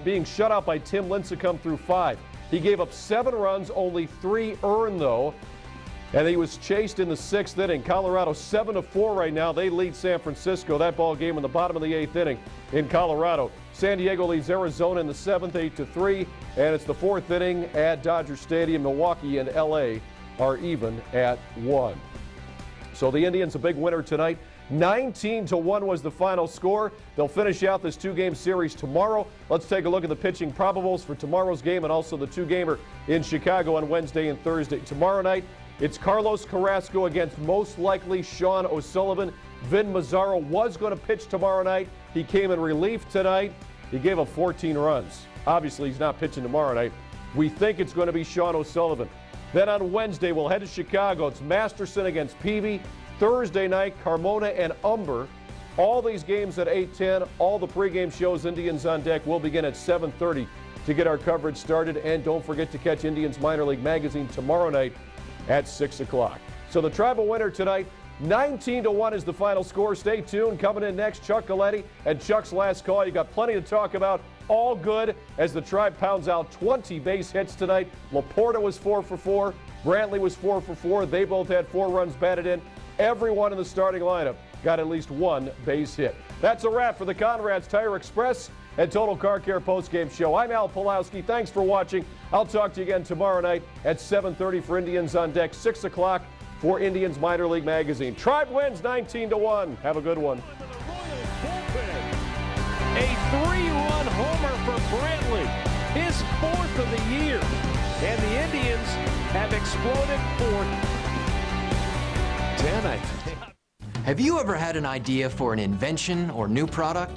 [SPEAKER 3] being shut out by Tim Lincecum through 5. He gave up 7 runs, only 3 earned though, and he was chased in the 6th inning. Colorado 7-4 right now. They lead San Francisco. That ball game in the bottom of the 8th inning in Colorado. San Diego leads Arizona in the 7th, 8-3, and it's the 4th inning at Dodger Stadium. Milwaukee and LA are even at 1. So the Indians a big winner tonight. 19-1 was the final score. They'll finish out this 2-game series tomorrow. Let's take a look at the pitching probables for tomorrow's game and also the 2-gamer in Chicago on Wednesday and Thursday. Tomorrow night, it's Carlos Carrasco against most likely Sean O'Sullivan. Vin Mazzaro was going to pitch tomorrow night. He came in relief tonight. He gave up 14 runs. Obviously, he's not pitching tomorrow night. We think it's going to be Sean O'Sullivan. Then on Wednesday, we'll head to Chicago. It's Masterson against Peavy. Thursday night, Carmona and Umber. All these games at 8:10. All the pregame shows, Indians on Deck, will begin at 7:30 to get our coverage started. And don't forget to catch Indians Minor League Magazine tomorrow night at 6 o'clock. So the Tribal winner tonight, 19-1 is the final score. Stay tuned. Coming in next, Chuck Galletti and Chuck's Last Call. You got plenty to talk about. All good as the Tribe pounds out 20 base hits tonight. Laporta was 4 for 4. Brantley was 4 for 4. They both had 4 runs batted in. Everyone in the starting lineup got at least 1 base hit. That's a wrap for the Conrad's Tire Express and Total Car Care postgame show. I'm Al Pulowski. Thanks for watching. I'll talk to you again tomorrow night at 7:30 for Indians on Deck, 6 o'clock for Indians Minor League Magazine. Tribe wins 19-1. Have a good one.
[SPEAKER 4] A 3-run homer for Brantley, his 4th of the year. And the Indians have exploded 4-10, I think.
[SPEAKER 6] Have you ever had an idea for an invention or new product?